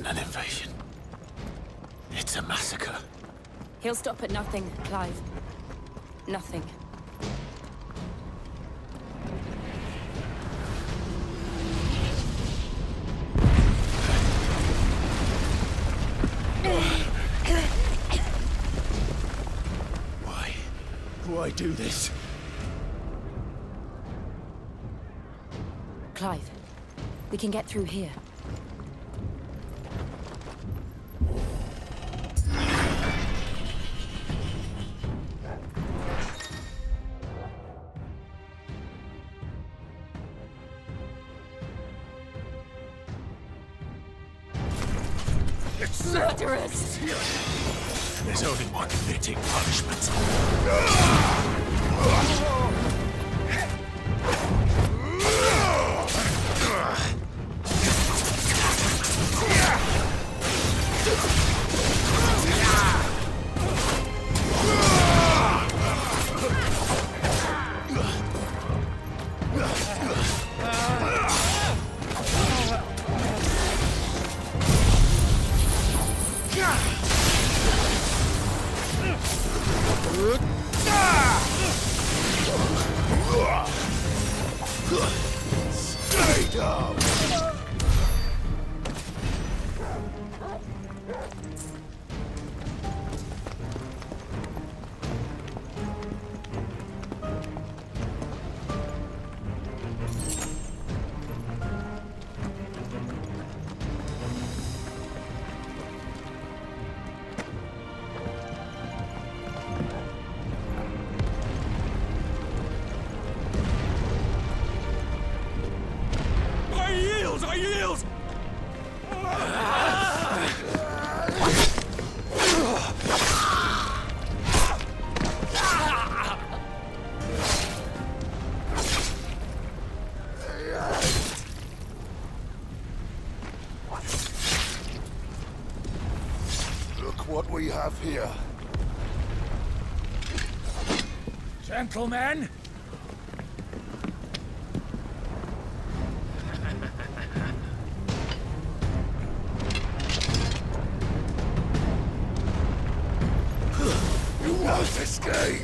isn't an invasion. It's a massacre. He'll stop at nothing, Clive. Nothing. Why do this? Clive, we can get through here. It's murderous! There's only one fitting punishment. Stay down! I yield! Look what we have here. Gentlemen! Escape!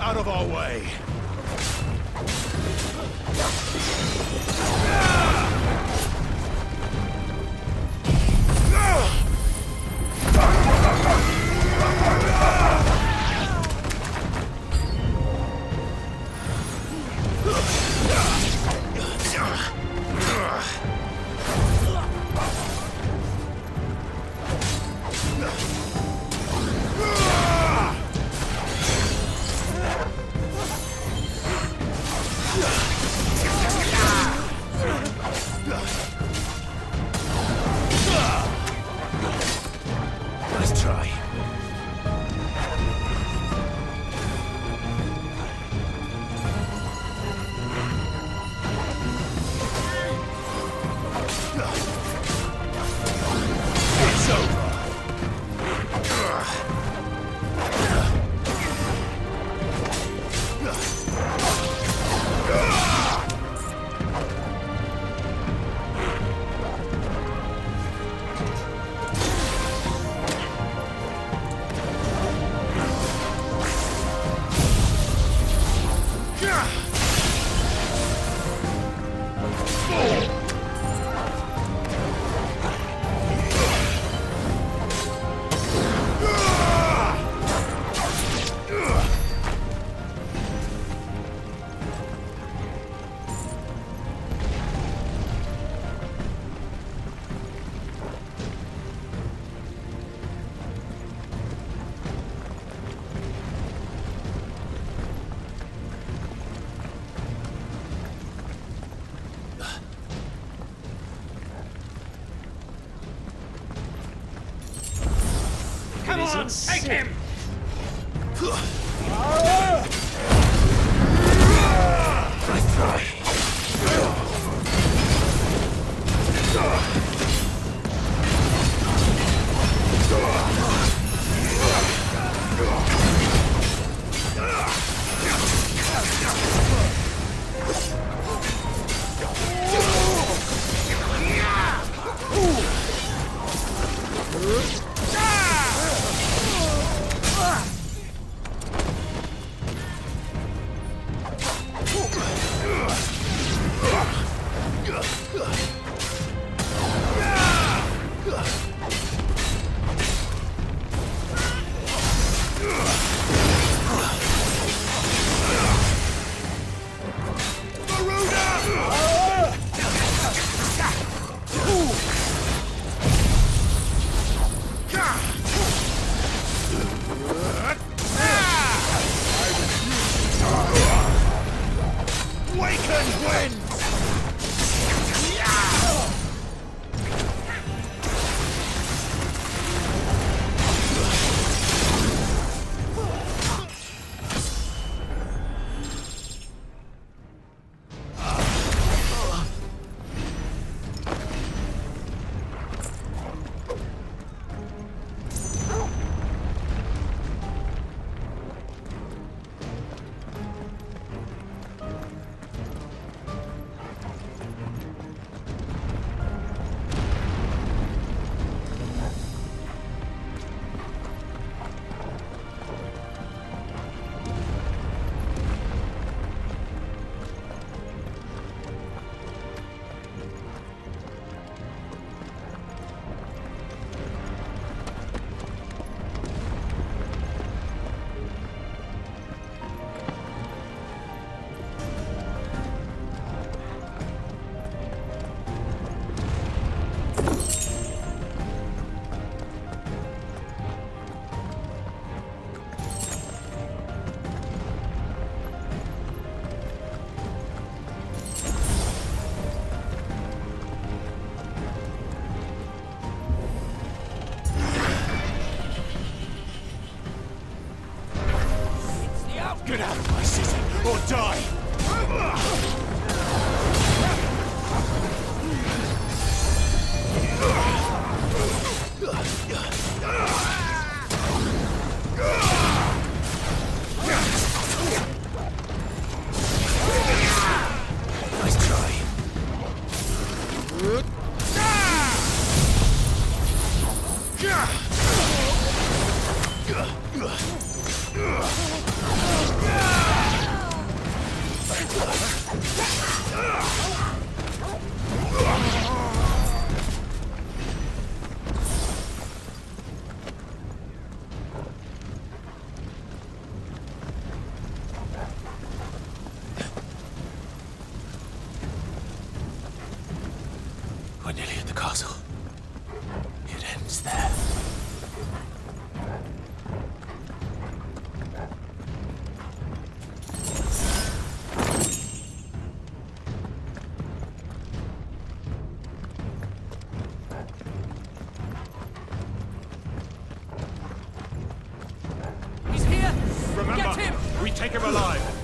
Out of our way! on, take him! I try. Get out of my city, or die! Nice try. We're nearly at the castle. It ends there. He's here! Remember, Get him! we take him alive.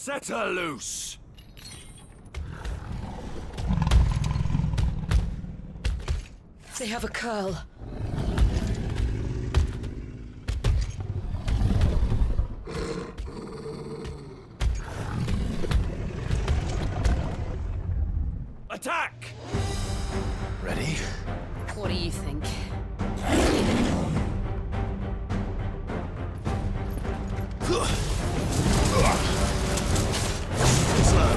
Set her loose! They have a Coeurl. Attack! Ready? What do you think? Slow.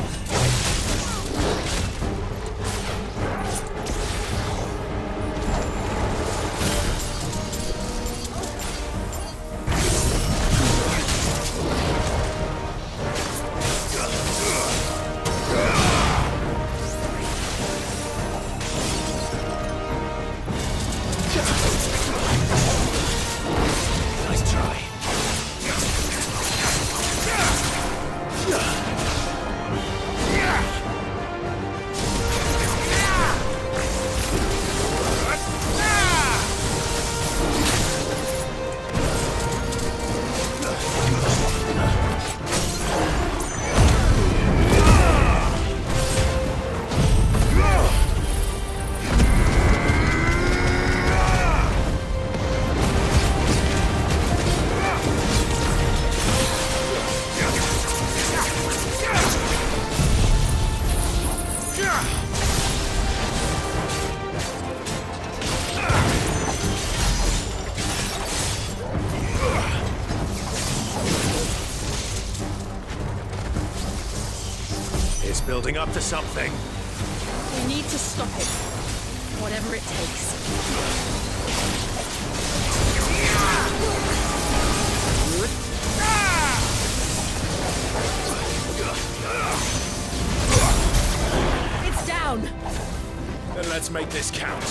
Nice try. It's building up to something. We need to stop it. Whatever it takes. It's down! Then let's make this count.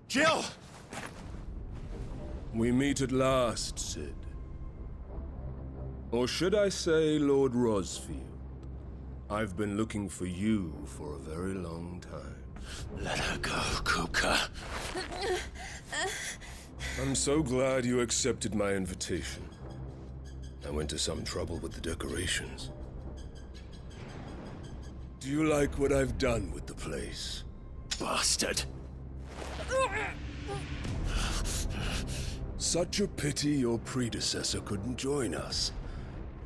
Jill! We meet at last, Sid. Or should I say, Lord Rosfield? I've been looking for you for a very long time. Let her go, Kuka. I'm so glad you accepted my invitation. I went to some trouble with the decorations. Do you like what I've done with the place? Bastard! Such a pity your predecessor couldn't join us.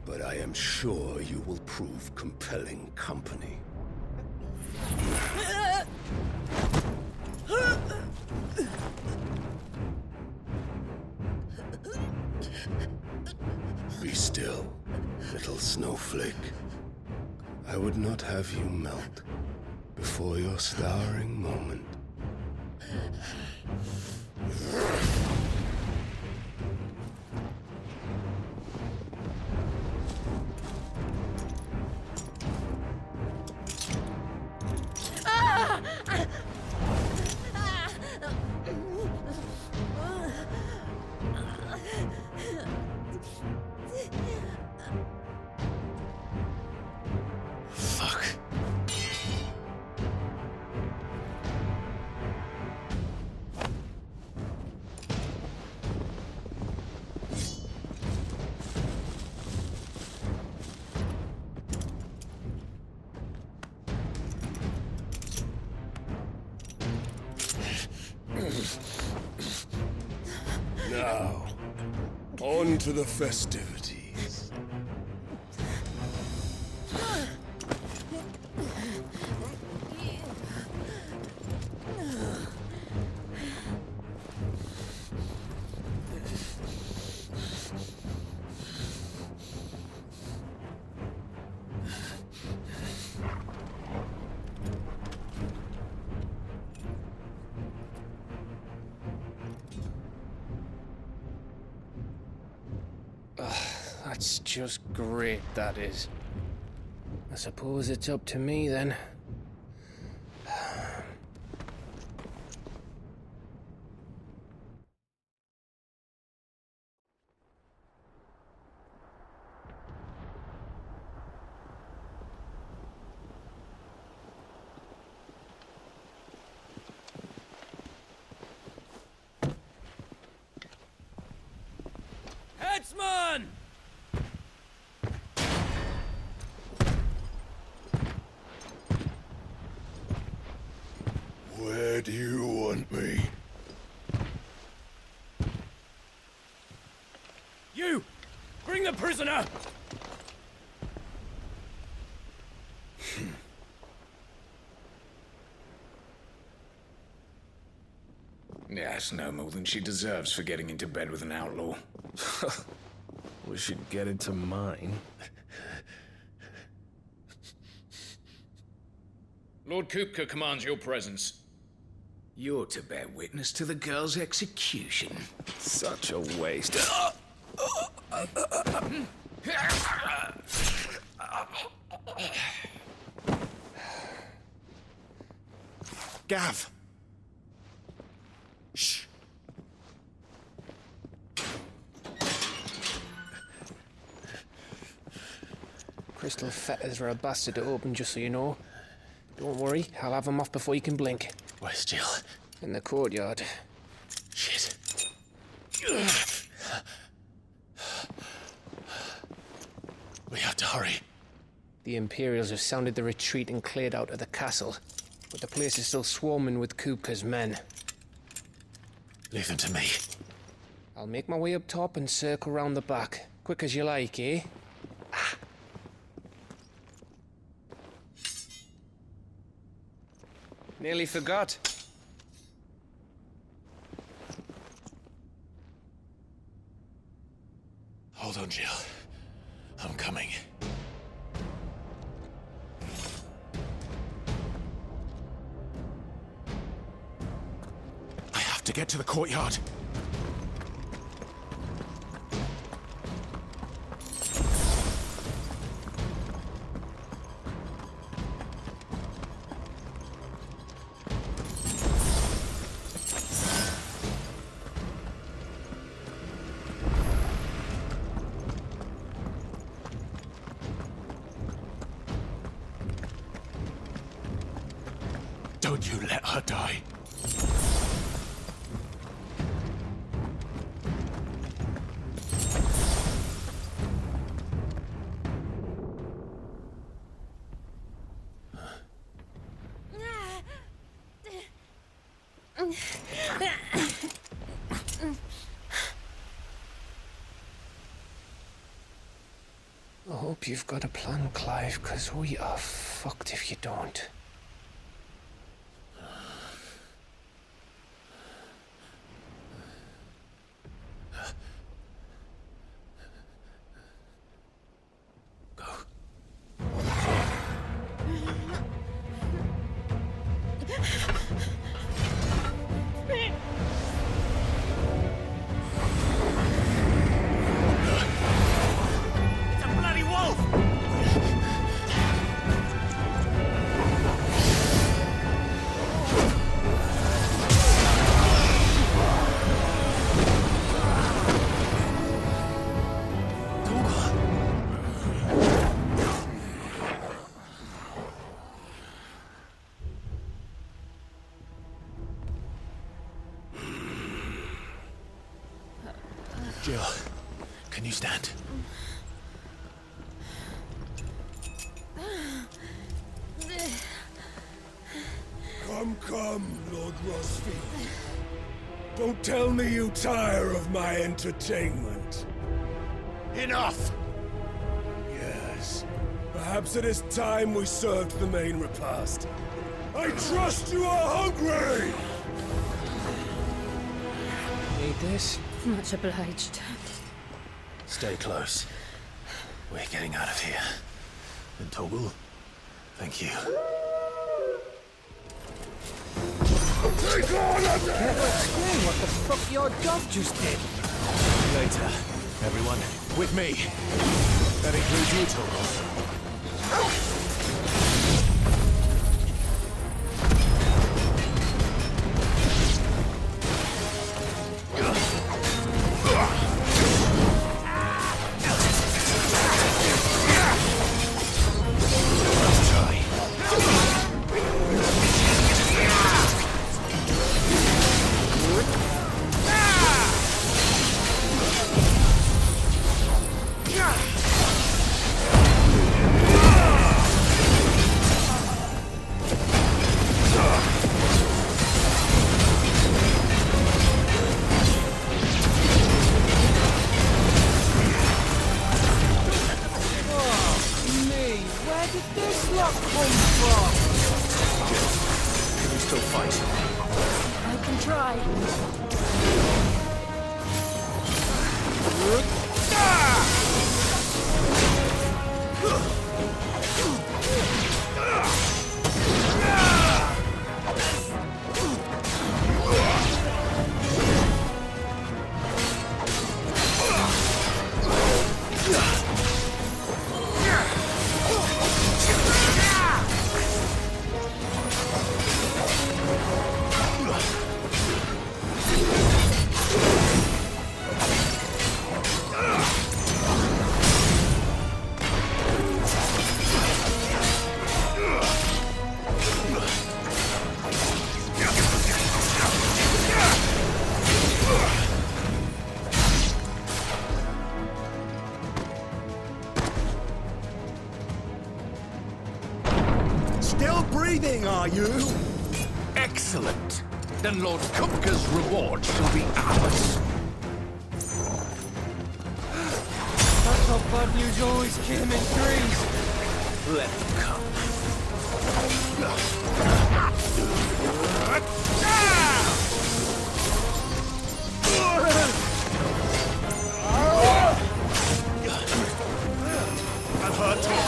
But I am sure you will prove compelling company. Be still, little snowflake. I would not have you melt before your starring moment. Now, on to the festivities. That's just great, that is. I suppose it's up to me then. Headsman! Where do you want me? You! Bring the prisoner! Yes, no more than she deserves for getting into bed with an outlaw. We should get into mine. Lord Kupka commands your presence. You're to bear witness to the girl's execution. Such a waste. Gav! Shh! Crystal fetters are a bastard to open, just so you know. Don't worry, I'll have them off before you can blink. Where's Jill? In the courtyard. Shit. We have to hurry. The Imperials have sounded the retreat and cleared out of the castle, but the place is still swarming with Kupka's men. Leave them to me. I'll make my way up top and circle round the back. Quick as you like, eh? Nearly forgot. Hold on, Jill. I'm coming. I have to get to the courtyard. Don't you let her die. I hope you've got a plan, Clive, because we are fucked if you don't. Jill, can you stand? Come, Lord Rosfield. Don't tell me you tire of my entertainment. Enough! Yes. Perhaps it is time we served the main repast. I trust you are hungry! Need this? Much obliged. Stay close. We're getting out of here. And Coeurl, thank you. Take on at the Can't explain what the fuck your dog just did. Later, everyone, with me. That includes you, Coeurl. Still breathing, are you? Excellent. Then Lord Kupka's reward shall be ours. That's how bad news always came in threes. Let them come. I've heard talk.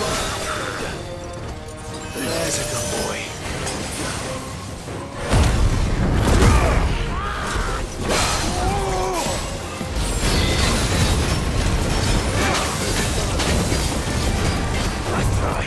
There's a good boy. I try.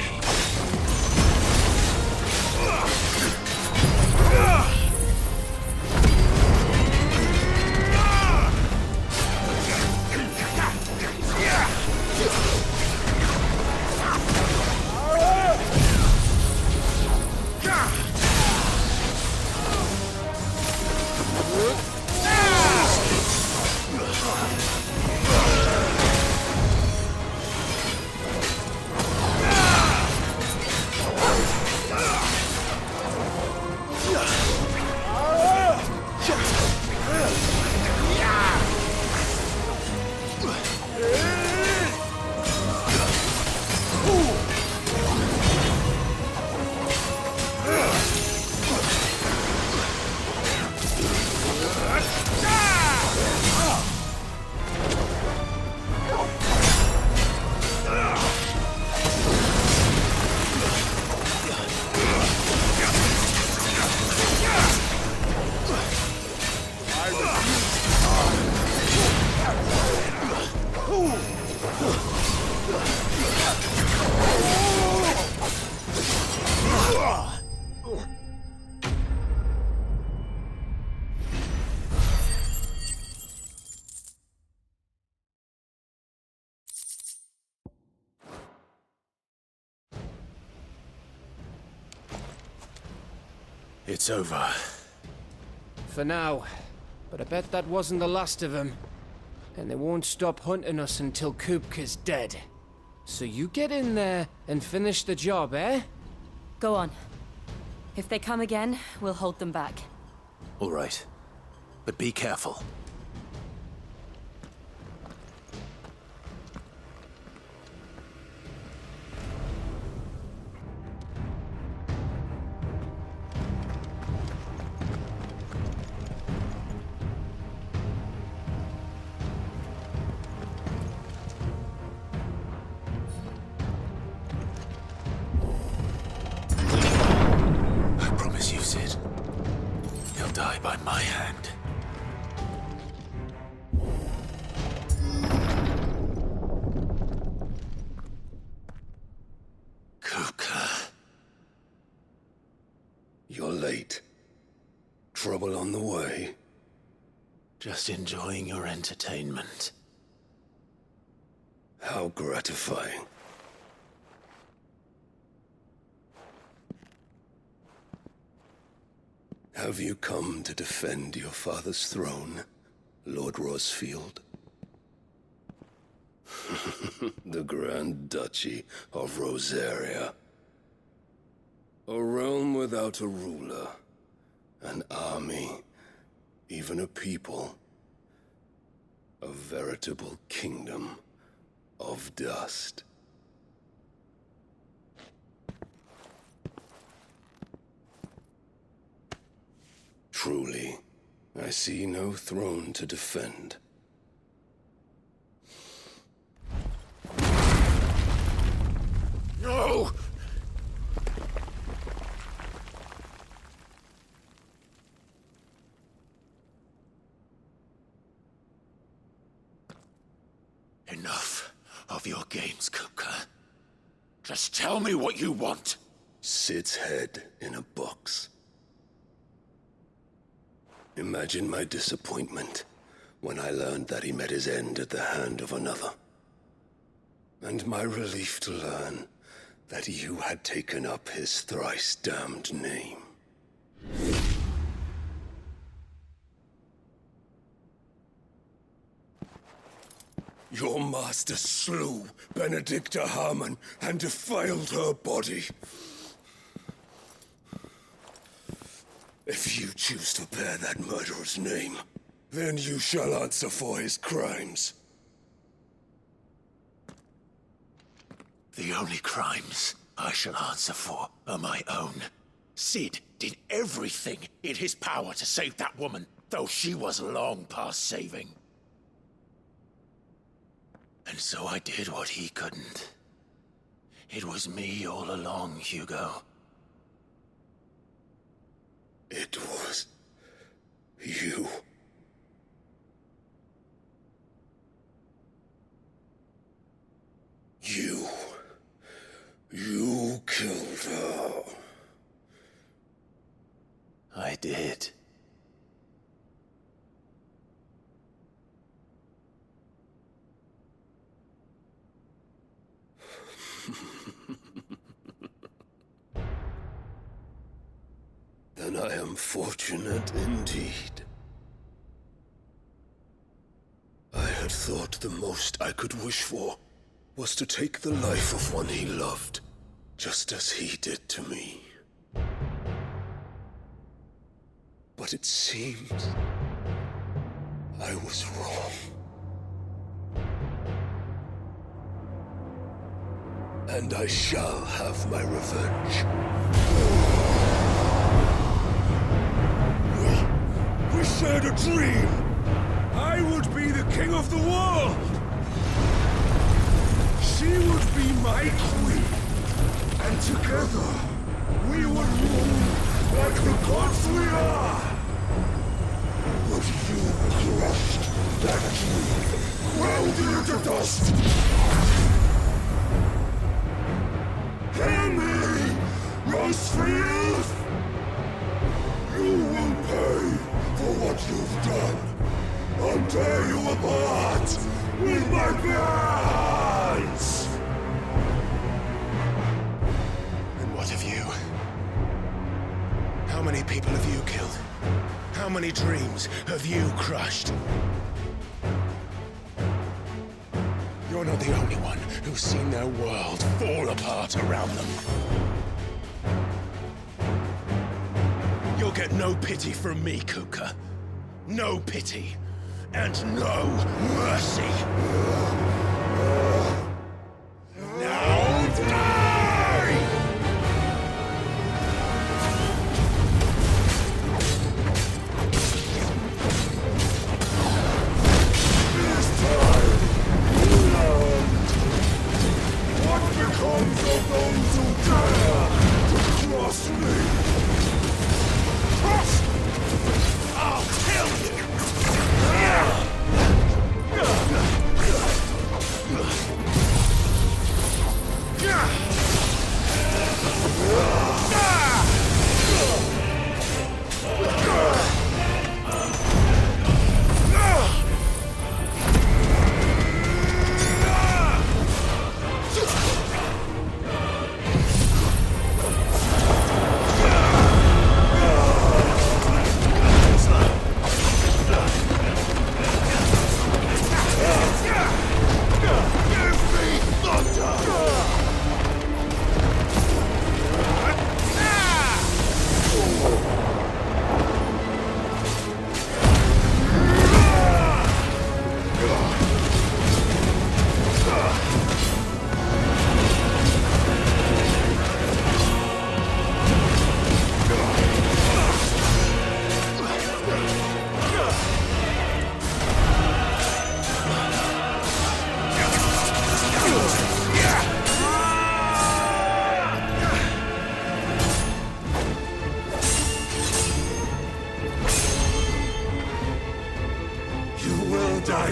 It's over. For now. But I bet that wasn't the last of them. And they won't stop hunting us until Kupka's dead. So you get in there and finish the job, eh? Go on. If they come again, we'll hold them back. All right. but be careful. By my hand. Kuka. You're late. Trouble on the way? Just enjoying your entertainment. How gratifying. Have you come to defend your father's throne, Lord Rosfield? The Grand Duchy of Rosaria. A realm without a ruler, an army, even a people. A veritable kingdom of dust. Truly, I see no throne to defend. No! Enough of your games, Kuka. Just tell me what you want. Sid's head in a box. Imagine my disappointment when I learned that he met his end at the hand of another. And my relief to learn that you had taken up his thrice-damned name. Your master slew Benedicta Harmon and defiled her body. If you choose to bear that murderer's name, then you shall answer for his crimes. The only crimes I shall answer for are my own. Sid did everything in his power to save that woman, though she was long past saving. And so I did what he couldn't. It was me all along, Hugo. It was you. You killed her. I did. Then I am fortunate indeed. I had thought the most I could wish for was to take the life of one he loved, just as he did to me. But it seems I was wrong. And I shall have my revenge. We shared a dream! I would be the king of the world! She would be my queen! And together, we would rule like the gods we are! But you crushed that dream, welded it to dust! Hear me, Rosefield! You will pay for what you've done. I'll tear you apart with my bare hands! And what of you? How many people have you killed? How many dreams have you crushed? You're not the only one who's seen their world fall apart around them. You'll get no pity from me, Kuka. No pity, and no mercy. Now die! This time, what becomes of those who dare to cross me? Cross! I'll kill you!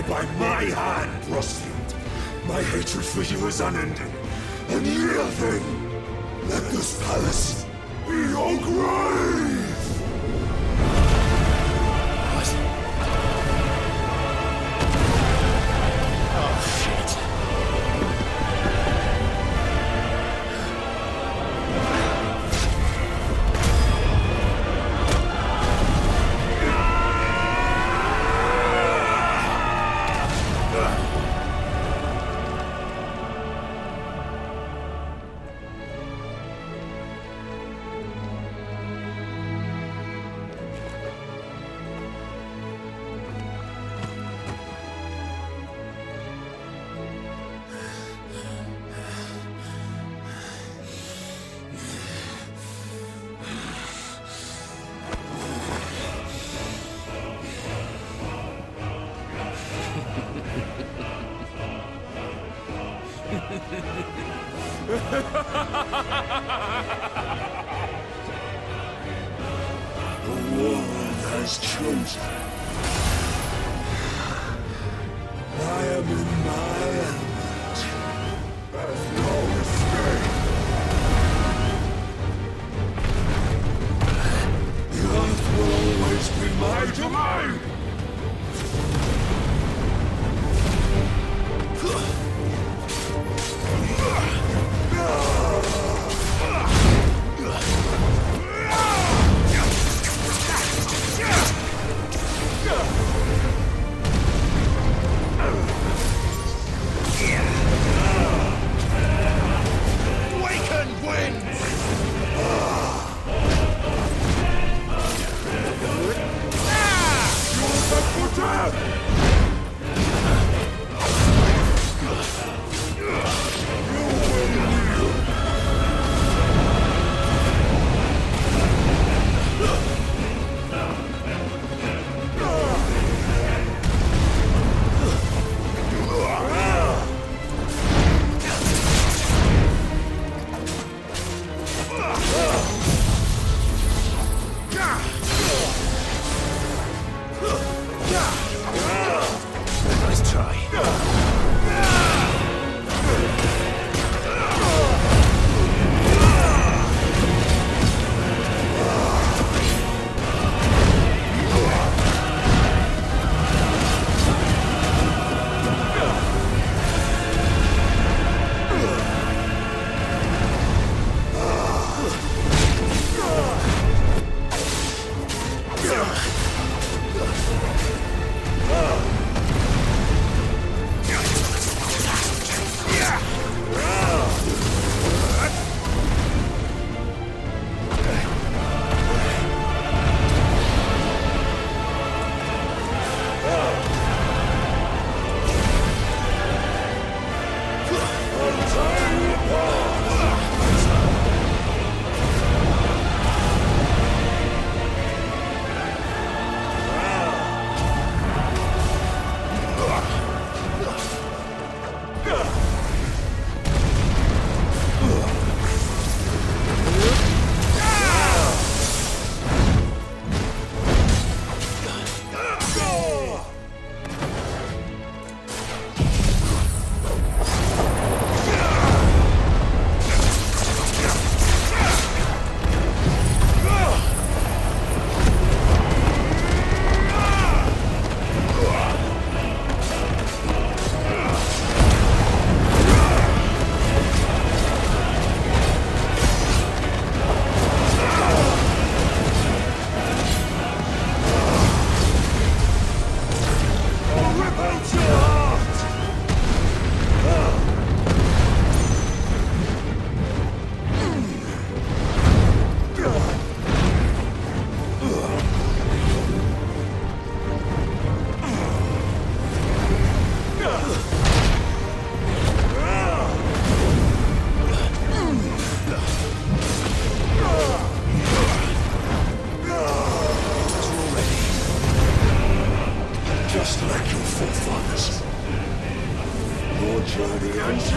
By my hand, Rosfield. My hatred for you is unending. And real thing. Let this palace be your grave! The world has chosen. I am in my element. There's no escape. The earth will always be my domain. just like your forefathers. Your journey ends.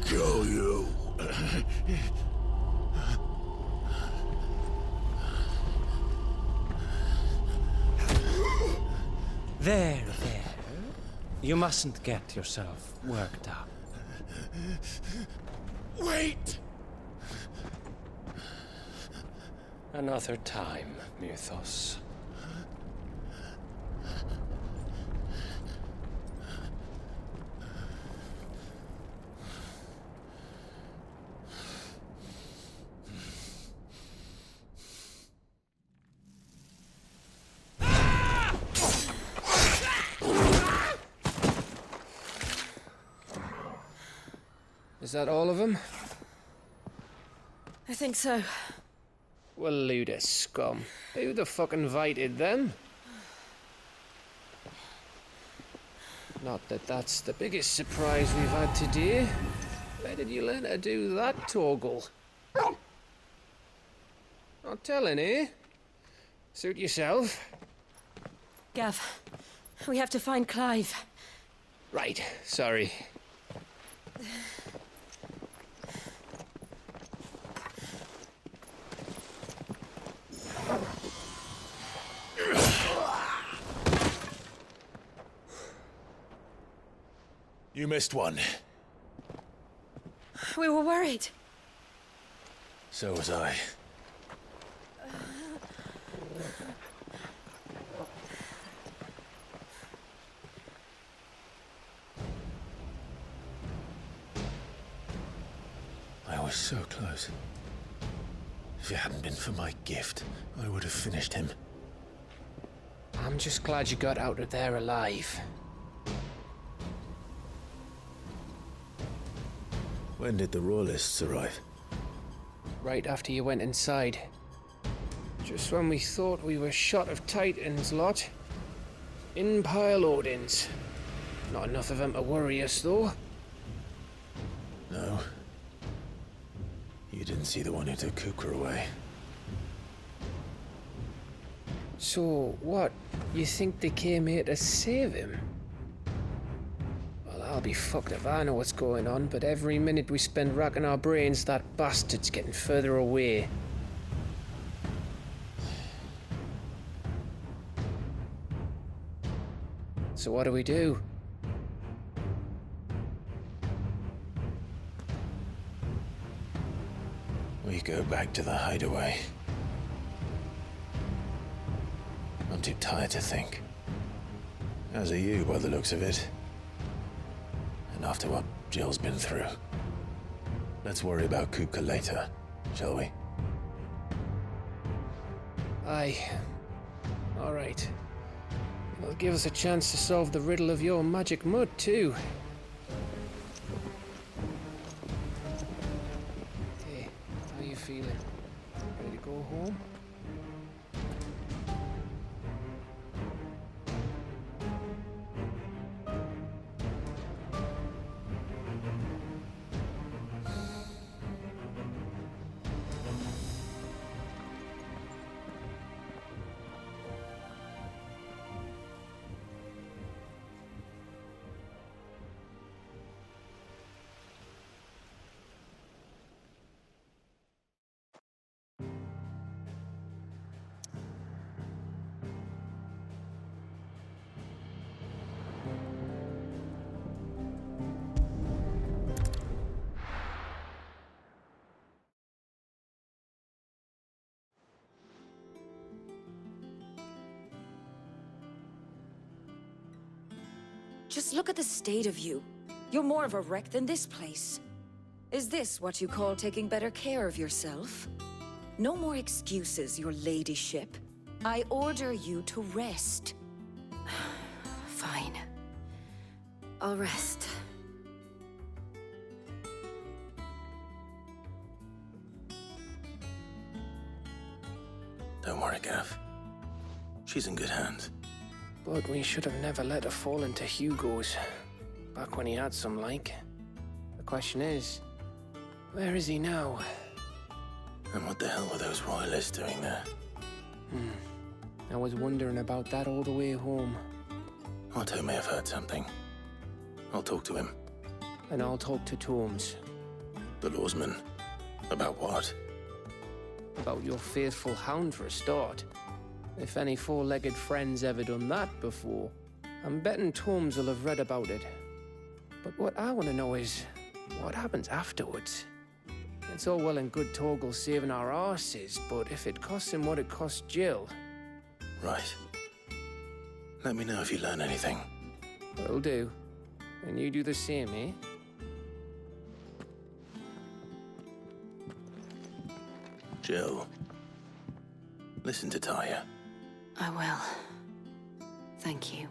Kill you. There. You mustn't get yourself worked up. Wait! Another time, Mythos. Is that all of them? I think so. Well, load of scum. Who the fuck invited them? Not that that's the biggest surprise we've had today. Where did you learn to do that, Toggle? Not telling, eh? Suit yourself. Gav, we have to find Clive. Right, sorry. You missed one. We were worried. So was I. I was so close. If it hadn't been for my gift, I would have finished him. I'm just glad you got out of there alive. When did the royalists arrive? Right after you went inside. Just when we thought we were shot of Titans lot. In pile Odins. Not enough of them to worry us, though. No. You didn't see the one who took Coeurl away. So, what? You think they came here to save him? Well, I'll be fucked if I know what's going on, but every minute we spend racking our brains, that bastard's getting further away. So what do we do? We go back to the hideaway. I'm too tired to think. As are you, by the looks of it. And after what Jill's been through. Let's worry about Coeurl later, shall we? Aye. All right. It'll give us a chance to solve the riddle of your magic mud, too. Hey, how you feeling? Ready to go home? Just look at the state of you. You're more of a wreck than this place. Is this what you call taking better care of yourself? No more excuses, your ladyship. I order you to rest. Fine. I'll rest. Don't worry, Gav. She's in good hands. But we should have never let her fall into Hugo's. Back when he had some like. The question is, where is he now? And what the hell were those royalists doing there? I was wondering about that all the way home. Otto may have heard something. I'll talk to him. And I'll talk to Tomes. The lawsman. About what? About your faithful hound for a start. If any four-legged friend's ever done that before, I'm betting Tomes will have read about it. But what I want to know is, what happens afterwards? It's all well and good Torgal saving our arses, but if it costs him what it cost Jill... Right. Let me know if you learn anything. Will do. And you do the same, eh? Jill, listen to Taya. I will. Thank you.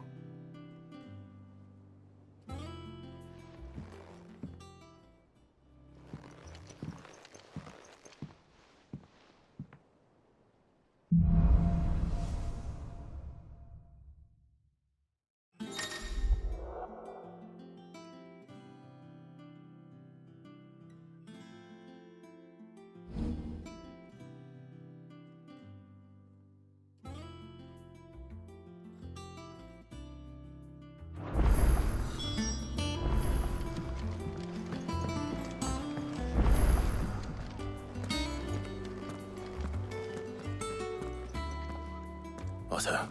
Otto,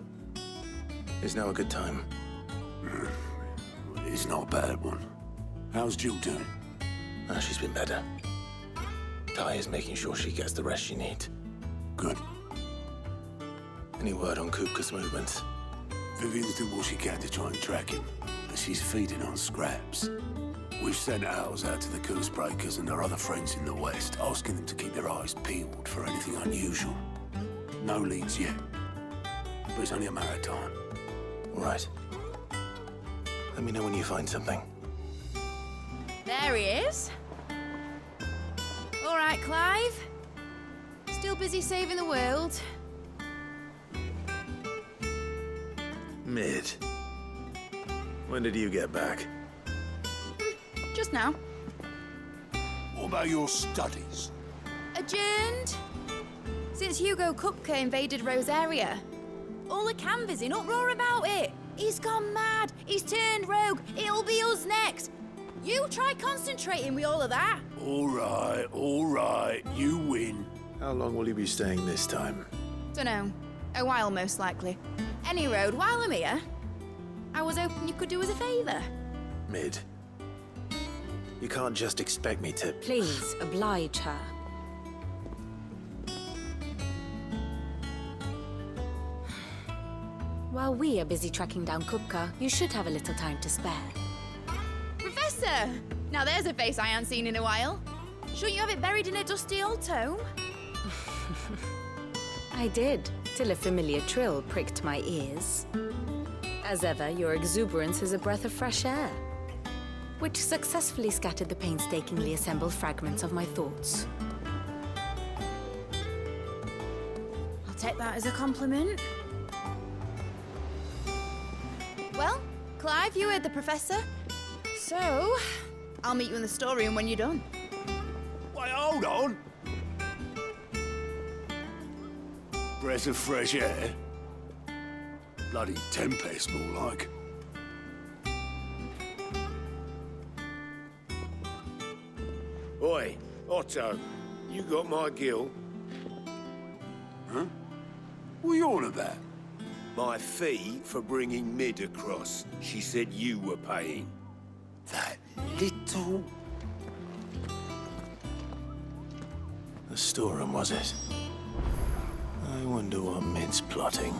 is now a good time? It's not a bad one. How's Jill doing? She's been better. Taya's making sure she gets the rest she needs. Good. Any word on Kupka's movements? Vivian's doing what she can to try and track him, but she's feeding on scraps. We've sent ours out to the curse breakers and our other friends in the west, asking them to keep their eyes peeled for anything unusual. No leads yet, but it's only a matter of time. All right. Let me know when you find something. There he is. All right, Clive. Still busy saving the world. Mid. When did you get back? Just now. What about your studies? Adjourned. Since Hugo Kupka invaded Rosaria. All the canvas in uproar about it. He's gone mad. He's turned rogue. It'll be us next. You try concentrating with all of that. All right. You win. How long will you be staying this time? Dunno. A while, most likely. Any road, while I'm here, I was hoping you could do us a favour. Mid. You can't just expect me to... Please, oblige her. While we are busy tracking down Kupka, you should have a little time to spare. Professor! Now there's a face I haven't seen in a while. Shouldn't you have it buried in a dusty old tome? I did, till a familiar trill pricked my ears. As ever, your exuberance is a breath of fresh air, which successfully scattered the painstakingly assembled fragments of my thoughts. I'll take that as a compliment. Well, Clive, you heard the professor. So, I'll meet you in the storeroom when you're done. Wait, hold on. Breath of fresh air? Bloody tempest, more like. Oi, Otto, you got my gill? Huh? What are you on about? My fee for bringing Mid across. She said you were paying. That little... The storeroom, was it? I wonder what Mid's plotting.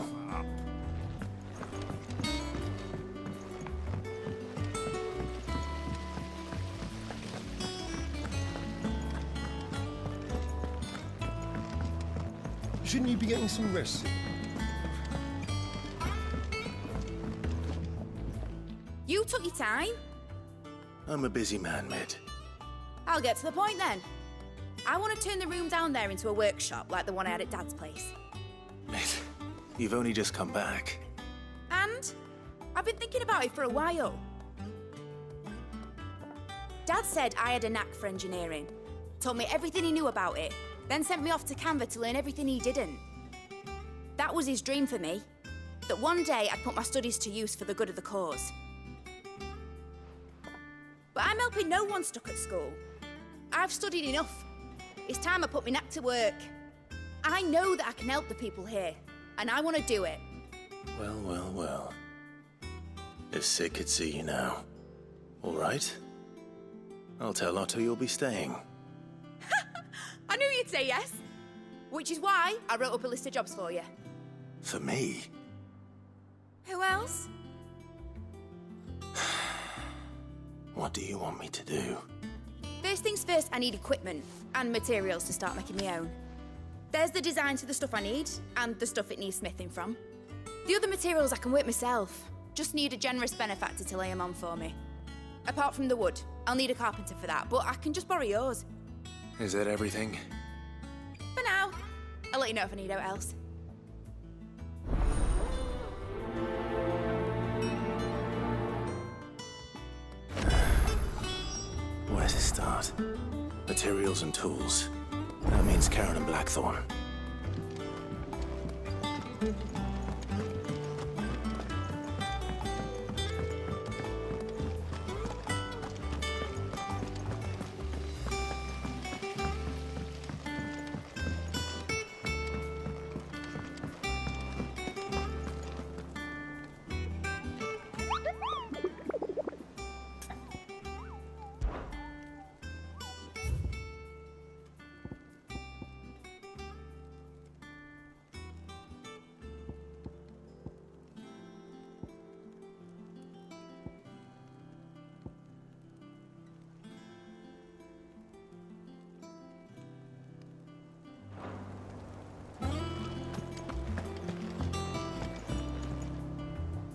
Shouldn't you be getting some rest? You took your time. I'm a busy man, Mid. I'll get to the point then. I want to turn the room down there into a workshop like the one I had at Dad's place. Mid, you've only just come back. And I've been thinking about it for a while. Dad said I had a knack for engineering. Told me everything he knew about it. Then sent me off to Canva to learn everything he didn't. That was his dream for me. That one day I'd put my studies to use for the good of the cause. But I'm helping no one stuck at school. I've studied enough. It's time I put my knack to work. I know that I can help the people here, and I want to do it. Well. If Sid could see you now. All right. I'll tell Otto you'll be staying. I knew you'd say yes. Which is why I wrote up a list of jobs for you. For me? Who else? What do you want me to do? First things first, I need equipment and materials to start making my own. There's the designs for the stuff I need, and the stuff it needs smithing from. The other materials I can work myself. Just need a generous benefactor to lay them on for me. Apart from the wood, I'll need a carpenter for that, but I can just borrow yours. Is that everything? For now. I'll let you know if I need out else. Where to start? Materials and tools. That means Charon and Blackthorne.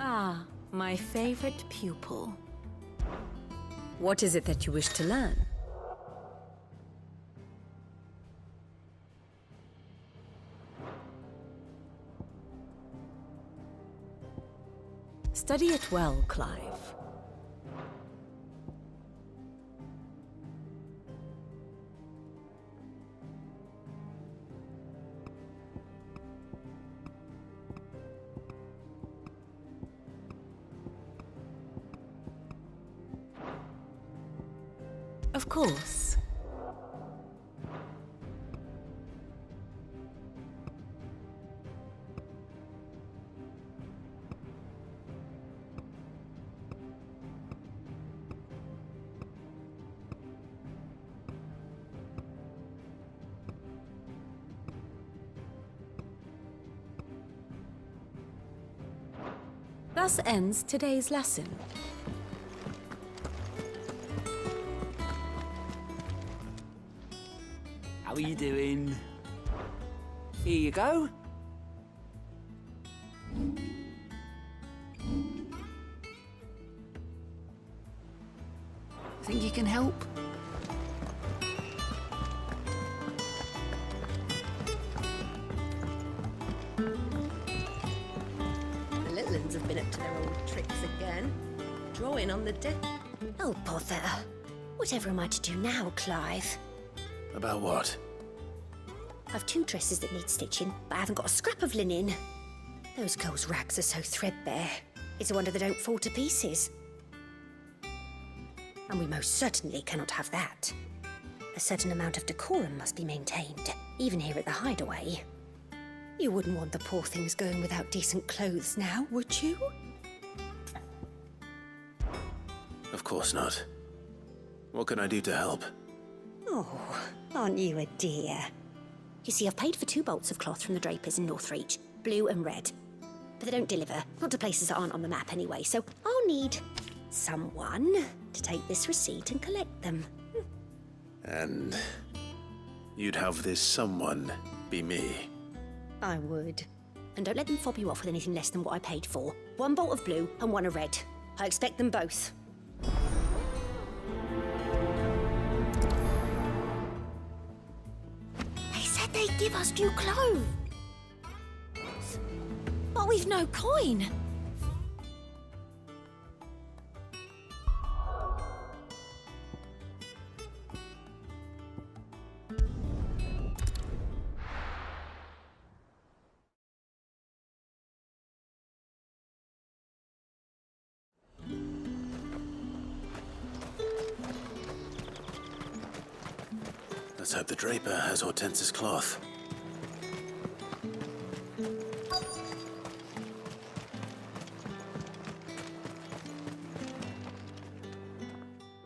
Ah, my favorite pupil. What is it that you wish to learn? Study it well, Clive. Of course. Thus ends today's lesson. How are you doing? Here you go. Think you can help? The little ones have been up to their old tricks again. Drawing on the deck. Oh, bother. Whatever am I to do now, Clive? About what? I've 2 dresses that need stitching, but I haven't got a scrap of linen. Those girls' rags are so threadbare. It's a wonder they don't fall to pieces. And we most certainly cannot have that. A certain amount of decorum must be maintained, even here at the hideaway. You wouldn't want the poor things going without decent clothes now, would you? Of course not. What can I do to help? Oh, aren't you a dear? You see, I've paid for 2 bolts of cloth from the drapers in Northreach, blue and red. But they don't deliver, not to places that aren't on the map anyway, so I'll need someone to take this receipt and collect them. And you'd have this someone be me? I would. And don't let them fob you off with anything less than what I paid for. 1 bolt of blue and 1 of red. I expect them both. They'd give us new clothes. But we've no coin. Let's hope the draper has Hortense's cloth.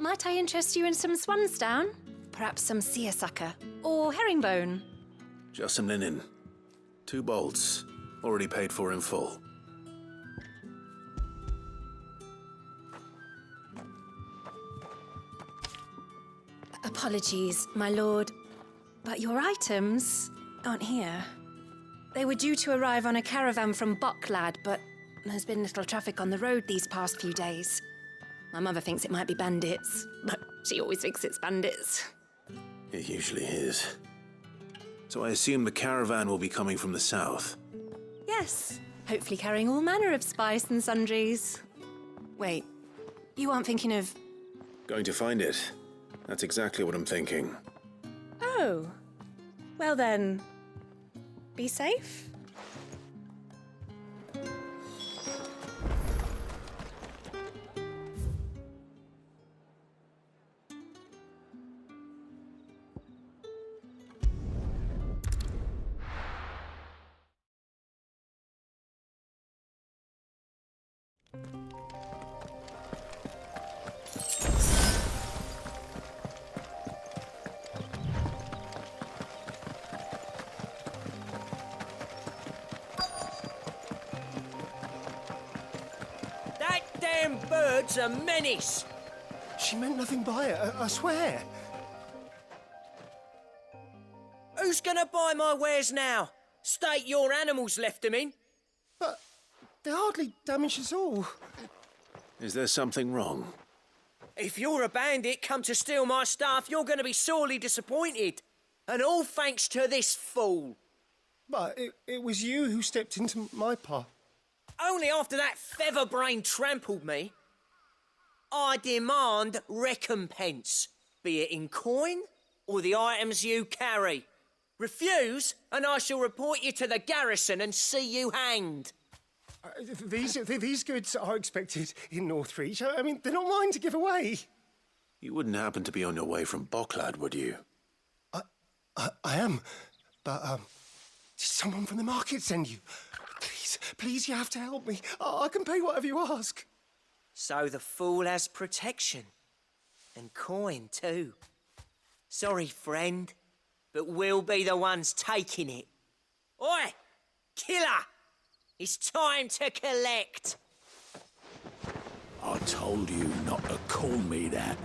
Might I interest you in some swansdown? Perhaps some seersucker? Or for herringbone? Just some linen. 2 bolts. Already paid for in full. Apologies, my lord, but your items aren't here. They were due to arrive on a caravan from Boklad, but there's been little traffic on the road these past few days. My mother thinks it might be bandits, but she always thinks it's bandits. It usually is. So I assume the caravan will be coming from the south. Yes, hopefully carrying all manner of spice and sundries. Wait, you aren't thinking of... Going to find it. That's exactly what I'm thinking. Oh, well then, be safe. Bird's a menace. She meant nothing by it, I swear. Who's gonna buy my wares now? State your animals left them in. But they hardly damage us all. Is there something wrong? If you're a bandit come to steal my stuff, you're gonna be sorely disappointed. And all thanks to this fool. But it was you who stepped into my path. Only after that feather-brain trampled me. I demand recompense, be it in coin or the items you carry. Refuse, and I shall report you to the garrison and see you hanged. These goods are expected in Northreach. I mean, they're not mine to give away. You wouldn't happen to be on your way from Boklad, would you? I am, but did someone from the market send you? Please, you have to help me. I can pay whatever you ask. So the fool has protection. And coin, too. Sorry, friend, but we'll be the ones taking it. Oi! Killer! It's time to collect. I told you not to call me that.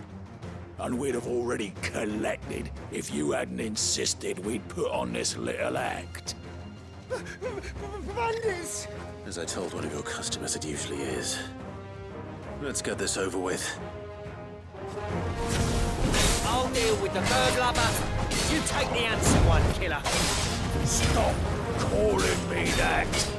And we'd have already collected if you hadn't insisted we'd put on this little act. Bandits! As I told one of your customers, it usually is. Let's get this over with. I'll deal with the bird lover. You take the handsome one, killer. Stop calling me that.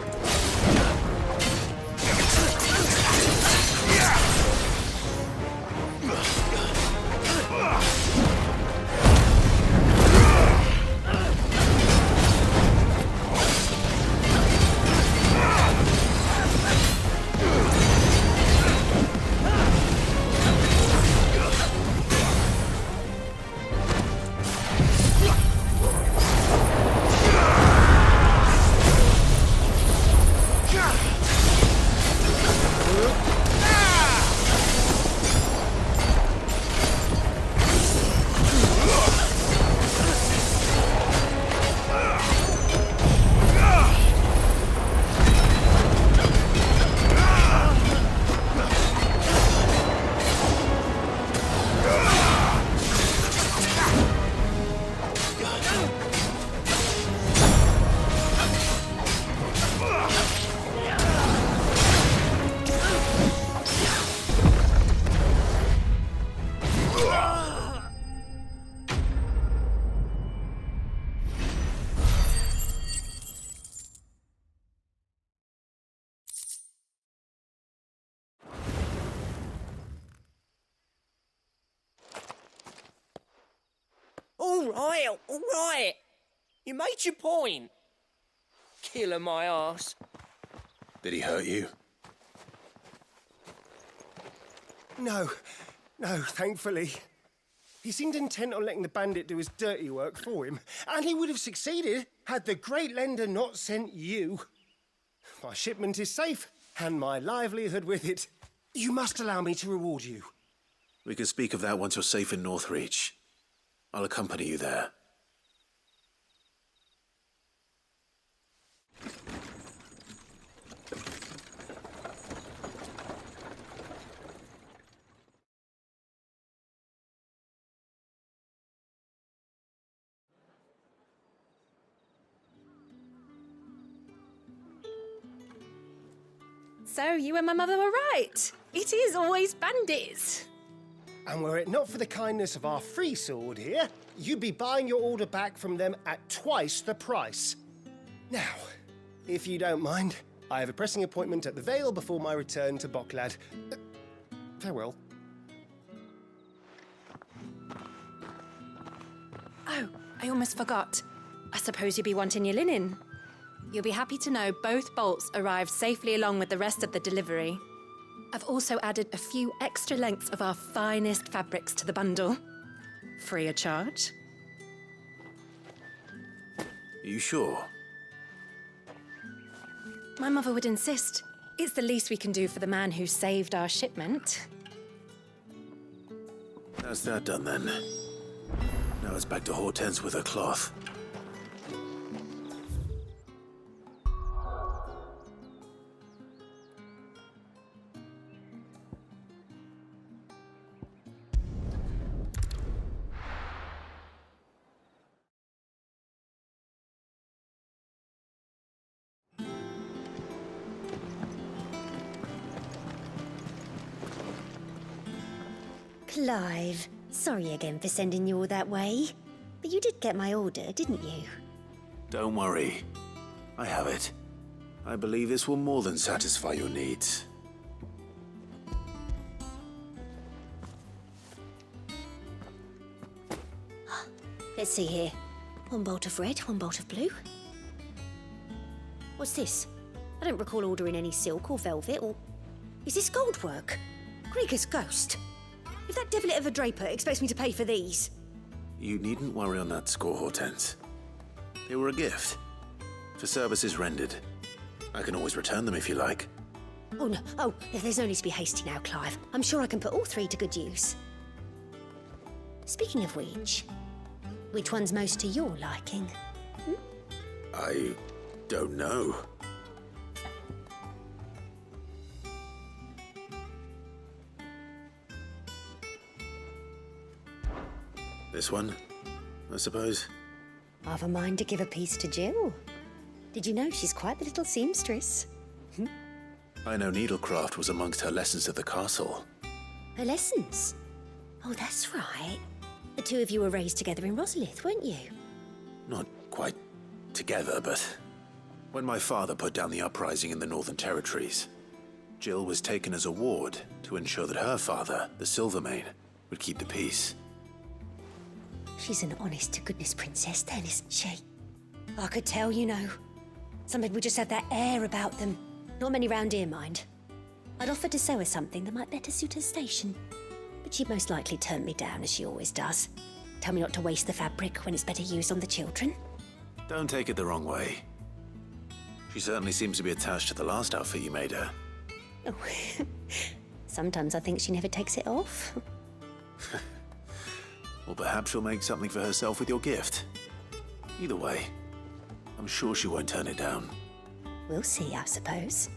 All right. You made your point. Killer my ass. Did he hurt you? No, thankfully. He seemed intent on letting the bandit do his dirty work for him, and he would have succeeded had the great lender not sent you. My shipment is safe, and my livelihood with it. You must allow me to reward you. We can speak of that once you're safe in Northreach. I'll accompany you there. So you and my mother were right. It is always bandits. And were it not for the kindness of our free sword here, you'd be buying your order back from them at twice the price. Now, if you don't mind, I have a pressing appointment at the Vale before my return to Boklad. Farewell. Oh, I almost forgot. I suppose you'll be wanting your linen. You'll be happy to know both bolts arrived safely along with the rest of the delivery. I've also added a few extra lengths of our finest fabrics to the bundle. Free of charge. Are you sure? My mother would insist. It's the least we can do for the man who saved our shipment. That's that done then. Now it's back to Hortense with her cloth. Clive, sorry again for sending you all that way. But you did get my order, didn't you? Don't worry. I have it. I believe this will more than satisfy your needs. Let's see here. One bolt of red, one bolt of blue. What's this? I don't recall ordering any silk or velvet or... Is this gold work? Krieger's ghost. If that devilit of a draper expects me to pay for these... You needn't worry on that score, Hortense. They were a gift. For services rendered. I can always return them if you like. Oh, no. Oh, there's no need to be hasty now, Clive. I'm sure I can put all three to good use. Speaking of which one's most to your liking? I don't know. This one, I suppose. I've a mind to give a piece to Jill. Did you know she's quite the little seamstress? I know needlecraft was amongst her lessons at the castle. Her lessons? Oh, that's right. The two of you were raised together in Rosalith, weren't you? Not quite together, but when my father put down the uprising in the Northern Territories, Jill was taken as a ward to ensure that her father, the Silvermane, would keep the peace. She's an honest-to-goodness princess then, isn't she? I could tell, you know. Some people just have that air about them. Not many round here, mind. I'd offered to sew her something that might better suit her station. But she'd most likely turn me down, as she always does. Tell me not to waste the fabric when it's better used on the children. Don't take it the wrong way. She certainly seems to be attached to the last outfit you made her. Oh, sometimes I think she never takes it off. Or perhaps she'll make something for herself with your gift. Either way, I'm sure she won't turn it down. We'll see, I suppose.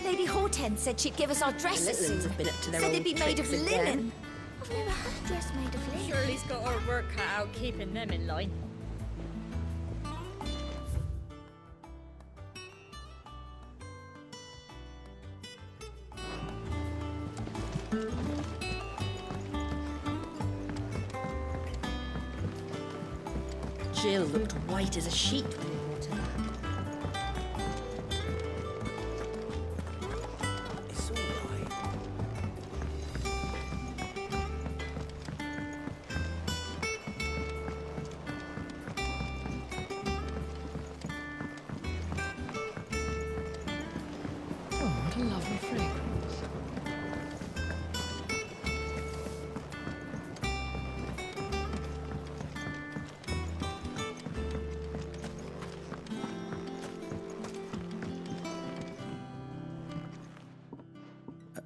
Lady Hortense said she'd give us our dresses. The have been up to their Said old they'd be made of tricks linen. again. I've never had a dress made of linen. Shirley's got her work cut out keeping them in line. Jill looked white as a sheet when we brought her back. It's all right. Oh, what a lovely fragrance.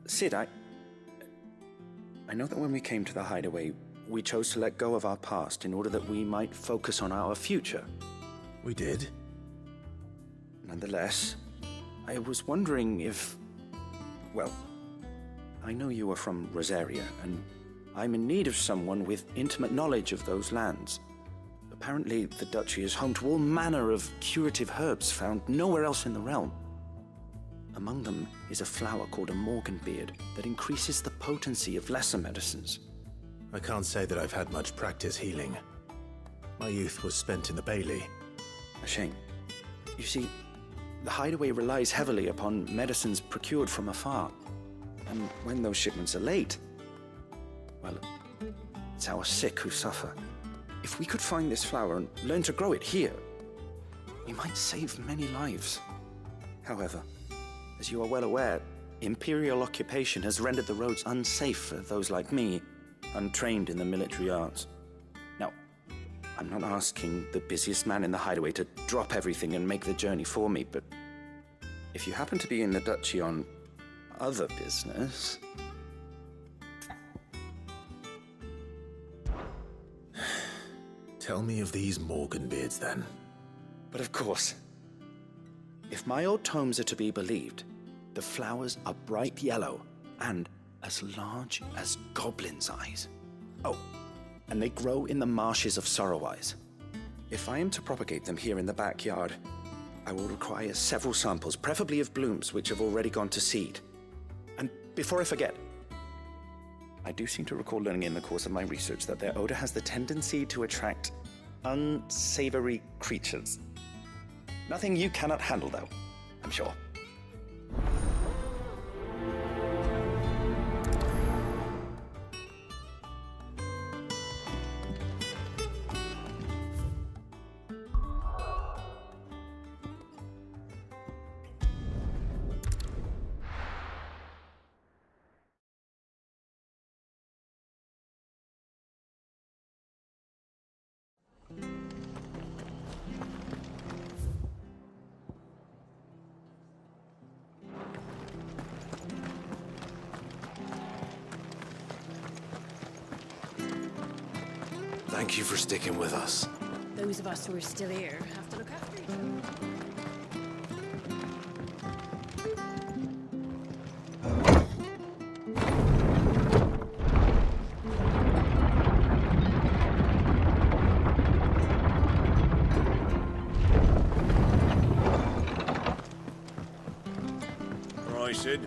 Sid, I know that when we came to the hideaway, we chose to let go of our past in order that we might focus on our future. We did. Nonetheless, I was wondering if... well, I know you are from Rosaria, and I'm in need of someone with intimate knowledge of those lands. Apparently, the duchy is home to all manner of curative herbs found nowhere else in the realm. Among them is a flower called a morganbeard that increases the potency of lesser medicines. I can't say that I've had much practice healing. My youth was spent in the Bailey. A shame. You see, the hideaway relies heavily upon medicines procured from afar. And when those shipments are late, well, it's our sick who suffer. If we could find this flower and learn to grow it here, we might save many lives. However, as you are well aware, Imperial occupation has rendered the roads unsafe for those like me, untrained in the military arts. Now, I'm not asking the busiest man in the hideaway to drop everything and make the journey for me, but if you happen to be in the duchy on other business... Tell me of these morganbeards, then. But of course. If my old tomes are to be believed, the flowers are bright yellow and as large as goblins' eyes. Oh, and they grow in the marshes of Sorrowise. If I am to propagate them here in the backyard, I will require several samples, preferably of blooms which have already gone to seed. And before I forget, I do seem to recall learning in the course of my research that their odor has the tendency to attract unsavory creatures. Nothing you cannot handle, though, I'm sure. Thank you for sticking with us. Those of us who are still here have to look after each other. Right, Sid.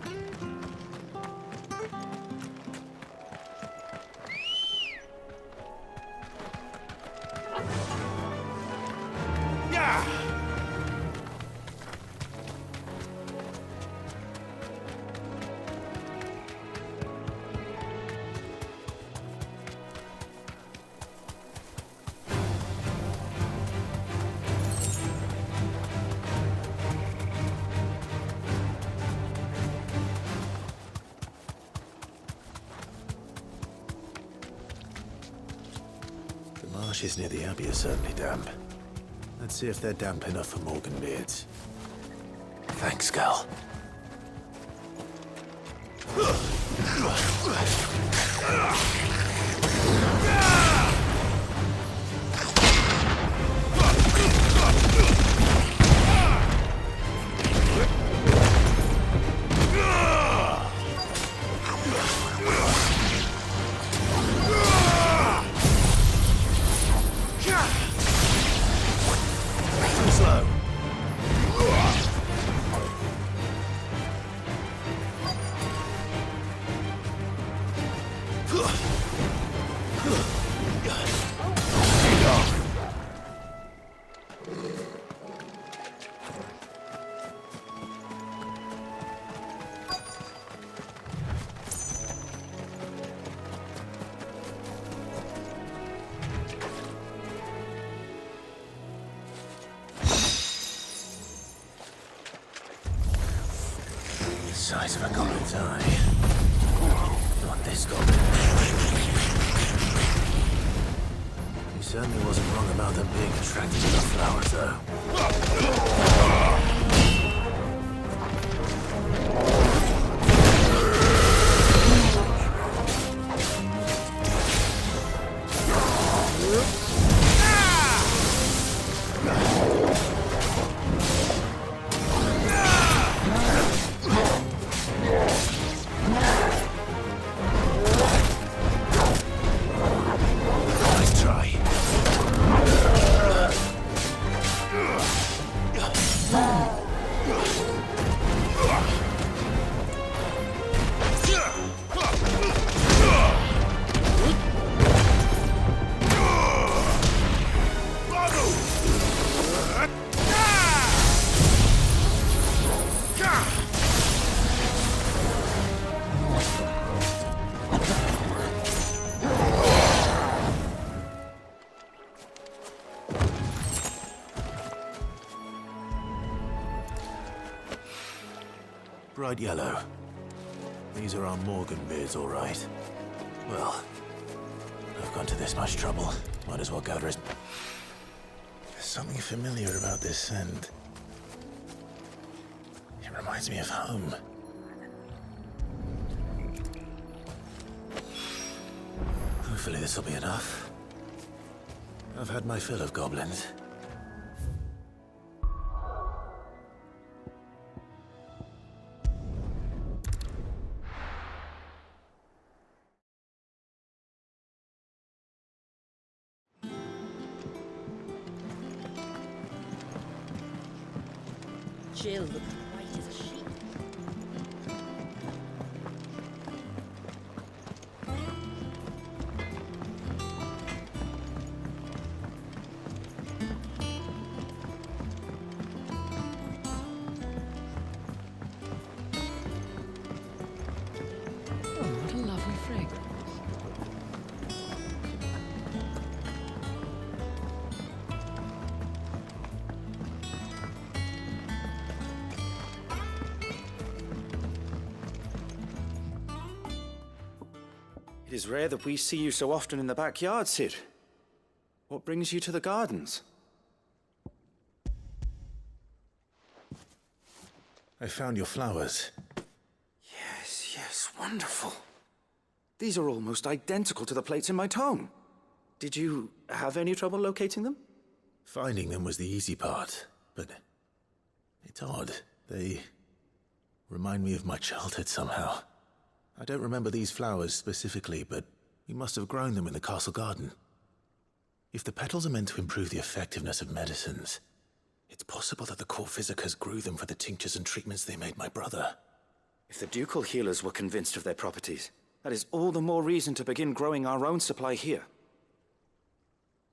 Marshes near the Abbey are certainly damp. Let's see if they're damp enough for morganbeards. Thanks, girl. Size of a goblin's eye. Not this goblin. He certainly wasn't wrong about them being attracted to the flowers, though. Bright yellow. These are our Morgan beards, all right. Well, I've gone to this much trouble. Might as well gather as... There's something familiar about this scent. It reminds me of home. Hopefully this will be enough. I've had my fill of goblins. Jill looks white as a sheep. Oh, what a lovely fragrance. It is rare that we see you so often in the backyard, Sid. What brings you to the gardens? I found your flowers. Yes, wonderful. These are almost identical to the plates in my tome. Did you have any trouble locating them? Finding them was the easy part, but it's odd. They remind me of my childhood somehow. I don't remember these flowers specifically, but we must have grown them in the castle garden. If the petals are meant to improve the effectiveness of medicines, it's possible that the court physicers grew them for the tinctures and treatments they made my brother. If the ducal healers were convinced of their properties, that is all the more reason to begin growing our own supply here.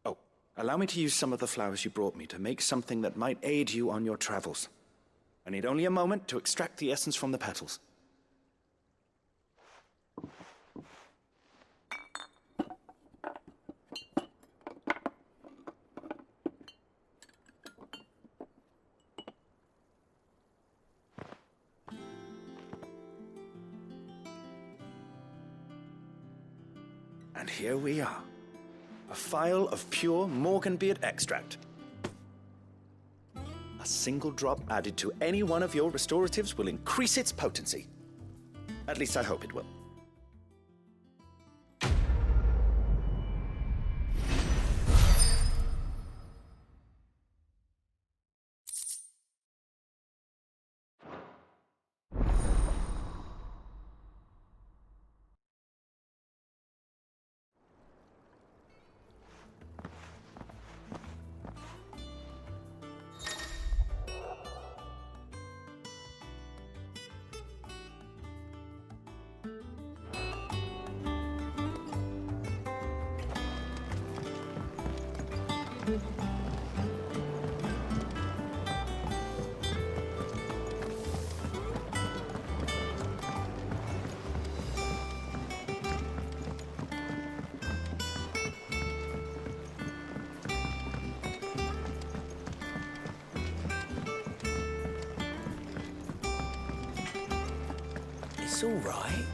Oh, allow me to use some of the flowers you brought me to make something that might aid you on your travels. I need only a moment to extract the essence from the petals. And here we are. A phial of pure Morganbeard extract. A single drop added to any one of your restoratives will increase its potency. At least I hope it will. It's all right.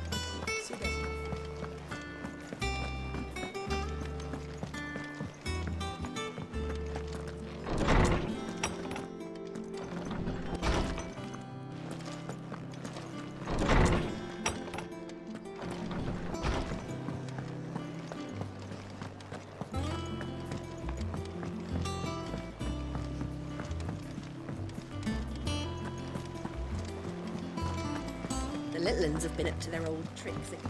The little uns have been up to their old tricks again.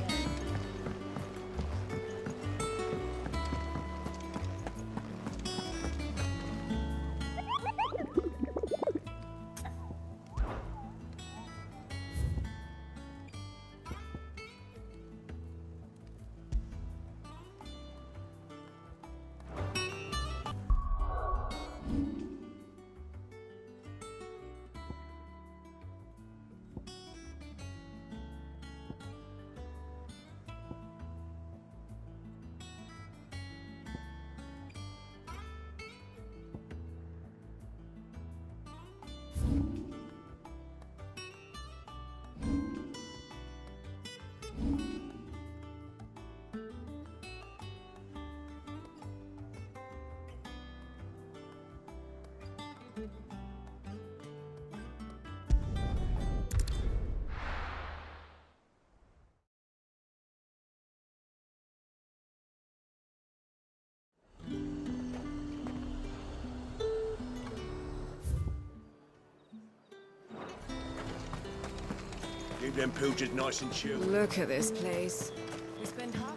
Keep them pilgers nice and chill. Look at this place. We spend half.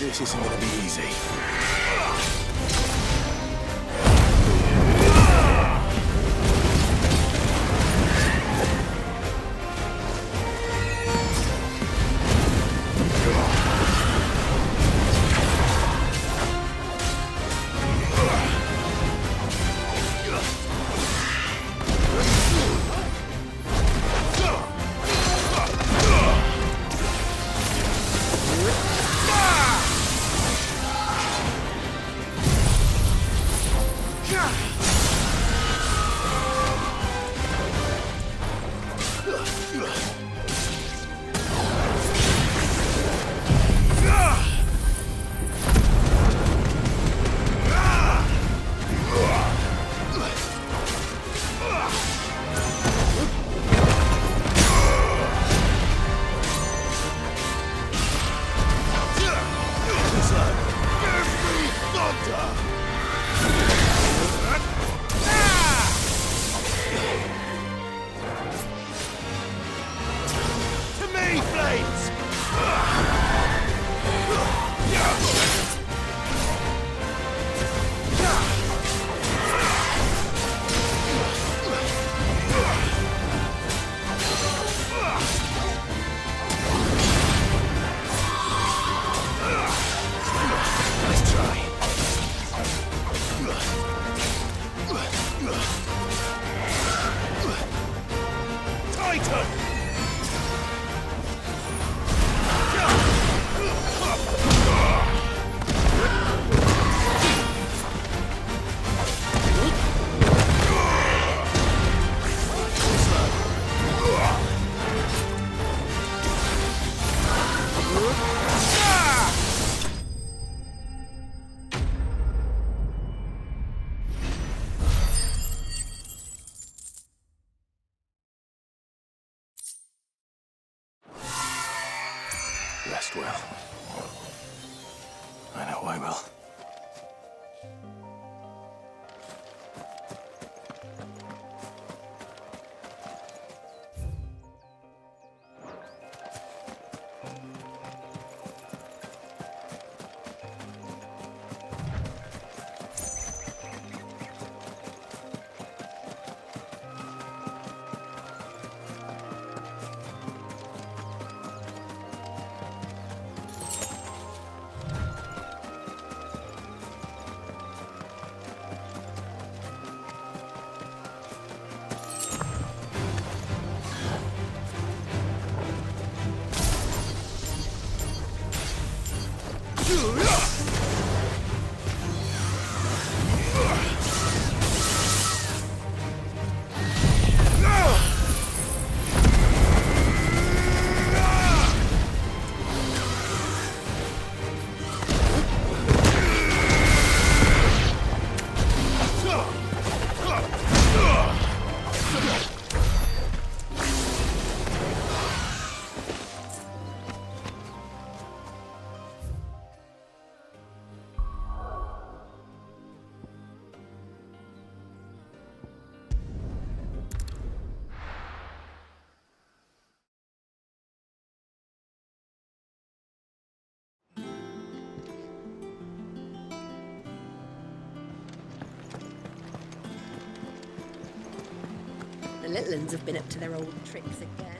This isn't gonna be easy. Rest well. I know I will. The little uns have been up to their old tricks again.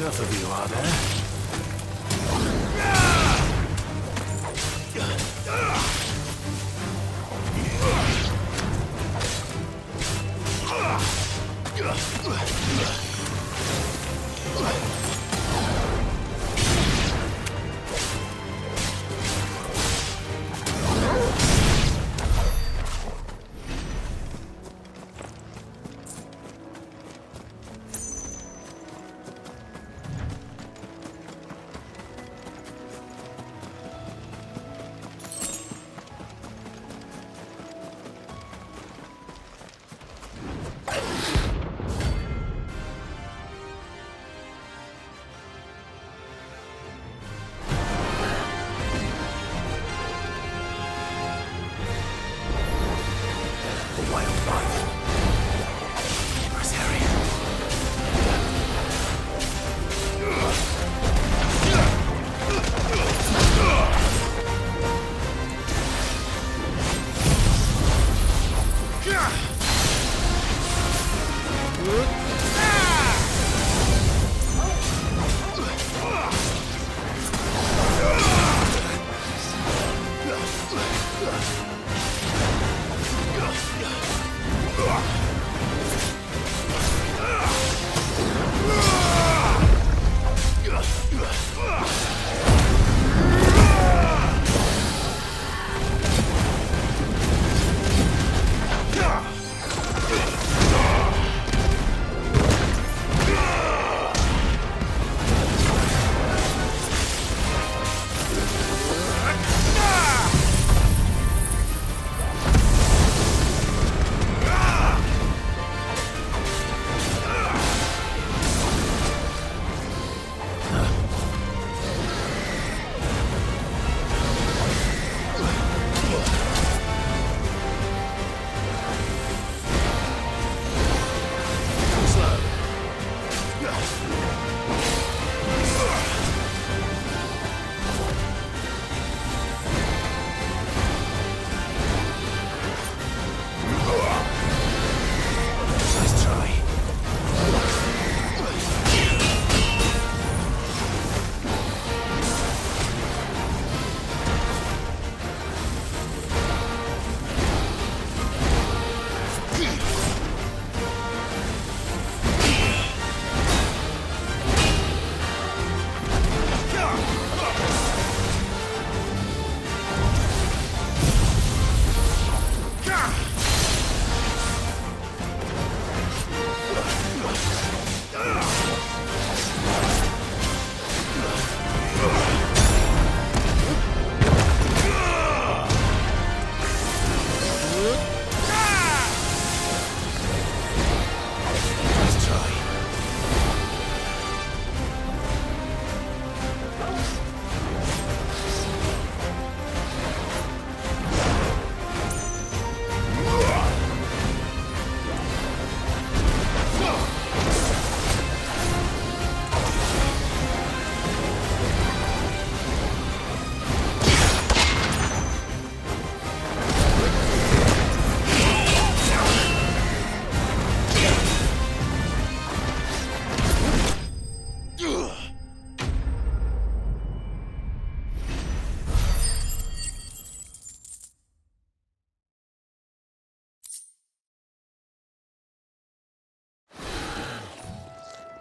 Enough of you, are there?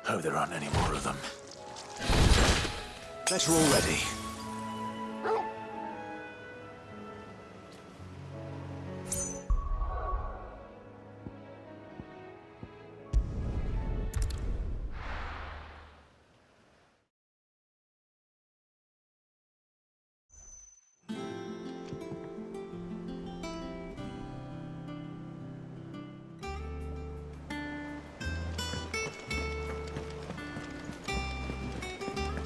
Hope there aren't any more of them. Better already.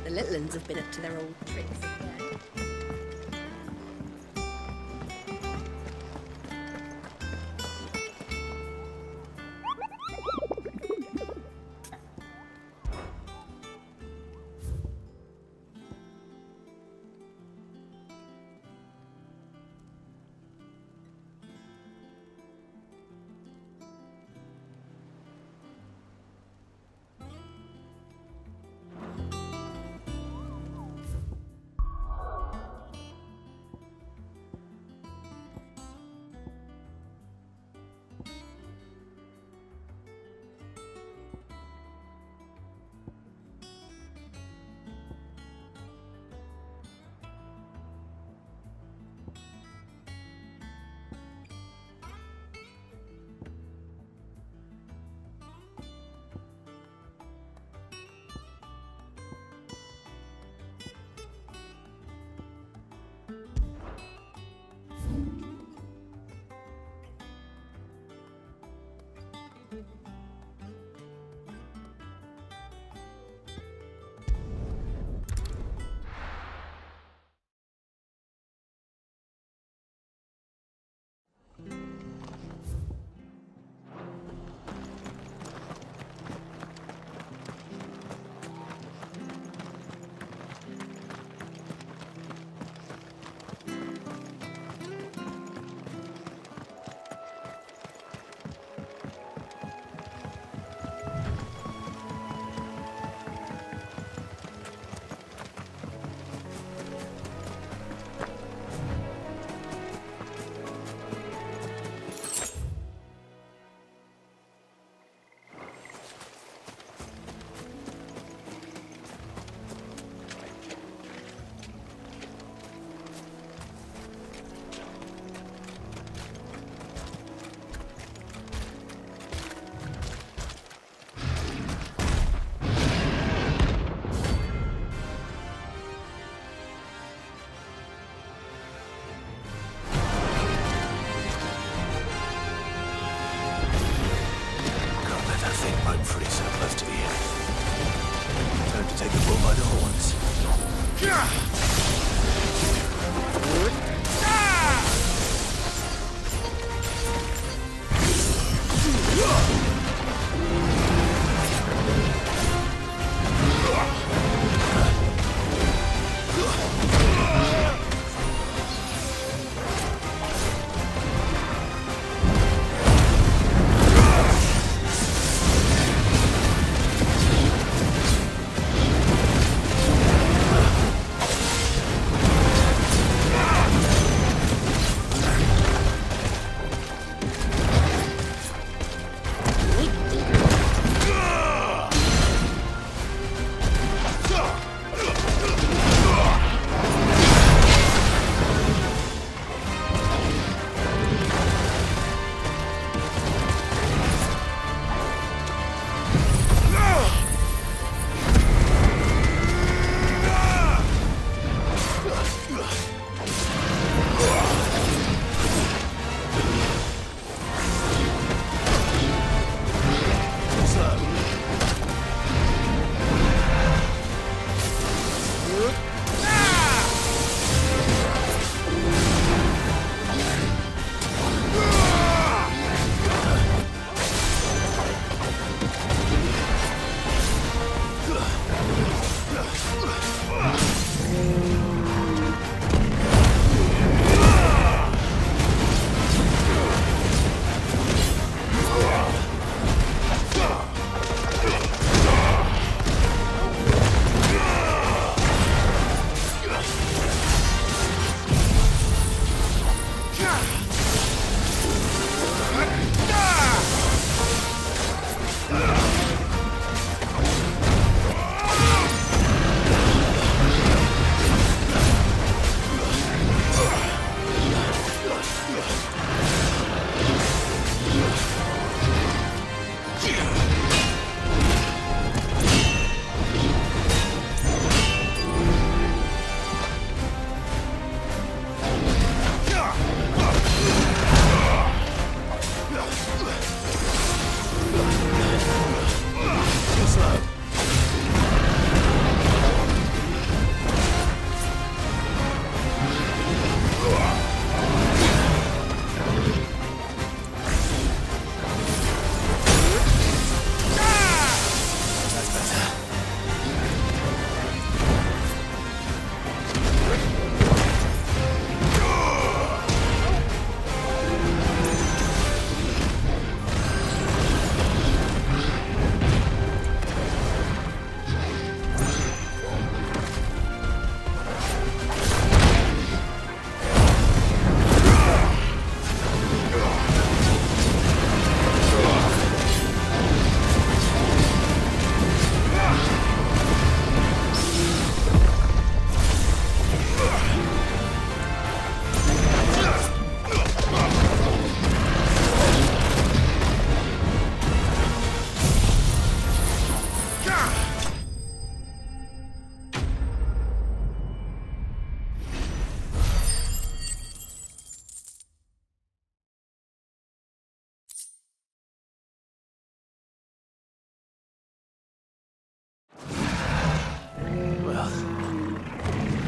The little uns have been up to their old tricks again.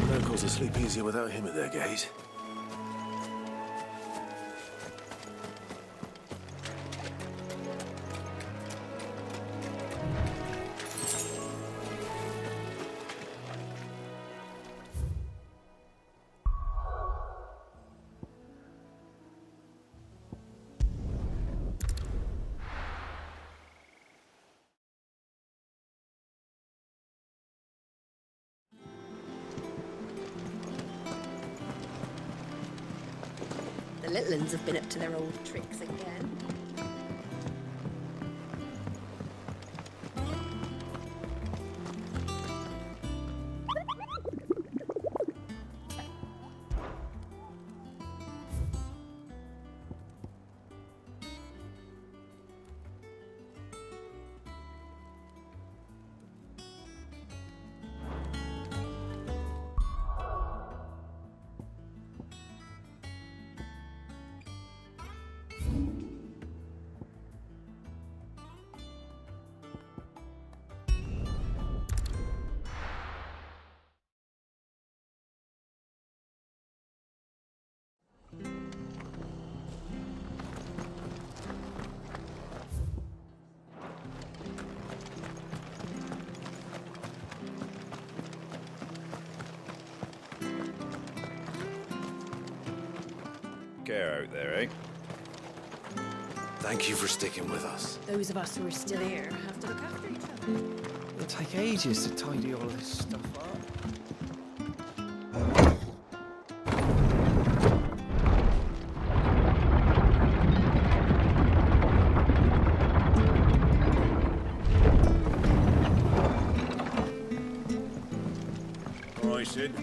Locals will sleep easier without him at their gate. The little uns have been up to their old tricks again. Care out there, eh? Thank you for sticking with us. Those of us who are still here have to look after each other. It'll take ages to tidy all this stuff up. All right, Sid.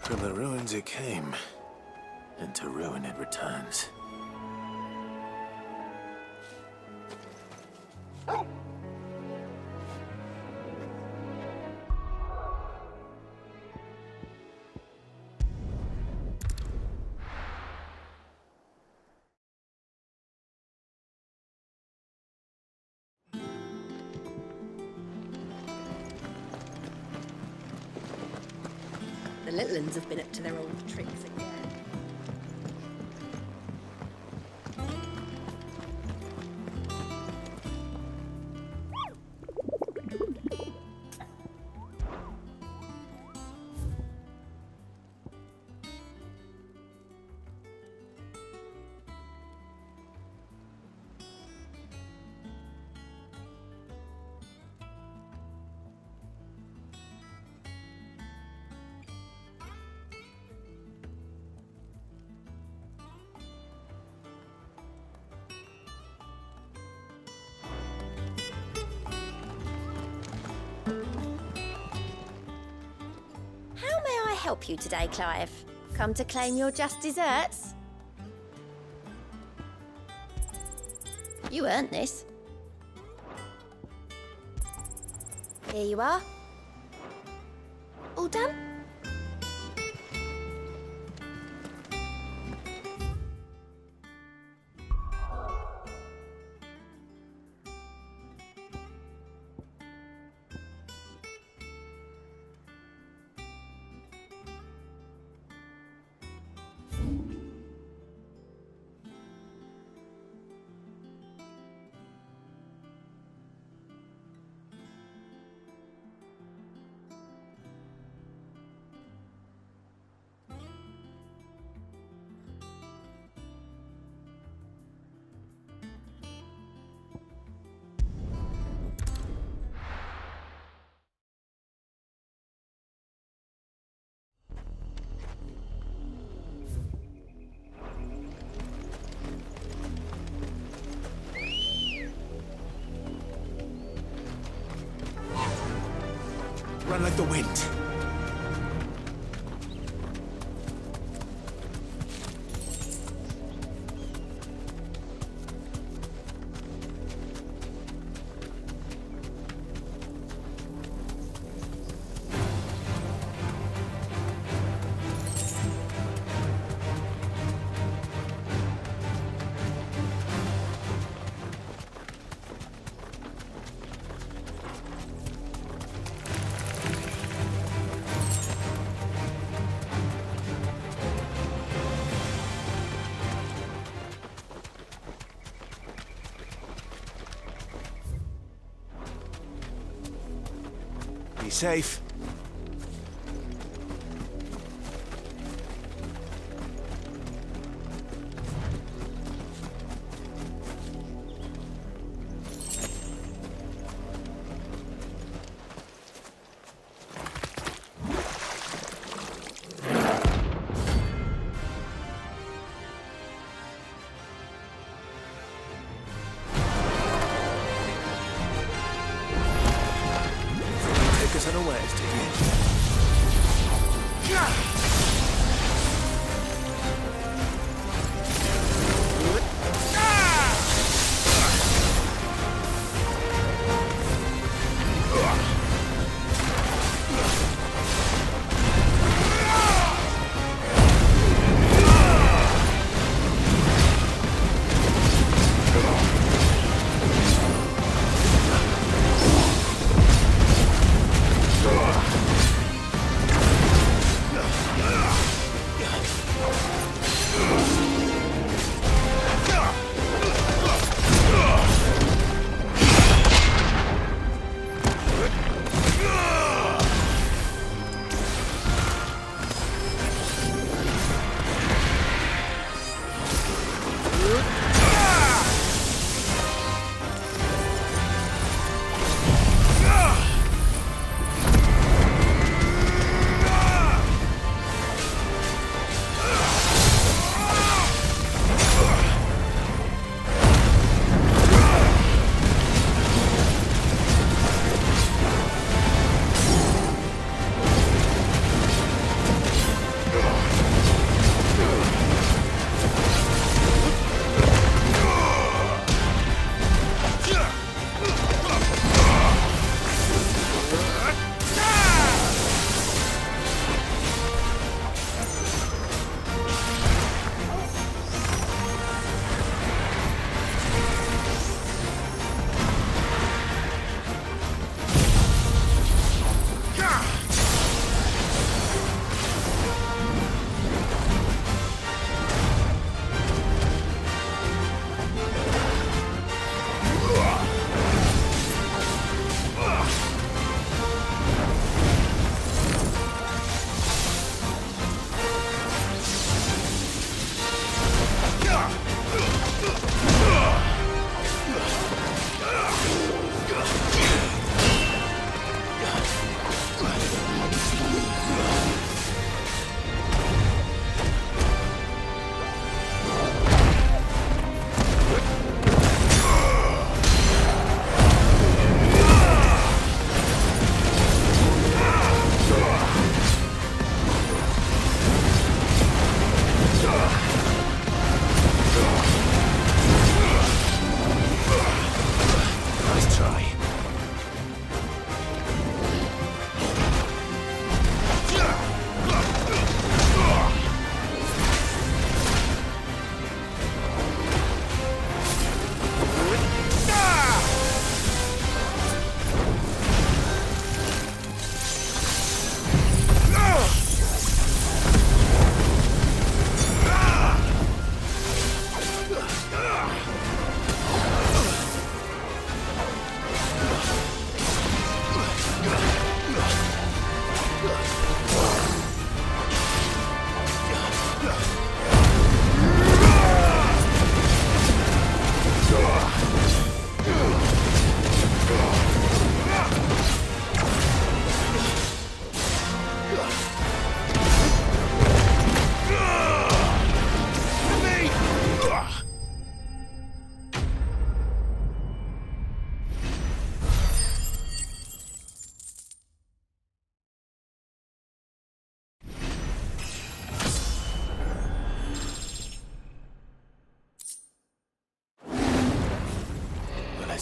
From the ruins it came, and to ruin it returns. The little ones have been up to their old tricks again. Help you today, Clive? Come to claim your just desserts? You earned this. Here you are. All done? Run like the wind. Be safe. Unawares, did you?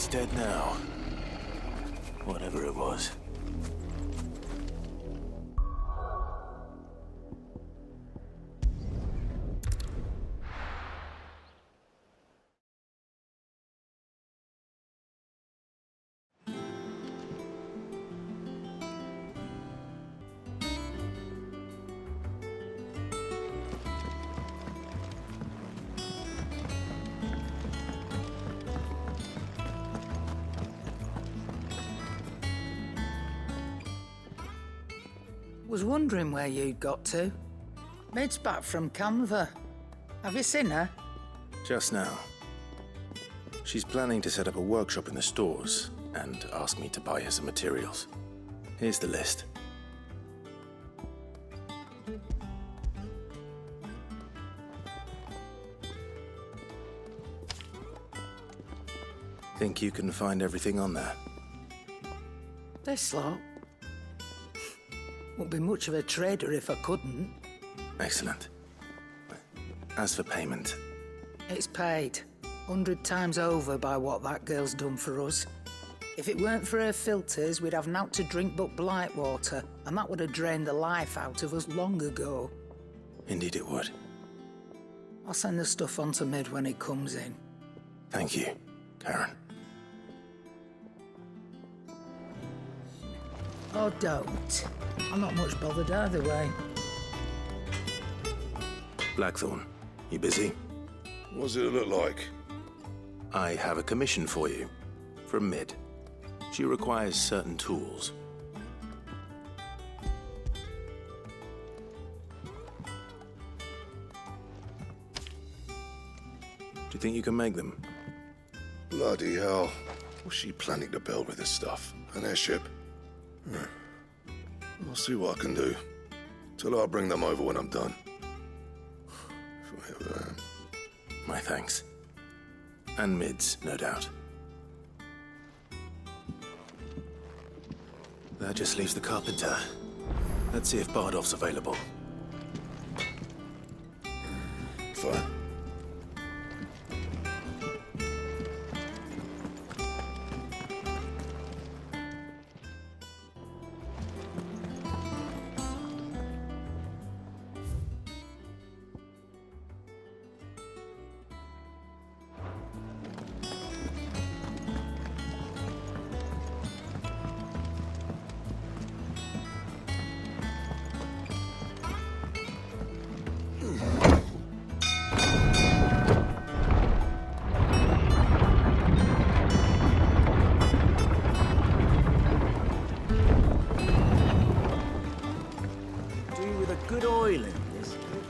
It's dead now. Whatever it was. Was wondering where you'd got to. Mid's back from Canva. Have you seen her? Just now. She's planning to set up a workshop in the stores and ask me to buy her some materials. Here's the list. Think you can find everything on there? This lot. Wouldn't be much of a trader if I couldn't. Excellent. As for payment... It's paid. 100 times over by what that girl's done for us. If it weren't for her filters, we'd have naught to drink but blight water, and that would have drained the life out of us long ago. Indeed it would. I'll send the stuff on to Mid when it comes in. Thank you, Charon. Or don't. I'm not much bothered either way. Blackthorne, you busy? What does it look like? I have a commission for you. From Mid. She requires certain tools. Do you think you can make them? Bloody hell. What's she planning to build with this stuff? An airship? I'll see what I can do. Tell her I'll bring them over when I'm done. My thanks. And Mid's, no doubt. That just leaves the carpenter. Let's see if Bardolph's available. Fine.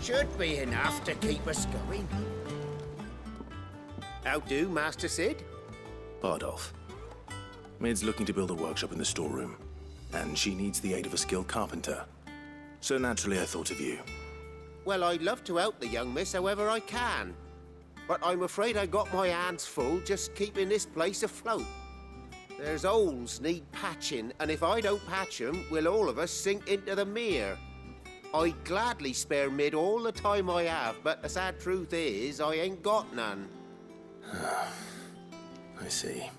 Should be enough to keep us going. How do, Master Sid? Bardolph. Mid's looking to build a workshop in the storeroom, and she needs the aid of a skilled carpenter. So naturally I thought of you. Well, I'd love to help the young miss however I can. But I'm afraid I got my hands full just keeping this place afloat. There's holes need patching, and if I don't patch them, we'll all of us sink into the mere. I'd gladly spare Mid all the time I have, but the sad truth is, I ain't got none. I see.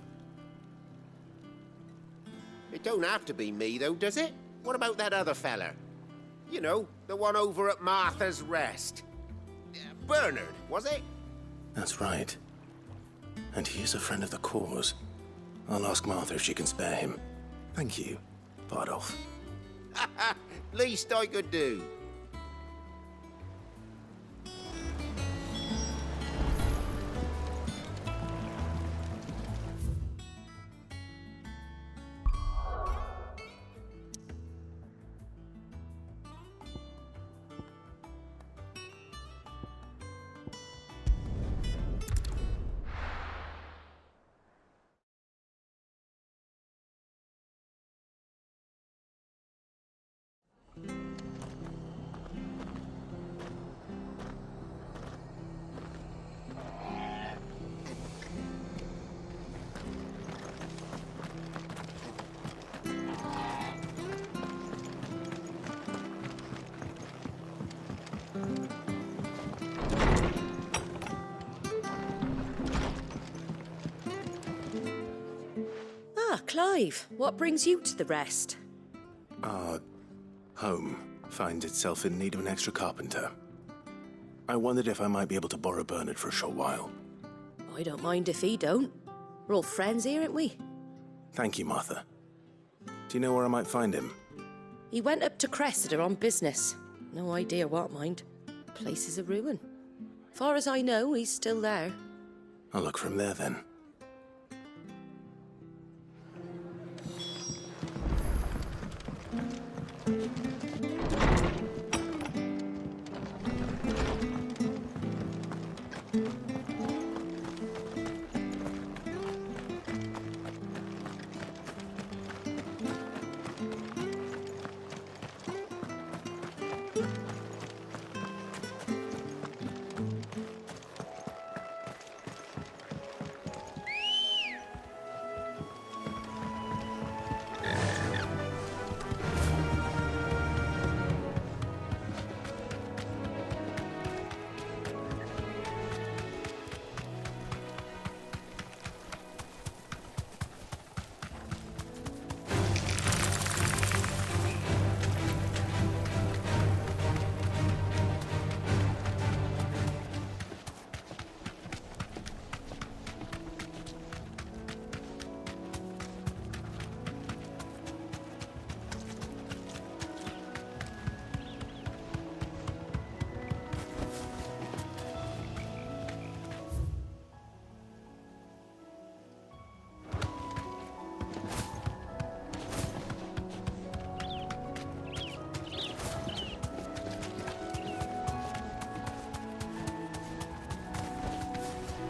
It don't have to be me, though, does it? What about that other fella? You know, the one over at Martha's Rest. Bernard, was it? That's right. And he is a friend of the cause. I'll ask Martha if she can spare him. Thank you, Bardolph. Least I could do. Clive, what brings you to the rest? Our home finds itself in need of an extra carpenter. I wondered if I might be able to borrow Bernard for a short while. I don't mind if he don't. We're all friends here, aren't we? Thank you, Martha. Do you know where I might find him? He went up to Cressida on business. No idea what, mind. Place is a ruin. Far as I know, he's still there. I'll look for him there then.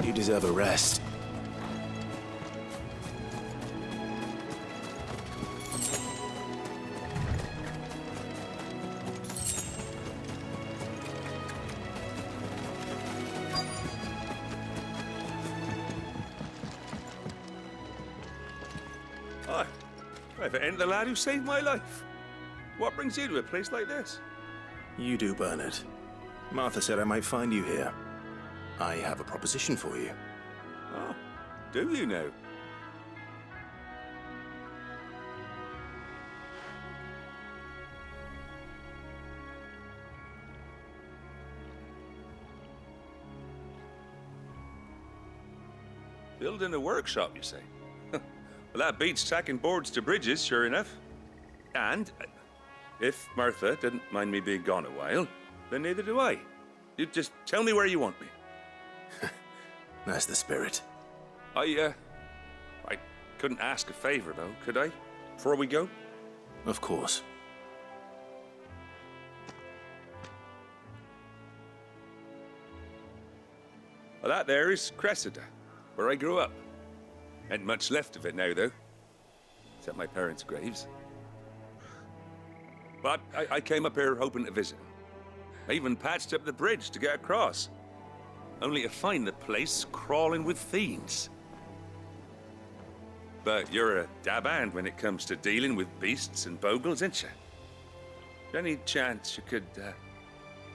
You deserve a rest. Hi. If it ain't the lad who saved my life. What brings you to a place like this? You do, Bernard. Martha said I might find you here. I have a proposition for you. Oh, do you now? Building a workshop, you say? Well, that beats tacking boards to bridges, sure enough. And if Martha didn't mind me being gone a while, then neither do I. You just tell me where you want me. That's the spirit. I couldn't ask a favor, though, could I? Before we go? Of course. Well, that there is Cressida, where I grew up. Ain't much left of it now, though. Except my parents' graves. But I came up here hoping to visit. I even patched up the bridge to get across. Only to find the place crawling with fiends. But you're a dab hand when it comes to dealing with beasts and bogles, ain't you? Any chance you could,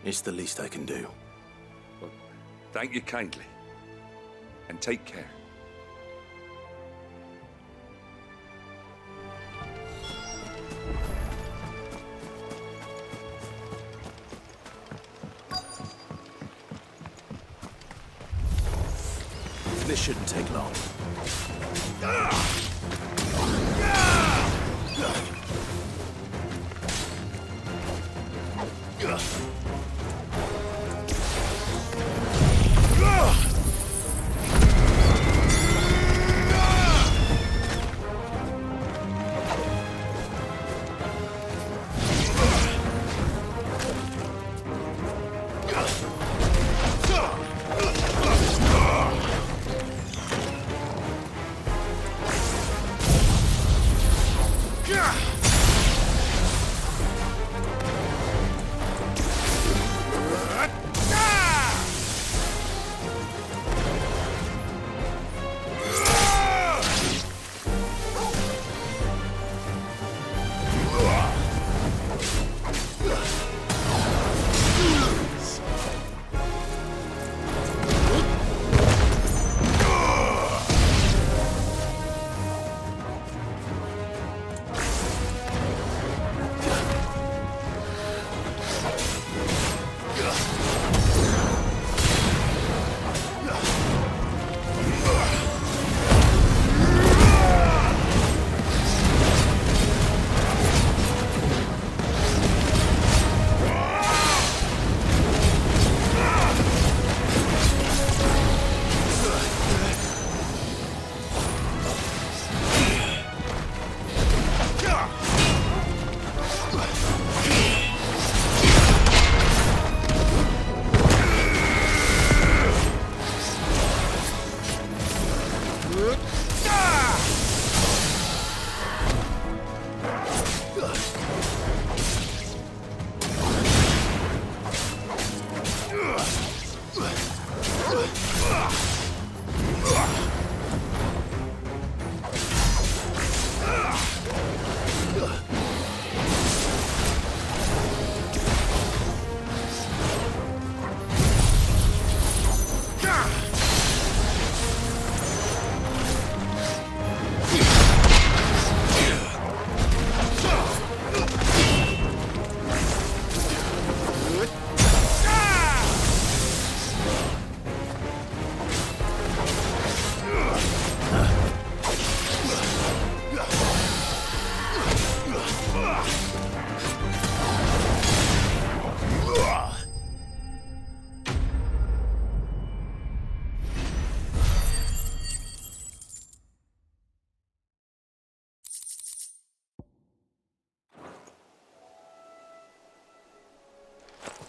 It's the least I can do. Well, thank you kindly. And take care. This shouldn't take long.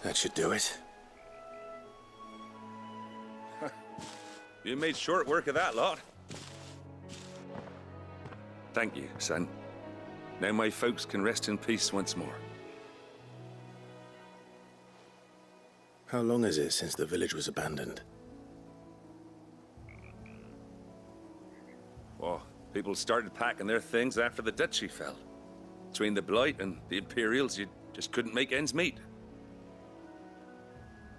That should do it. You made short work of that lot. Thank you, son. Now my folks can rest in peace once more. How long is it since the village was abandoned? Oh, people started packing their things after the duchy fell. Between the Blight and the Imperials, you just couldn't make ends meet.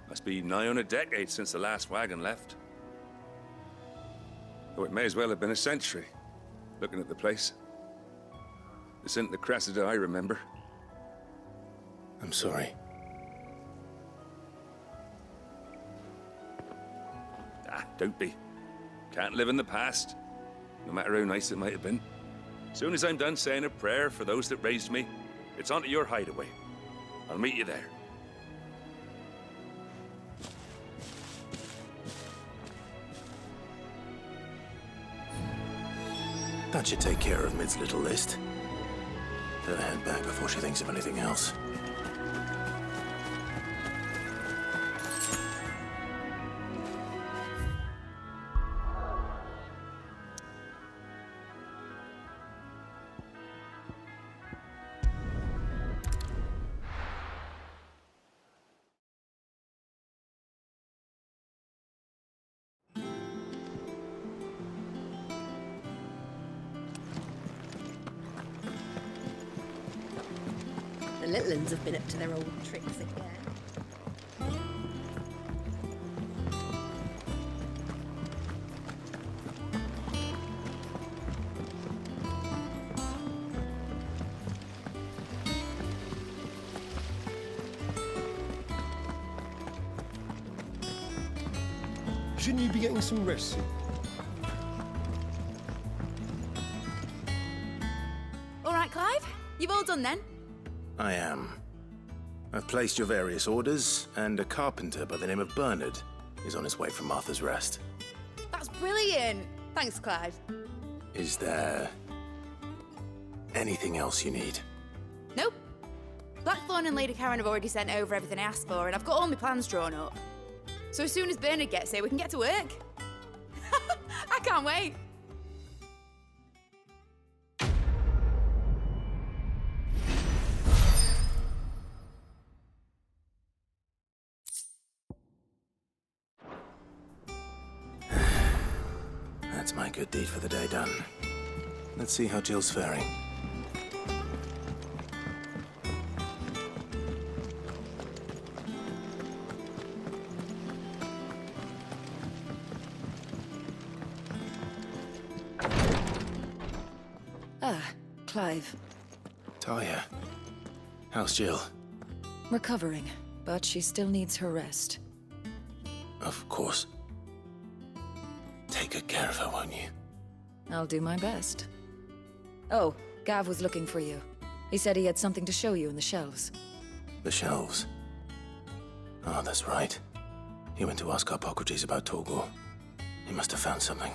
Must be nigh on a decade since the last wagon left. Though it may as well have been a century, looking at the place. This isn't the Cressida I remember. I'm sorry. Don't be. Can't live in the past, no matter how nice it might have been. Soon as I'm done saying a prayer for those that raised me, it's on to your hideaway. I'll meet you there. That should take care of Mid's little list. Better head back before she thinks of anything else. The little uns have been up to their old tricks again. Shouldn't you be getting some rest? All right, Clive. You've all done then? I am. I've placed your various orders, and a carpenter by the name of Bernard is on his way from Martha's Rest. That's brilliant. Thanks, Clive. Is there anything else you need? Nope. Blackthorne and Lady Charon have already sent over everything I asked for, and I've got all my plans drawn up. So as soon as Bernard gets here, we can get to work. I can't wait. That's my good deed for the day done. Let's see how Jill's faring. Clive. Talia, how's Jill? Recovering, but she still needs her rest. Of course. Take good care of her, won't you? I'll do my best. Oh, Gav was looking for you. He said he had something to show you in the shelves. The shelves? Oh, that's right. He went to ask Harpocrates about Coeurl. He must have found something.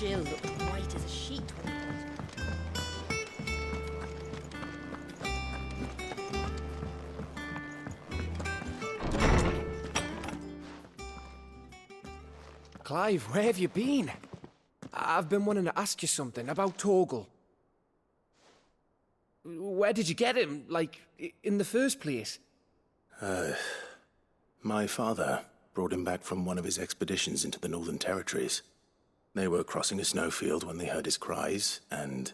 Jill looked white as a sheet when he Clive, where have you been? I've been wanting to ask you something about Coeurl. Where did you get him, like, in the first place? My father brought him back from one of his expeditions into the Northern Territories. They were crossing a snowfield when they heard his cries, and,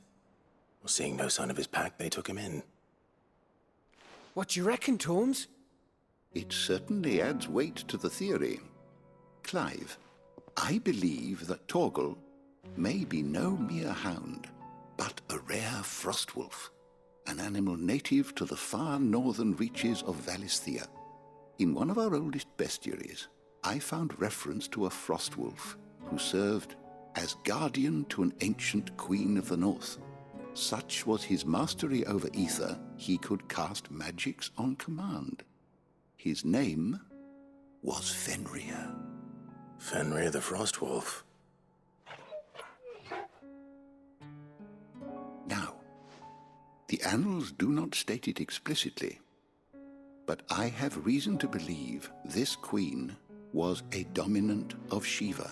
seeing no sign of his pack, they took him in. What do you reckon, Tomes? It certainly adds weight to the theory. Clive, I believe that Coeurl may be no mere hound, but a rare frostwolf, an animal native to the far northern reaches of Valisthea. In one of our oldest bestiaries, I found reference to a frostwolf who served as guardian to an ancient queen of the north. Such was his mastery over ether, he could cast magics on command. His name was Fenrir. Fenrir the Frostwolf. Now, the annals do not state it explicitly, but I have reason to believe this queen was a dominant of Shiva,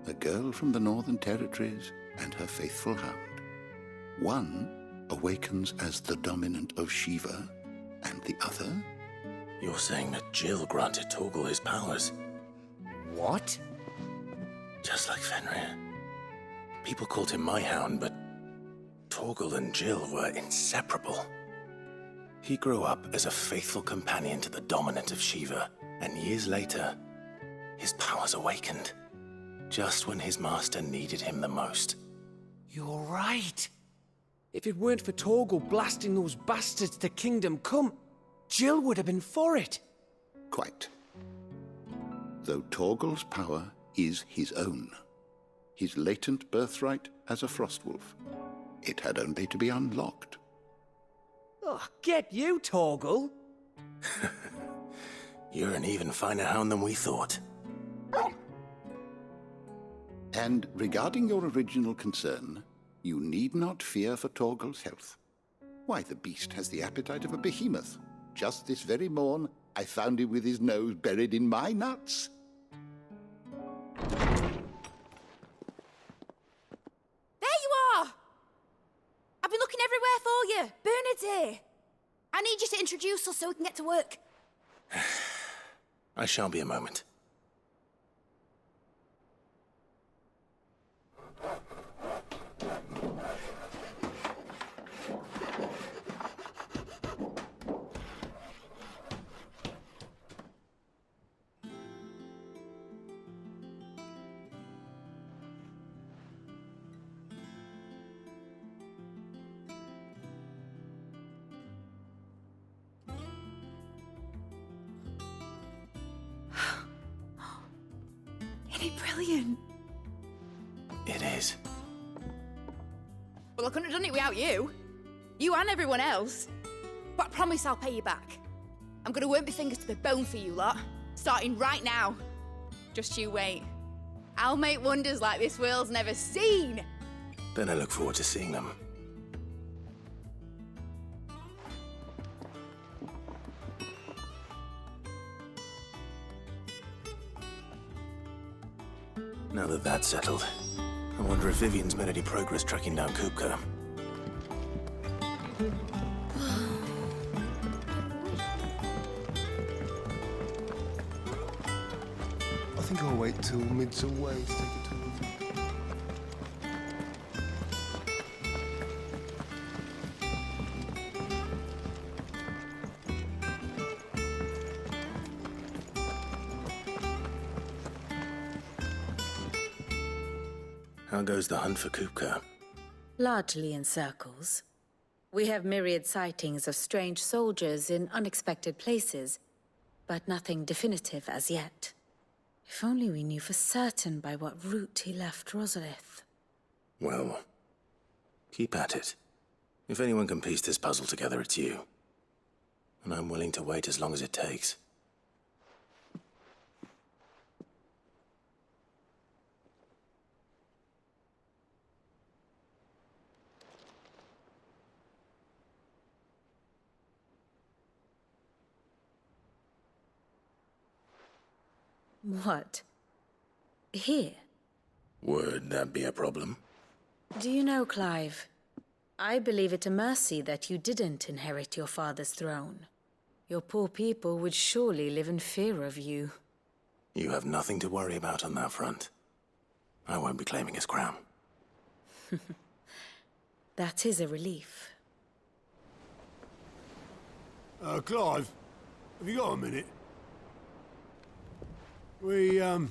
a girl from the Northern Territories and her faithful hound. One awakens as the dominant of Shiva, and the other... You're saying that Jill granted Coeurl his powers? What? Just like Fenrir. People called him my hound, but Coeurl and Jill were inseparable. He grew up as a faithful companion to the dominant of Shiva, and years later, his powers awakened, just when his master needed him the most. You're right. If it weren't for Coeurl blasting those bastards to Kingdom Come, Jill would have been for it. Quite. Though Coeurl's power is his own, his latent birthright as a frostwolf, it had only to be unlocked. Oh, get you, Coeurl! You're an even finer hound than we thought. And regarding your original concern, you need not fear for Coeurl's health. Why, the beast has the appetite of a behemoth. Just this very morn, I found him with his nose buried in my nuts. There you are! I've been looking everywhere for you. Bernard's here. I need you to introduce us so we can get to work. I shall be a moment. Isn't it brilliant? It is. Well, I couldn't have done it without you. You and everyone else. But I promise I'll pay you back. I'm gonna work my fingers to the bone for you lot, starting right now. Just you wait. I'll make wonders like this world's never seen. Then I look forward to seeing them. Now that that's settled, I wonder if Vivian's made any progress tracking down Coeurl. I think I'll wait till mid's away to take a tour. How goes the hunt for Coeurl? Largely in circles. We have myriad sightings of strange soldiers in unexpected places, but nothing definitive as yet. If only we knew for certain by what route he left Rosalith. Well, keep at it. If anyone can piece this puzzle together, it's you. And I'm willing to wait as long as it takes. What? Here? Would that be a problem? Do you know, Clive? I believe it a mercy that you didn't inherit your father's throne. Your poor people would surely live in fear of you. You have nothing to worry about on that front. I won't be claiming his crown. That is a relief. Clive, have you got a minute? We, have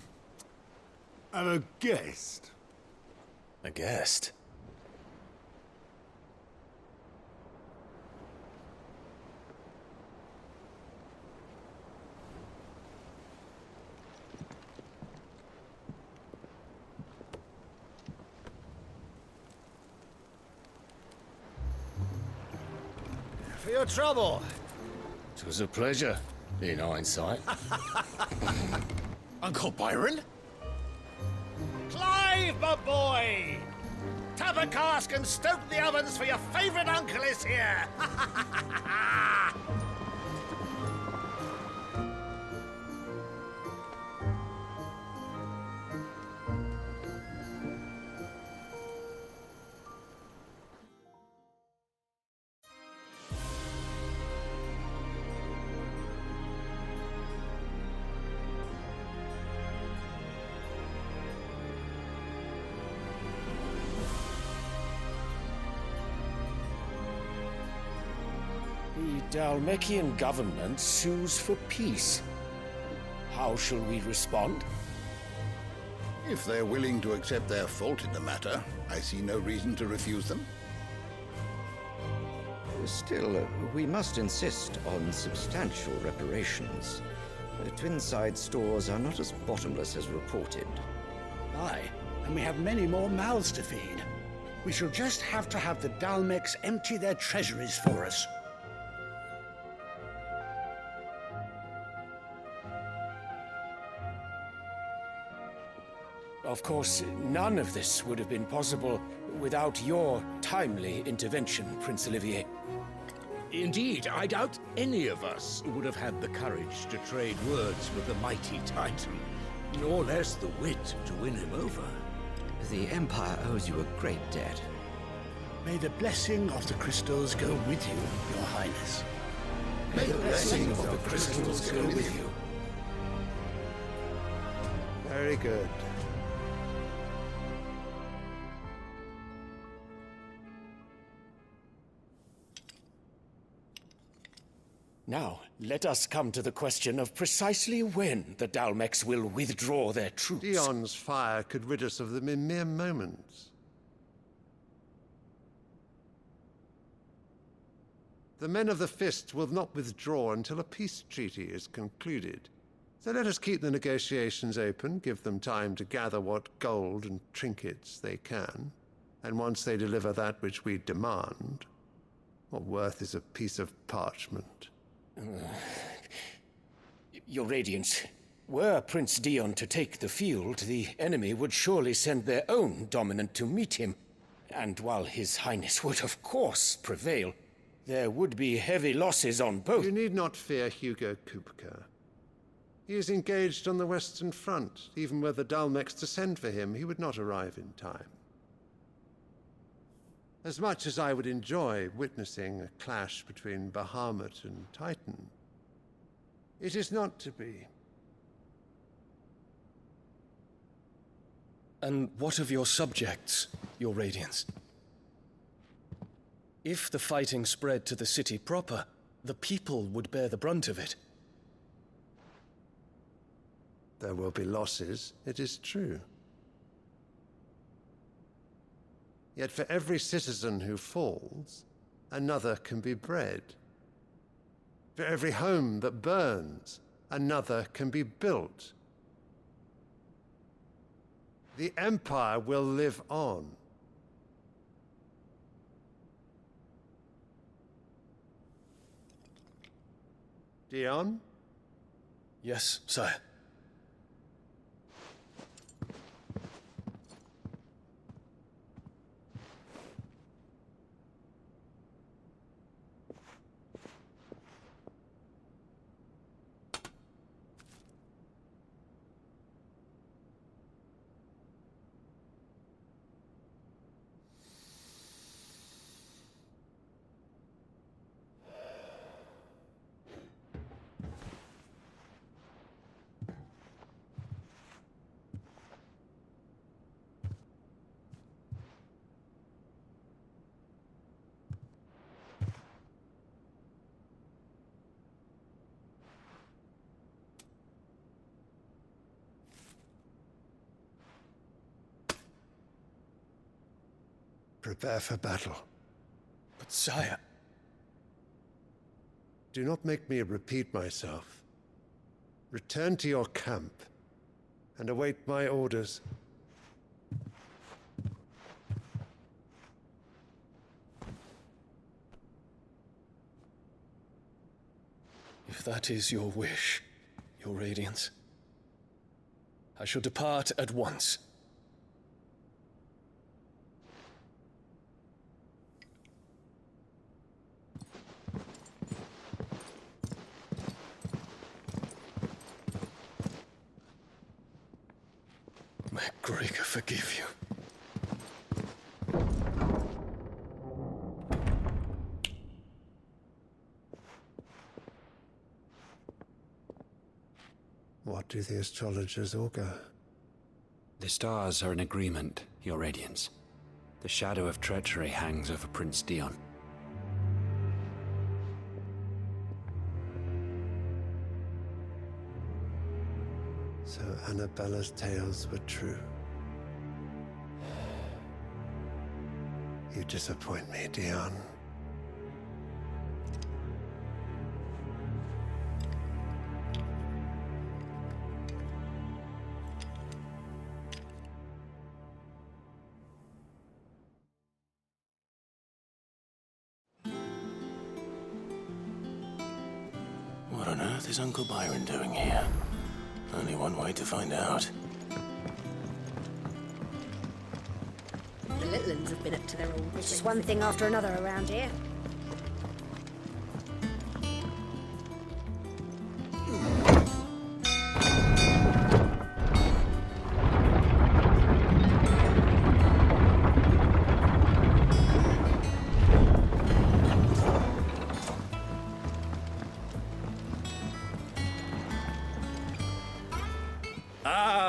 a guest. A guest? For your trouble. It was a pleasure, in hindsight. Uncle Byron? Clive, my boy! Tap a cask and stoke the ovens, for your favourite uncle is here! The Dalmekian government sues for peace. How shall we respond? If they're willing to accept their fault in the matter, I see no reason to refuse them. Still, we must insist on substantial reparations. Twinside stores are not as bottomless as reported. Aye, and we have many more mouths to feed. We shall just have to have the Dalmecs empty their treasuries for us. Of course, none of this would have been possible without your timely intervention, Prince Olivier. Indeed, I doubt any of us would have had the courage to trade words with the mighty Titan, nor less the wit to win him over. The Empire owes you a great debt. May the blessing of the crystals go with you, Your Highness. May the blessing of the crystals go with you. Very good. Now, let us come to the question of precisely when the Dalmecs will withdraw their troops. Dion's fire could rid us of them in mere moments. The men of the Fist will not withdraw until a peace treaty is concluded. So let us keep the negotiations open, give them time to gather what gold and trinkets they can, and once they deliver that which we demand, what worth is a piece of parchment? Your Radiance, were Prince Dion to take the field, the enemy would surely send their own dominant to meet him. And while His Highness would of course prevail, there would be heavy losses on both. You need not fear Hugo Kupka. He is engaged on the Western Front. Even were the Dalmecs to send for him, he would not arrive in time. As much as I would enjoy witnessing a clash between Bahamut and Titan, it is not to be. And what of your subjects, Your Radiance? If the fighting spread to the city proper, the people would bear the brunt of it. There will be losses, it is true. Yet for every citizen who falls, another can be bred. For every home that burns, another can be built. The Empire will live on. Dion? Yes, sire. Prepare for battle. But sire... Do not make me repeat myself. Return to your camp and await my orders. If that is your wish, your Radiance, I shall depart at once. May Gregor forgive you. What do the astrologers augur? The stars are in agreement, Your Radiance. The shadow of treachery hangs over Prince Dion. So Annabella's tales were true. You disappoint me, Dion. What on earth is Uncle Byron doing here? Only one way to find out. The little uns have been up to their old... It's just one thing after another around here.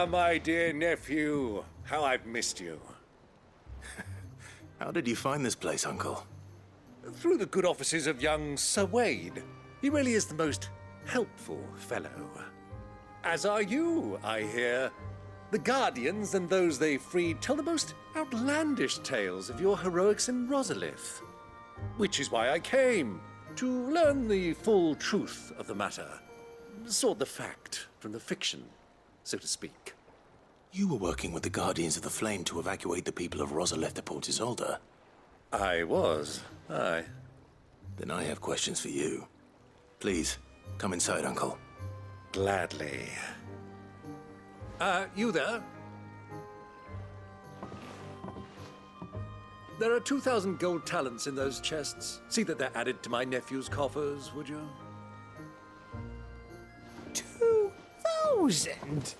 My dear nephew, how I've missed you. How did you find this place, Uncle? Through the good offices of young Sir Wade. He really is the most helpful fellow. As are you, I hear. The Guardians and those they freed tell the most outlandish tales of your heroics in Rosalith. Which is why I came, to learn the full truth of the matter. Sort the fact from the fiction, so to speak. You were working with the Guardians of the Flame to evacuate the people of Rosalith to Port Isolde. I was, aye. Then I have questions for you. Please, come inside, Uncle. Gladly. You there? There are 2,000 gold talents in those chests. See that they're added to my nephew's coffers, would you? 2,000?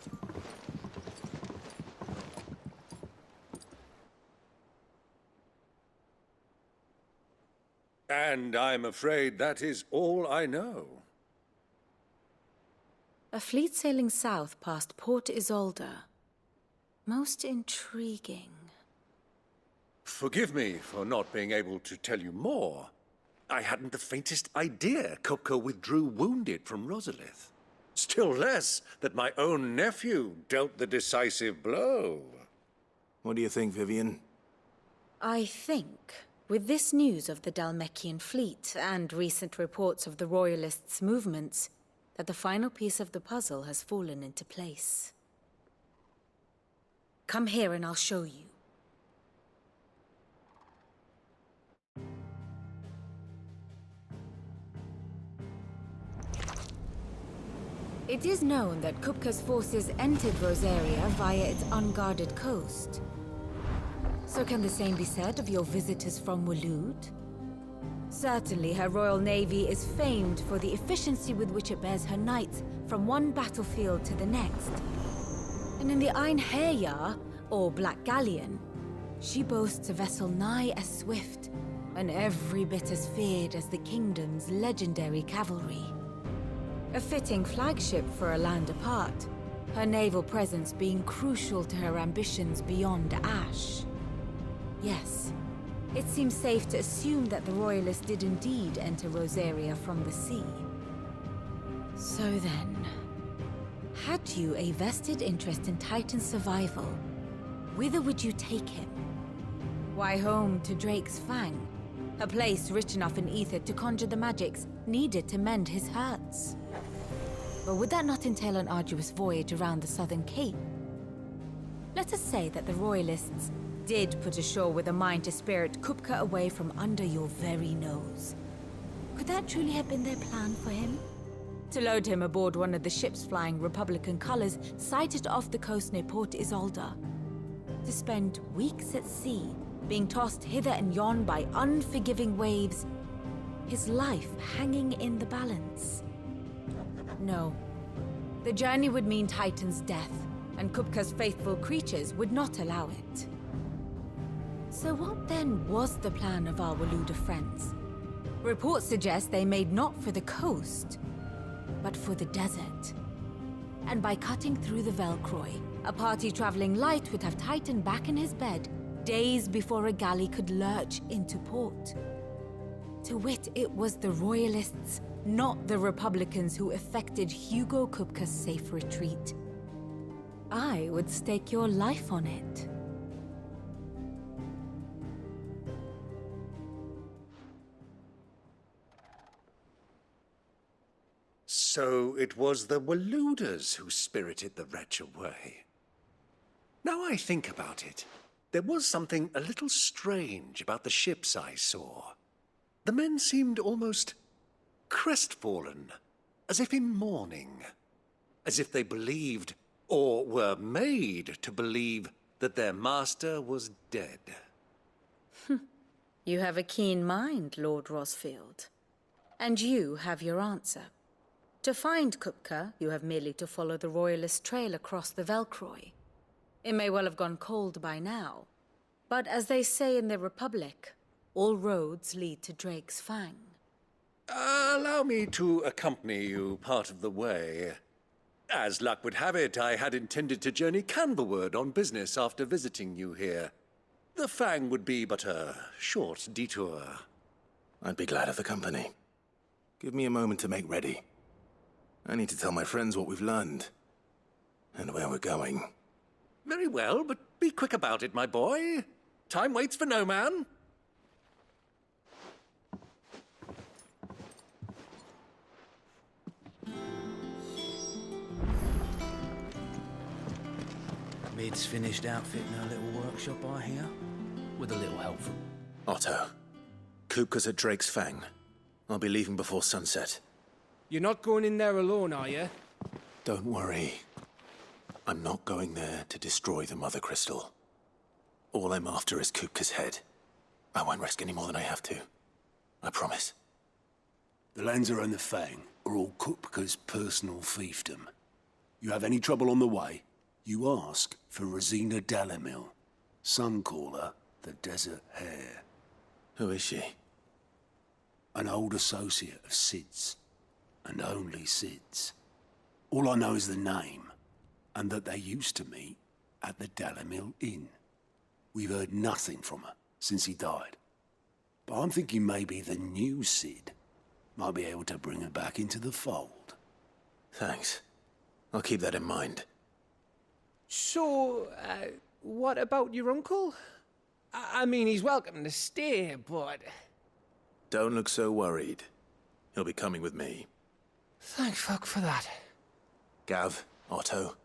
And I'm afraid that is all I know. A fleet sailing south past Port Isolde. Most intriguing. Forgive me for not being able to tell you more. I hadn't the faintest idea Coeurl withdrew wounded from Rosalith. Still less that my own nephew dealt the decisive blow. What do you think, Vivian? I think, with this news of the Dhalmekian fleet and recent reports of the royalists' movements, that the final piece of the puzzle has fallen into place. Come here and I'll show you. It is known that Kupka's forces entered Rosaria via its unguarded coast. So can the same be said of your visitors from Waloed? Certainly her royal navy is famed for the efficiency with which it bears her knights from one battlefield to the next. And in the Einherjar, or Black Galleon, she boasts a vessel nigh as swift and every bit as feared as the kingdom's legendary cavalry. A fitting flagship for a land apart, her naval presence being crucial to her ambitions beyond Ash. Yes, it seems safe to assume that the Royalists did indeed enter Rosaria from the sea. So then, had you a vested interest in Titan's survival, whither would you take him? Why, home to Drake's Fang, a place rich enough in ether to conjure the magics needed to mend his hurts. But would that not entail an arduous voyage around the southern cape? Let us say that the royalists did put ashore with a mind to spirit Kupka away from under your very nose. Could that truly have been their plan for him? To load him aboard one of the ships flying Republican colors sighted off the coast near Port Isolde. To spend weeks at sea, being tossed hither and yon by unforgiving waves, his life hanging in the balance. No. The journey would mean Titan's death, and Kupka's faithful creatures would not allow it. So what then was the plan of our Waluda friends? Reports suggest they made not for the coast, but for the desert. And by cutting through the Velkroy, a party traveling light would have Titan back in his bed days before a galley could lurch into port. To wit, it was the royalists, not the Republicans, who effected Hugo Kupka's safe retreat. I would stake your life on it. So it was the Waludas who spirited the wretch away. Now I think about it, there was something a little strange about the ships I saw. The men seemed almost crestfallen, as if in mourning, as if they believed, or were made to believe, that their master was dead. You have a keen mind, Lord Rosfield. And you have your answer. To find Kupka, you have merely to follow the royalist trail across the Velkroy. It may well have gone cold by now, but as they say in the Republic, all roads lead to Drake's Fang. Allow me to accompany you part of the way. As luck would have it, I had intended to journey Canberward on business after visiting you here. The Fang would be but a short detour. I'd be glad of the company. Give me a moment to make ready. I need to tell my friends what we've learned, and where we're going. Very well, but be quick about it, my boy. Time waits for no man. Mid's finished outfitting her little workshop, I hear. With a little help from... Otto, Kupka's at Drake's Fang. I'll be leaving before sunset. You're not going in there alone, are you? Don't worry. I'm not going there to destroy the Mother Crystal. All I'm after is Kupka's head. I won't risk any more than I have to. I promise. The Lancer and the Fang are all Kupka's personal fiefdom. You have any trouble on the way, you ask for Rosina Dalamil, Suncaller, the Desert Hare. Who is she? An old associate of Sid's, and only Sid's. All I know is the name, and that they used to meet at the Dalamil Inn. We've heard nothing from her since he died. But I'm thinking maybe the new Sid might be able to bring her back into the fold. Thanks. I'll keep that in mind. So, what about your uncle? I mean, he's welcome to stay, but... Don't look so worried. He'll be coming with me. Thank fuck for that. Gav, Otto,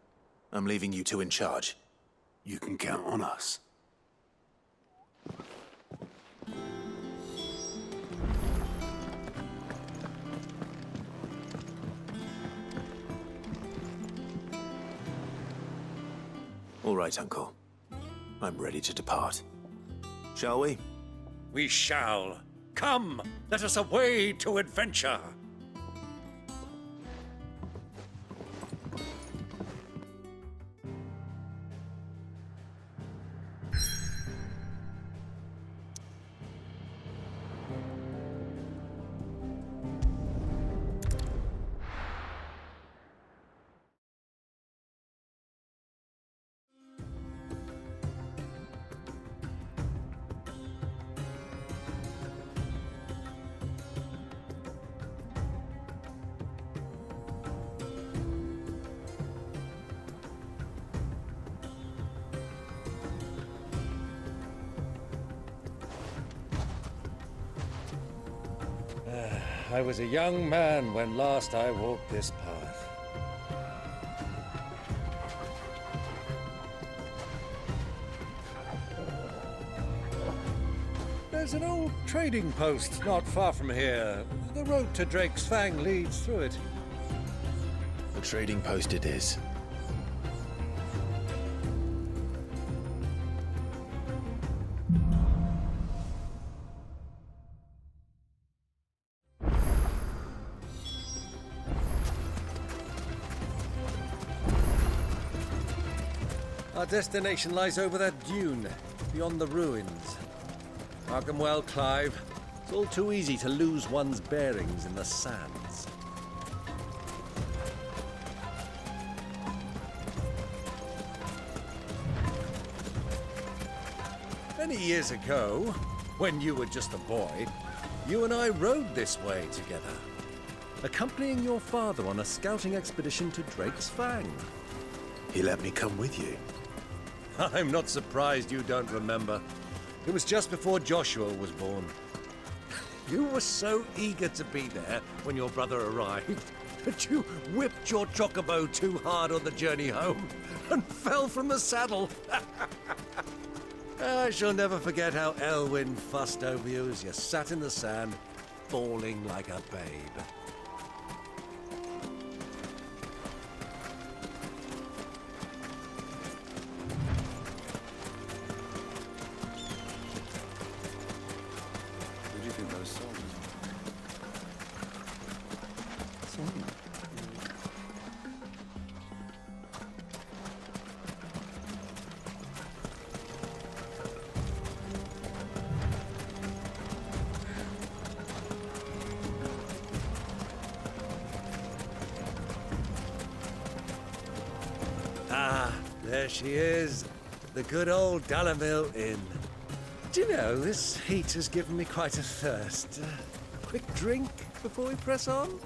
I'm leaving you two in charge. You can count on us. All right, Uncle. I'm ready to depart. Shall we? We shall. Come, let us away to adventure. I was a young man when last I walked this path. There's an old trading post not far from here. The road to Drake's Fang leads through it. The trading post it is. Our destination lies over that dune, beyond the ruins. Mark 'em well, Clive. It's all too easy to lose one's bearings in the sands. Many years ago, when you were just a boy, you and I rode this way together, accompanying your father on a scouting expedition to Drake's Fang. He let me come with you. I'm not surprised you don't remember. It was just before Joshua was born. You were so eager to be there when your brother arrived that you whipped your chocobo too hard on the journey home and fell from the saddle. I shall never forget how Elwyn fussed over you as you sat in the sand, bawling like a babe. Who do you think those soldiers There she is, the good old Dalamil Inn. Do you know, this heat has given me quite a thirst. A quick drink before we press on?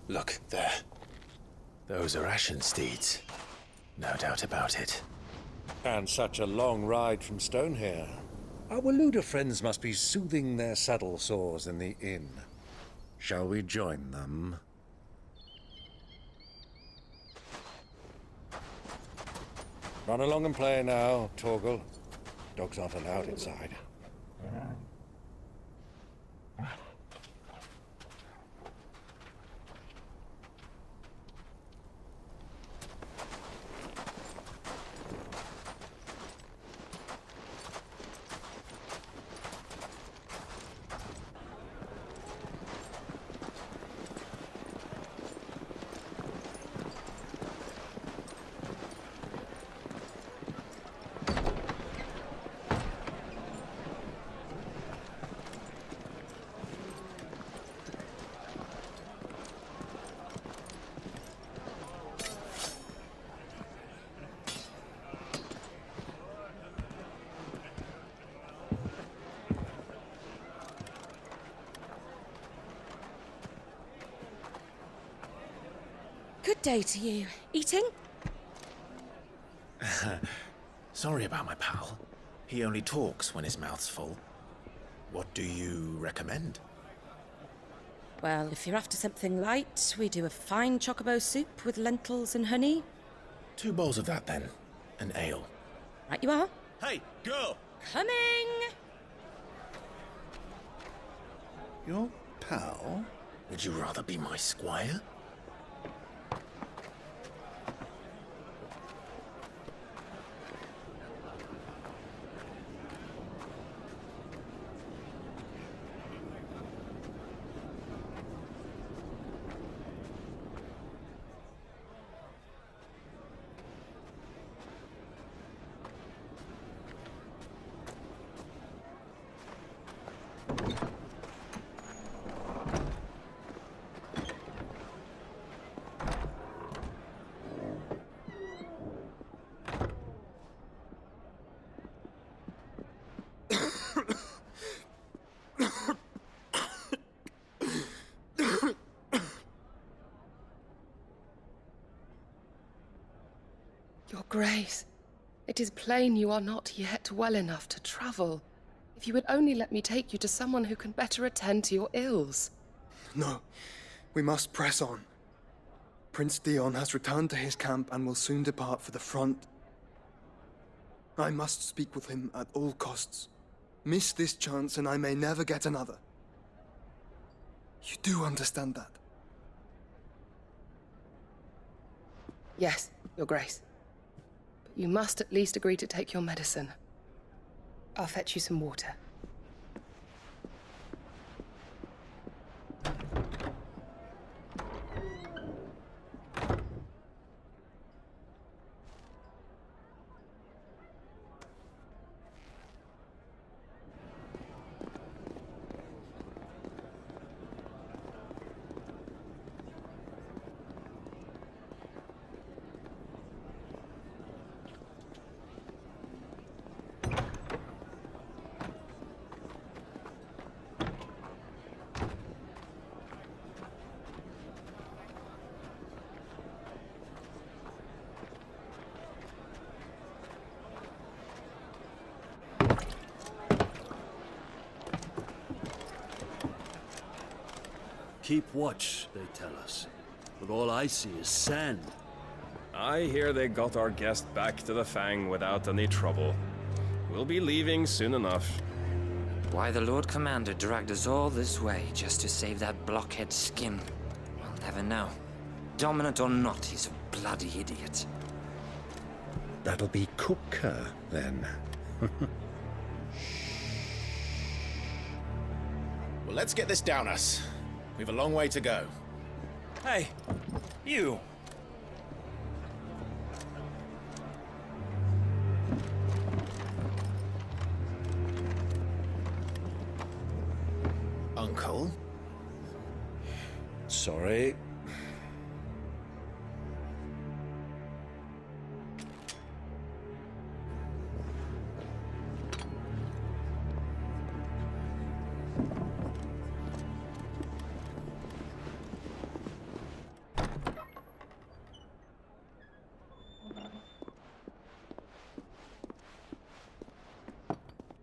Look, there. Those are ashen steeds. No doubt about it. And such a long ride from Stonehair. Our Waluda friends must be soothing their saddle sores in the inn. Shall we join them? Run along and play now, Torgal. Dogs aren't allowed inside. Good day to you. Eating? Sorry about my pal. He only talks when his mouth's full. What do you recommend? Well, if you're after something light, we do a fine chocobo soup with lentils and honey. 2 bowls of that, then. An ale. Right you are. Hey, girl! Coming! Your pal? Would you rather be my squire? Grace, it is plain you are not yet well enough to travel. If you would only let me take you to someone who can better attend to your ills. No, we must press on. Prince Theon has returned to his camp and will soon depart for the front. I must speak with him at all costs. Miss this chance and I may never get another. You do understand that? Yes, Your Grace. But you must at least agree to take your medicine. I'll fetch you some water. Keep watch, they tell us. But all I see is sand. I hear they got our guest back to the Fang without any trouble. We'll be leaving soon enough. Why the Lord Commander dragged us all this way just to save that blockhead skin, we'll never know. Dominant or not, he's a bloody idiot. That'll be Coeurl, then. Well, let's get this down us. We've a long way to go. Hey, you! Uncle? Sorry.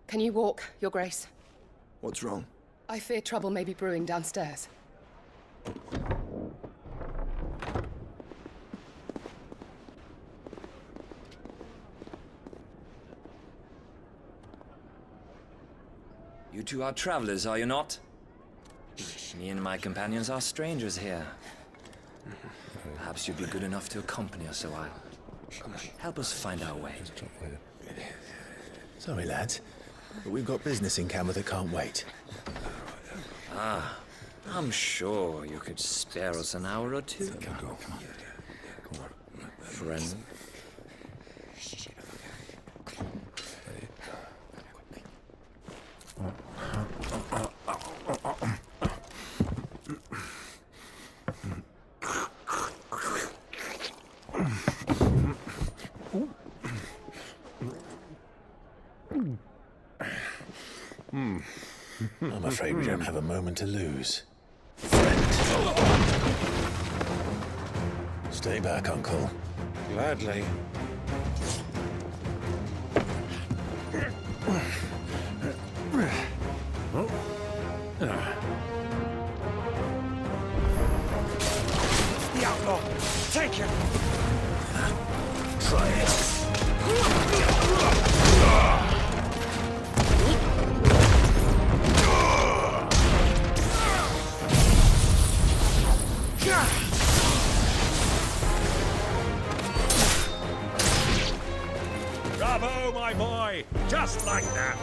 Can you walk, Your Grace? What's wrong? I fear trouble may be brewing downstairs. You two are travelers, are you not? Me and my companions are strangers here. Perhaps you'd be good enough to accompany us a while. Help us find our way. Sorry, lads, but we've got business in camera that can't wait. Ah, I'm sure you could spare us an hour or two. Come on. Friend. I'm afraid we don't have a moment to lose. Stay back, Uncle. Gladly. The outlaw! Take him! Try it. Bravo, my boy! Just like that!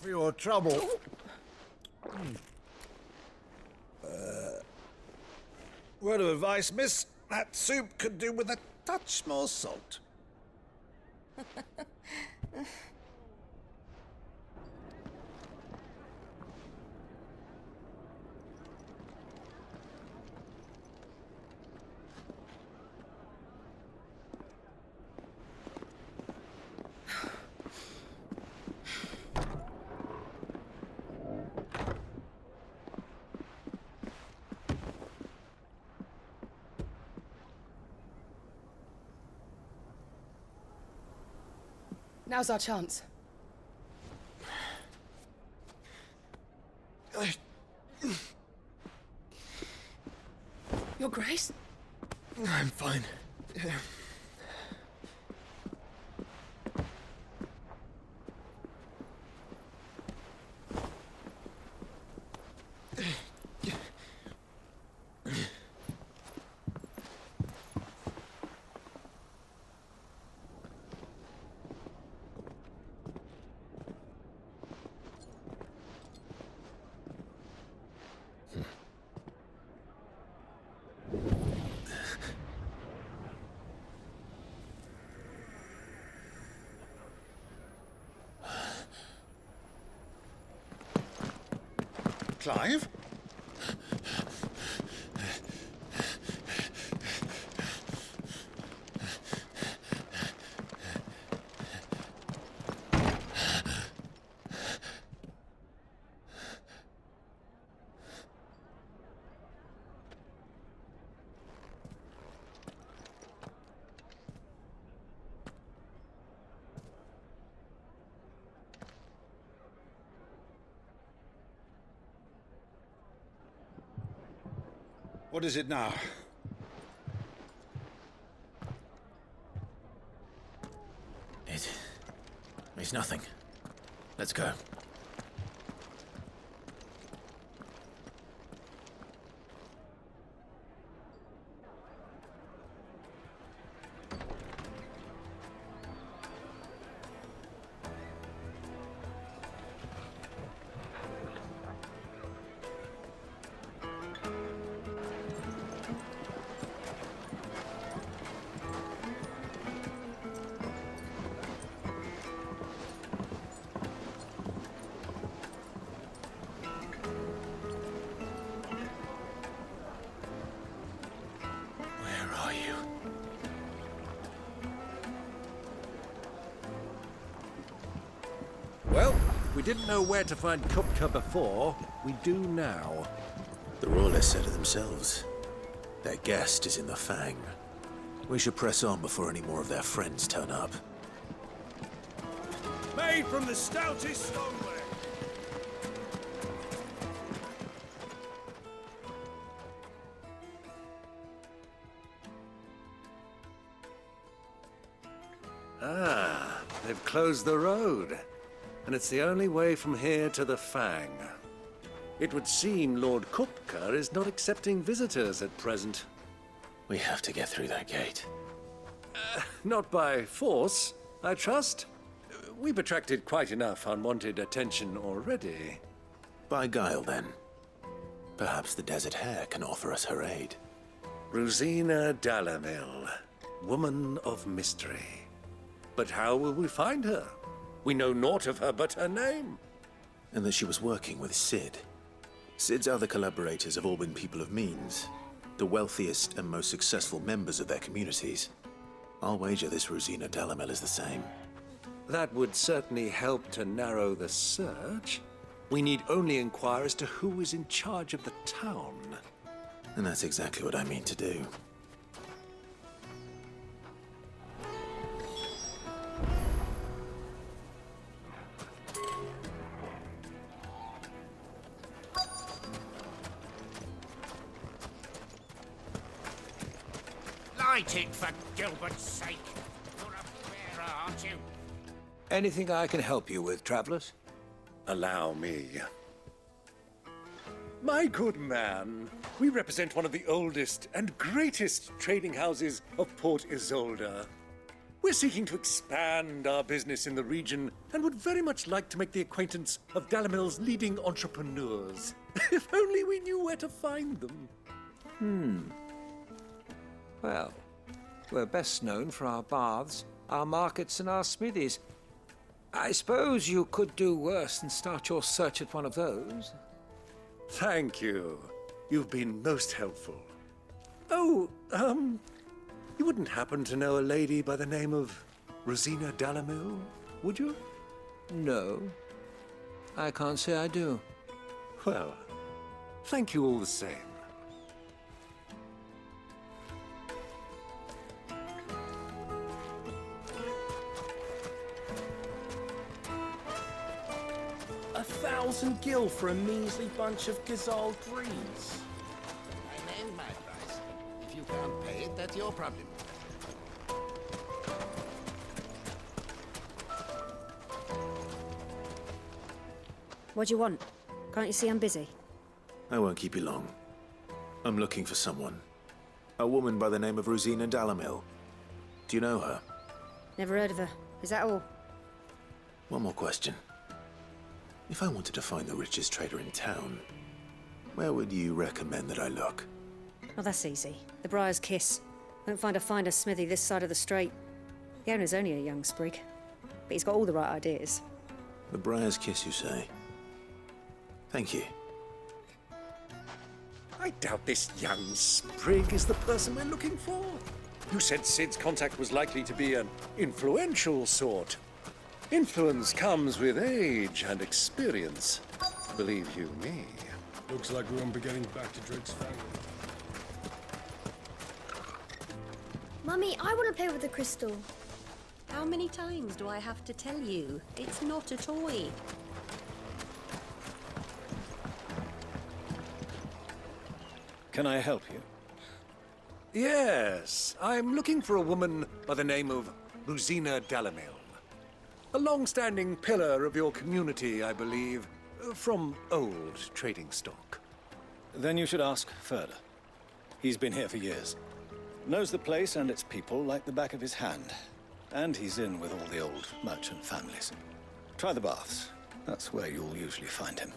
for your trouble. Word of advice, miss. That soup could do with a touch more salt. Now's our chance. Your Grace? I'm fine. Clive? What is it now? It's nothing. Let's go. Well, we didn't know where to find Kupka before. We do now. The royalists said it themselves. Their guest is in the Fang. We should press on before any more of their friends turn up. Made from the stoutest stoneware. Ah, they've closed the road. And it's the only way from here to the Fang. It would seem Lord Kupka is not accepting visitors at present. We have to get through that gate. Not by force, I trust. We've attracted quite enough unwanted attention already. By guile, then. Perhaps the Desert Hare can offer us her aid. Rosina Dalamil, woman of mystery. But how will we find her? We know naught of her but her name. And that she was working with Sid. Sid's other collaborators have all been people of means, the wealthiest and most successful members of their communities. I'll wager this Rosina Dalamel is the same. That would certainly help to narrow the search. We need only inquire as to who is in charge of the town. And that's exactly what I mean to do. Light it, for Gilbert's sake. You're a bearer, aren't you? Anything I can help you with, travelers? Allow me. My good man, we represent one of the oldest and greatest trading houses of Port Isolde. We're seeking to expand our business in the region and would very much like to make the acquaintance of Dalamil's leading entrepreneurs. If only we knew where to find them. Well, we're best known for our baths, our markets, and our smithies. I suppose you could do worse than start your search at one of those. Thank you. You've been most helpful. Oh, you wouldn't happen to know a lady by the name of Rosina Dalamil, would you? No. I can't say I do. Well, thank you all the same. $1,000 gil for a measly bunch of gazelle trees. I named my price. If you can't pay it, that's your problem. What do you want? Can't you see I'm busy? I won't keep you long. I'm looking for someone. A woman by the name of Rosina Dalamil. Do you know her? Never heard of her. Is that all? One more question. If I wanted to find the richest trader in town, where would you recommend that I look? Oh, that's easy. The Briar's Kiss. Won't find a finer smithy this side of the strait. The owner's only a young sprig, but he's got all the right ideas. The Briar's Kiss, you say? Thank you. I doubt this young sprig is the person we're looking for. You said Sid's contact was likely to be an influential sort. Influence comes with age and experience. Believe you me. Looks like we won't be getting back to Drake's family. Mummy, I want to play with the crystal. How many times do I have to tell you? It's not a toy. Can I help you? Yes, I'm looking for a woman by the name of Rosina Dalamil. A long-standing pillar of your community, I believe, from old trading stock. Then you should ask Ferda. He's been here for years. Knows the place and its people like the back of his hand. And he's in with all the old merchant families. Try the baths. That's where you'll usually find him.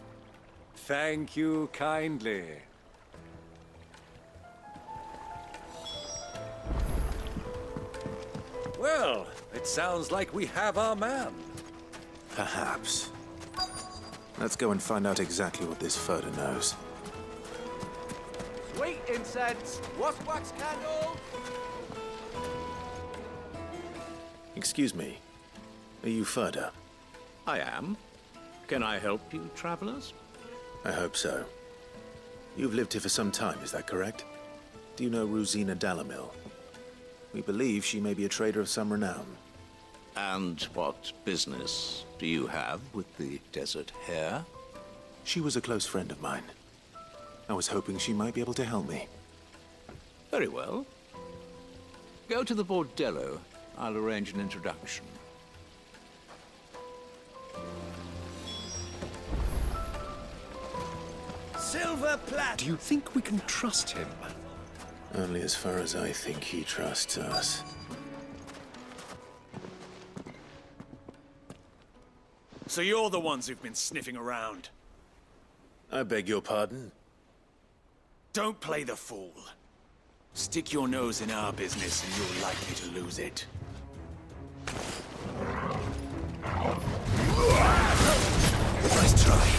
Thank you kindly. Well, it sounds like we have our man. Perhaps. Let's go and find out exactly what this Ferda knows. Sweet incense! Wax candle! Excuse me. Are you Ferda? I am. Can I help you, travelers? I hope so. You've lived here for some time, is that correct? Do you know Rosina Dalamil? We believe she may be a trader of some renown. And what business do you have with the desert hare? She was a close friend of mine. I was hoping she might be able to help me. Very well. Go to the bordello. I'll arrange an introduction. Silver plat! Do you think we can trust him? Only as far as I think he trusts us. So you're the ones who've been sniffing around? I beg your pardon? Don't play the fool. Stick your nose in our business and you're likely to lose it. Nice try.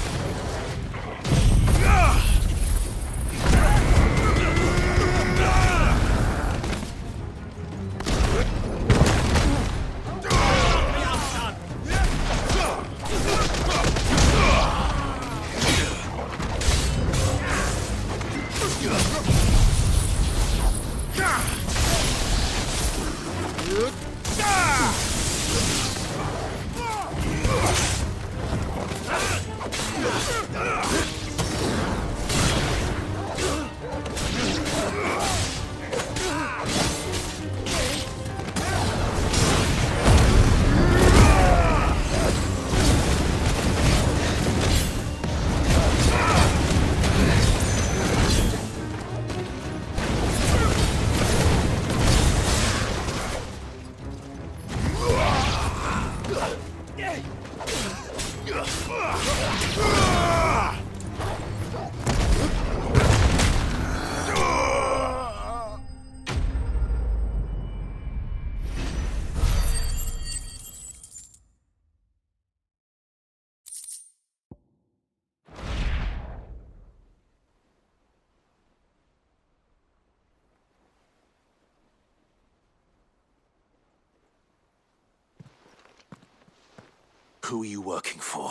Who are you working for?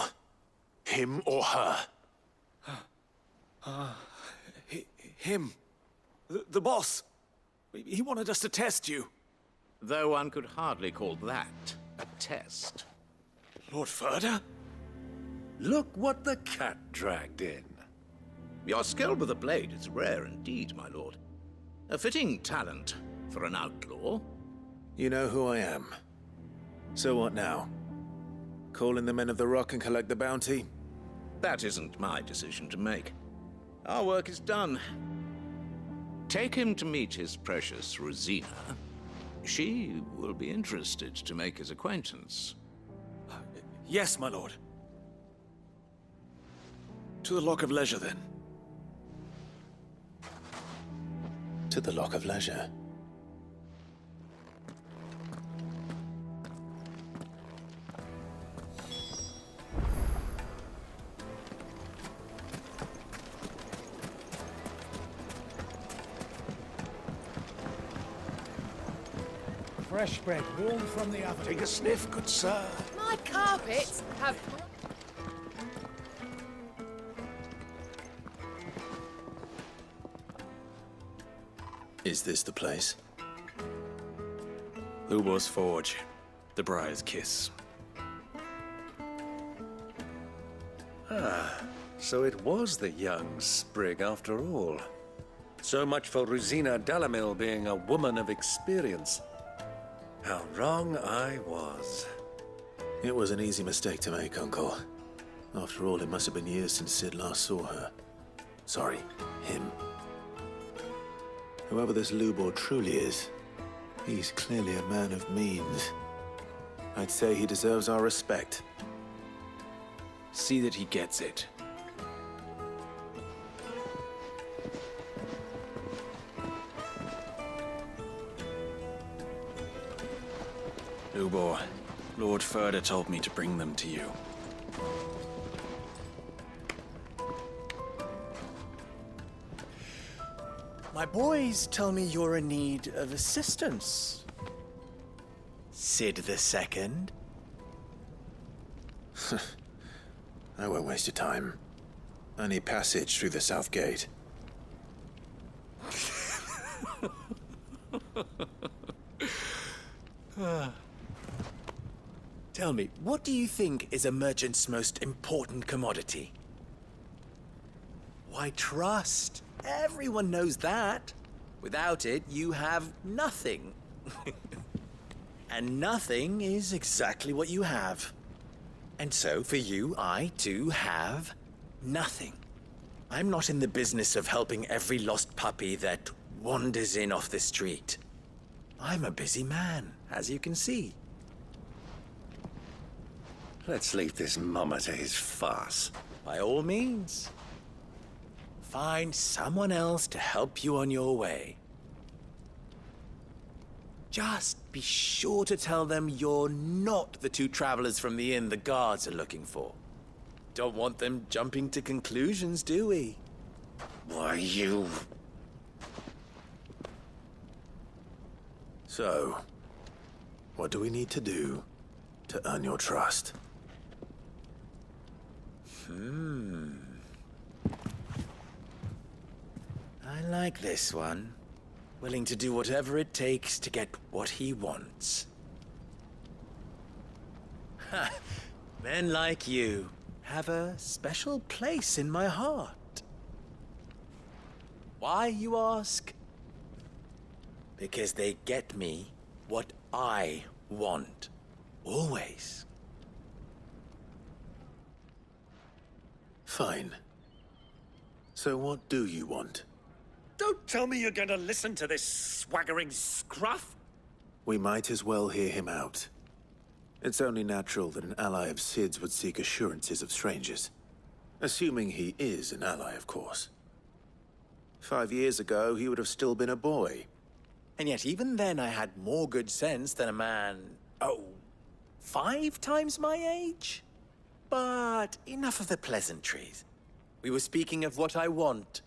Him or her? Him. The boss. He wanted us to test you. Though one could hardly call that a test. Lord Ferda? Look what the cat dragged in. Your skill with the blade is rare indeed, my lord. A fitting talent for an outlaw. You know who I am. So what now? Call in the Men of the Rock and collect the bounty? That isn't my decision to make. Our work is done. Take him to meet his precious Rosina. She will be interested to make his acquaintance. Yes, my lord. To the Lock of Leisure, then. To the Lock of Leisure. Fresh bread, warm from the oven. Take a sniff, good sir. My carpets have... Is this the place? Hugo's Forge. The Briar's Kiss. So it was the young sprig after all. So much for Rosina Dalamil being a woman of experience. How wrong I was. It was an easy mistake to make, Uncle. After all, it must have been years since Sid last saw her. Sorry, him. Whoever this Lubor truly is, he's clearly a man of means. I'd say he deserves our respect. See that he gets it. Lubor, Lord Ferda told me to bring them to you. My boys tell me you're in need of assistance. Sid the Second? I won't waste your time. I need passage through the south gate. Tell me, what do you think is a merchant's most important commodity? Why, trust. Everyone knows that. Without it, you have nothing. And nothing is exactly what you have. And so, for you, I, too, have nothing. I'm not in the business of helping every lost puppy that wanders in off the street. I'm a busy man, as you can see. Let's leave this mummer to his farce. By all means. Find someone else to help you on your way. Just be sure to tell them you're not the two travelers from the inn the guards are looking for. Don't want them jumping to conclusions, do we? Why, you... So, what do we need to do to earn your trust? I like this one. Willing to do whatever it takes to get what he wants. Ha! Men like you have a special place in my heart. Why, you ask? Because they get me what I want. Always. Fine. So what do you want? Don't tell me you're gonna listen to this swaggering scruff! We might as well hear him out. It's only natural that an ally of Sid's would seek assurances of strangers. Assuming he is an ally, of course. 5 years ago, he would have still been a boy. And yet even then I had more good sense than a man, 5 times my age? But enough of the pleasantries. We were speaking of what I want.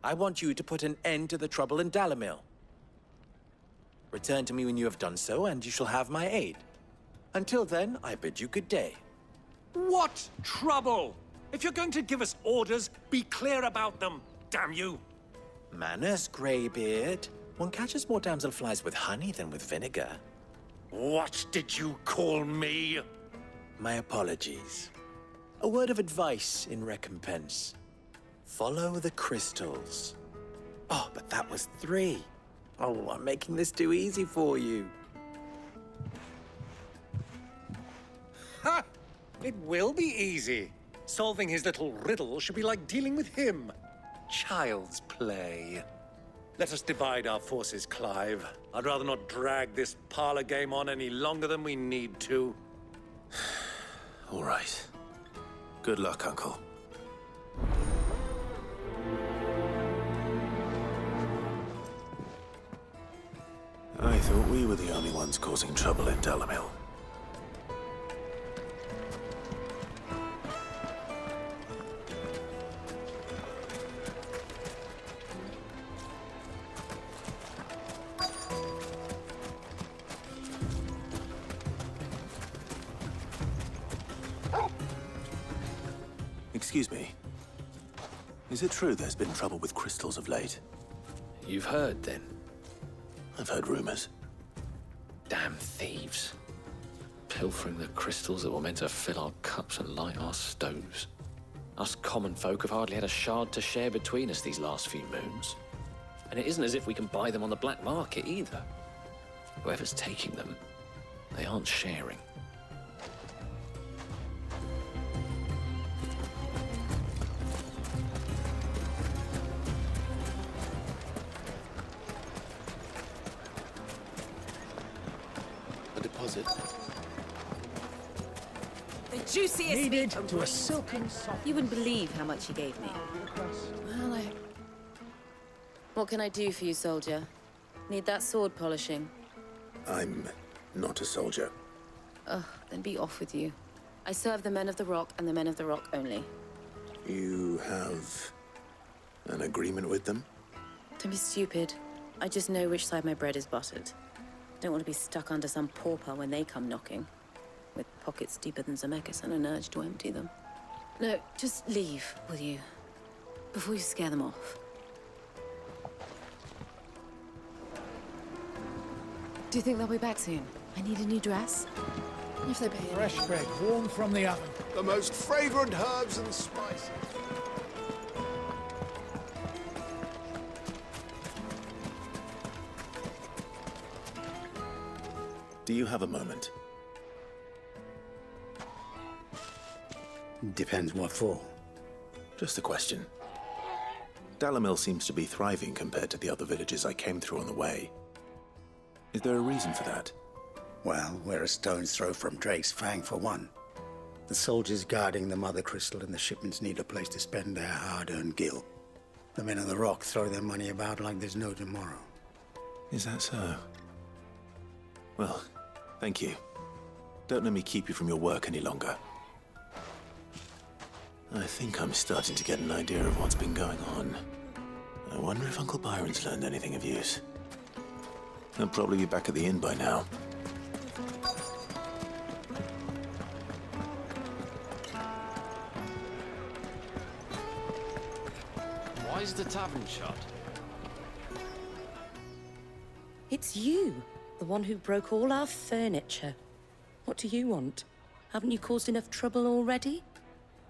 I want you to put an end to the trouble in Dalamil. Return to me when you have done so, and you shall have my aid. Until then, I bid you good day. What trouble? If you're going to give us orders, be clear about them, damn you! Manners, Greybeard. One catches more damselflies with honey than with vinegar. What did you call me? My apologies. A word of advice in recompense. Follow the crystals. Oh, but that was 3. Oh, I'm making this too easy for you. Ha! It will be easy. Solving his little riddle should be like dealing with him. Child's play. Let us divide our forces, Clive. I'd rather not drag this parlor game on any longer than we need to. All right. Good luck, Uncle. I thought we were the only ones causing trouble in Dalamil. Excuse me. Is it true there's been trouble with crystals of late? You've heard, then? I've heard rumors. Damn thieves. Pilfering the crystals that were meant to fill our cups and light our stoves. Us common folk have hardly had a shard to share between us these last few moons. And it isn't as if we can buy them on the black market either. Whoever's taking them, they aren't sharing. The juiciest Needed meat to a silken soft. You wouldn't believe how much he gave me. Well, What can I do for you, soldier? Need that sword polishing? I'm not a soldier. Ugh, then be off with you. I serve the men of the Rock and the men of the Rock only. You have an agreement with them? Don't be stupid. I just know which side my bread is buttered. Don't want to be stuck under some pauper when they come knocking. With pockets deeper than Zemeckis and an urge to empty them. No, just leave, will you? Before you scare them off. Do you think they'll be back soon? I need a new dress. If they pay. Fresh bread, warm from the oven. The most fragrant herbs and spices. Do you have a moment? Depends what for. Just a question. Dalamil seems to be thriving compared to the other villages I came through on the way. Is there a reason for that? Well, we're a stone's throw from Drake's Fang, for one. The soldiers guarding the Mother Crystal and the shipments need a place to spend their hard-earned gil. The men of the Rock throw their money about like there's no tomorrow. Is that so? Well, thank you. Don't let me keep you from your work any longer. I think I'm starting to get an idea of what's been going on. I wonder if Uncle Byron's learned anything of use. He'll probably be back at the inn by now. Why is the tavern shut? It's you, the one who broke all our furniture. What do you want? Haven't you caused enough trouble already?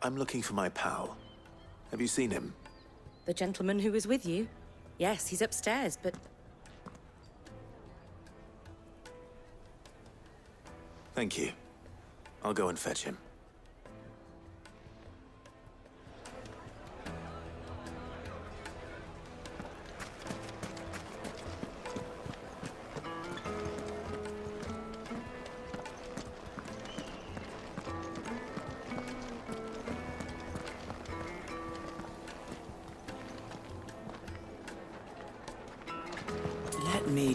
I'm looking for my pal. Have you seen him? The gentleman who was with you? Yes, he's upstairs, but... Thank you. I'll go and fetch him.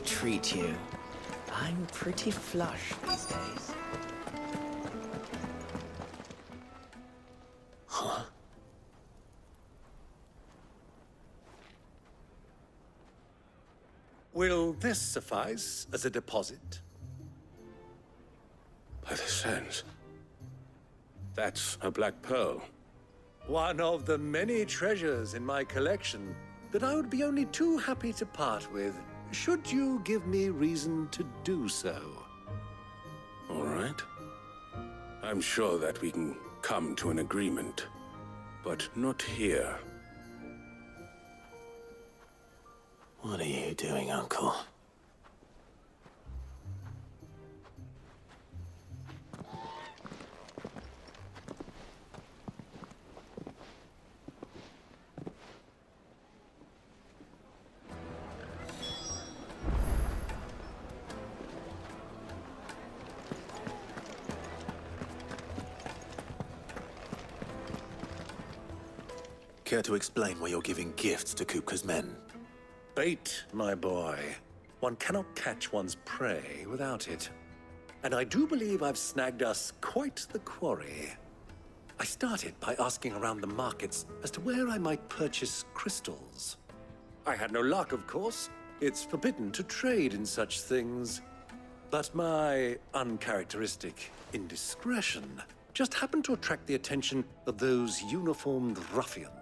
treat you. I'm pretty flush these days. Huh? Will this suffice as a deposit? By the sands. That's a black pearl. One of the many treasures in my collection that I would be only too happy to part with, should you give me reason to do so. All right. I'm sure that we can come to an agreement, but not here. What are you doing, Uncle? Care to explain why you're giving gifts to Kupka's men? Bait, my boy. One cannot catch one's prey without it. And I do believe I've snagged us quite the quarry. I started by asking around the markets as to where I might purchase crystals. I had no luck, of course. It's forbidden to trade in such things. But my uncharacteristic indiscretion just happened to attract the attention of those uniformed ruffians.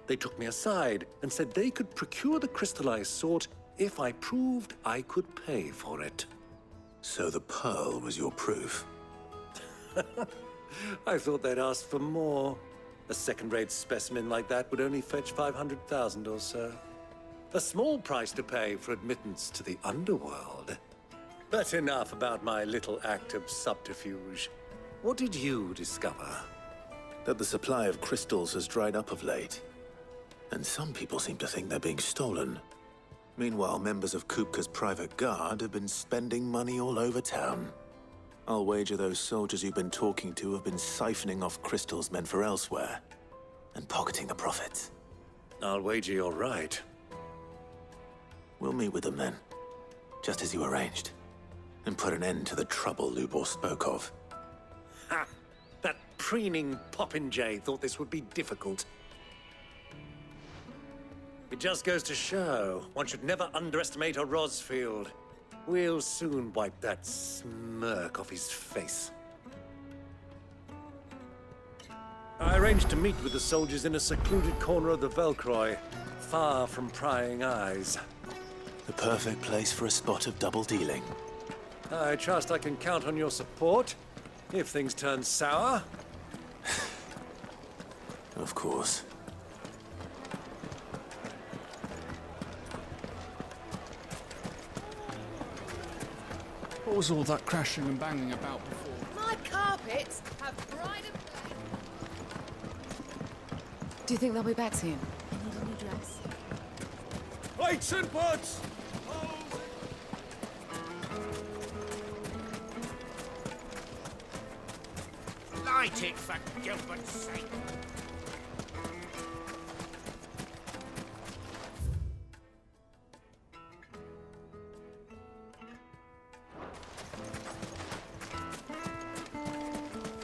They took me aside and said they could procure the crystal I sought if I proved I could pay for it. So the pearl was your proof? I thought they'd ask for more. A second-rate specimen like that would only fetch 500,000 or so. A small price to pay for admittance to the underworld. But enough about my little act of subterfuge. What did you discover? That the supply of crystals has dried up of late. And some people seem to think they're being stolen. Meanwhile, members of Kupka's private guard have been spending money all over town. I'll wager those soldiers you've been talking to have been siphoning off crystals meant for elsewhere, and pocketing the profits. I'll wager you're right. We'll meet with them then, just as you arranged, and put an end to the trouble Lubor spoke of. Ha! That preening popinjay thought this would be difficult. It just goes to show, one should never underestimate a Rosfield. We'll soon wipe that smirk off his face. I arranged to meet with the soldiers in a secluded corner of the Velkroy, far from prying eyes. The perfect place for a spot of double dealing. I trust I can count on your support, if things turn sour. Of course. What was all that crashing and banging about before? My carpets have bride and flame. Do you think they'll be back soon? I need a new dress. Lights and butts! Light it, for Gilbert's sake!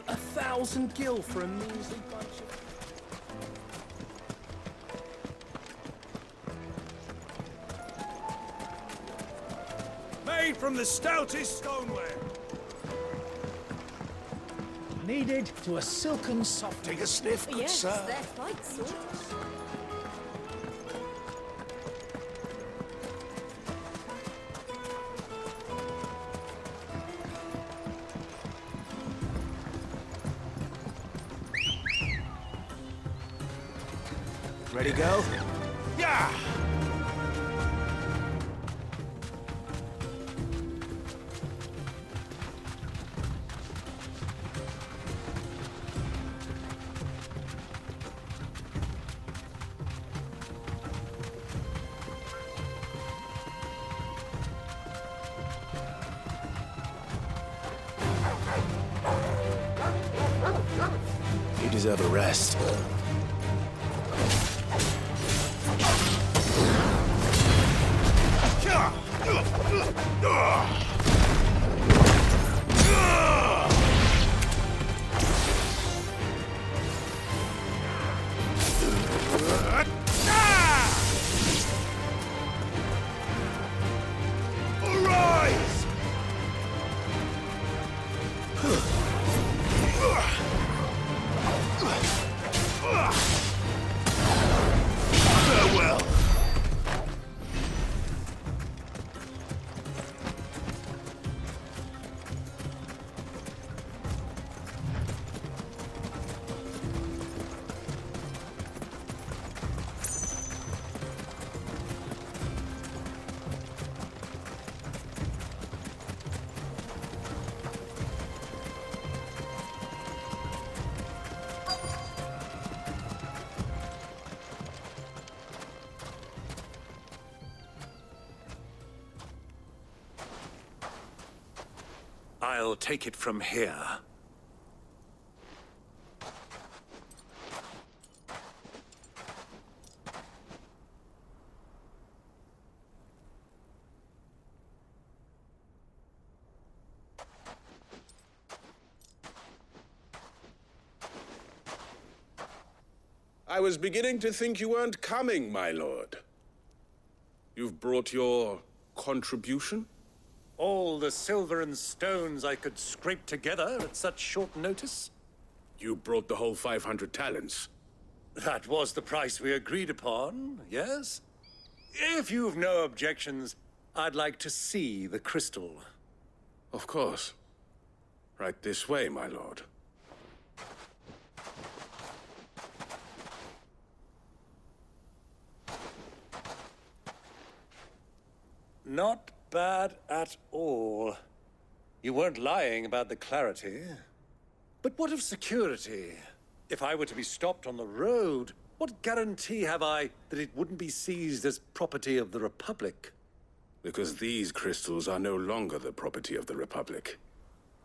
$1,000 for a measly bunch of... Made from the stoutest stoneware. Needed to a silken soft. Take a sniff, good Yes, sir. they're quite sorted. Ready, go? Yeah! You deserve a rest. I'll take it from here. I was beginning to think you weren't coming, my lord. You've brought your contribution? All the silver and stones I could scrape together at such short notice? You brought the whole 500 talents. That was the price we agreed upon, yes? If you've no objections, I'd like to see the crystal. Of course. Right this way, my lord. Not bad at all. You weren't lying about the clarity. But what of security? If I were to be stopped on the road, what guarantee have I that it wouldn't be seized as property of the Republic? Because these crystals are no longer the property of the Republic.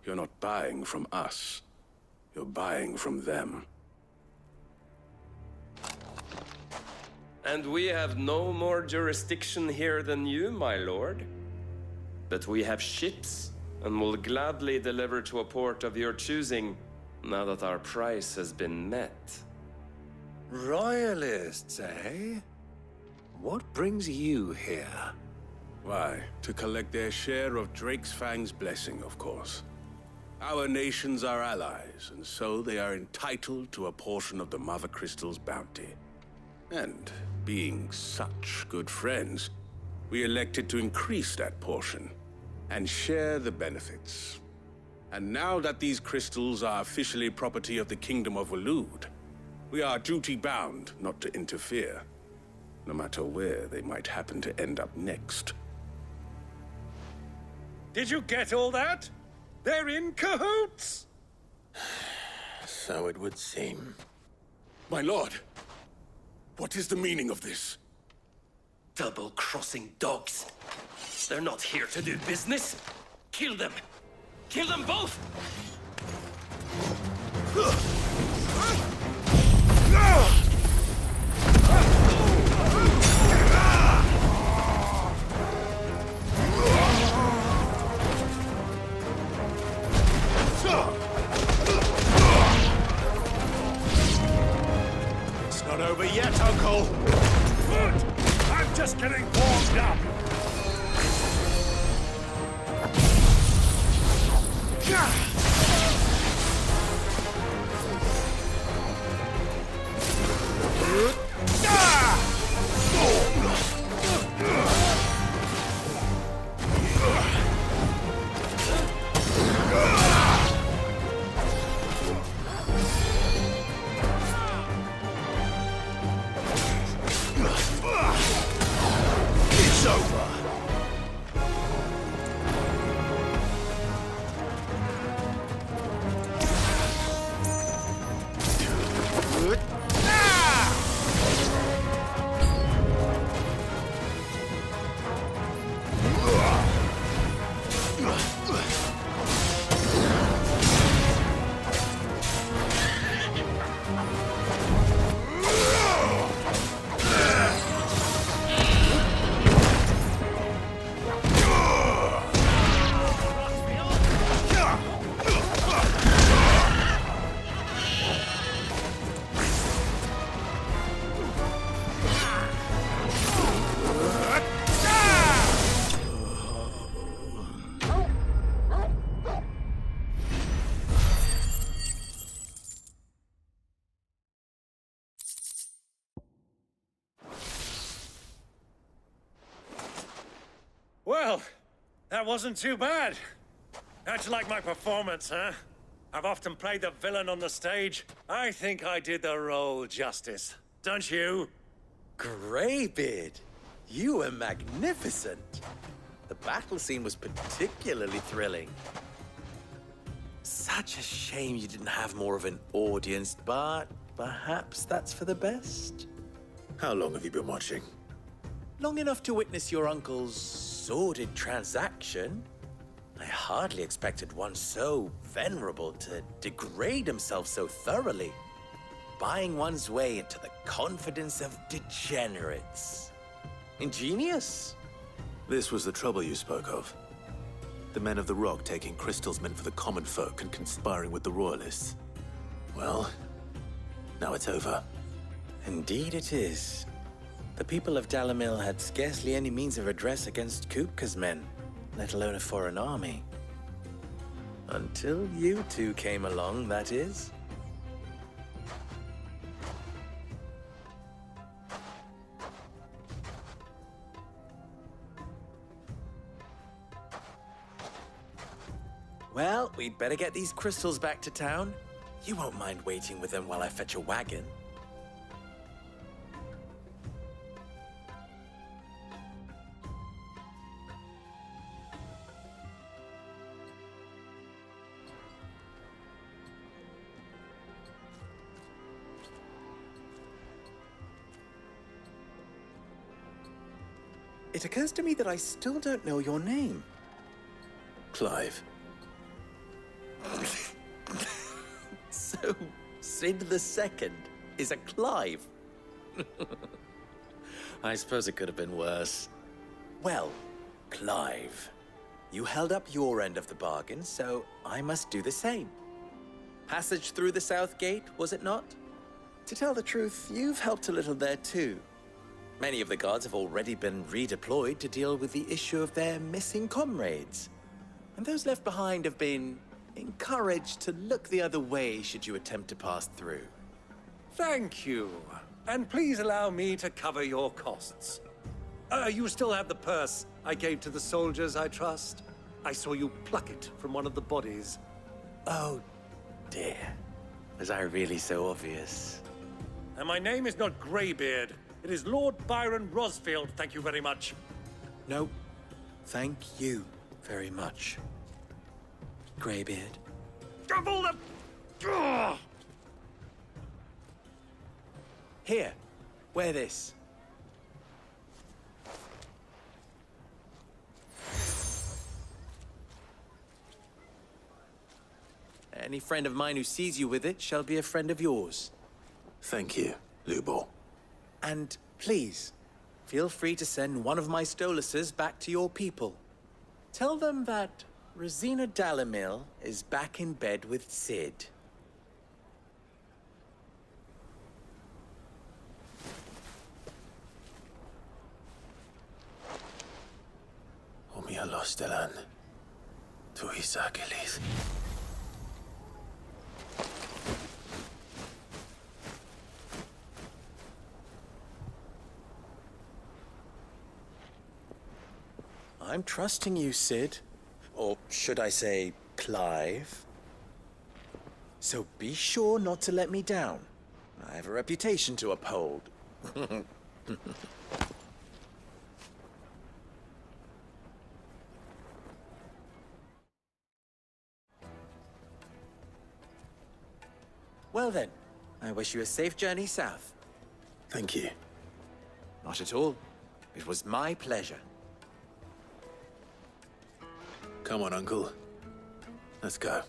You're not buying from us. You're buying from them. And we have no more jurisdiction here than you, my lord. But we have ships, and will gladly deliver to a port of your choosing, now that our price has been met. Royalists, eh? What brings you here? Why, to collect their share of Fang's blessing, of course. Our nations are allies, and so they are entitled to a portion of the Mother Crystal's bounty. And, being such good friends, we elected to increase that portion and share the benefits. And now that these crystals are officially property of the Kingdom of Waloed, we are duty-bound not to interfere, no matter where they might happen to end up next. Did you get all that? They're in cahoots! So it would seem. My lord, what is the meaning of this? Double-crossing dogs. They're not here to do business. Kill them. Kill them both! It's not over yet, Uncle! Good! I'm just getting warmed up! It's over! Well, that wasn't too bad. How'd you like my performance, huh? I've often played the villain on the stage. I think I did the role justice. Don't you? Greybeard, you were magnificent. The battle scene was particularly thrilling. Such a shame you didn't have more of an audience, but perhaps that's for the best. How long have you been watching? Long enough to witness your uncle's sordid transaction. I hardly expected one so venerable to degrade himself so thoroughly, buying one's way into the confidence of degenerates. Ingenious. This was the trouble you spoke of. The men of the Rock taking crystals meant for the common folk and conspiring with the royalists. Well, now it's over. Indeed it is. The people of Dalamil had scarcely any means of redress against Kupka's men, let alone a foreign army. Until you two came along, that is. Well, we'd better get these crystals back to town. You won't mind waiting with them while I fetch a wagon. It occurs to me that I still don't know your name. Clive. So, Sid II is a Clive? I suppose it could have been worse. Well, Clive, you held up your end of the bargain, so I must do the same. Passage through the South Gate, was it not? To tell the truth, you've helped a little there too. Many of the guards have already been redeployed to deal with the issue of their missing comrades. And those left behind have been encouraged to look the other way should you attempt to pass through. Thank you. And please allow me to cover your costs. You still have the purse I gave to the soldiers, I trust? I saw you pluck it from one of the bodies. Oh, dear. Was I really so obvious? And my name is not Greybeard. It is Lord Byron Rosfield, thank you very much. No, thank you very much, Greybeard. Double the... Here, wear this. Any friend of mine who sees you with it shall be a friend of yours. Thank you, Lubo. And please, feel free to send one of my Stoluses back to your people. Tell them that Rosina Dalamil is back in bed with Sid. Omia Lostelan. Tu Isakelis. I'm trusting you, Sid. Or should I say, Clive. So be sure not to let me down. I have a reputation to uphold. Well then, I wish you a safe journey south. Thank you. Not at all. It was my pleasure. Come on, Uncle. Let's go.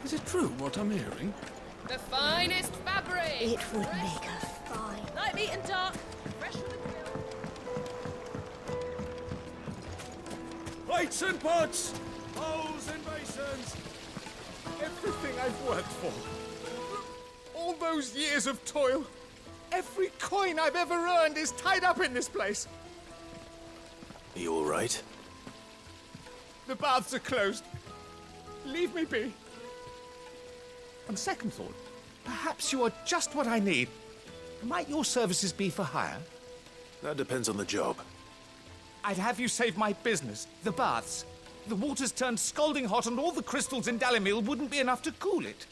Is it true what I'm hearing? The finest fabric! It would make her fine. Light, meat, and dark. Fresh from the grill. Plates and pots! Bowls and basins! Everything I've worked for. All those years of toil. Every coin I've ever earned is tied up in this place. Are you all right? The baths are closed. Leave me be. On second thought, perhaps you are just what I need. Might your services be for hire? That depends on the job. I'd have you save my business, the baths. The water's turned scalding hot and all the crystals in Dalimil wouldn't be enough to cool it.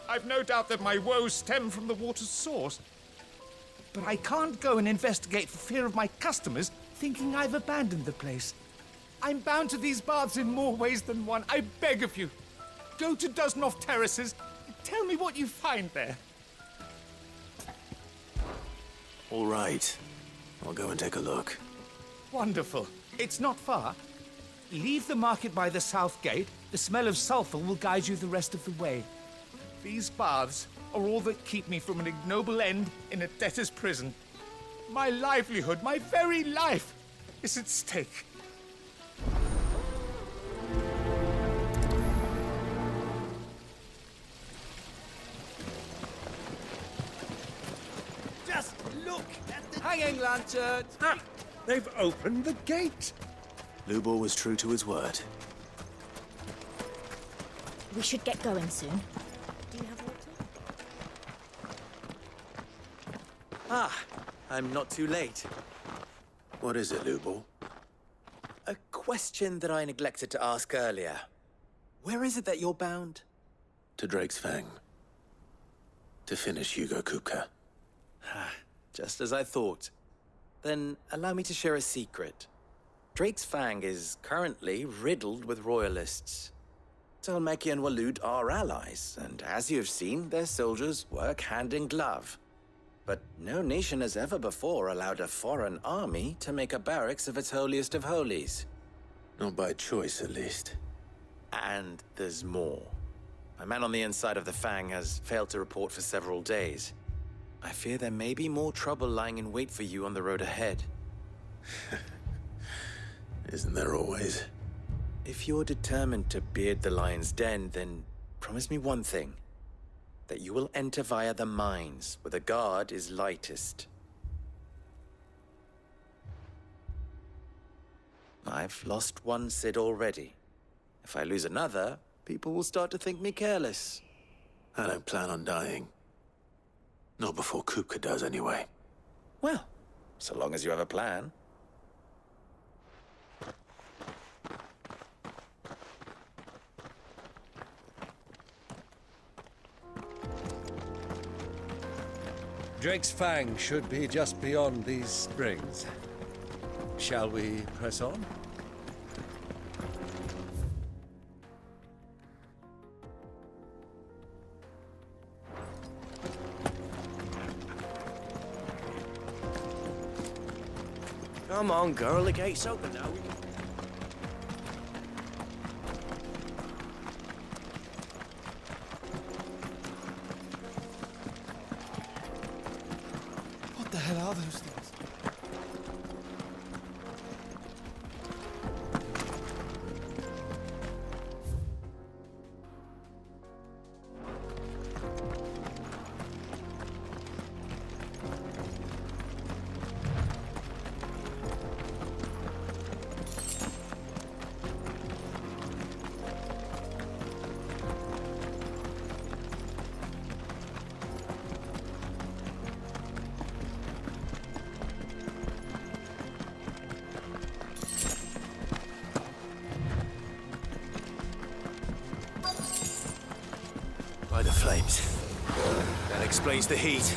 I've no doubt that my woes stem from the water's source. But I can't go and investigate for fear of my customers thinking I've abandoned the place. I'm bound to these baths in more ways than one. I beg of you. Go to Dusnoff Terraces and tell me what you find there. All right. I'll go and take a look. Wonderful. It's not far. Leave the market by the south gate. The smell of sulfur will guide you the rest of the way. These baths are all that keep me from an ignoble end in a debtor's prison. My livelihood, my very life, is at stake. Just look at the hanging lantern! Ah, they've opened the gate! Lubor was true to his word. We should get going soon. Do you have water? Ah, I'm not too late. What is it, Lubor? A question that I neglected to ask earlier. Where is it that you're bound? To Drake's Fang. To finish Hugo Kupka. Just as I thought. Then allow me to share a secret. Drake's Fang is currently riddled with royalists. Talmeki and Walud are allies, and as you have seen, their soldiers work hand in glove. But no nation has ever before allowed a foreign army to make a barracks of its holiest of holies. Not by choice, at least. And there's more. A man on the inside of the Fang has failed to report for several days. I fear there may be more trouble lying in wait for you on the road ahead. Isn't there always? If you're determined to beard the lion's den, then promise me one thing. That you will enter via the mines, where the guard is lightest. I've lost one Cid already. If I lose another, people will start to think me careless. I don't plan on dying. Not before Kupka does, anyway. Well, so long as you have a plan. Drake's Fang should be just beyond these springs. Shall we press on? Come on, girl, the gate's open now. What the hell are those things? By the flames. That explains the heat.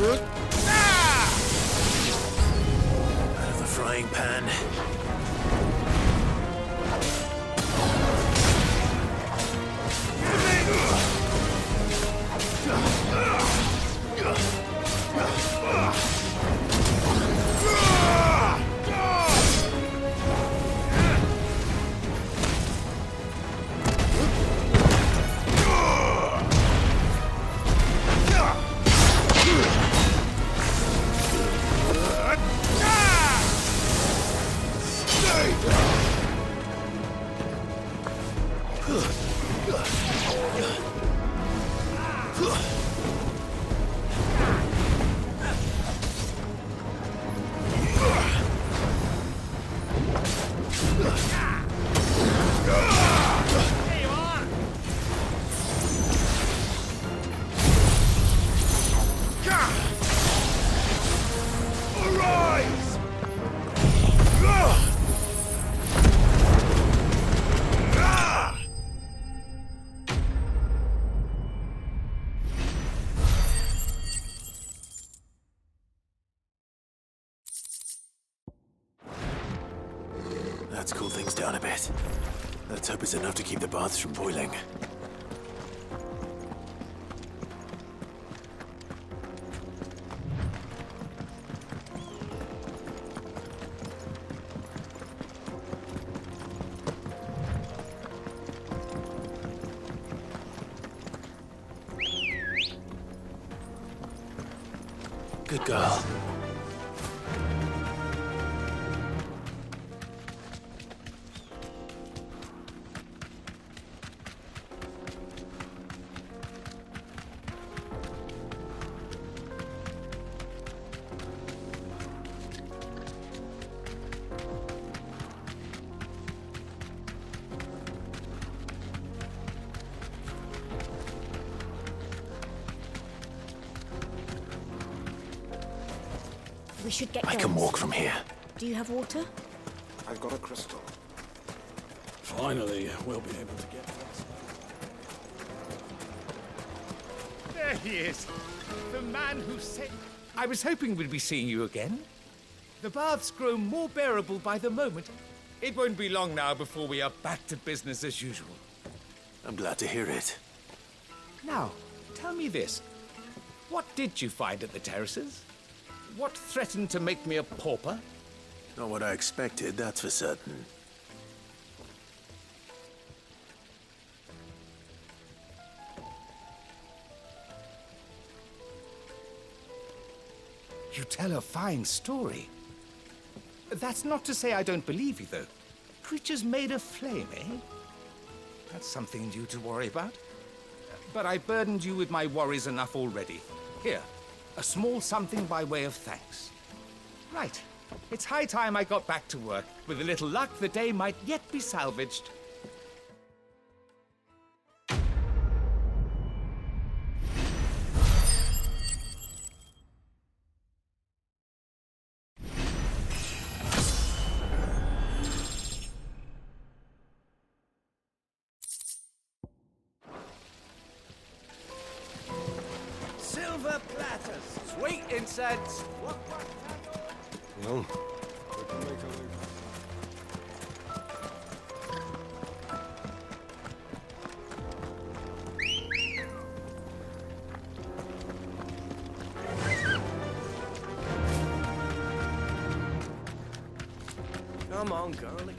Out of the frying pan. Let's cool things down a bit. Let's hope it's enough to keep the baths from boiling. Good girl. We should get I going. can walk from here. Do you have water? I've got a crystal. Finally, we'll be able to get this. There he is. The man who said... I was hoping we'd be seeing you again. The baths grow more bearable by the moment. It won't be long now before we are back to business as usual. I'm glad to hear it. Now, tell me this. What did you find at the terraces? What threatened to make me a pauper? Not what I expected, that's for certain. You tell a fine story. That's not to say I don't believe you, though. Creatures made of flame, eh? That's something new to worry about. But I burdened you with my worries enough already. Here, a small something by way of thanks. Right. It's high time I got back to work. With a little luck, the day might yet be salvaged. Silver platters, sweet incense. Well, Come on, girlie.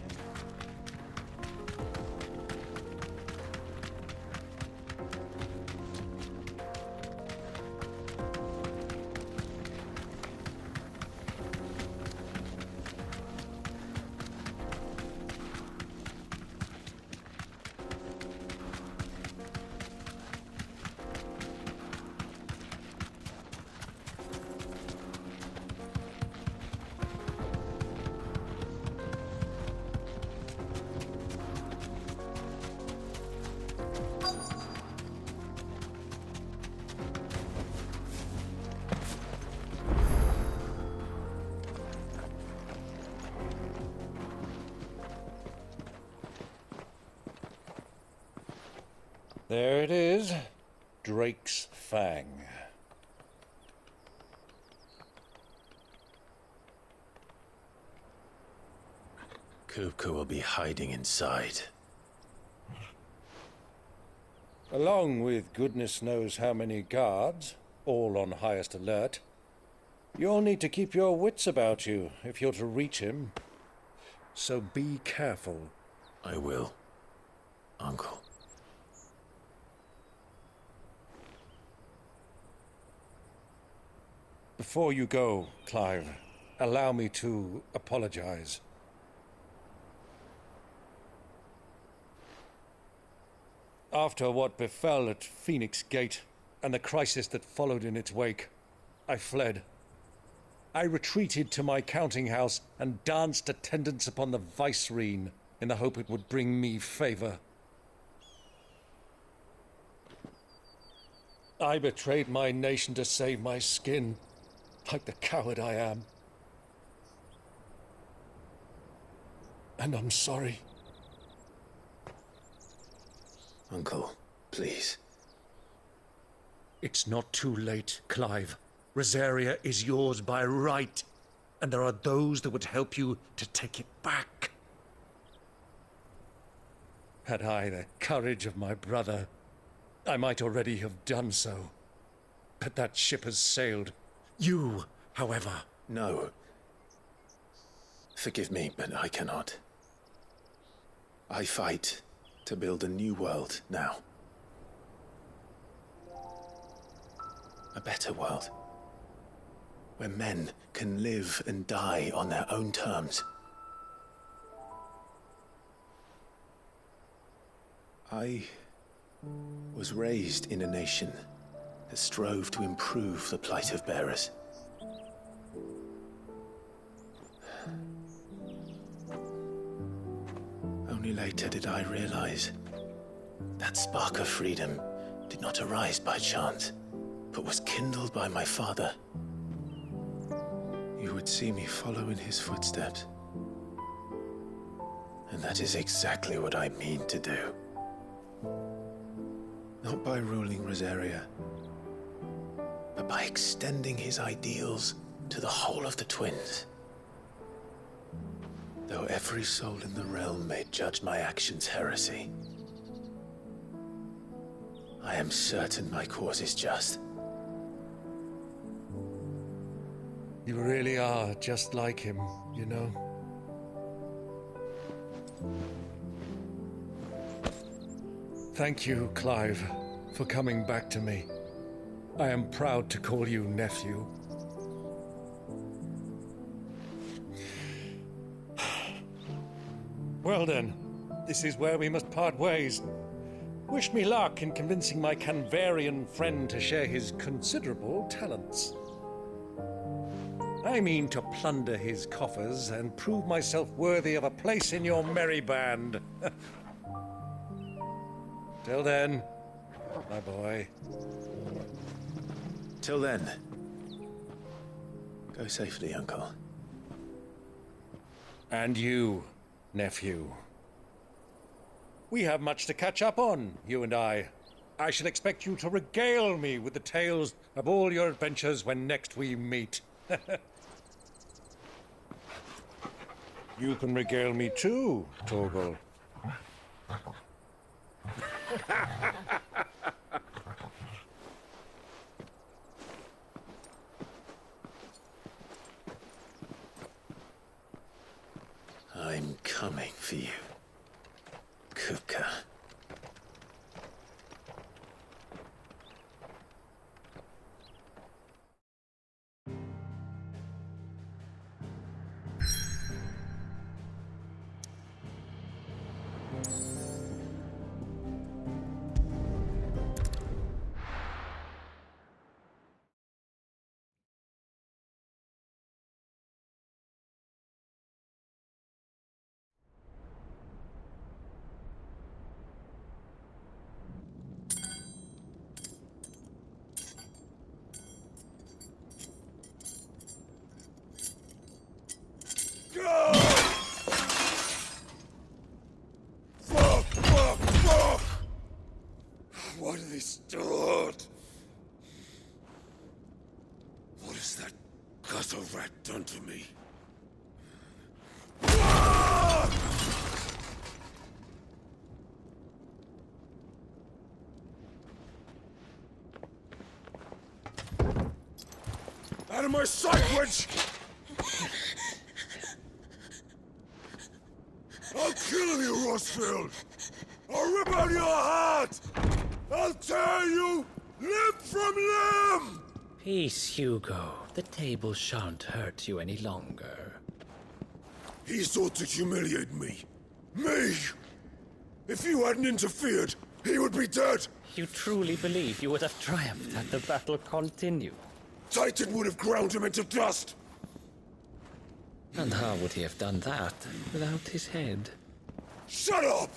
There it is. Drake's Fang. Kupka will be hiding inside. Along with goodness knows how many guards, all on highest alert, you'll need to keep your wits about you if you're to reach him. So be careful. I will, Uncle. Before you go, Clive, allow me to apologize. After what befell at Phoenix Gate and the crisis that followed in its wake, I fled. I retreated to my counting house and danced attendance upon the vicereine in the hope it would bring me favor. I betrayed my nation to save my skin, like the coward I am. And I'm sorry. Uncle, please. It's not too late, Clive. Rosaria is yours by right, and there are those that would help you to take it back. Had I the courage of my brother, I might already have done so. But that ship has sailed. You, however... No. Forgive me, but I cannot. I fight to build a new world now. A better world. Where men can live and die on their own terms. I was raised in a nation that strove to improve the plight of bearers. Only later did I realize that spark of freedom did not arise by chance, but was kindled by my father. You would see me follow in his footsteps. And that is exactly what I mean to do. Not by ruling Rosaria, but by extending his ideals to the whole of the twins. Though every soul in the realm may judge my actions heresy, I am certain my cause is just. You really are just like him, you know? Thank you, Clive, for coming back to me. I am proud to call you nephew. Well then, this is where we must part ways. Wish me luck in convincing my Canvarian friend to share his considerable talents. I mean to plunder his coffers and prove myself worthy of a place in your merry band. Till then, my boy. Till then, go safely, Uncle. And you, nephew. We have much to catch up on, you and I. I shall expect you to regale me with the tales of all your adventures when next we meet. You can regale me too, Coeurl. I'm coming for you, Kupka. What are they stored? What has that gutter rat done to me? Out of my sight, wench! I'll kill you, Rossfield! I'll rip out your heart! I'll tear you limb from limb! Peace, Hugo. The table shan't hurt you any longer. He sought to humiliate me. Me! If you hadn't interfered, he would be dead! You truly believe you would have triumphed had the battle continued? Titan would have ground him into dust! And how would he have done that without his head? Shut up!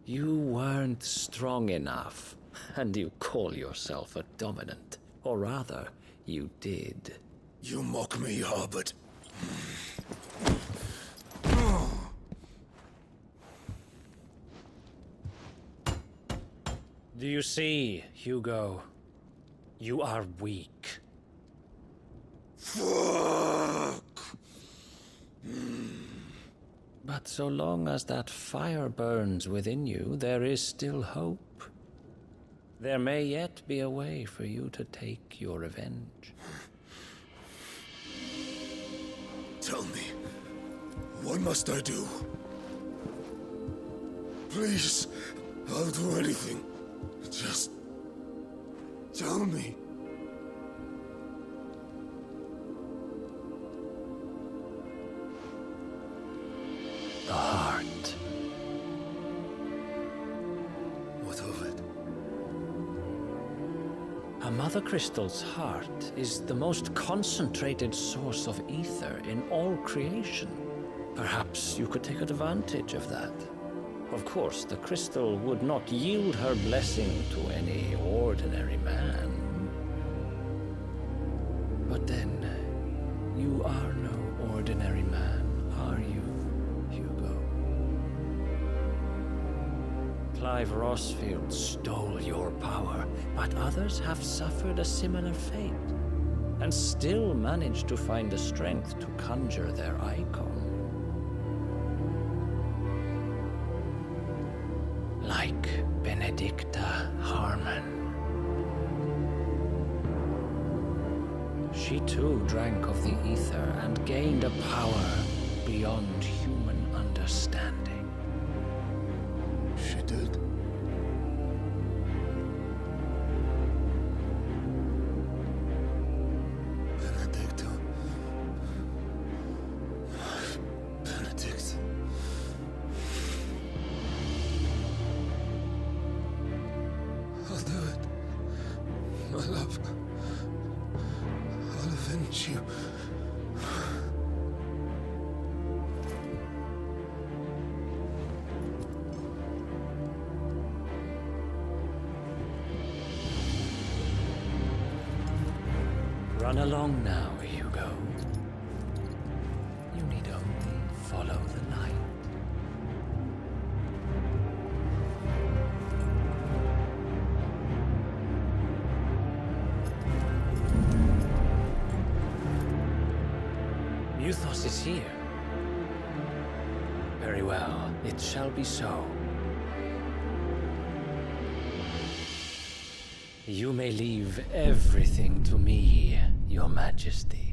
You weren't strong enough, and you call yourself a dominant. Or rather, you did. You mock me, Harbert. Do you see, Hugo? You are weak. Fuck! But so long as that fire burns within you, there is still hope. There may yet be a way for you to take your revenge. Tell me, what must I do? Please, I'll do anything. Just tell me. The heart. What of it? A mother crystal's heart is the most concentrated source of ether in all creation. Perhaps you could take advantage of that. Of course, the crystal would not yield her blessing to any ordinary man. But then, you are no ordinary man, are you, Hugo? Clive Rossfield stole your power, but others have suffered a similar fate, and still managed to find the strength to conjure their icon. Like Benedicta Harmon. She too drank of the ether and gained a power beyond human understanding. She did? Benedicta. Benedict. I'll do it. My love. I'll avenge you. Run along now, Hugo. You need only follow the light. Muthos is here. Very well, it shall be so. You may leave everything to me, Your Majesty.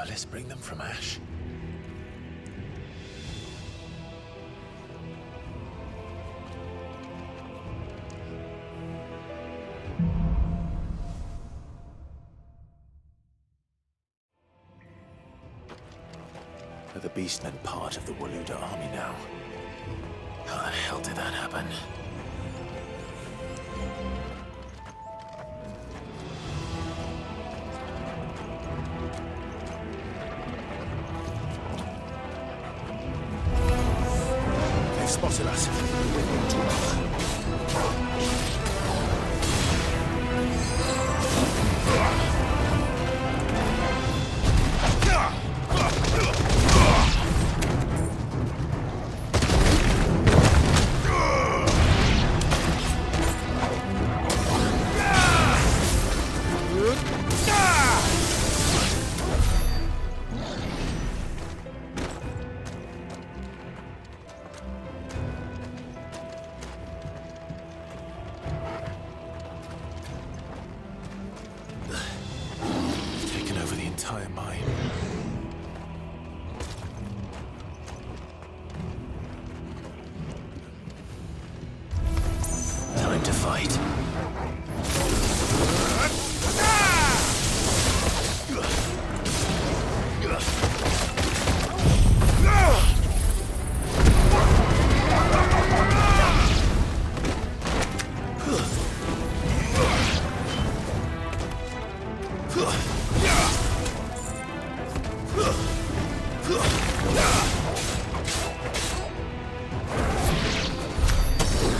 royalists bring them from ash? Are the beastmen part of the Waluda army now? How the hell did that happen? They've spotted us.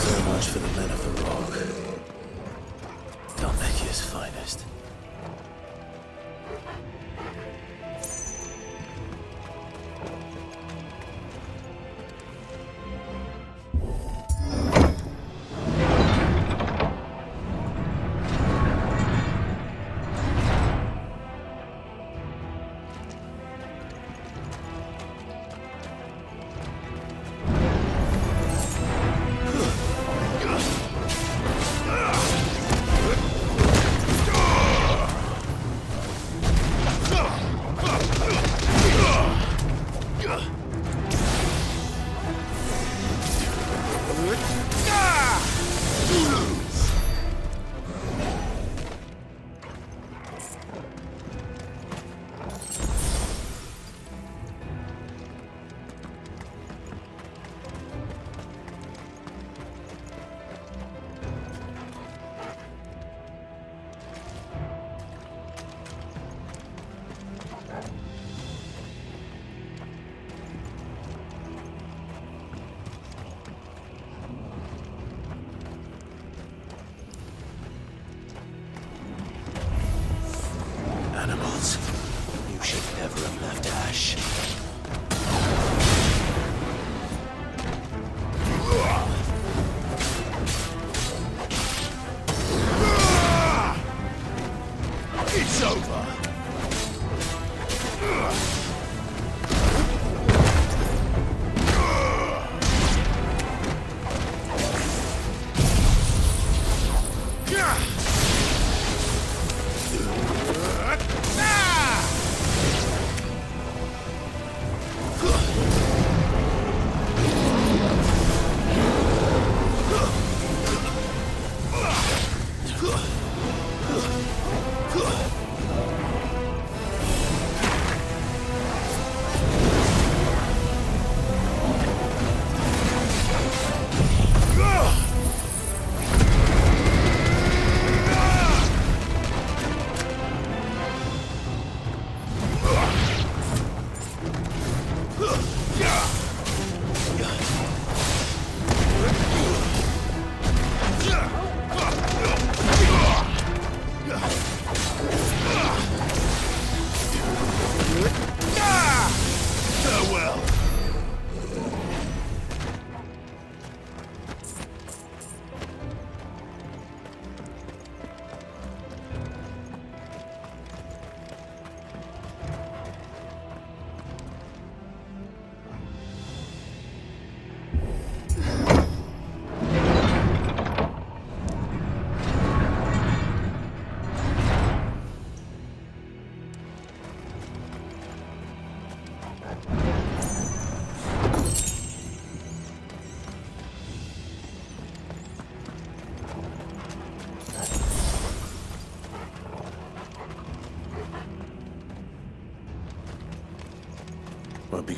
So much for the men of the rock.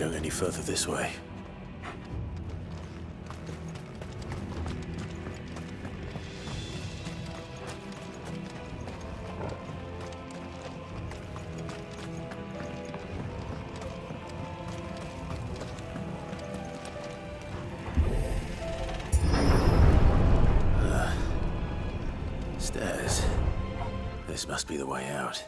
going any further this way. Stairs. This must be the way out.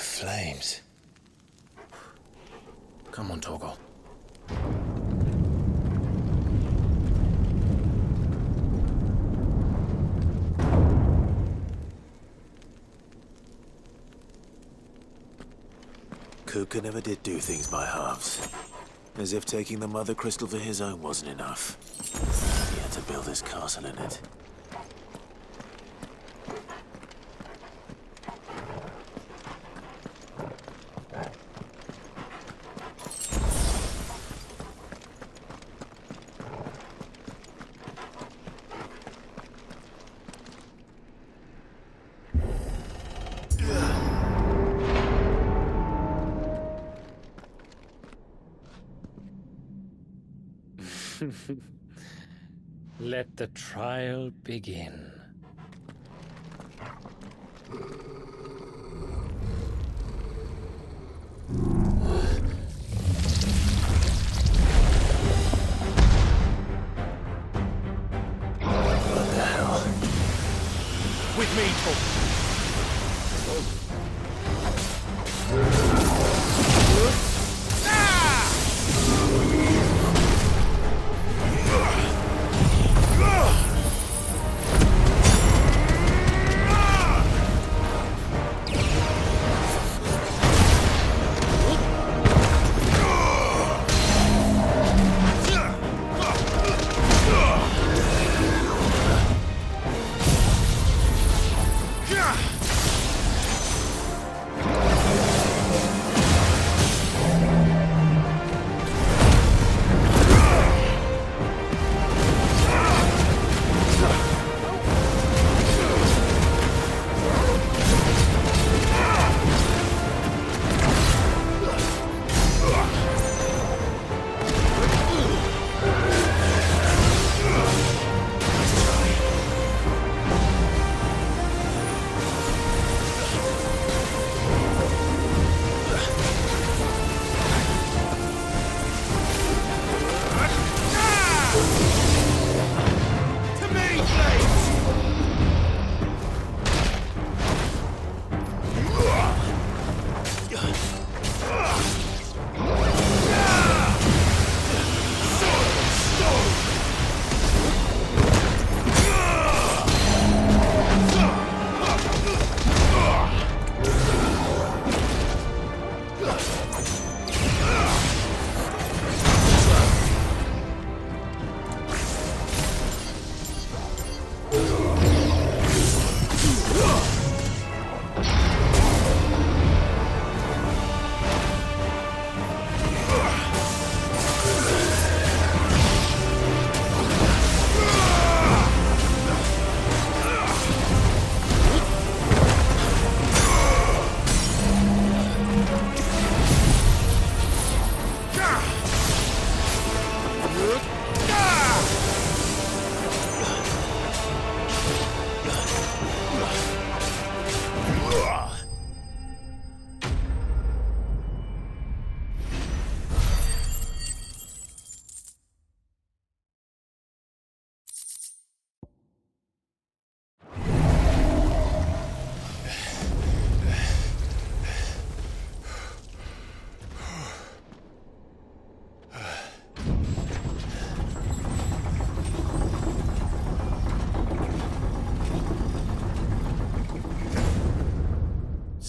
Flames. Come on, Torgal. Kuka never did do things by halves. As if taking the Mother Crystal for his own wasn't enough. He had to build his castle in it. Let the trial begin. What the hell? With me, Torgal.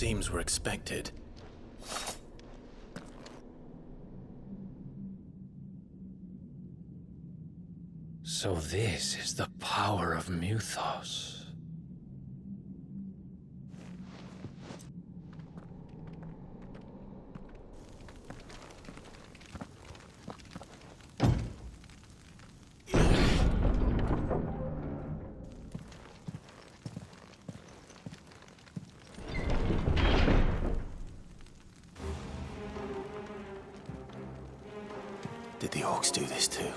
seems were expected. So this is the power of Mythos. Did the orcs do this too?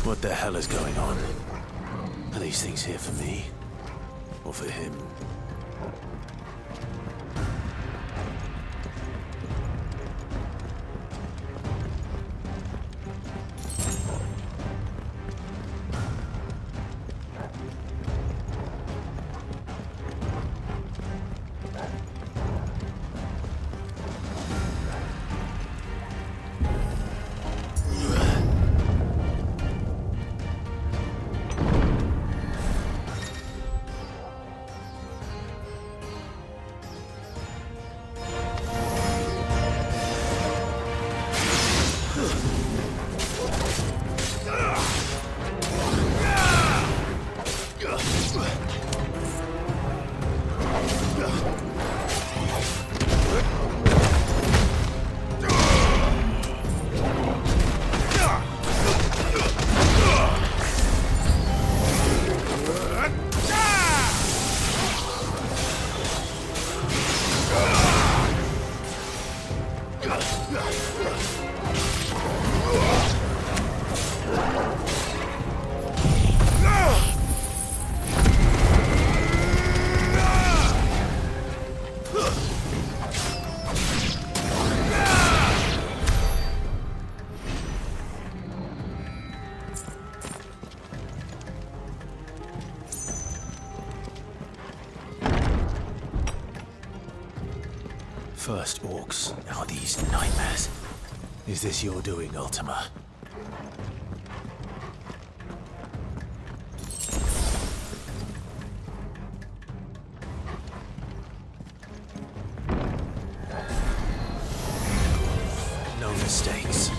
What the hell is going on? Are these things here for me? Or for him? First orcs, now these nightmares. Is this your doing, Ultima? No mistakes.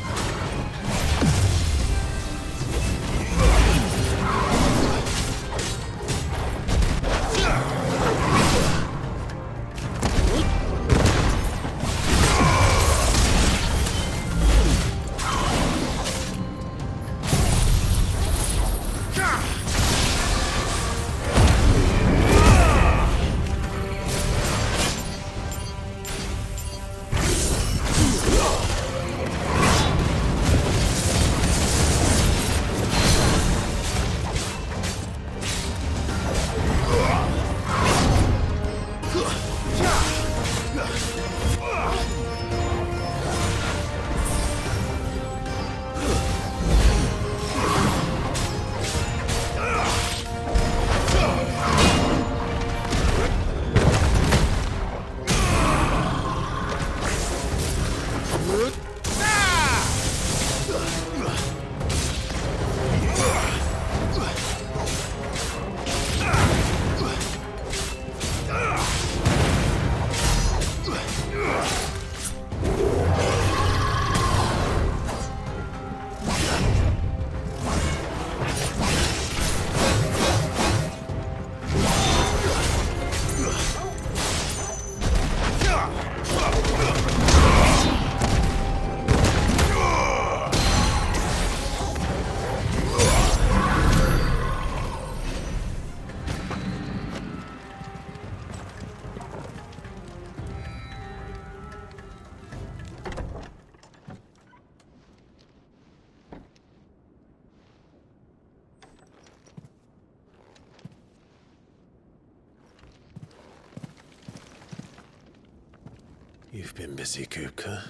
You've been busy, Kupka.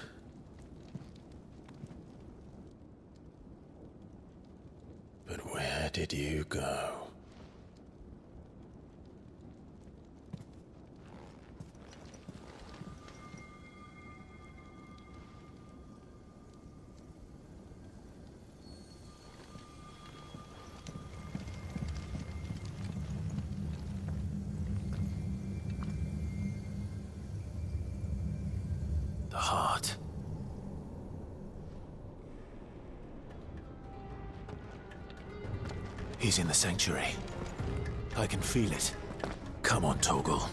But where did you go? The heart. He's in the sanctuary. I can feel it. Come on, Toggle.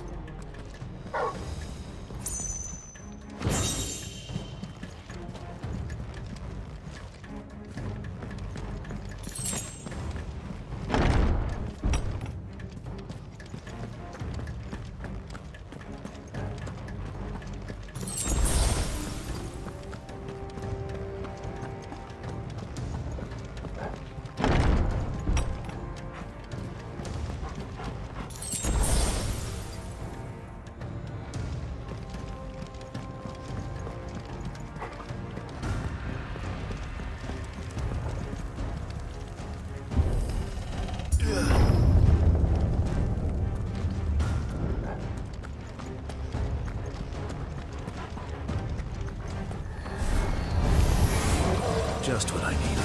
Just what I needed.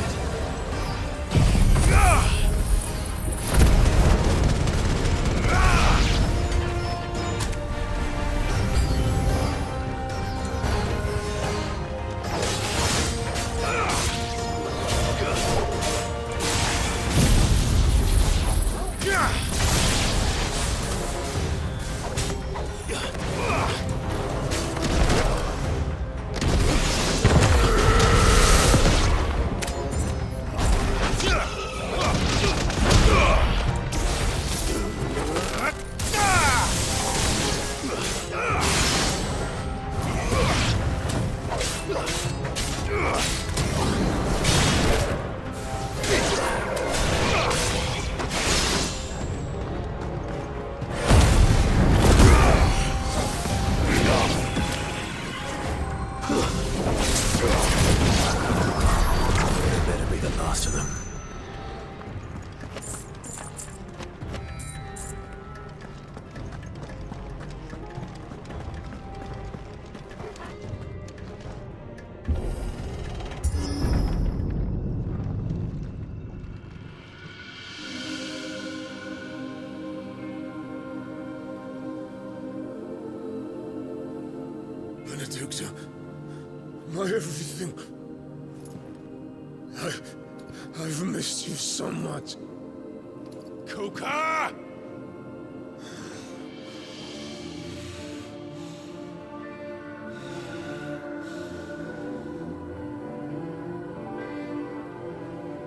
My everything. I've missed you so much. Kuka!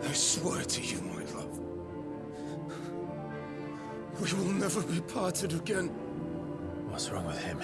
I swear to you, my love. We will never be parted again. What's wrong with him?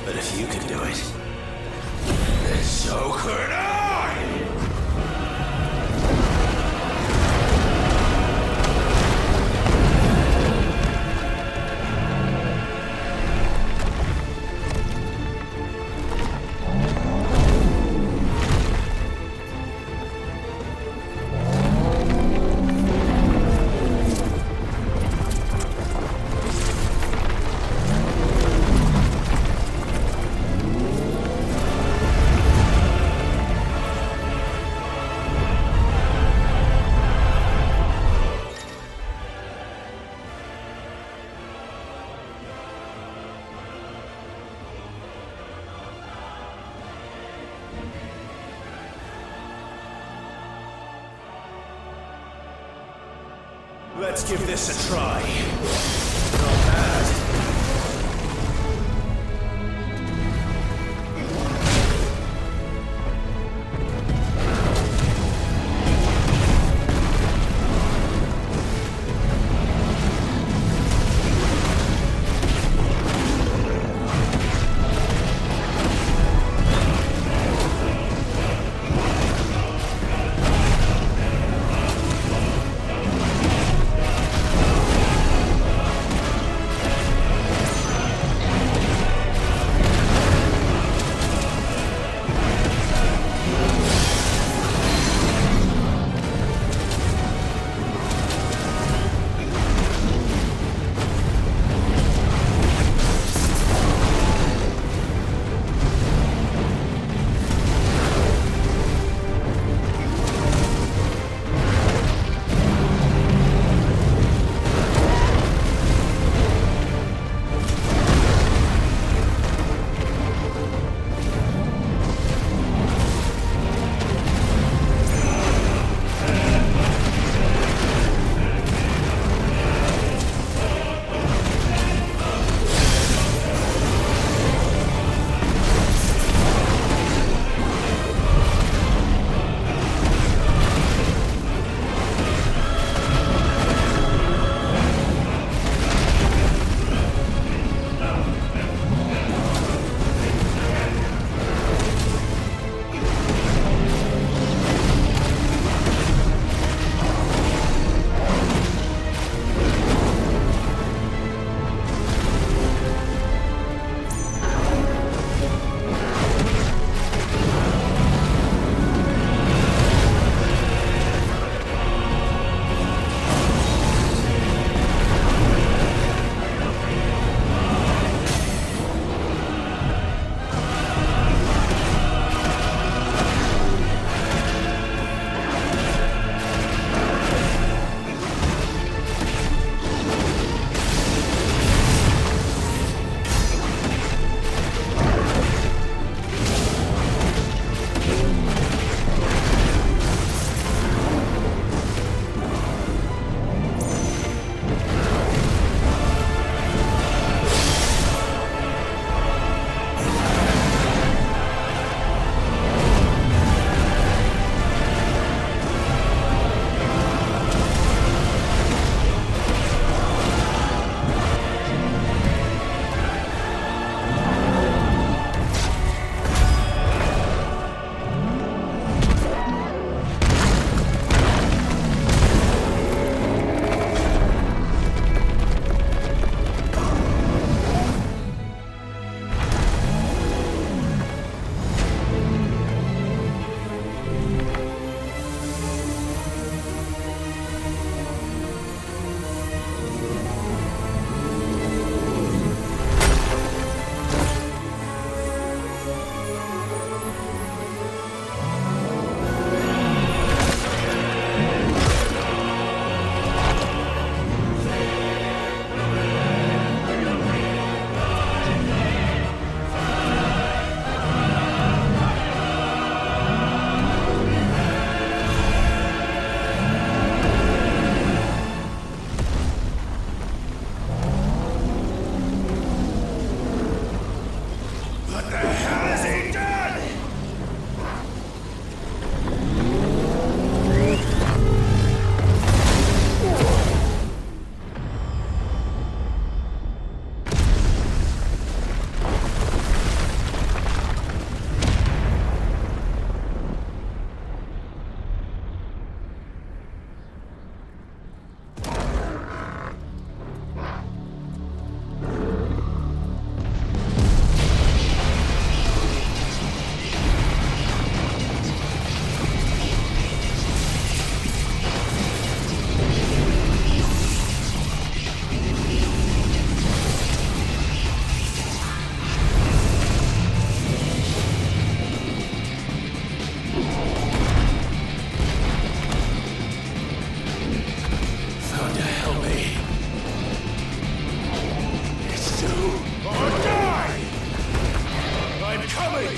But if you can do it, then so could I! Let's give this a try. Not bad.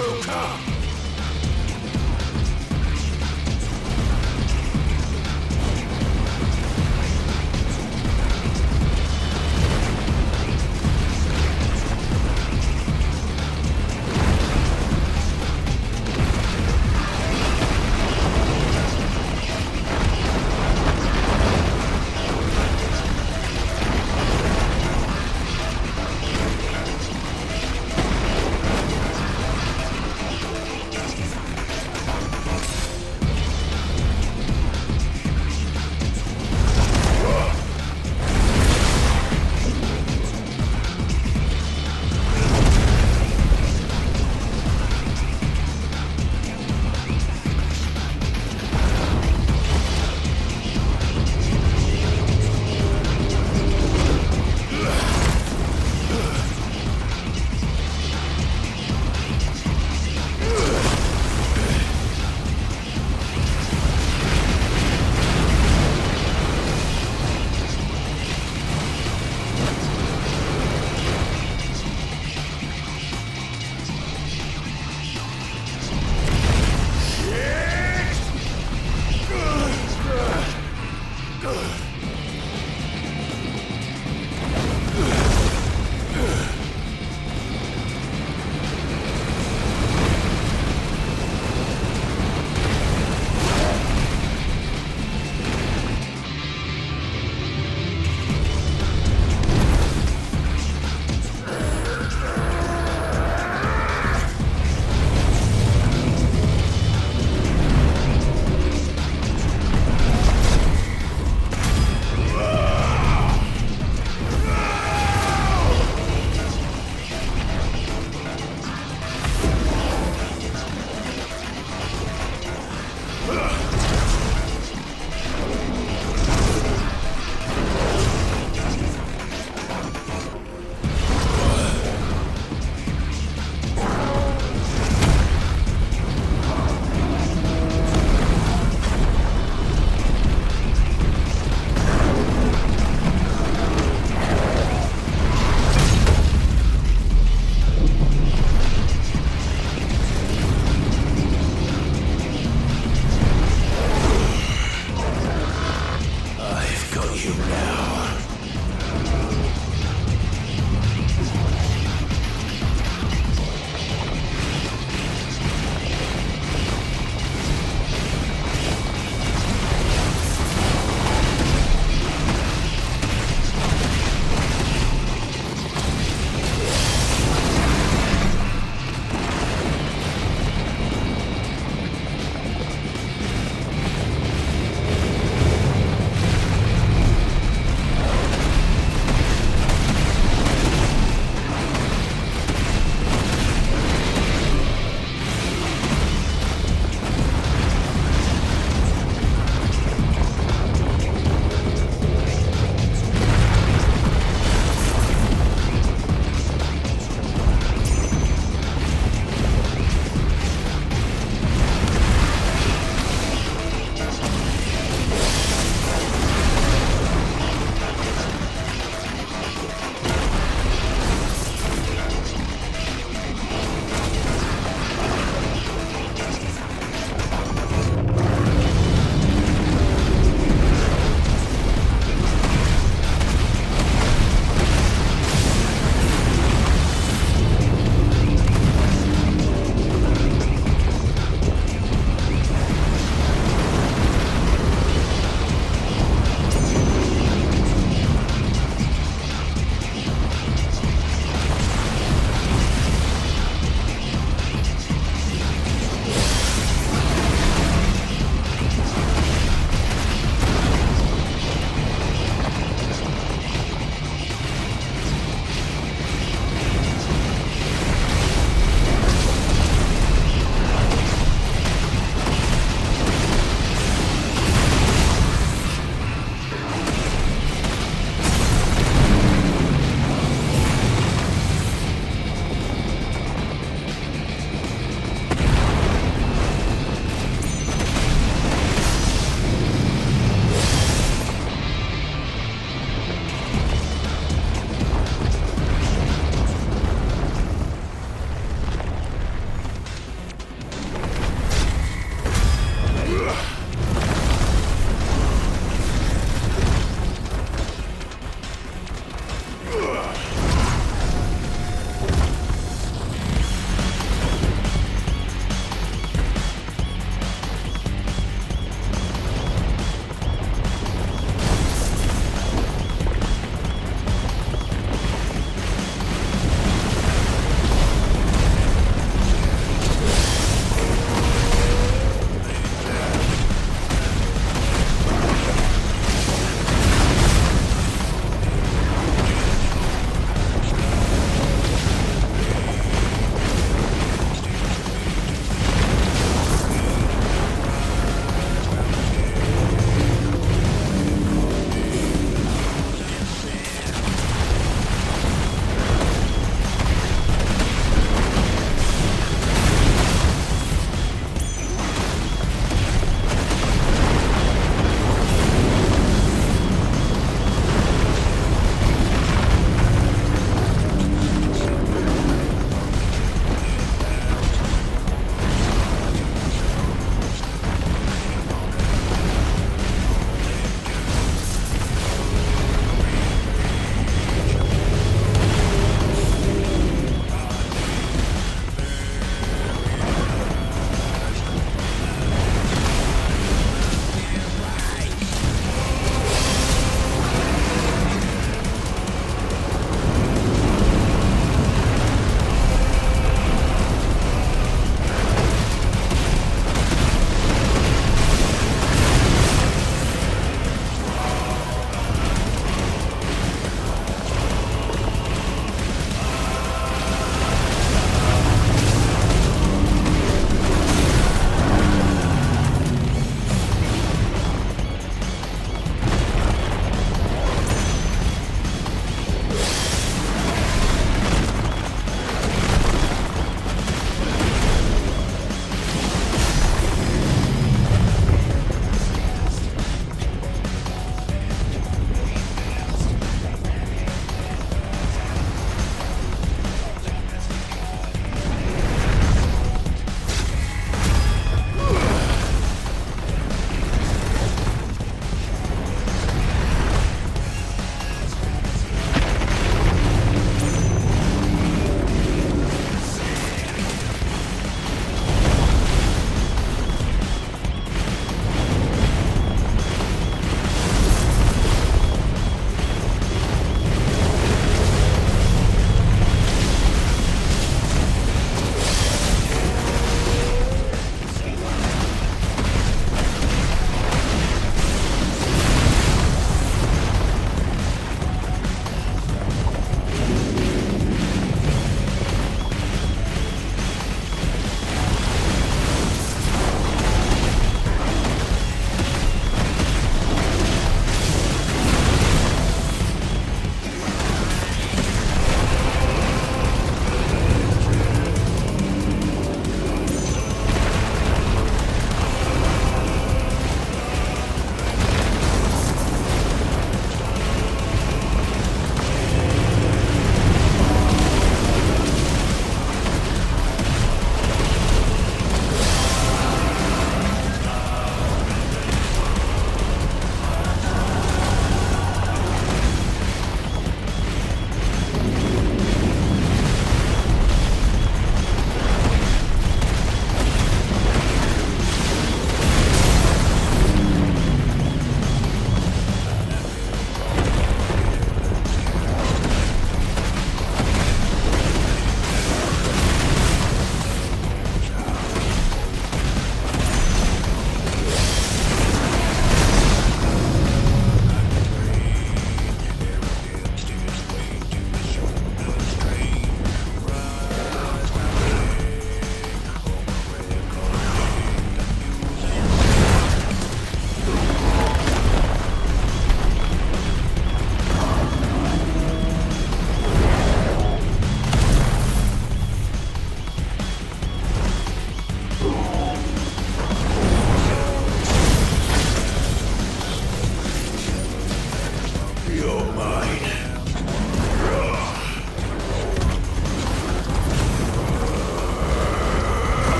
Joker!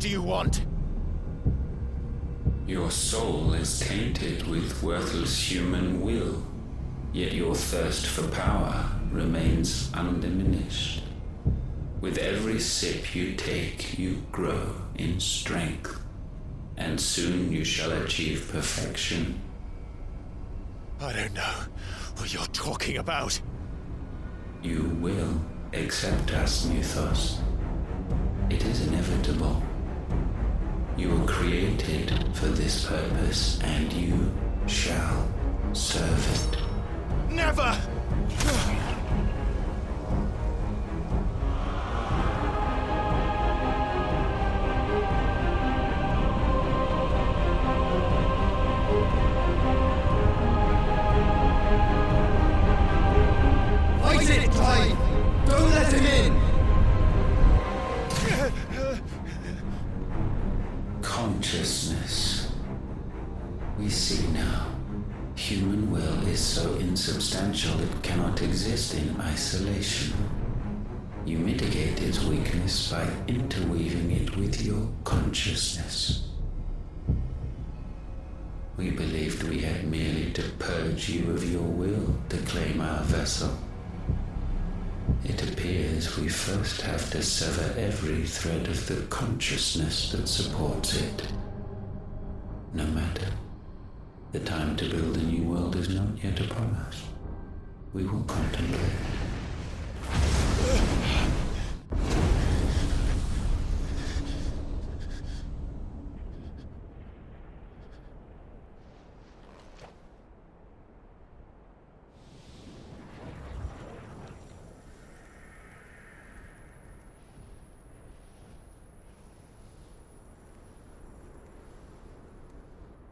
do you want? Your soul is tainted with worthless human will, yet your thirst for power remains undiminished. With every sip you take, you grow in strength, and soon you shall achieve perfection. I don't know what you're talking about. You will accept us, Mythos. It is inevitable. You were created for this purpose, and you shall serve it. Never! Fight it, Clive! Don't let him in! Consciousness. We see now. Human will is so insubstantial it cannot exist in isolation. You mitigate its weakness by interweaving it with your consciousness. We believed we had merely to purge you of your will to claim our vessel. It appears we first have to sever every thread of the consciousness that supports it. No matter. The time to build a new world is not yet upon us. We will contemplate.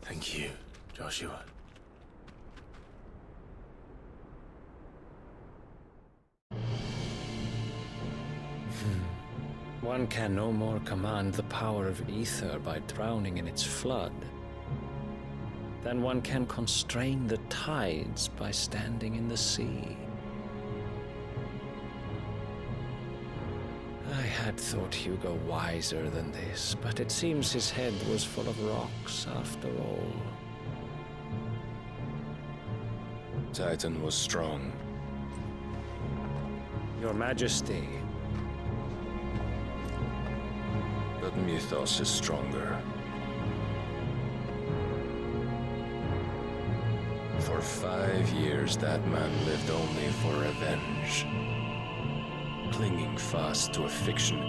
Thank you, Joshua. One can no more command the power of ether by drowning in its flood than one can constrain the tides by standing in the sea. I had thought Hugo wiser than this, but it seems his head was full of rocks after all. Titan was strong. Your Majesty. But Mythos is stronger. For 5 years, that man lived only for revenge. Clinging fast to a fiction,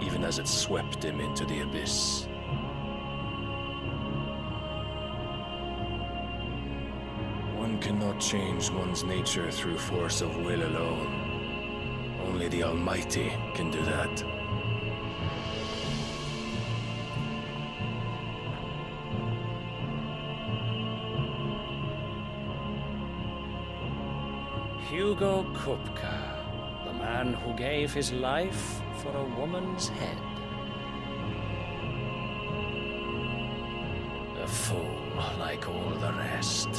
even as it swept him into the abyss. One cannot change one's nature through force of will alone. Only the Almighty can do that. Hugo Kupka, the man who gave his life for a woman's head. A fool like all the rest.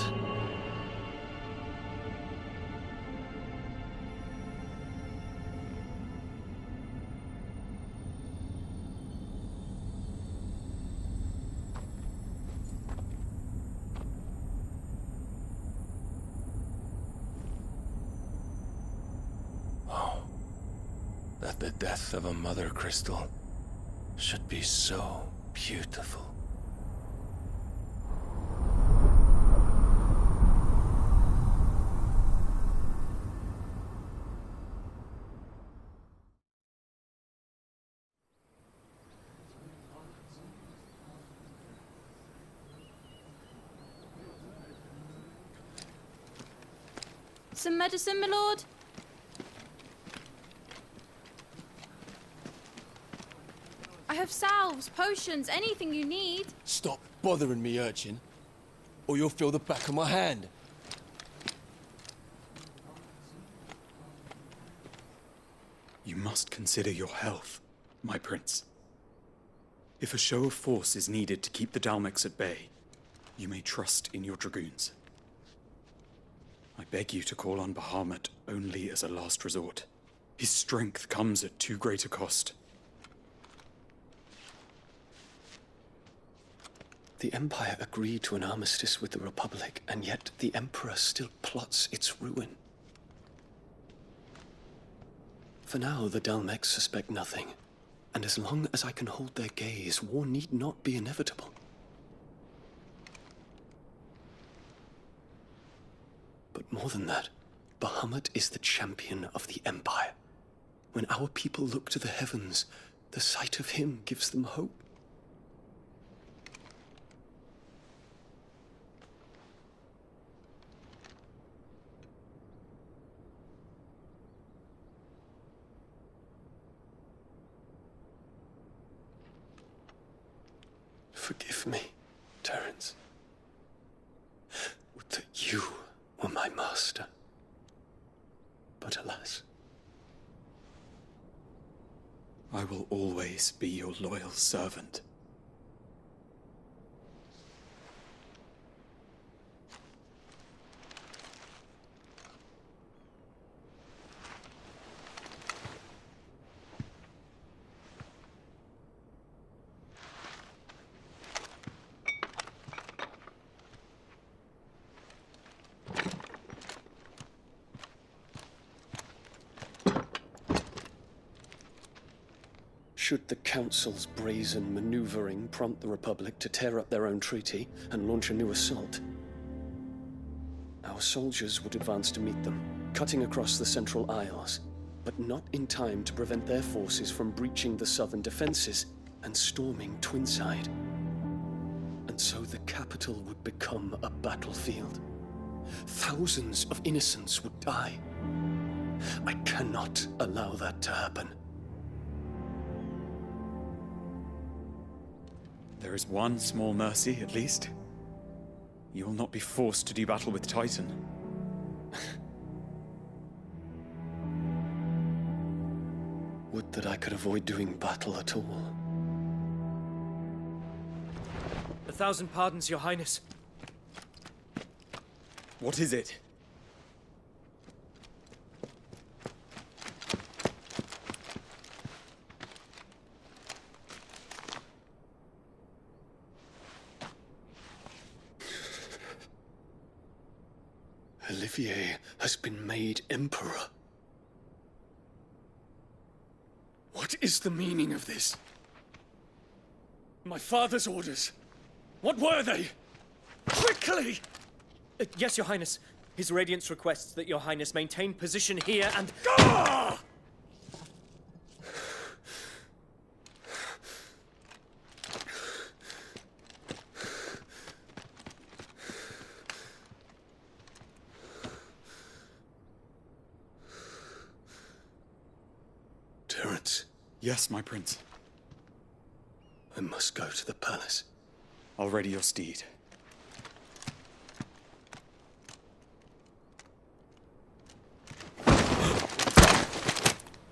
That the death of a mother crystal should be so beautiful. Some medicine, my lord? I have salves, potions, anything you need. Stop bothering me, urchin, or you'll feel the back of my hand. You must consider your health, my prince. If a show of force is needed to keep the Dalmex at bay, you may trust in your dragoons. I beg you to call on Bahamut only as a last resort. His strength comes at too great a cost. The Empire agreed to an armistice with the Republic, and yet the Emperor still plots its ruin. For now, the Dalmecs suspect nothing, and as long as I can hold their gaze, war need not be inevitable. But more than that, Bahamut is the champion of the Empire. When our people look to the heavens, the sight of him gives them hope. Forgive me, Terence. Would that you were my master. But alas. I will always be your loyal servant. Should the Council's brazen maneuvering prompt the Republic to tear up their own treaty and launch a new assault, our soldiers would advance to meet them, cutting across the Central Isles, but not in time to prevent their forces from breaching the southern defenses and storming Twinside. And so the capital would become a battlefield. Thousands of innocents would die. I cannot allow that to happen. There is one small mercy, at least. You will not be forced to do battle with Titan. Would that I could avoid doing battle at all. 1,000 pardons, Your Highness. What is it? Olivier has been made Emperor. What is the meaning of this? My father's orders. What were they? Quickly! Yes, Your Highness. His Radiance requests that Your Highness maintain position here and... Ah! Terence. Yes, my prince. I must go to the palace. I'll ready your steed.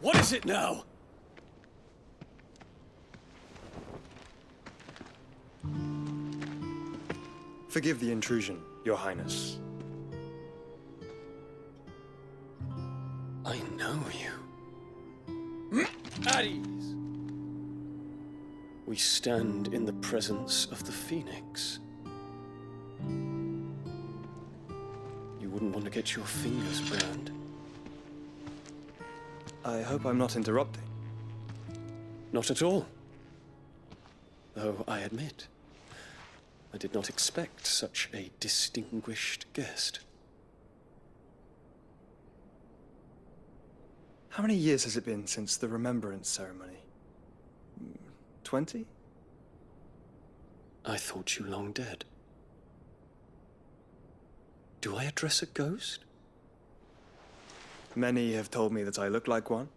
What is it now? Forgive the intrusion, Your Highness. I know you. At ease. We stand in the presence of the Phoenix. You wouldn't want to get your fingers burned. I hope I'm not interrupting. Not at all. Though I admit, I did not expect such a distinguished guest. How many years has it been since the Remembrance ceremony? 20? I thought you long dead. Do I address a ghost? Many have told me that I look like one.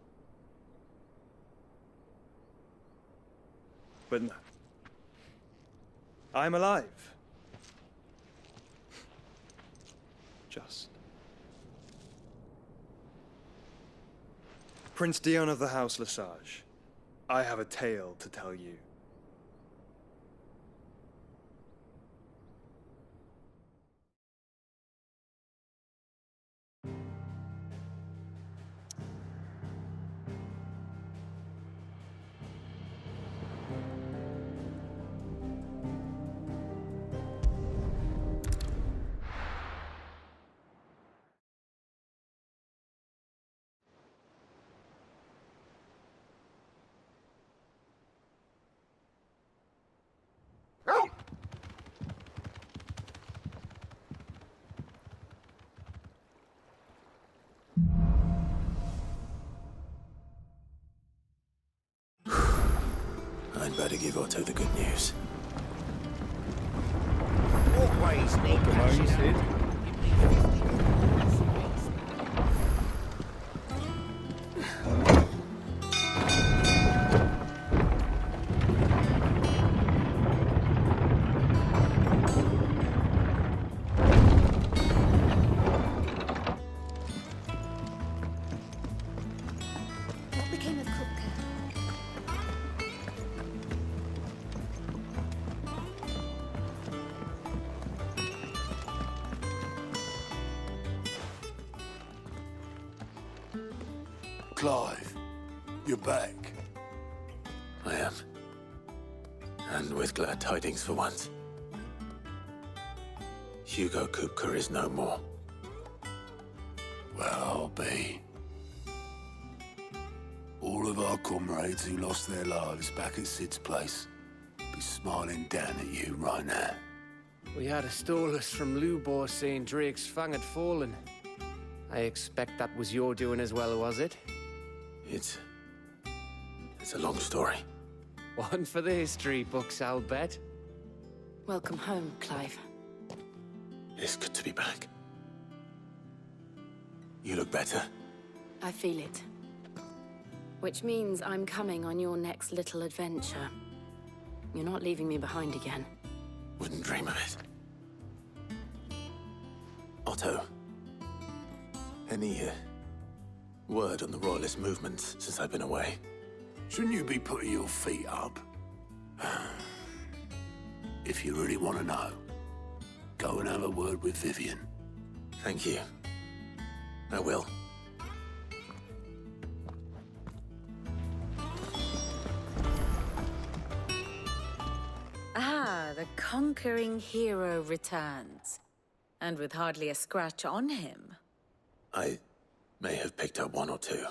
But no. I'm alive. Just. Prince Dion of the House Lesage, I have a tale to tell you. better give Otto the good news. Walkways need cashing out. What became of Coeurl? Clive, you're back. I am. And with glad tidings for once. Hugo Coeurl is no more. Well, I'll be. All of our comrades who lost their lives back at Sid's place be smiling down at you right now. We had a stolus from Lubor saying Drake's Fang had fallen. I expect that was your doing as well, was it? It's a long story. One for the history books, I'll bet. Welcome home, Clive. It's good to be back. You look better. I feel it. Which means I'm coming on your next little adventure. You're not leaving me behind again. Wouldn't dream of it. Otto. Any word on the royalist movements since I've been away? Shouldn't you be putting your feet up? If you really want to know, go and have a word with Vivian. Thank you. I will. Ah, the conquering hero returns. And with hardly a scratch on him. I may have picked up one or two.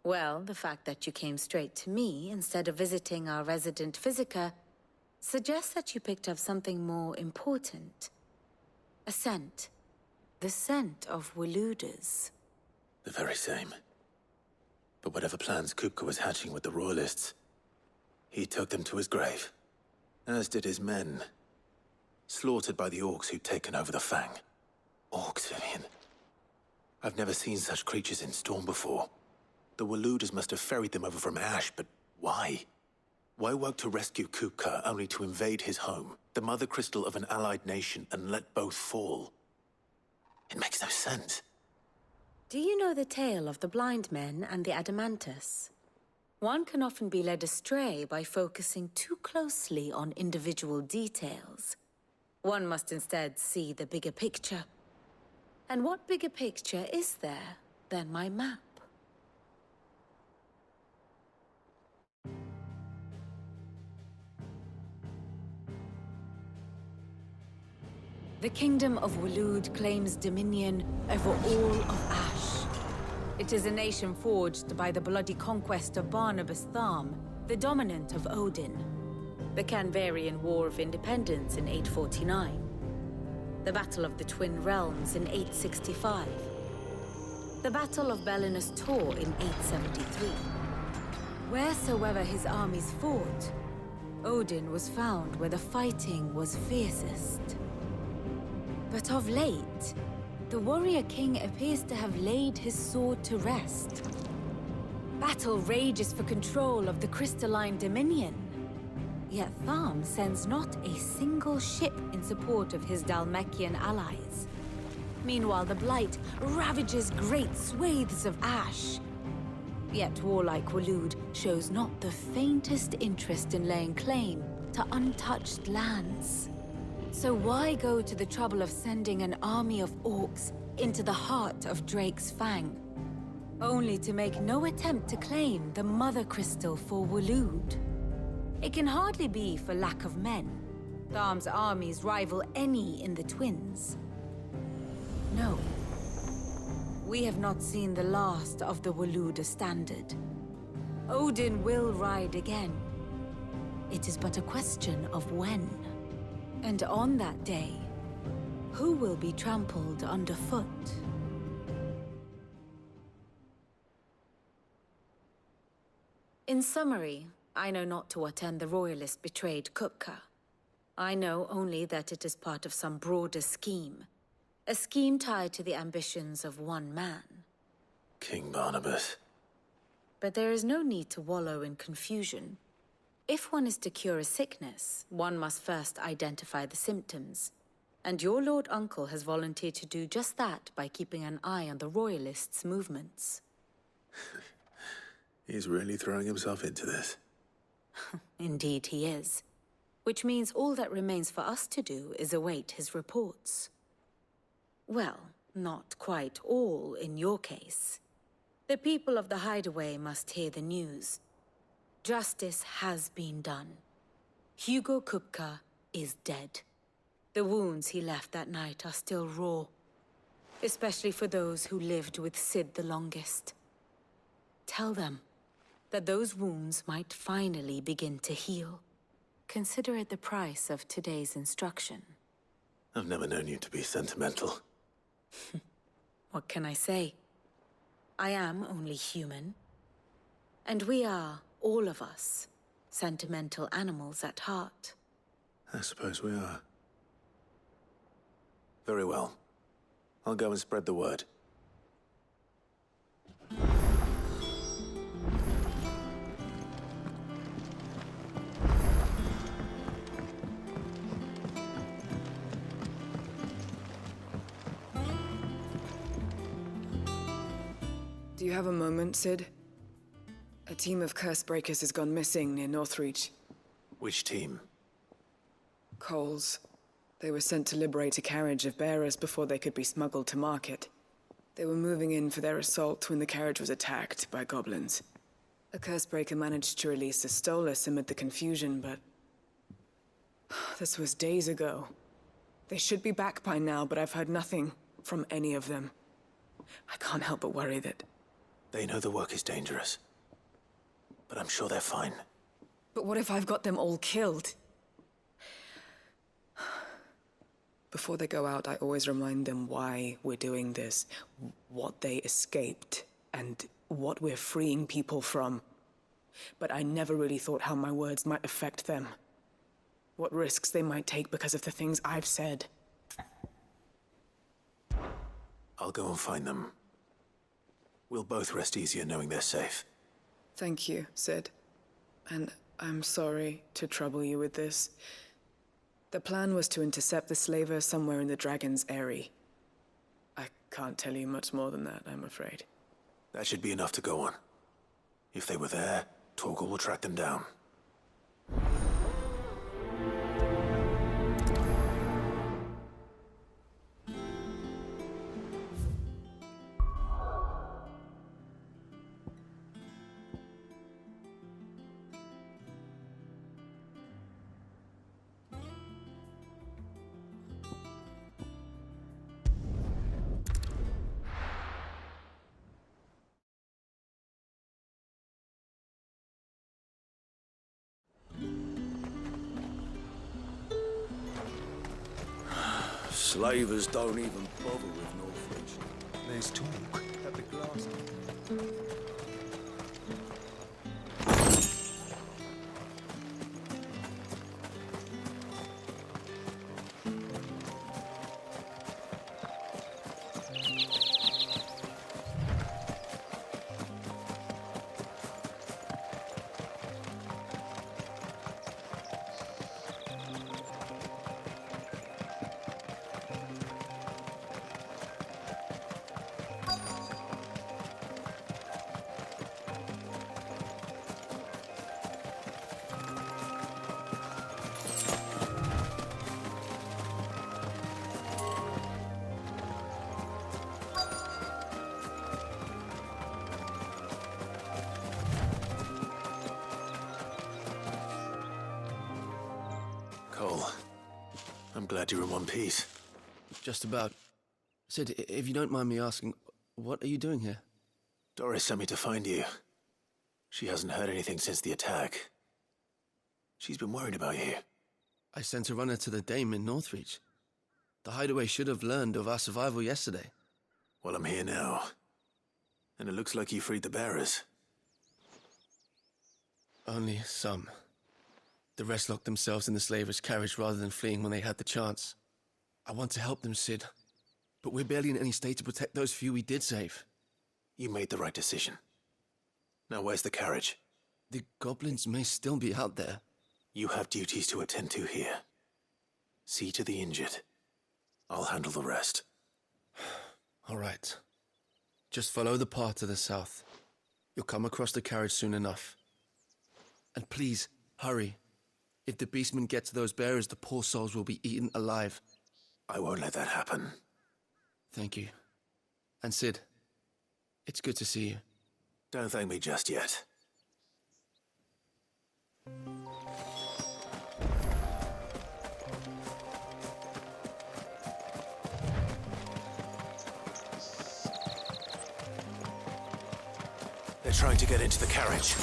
Well, the fact that you came straight to me instead of visiting our resident physiker suggests that you picked up something more important. A scent. The scent of Waluders. The very same. But whatever plans Coeurl was hatching with the royalists, he took them to his grave. As did his men. Slaughtered by the orcs who'd taken over the Fang. Orcs, Vivian. I've never seen such creatures in storm before. The Waluders must have ferried them over from Ash, but why? Why work to rescue Coeurl only to invade his home, the mother crystal of an allied nation, and let both fall? It makes no sense. Do you know the tale of the blind men and the Adamantus? One can often be led astray by focusing too closely on individual details. One must instead see the bigger picture. And what bigger picture is there than my map? The Kingdom of Walud claims dominion over all of Ash. It is a nation forged by the bloody conquest of Barnabas Tharm, the dominant of Odin. The Canvarian War of Independence in 849. The Battle of the Twin Realms in 865. The Battle of Belinus Tor in 873. Wheresoever his armies fought, Odin was found where the fighting was fiercest. But of late, the warrior king appears to have laid his sword to rest. Battle rages for control of the crystalline dominion. Yet Tharm sends not a single ship in support of his Dhalmekian allies. Meanwhile, the Blight ravages great swathes of Ash. Yet warlike Walud shows not the faintest interest in laying claim to untouched lands. So why go to the trouble of sending an army of orcs into the heart of Drake's Fang, only to make no attempt to claim the Mother Crystal for Walud? It can hardly be for lack of men. Tharm's armies rival any in the Twins. No. We have not seen the last of the Waluda standard. Odin will ride again. It is but a question of when. And on that day, who will be trampled underfoot? In summary, I know not to what end the royalists betrayed Kupka. I know only that it is part of some broader scheme. A scheme tied to the ambitions of one man. King Barnabas. But there is no need to wallow in confusion. If one is to cure a sickness, one must first identify the symptoms. And your Lord Uncle has volunteered to do just that by keeping an eye on the royalists' movements. He's really throwing himself into this. Indeed he is. Which means all that remains for us to do is await his reports. Well, not quite all in your case. The people of the hideaway must hear the news. Justice has been done. Hugo Kupka is dead. The wounds he left that night are still raw, especially for those who lived with Sid the longest. Tell them that those wounds might finally begin to heal. Consider it the price of today's instruction. I've never known you to be sentimental. What can I say? I am only human. And we are, all of us, sentimental animals at heart. I suppose we are. Very well. I'll go and spread the word. Do you have a moment, Sid? A team of curse breakers has gone missing near Northreach. Which team? Coeurl's. They were sent to liberate a carriage of bearers before they could be smuggled to market. They were moving in for their assault when the carriage was attacked by goblins. A cursebreaker managed to release a Stolas amid the confusion, but... this was days ago. They should be back by now, but I've heard nothing from any of them. I can't help but worry that... They know the work is dangerous. But I'm sure they're fine. But what if I've got them all killed? Before they go out, I always remind them why we're doing this, what they escaped, and what we're freeing people from. But I never really thought how my words might affect them. What risks they might take because of the things I've said. I'll go and find them. We'll both rest easier knowing they're safe. Thank you, Sid. And I'm sorry to trouble you with this. The plan was to intercept the slaver somewhere in the Dragon's Eyrie. I can't tell you much more than that, I'm afraid. That should be enough to go on. If they were there, Torgal will track them down. Slavers don't even bother with Northridge. There's talk at the glass. I'm glad you're in one piece. Just about. Sid, if you don't mind me asking, what are you doing here? Doris sent me to find you. She hasn't heard anything since the attack. She's been worried about you. I sent a runner to the Dame in Northreach. The hideaway should have learned of our survival yesterday. Well, I'm here now. And it looks like you freed the bearers. Only some. The rest locked themselves in the slavers' carriage rather than fleeing when they had the chance. I want to help them, Cid. But we're barely in any state to protect those few we did save. You made the right decision. Now where's the carriage? The goblins may still be out there. You have duties to attend to here. See to the injured. I'll handle the rest. All right. Just follow the path to the south. You'll come across the carriage soon enough. And please, hurry. If the beastmen get to those bearers, the poor souls will be eaten alive. I won't let that happen. Thank you. And Cid, it's good to see you. Don't thank me just yet. They're trying to get into the carriage.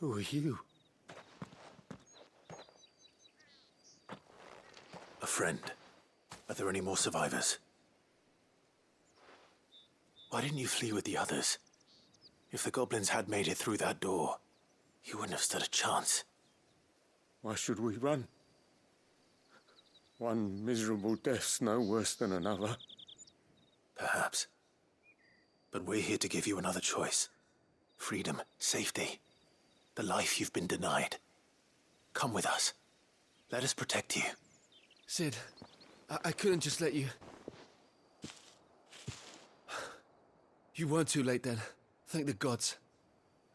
Who are you? A friend. Are there any more survivors? Why didn't you flee with the others? If the goblins had made it through that door, you wouldn't have stood a chance. Why should we run? One miserable death's no worse than another. Perhaps. But we're here to give you another choice. Freedom, safety. The life you've been denied. Come with us. Let us protect you. Cid, I couldn't just let you... You weren't too late then. Thank the gods.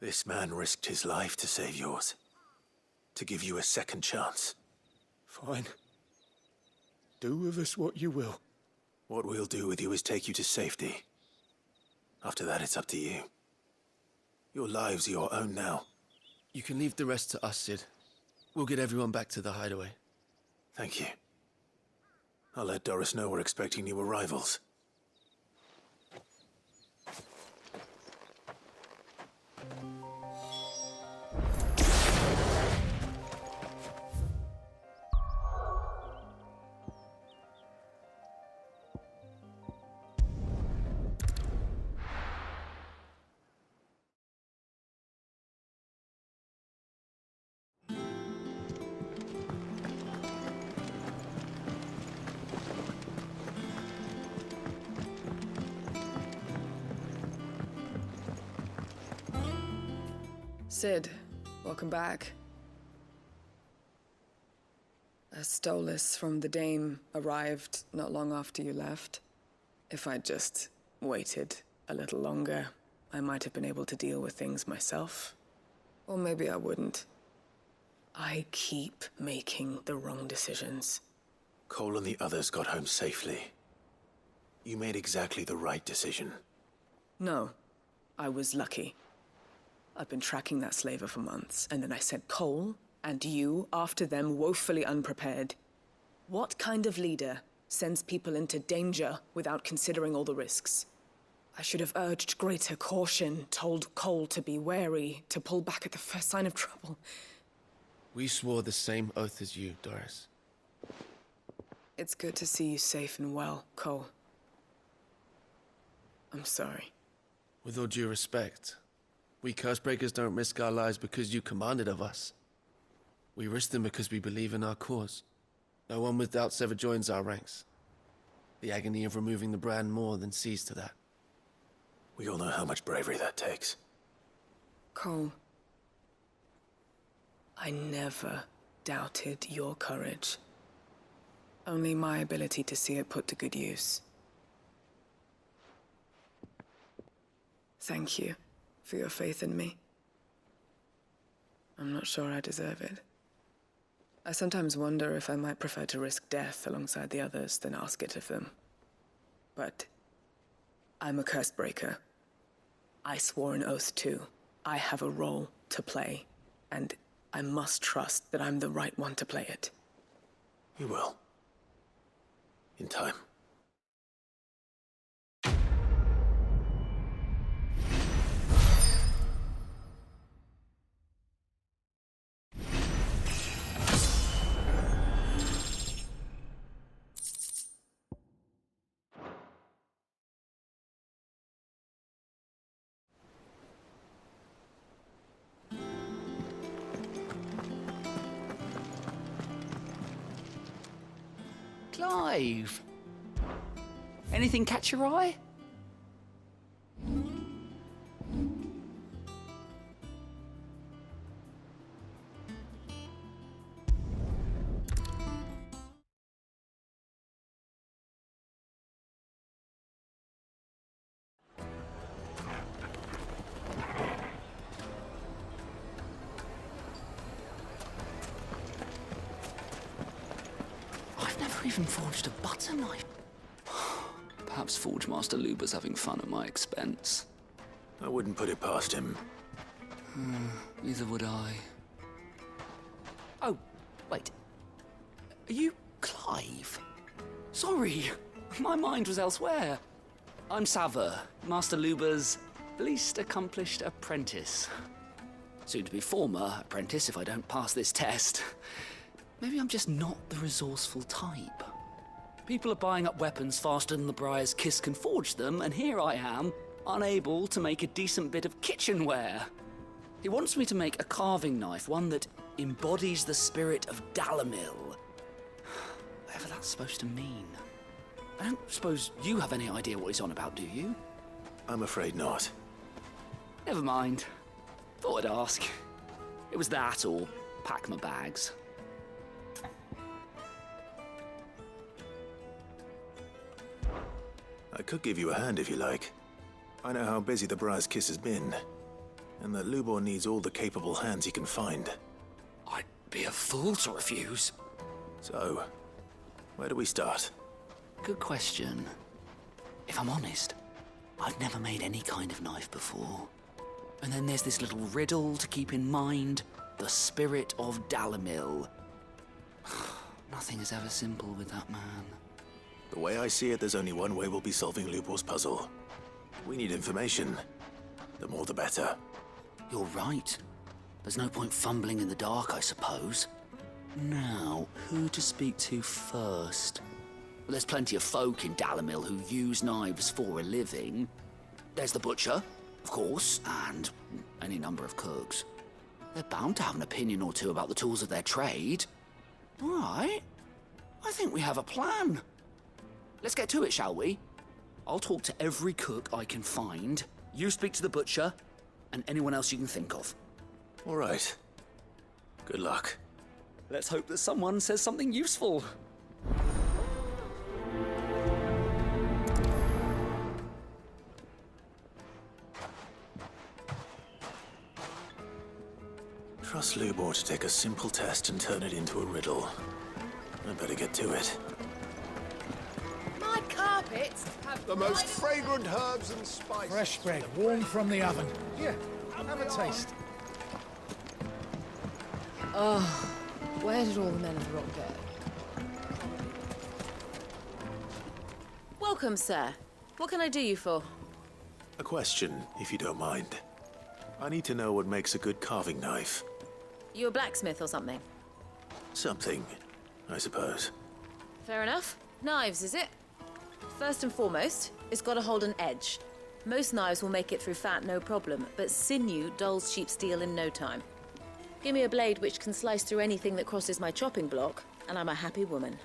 This man risked his life to save yours. To give you a second chance. Fine. Do with us what you will. What we'll do with you is take you to safety. After that, it's up to you. Your lives are your own now. You can leave the rest to us, Cid. We'll get everyone back to the hideaway. Thank you. I'll let Doris know we're expecting new arrivals. Cid, welcome back. A Stolas from the Dame arrived not long after you left. If I'd just waited a little longer, I might have been able to deal with things myself. Or maybe I wouldn't. I keep making the wrong decisions. Coeurl and the others got home safely. You made exactly the right decision. No, I was lucky. I've been tracking that slaver for months, and then I sent Coeurl and you after them, woefully unprepared. What kind of leader sends people into danger without considering all the risks? I should have urged greater caution, told Coeurl to be wary, to pull back at the first sign of trouble. We swore the same oath as you, Doris. It's good to see you safe and well, Coeurl. I'm sorry. With all due respect, we Cursebreakers don't risk our lives because you commanded of us. We risk them because we believe in our cause. No one with doubts ever joins our ranks. The agony of removing the brand more than sees to that. We all know how much bravery that takes. Coeurl, I never doubted your courage. Only my ability to see it put to good use. Thank you for your faith in me. I'm not sure I deserve it. I sometimes wonder if I might prefer to risk death alongside the others than ask it of them. But I'm a Cursebreaker. I swore an oath too. I have a role to play, and I must trust that I'm the right one to play it. You will. In time. Clive! Anything catch your eye? Even forged a butter knife. Perhaps Forge Master Luber's having fun at my expense. I wouldn't put it past him. Neither would I. Oh, wait. Are you Clive? Sorry, my mind was elsewhere. I'm Sava, Master Luber's least accomplished apprentice. Soon to be former apprentice if I don't pass this test. Maybe I'm just not the resourceful type. People are buying up weapons faster than the Briar's Kiss can forge them, and here I am, unable to make a decent bit of kitchenware. He wants me to make a carving knife, one that embodies the spirit of Dalamil. Whatever that's supposed to mean. I don't suppose you have any idea what he's on about, do you? I'm afraid not. Never mind. Thought I'd ask. It was that or pack my bags. I could give you a hand if you like. I know how busy the Briar's Kiss has been, and that Lubor needs all the capable hands he can find. I'd be a fool to refuse. So, where do we start? Good question. If I'm honest, I've never made any kind of knife before. And then there's this little riddle to keep in mind. The spirit of Dalamil. Nothing is ever simple with that man. The way I see it, there's only one way we'll be solving Lubor's puzzle. We need information. The more the better. You're right. There's no point fumbling in the dark, I suppose. Now, who to speak to first? Well, there's plenty of folk in Dalamil who use knives for a living. There's the butcher, of course, and any number of cooks. They're bound to have an opinion or two about the tools of their trade. All right. I think we have a plan. Let's get to it, shall we? I'll talk to every cook I can find. You speak to the butcher, and anyone else you can think of. All right. Good luck. Let's hope that someone says something useful. Trust Lubor to take a simple test and turn it into a riddle. I better get to it. My carpet outfits have The most fragrant herbs and spices. Fresh bread, warm from the oven. Here, have a taste. Oh, where did all the men of the rock go? Welcome, sir. What can I do you for? A question, if you don't mind. I need to know what makes a good carving knife. You a blacksmith or something? Something, I suppose. Fair enough. Knives, is it? First and foremost, it's got to hold an edge. Most knives will make it through fat, no problem, but sinew dulls cheap steel in no time. Give me a blade which can slice through anything that crosses my chopping block, and I'm a happy woman.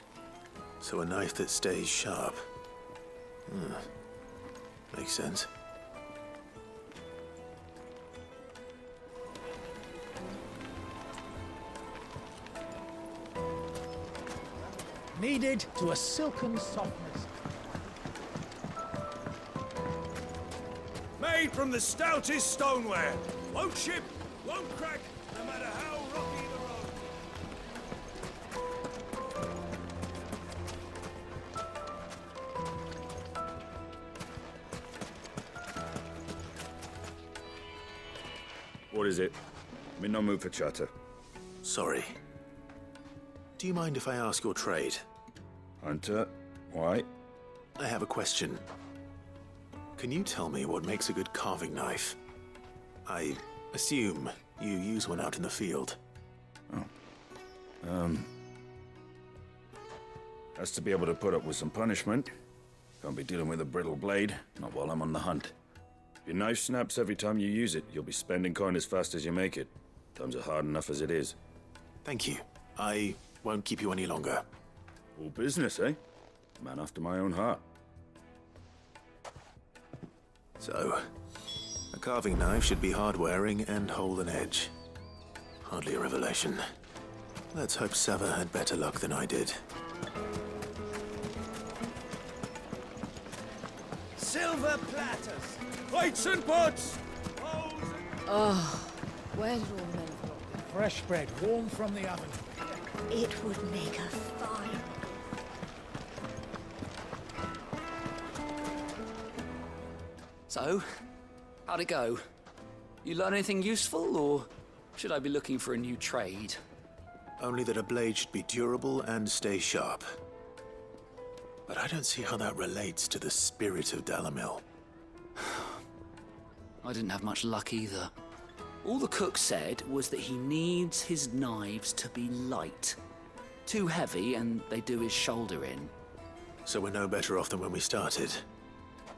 So a knife that stays sharp. Makes sense. Kneaded to a silken softness. Made from the stoutest stoneware. Won't chip, won't crack, no matter how rocky the road. What is it? I'm in no mood for chatter. Sorry. Do you mind if I ask your trade? Hunter, why? I have a question. Can you tell me what makes a good carving knife? I assume you use one out in the field. Has to be able to put up with some punishment. Can't be dealing with a brittle blade, not while I'm on the hunt. If your knife snaps every time you use it, you'll be spending coin as fast as you make it. Times are hard enough as it is. Thank you. I won't keep you any longer. All business, eh? Man after my own heart. So, a carving knife should be hard-wearing and hold an edge. Hardly a revelation. Let's hope Sava had better luck than I did. Silver platters, plates and pots, bowls and... Oh, where did all the men of the rock go? Fresh bread, warm from the oven. It would make a fine. So, how'd it go? You learn anything useful, or should I be looking for a new trade? Only that a blade should be durable and stay sharp. But I don't see how that relates to the spirit of Dalamil. I didn't have much luck either. All the cook said was that he needs his knives to be light. Too heavy and they do his shoulder in. So we're no better off than when we started.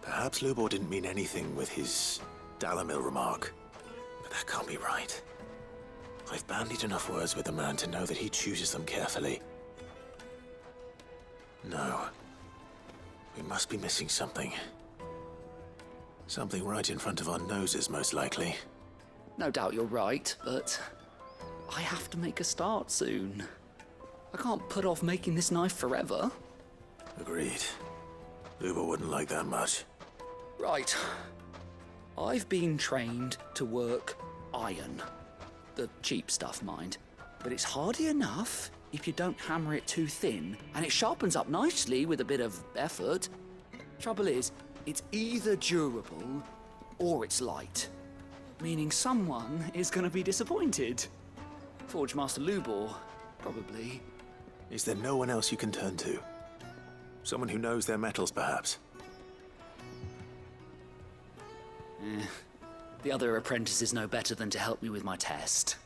Perhaps Lubor didn't mean anything with his Dalamil remark. But that can't be right. I've bandied enough words with the man to know that he chooses them carefully. No. We must be missing something. Something right in front of our noses, most likely. No doubt you're right, but I have to make a start soon. I can't put off making this knife forever. Agreed. Lubor wouldn't like that much. Right. I've been trained to work iron. The cheap stuff, mind. But it's hardy enough if you don't hammer it too thin, and it sharpens up nicely with a bit of effort. Trouble is, it's either durable or it's light. Meaning someone is going to be disappointed. Forge Master Lubor, probably. Is there no one else you can turn to? Someone who knows their metals, perhaps? The other apprentices know better than to help me with my test.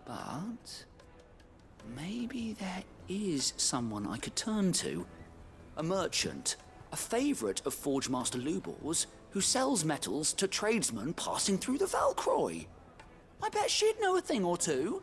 But maybe there is someone I could turn to. A merchant, a favourite of Forge Master Lubor's, who sells metals to tradesmen passing through the Velkroy. I bet she'd know a thing or two.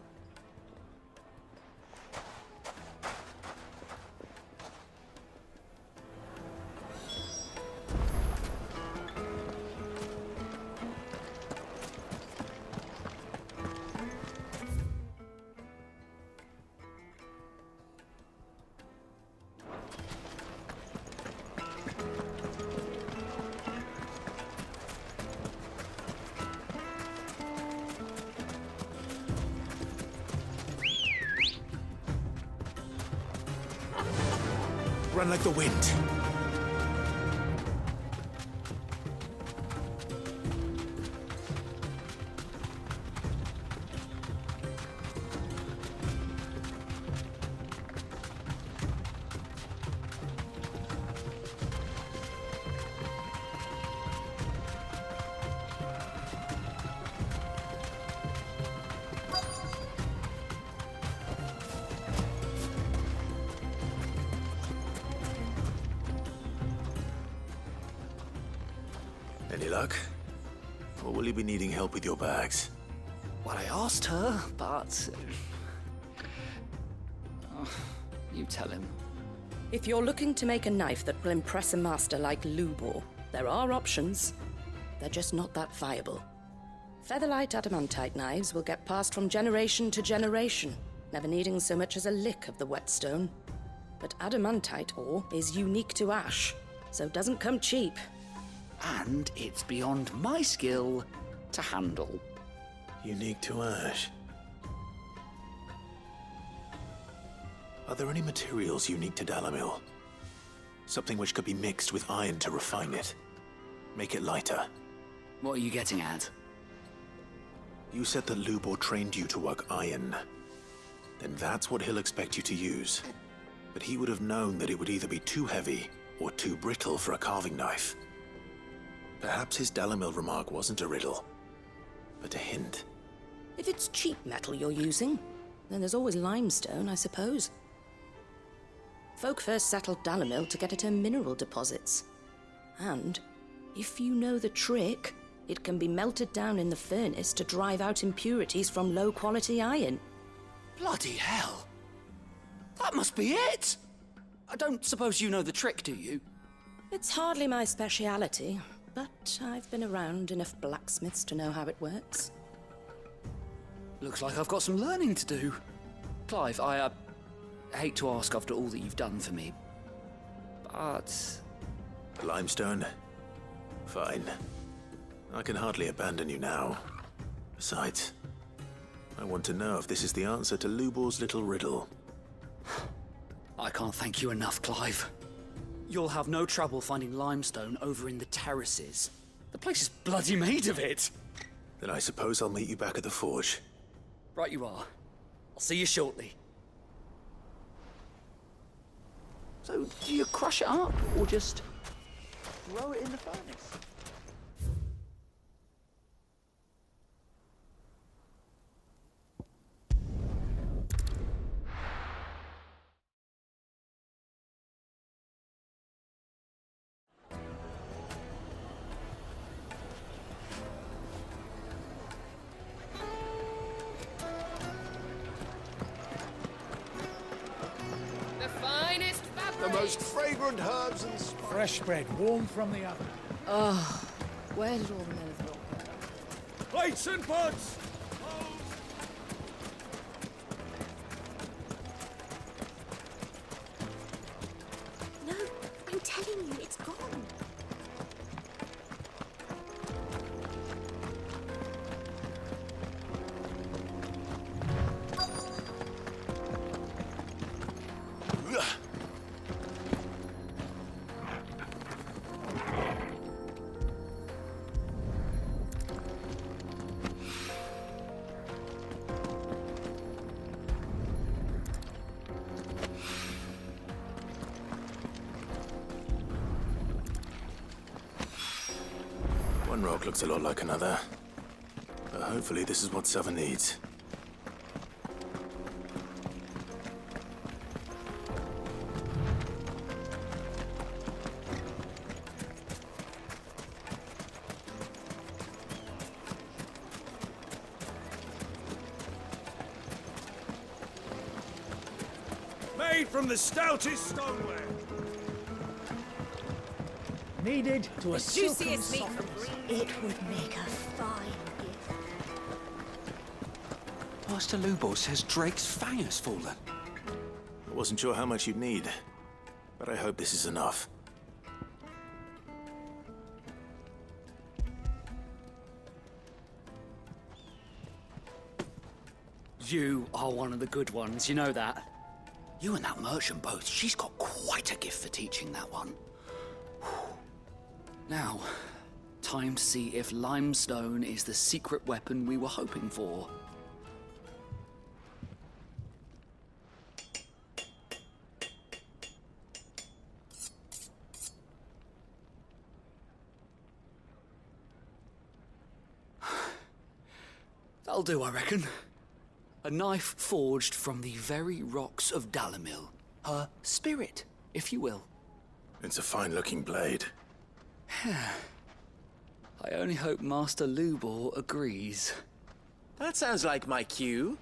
Run like the wind. Any luck? Or will you be needing help with your bags? Well, I asked her, but... you tell him. If you're looking to make a knife that will impress a master like Lubor, there are options. They're just not that viable. Featherlight adamantite knives will get passed from generation to generation, never needing so much as a lick of the whetstone. But adamantite ore is unique to ash, so it doesn't come cheap. And it's beyond my skill to handle. Unique to ash? Are there any materials unique to Dalamil? Something which could be mixed with iron to refine it. Make it lighter. What are you getting at? You said that Lubor trained you to work iron. Then that's what he'll expect you to use. But he would have known that it would either be too heavy or too brittle for a carving knife. Perhaps his Dalamil remark wasn't a riddle, but a hint. If it's cheap metal you're using, then there's always limestone, I suppose. Folk first settled Dalamil to get at her mineral deposits. And, if you know the trick, it can be melted down in the furnace to drive out impurities from low-quality iron. Bloody hell! That must be it! I don't suppose you know the trick, do you? It's hardly my speciality, but I've been around enough blacksmiths to know how it works. Looks like I've got some learning to do. Clive, I hate to ask after all that you've done for me, but... Limestone? Fine. I can hardly abandon you now. Besides, I want to know if this is the answer to Lubor's little riddle. I can't thank you enough, Clive. You'll have no trouble finding limestone over in the terraces. The place is bloody made of it. Then I suppose I'll meet you back at the forge. Right you are. I'll see you shortly. So, do you crush it up, or just throw it in the furnace? The most fragrant herbs and spices. Fresh bread, warm from the oven. Oh, where did all the men of rock go? Plates and pots! No, I'm telling you, it's gone. One rock looks a lot like another. But hopefully this is what Sava needs. Made from the stoutest stoneware. Needed to a Juiciest meat from green. It would make a fine gift. Master Lubor says Drake's Fang has fallen. I wasn't sure how much you'd need, but I hope this is enough. You are one of the good ones, you know that. You and that merchant both, she's got quite a gift for teaching that one. Now, time to see if limestone is the secret weapon we were hoping for. That'll do, I reckon. A knife forged from the very rocks of Dalamil. Her spirit, if you will. It's a fine-looking blade. I only hope Master Lubor agrees. That sounds like my cue.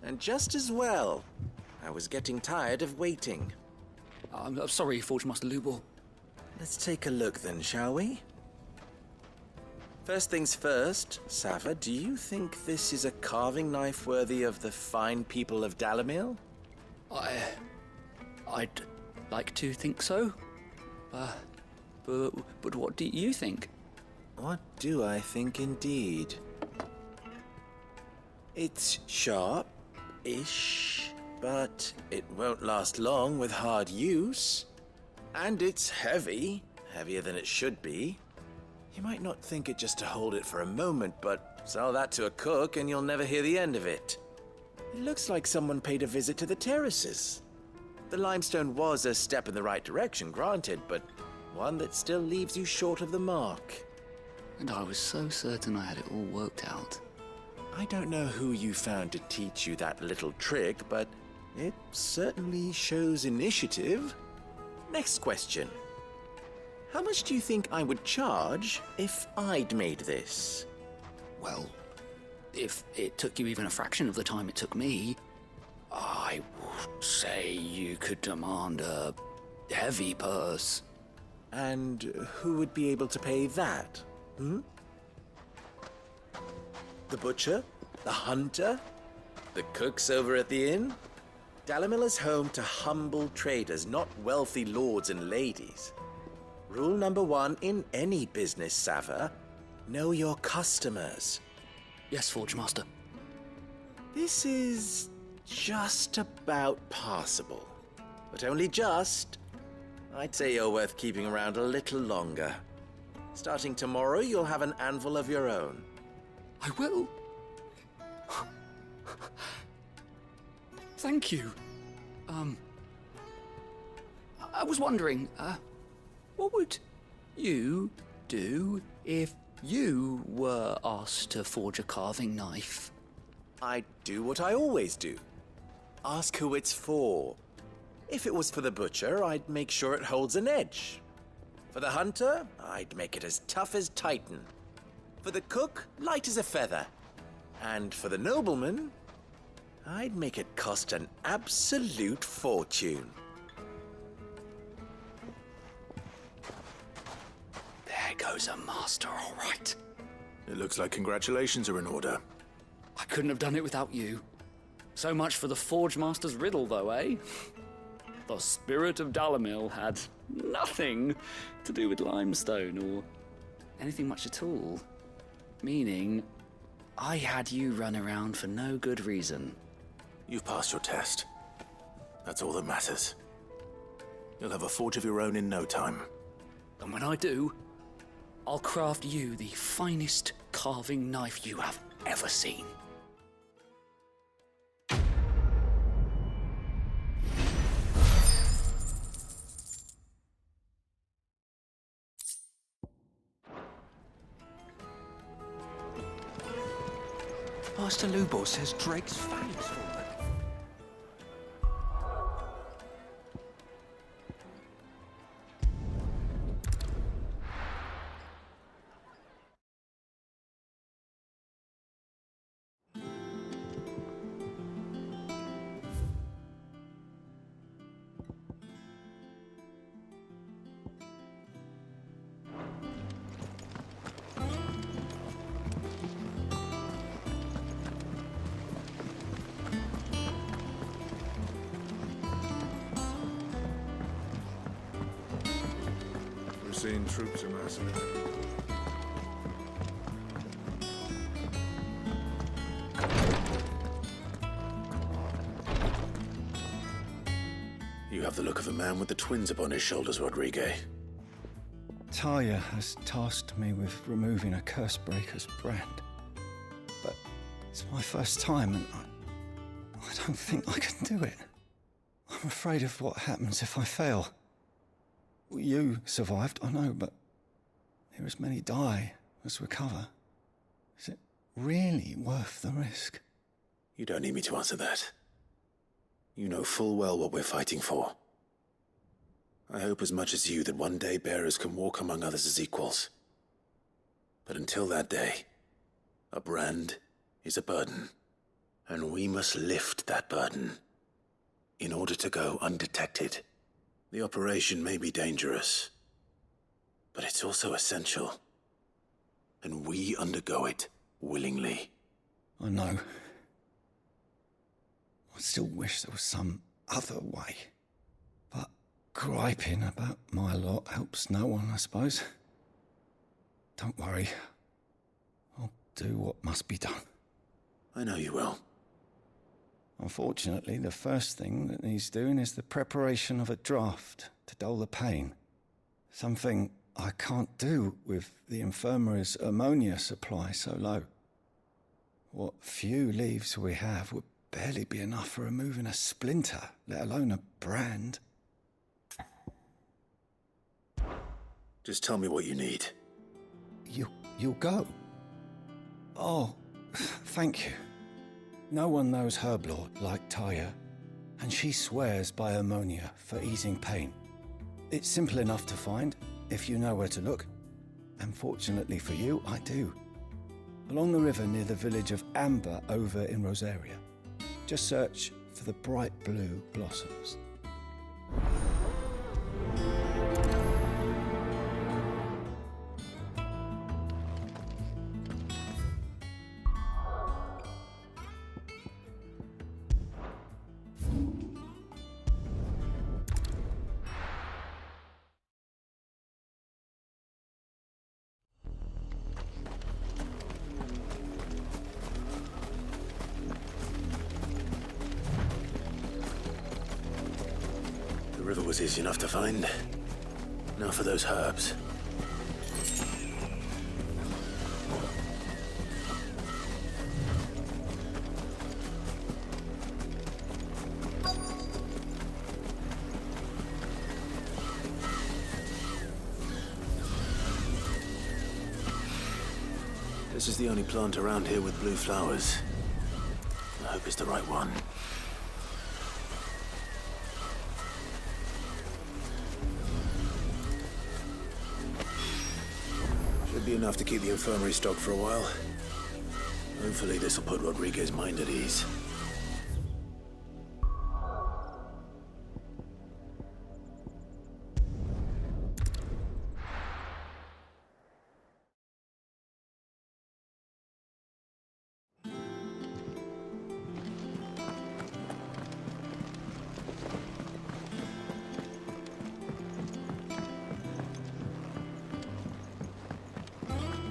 And just as well. I was getting tired of waiting. I'm sorry, Forge Master Lubor. Let's take a look then, shall we? First things first, Sava, do you think this is a carving knife worthy of the fine people of Dalamil? I'd like to think so. But what do you think? What do I think indeed? It's sharp-ish, but it won't last long with hard use. And it's heavy, heavier than it should be. You might not think it just to hold it for a moment, but sell that to a cook and you'll never hear the end of it. It looks like someone paid a visit to the terraces. The limestone was a step in the right direction, granted, but one that still leaves you short of the mark. And I was so certain I had it all worked out. I don't know who you found to teach you that little trick, but it certainly shows initiative. Next question. How much do you think I would charge if I'd made this? Well, if it took you even a fraction of the time it took me, I would say you could demand a heavy purse. And who would be able to pay that? The butcher? The hunter? The cooks over at the inn? Dalamil is home to humble traders, not wealthy lords and ladies. Rule number 1 in any business, Sava, know your customers. Yes, Forge Master. This is just about passable. But only just. I'd say you're worth keeping around a little longer. Starting tomorrow, you'll have an anvil of your own. I will. Thank you. I was wondering, what would you do if you were asked to forge a carving knife? I'd do what I always do. Ask who it's for. If it was for the butcher, I'd make sure it holds an edge. For the hunter, I'd make it as tough as Titan. For the cook, light as a feather. And for the nobleman, I'd make it cost an absolute fortune. There goes a master, all right. It looks like congratulations are in order. I couldn't have done it without you. So much for the Forge Master's riddle, though, eh? The spirit of Dalamil had nothing to do with limestone or anything much at all. Meaning, I had you run around for no good reason. You've passed your test. That's all that matters. You'll have a forge of your own in no time. And when I do, I'll craft you the finest carving knife you have ever seen. Master Lubor says Drake's Fang's fallen. Seeing troops amassing. You have the look of a man with the twins upon his shoulders, Rodrigue. Talia has tasked me with removing a Cursebreaker's brand. But it's my first time and I don't think I can do it. I'm afraid of what happens if I fail. You survived, I know, but there as many die as recover. Is it really worth the risk? You don't need me to answer that. You know full well what we're fighting for. I hope as much as you that one day bearers can walk among others as equals. But until that day, a brand is a burden. And we must lift that burden in order to go undetected. The operation may be dangerous, but it's also essential. And we undergo it willingly. I know. I still wish there was some other way. But griping about my lot helps no one, I suppose. Don't worry. I'll do what must be done. I know you will. Unfortunately, the first thing that needs doing is the preparation of a draft to dull the pain. Something I can't do with the infirmary's ammonia supply so low. What few leaves we have would barely be enough for removing a splinter, let alone a brand. Just tell me what you need. You'll go? Oh, thank you. No one knows Herblord like Taya, and she swears by ammonia for easing pain. It's simple enough to find, if you know where to look. And fortunately for you, I do. Along the river near the village of Amber over in Rosaria. Just search for the bright blue blossoms. The river was easy enough to find. Now for those herbs. This is the only plant around here with blue flowers. I hope it's the right one. Should be enough to keep the infirmary stocked for a while. Hopefully this will put Rodriguez's mind at ease.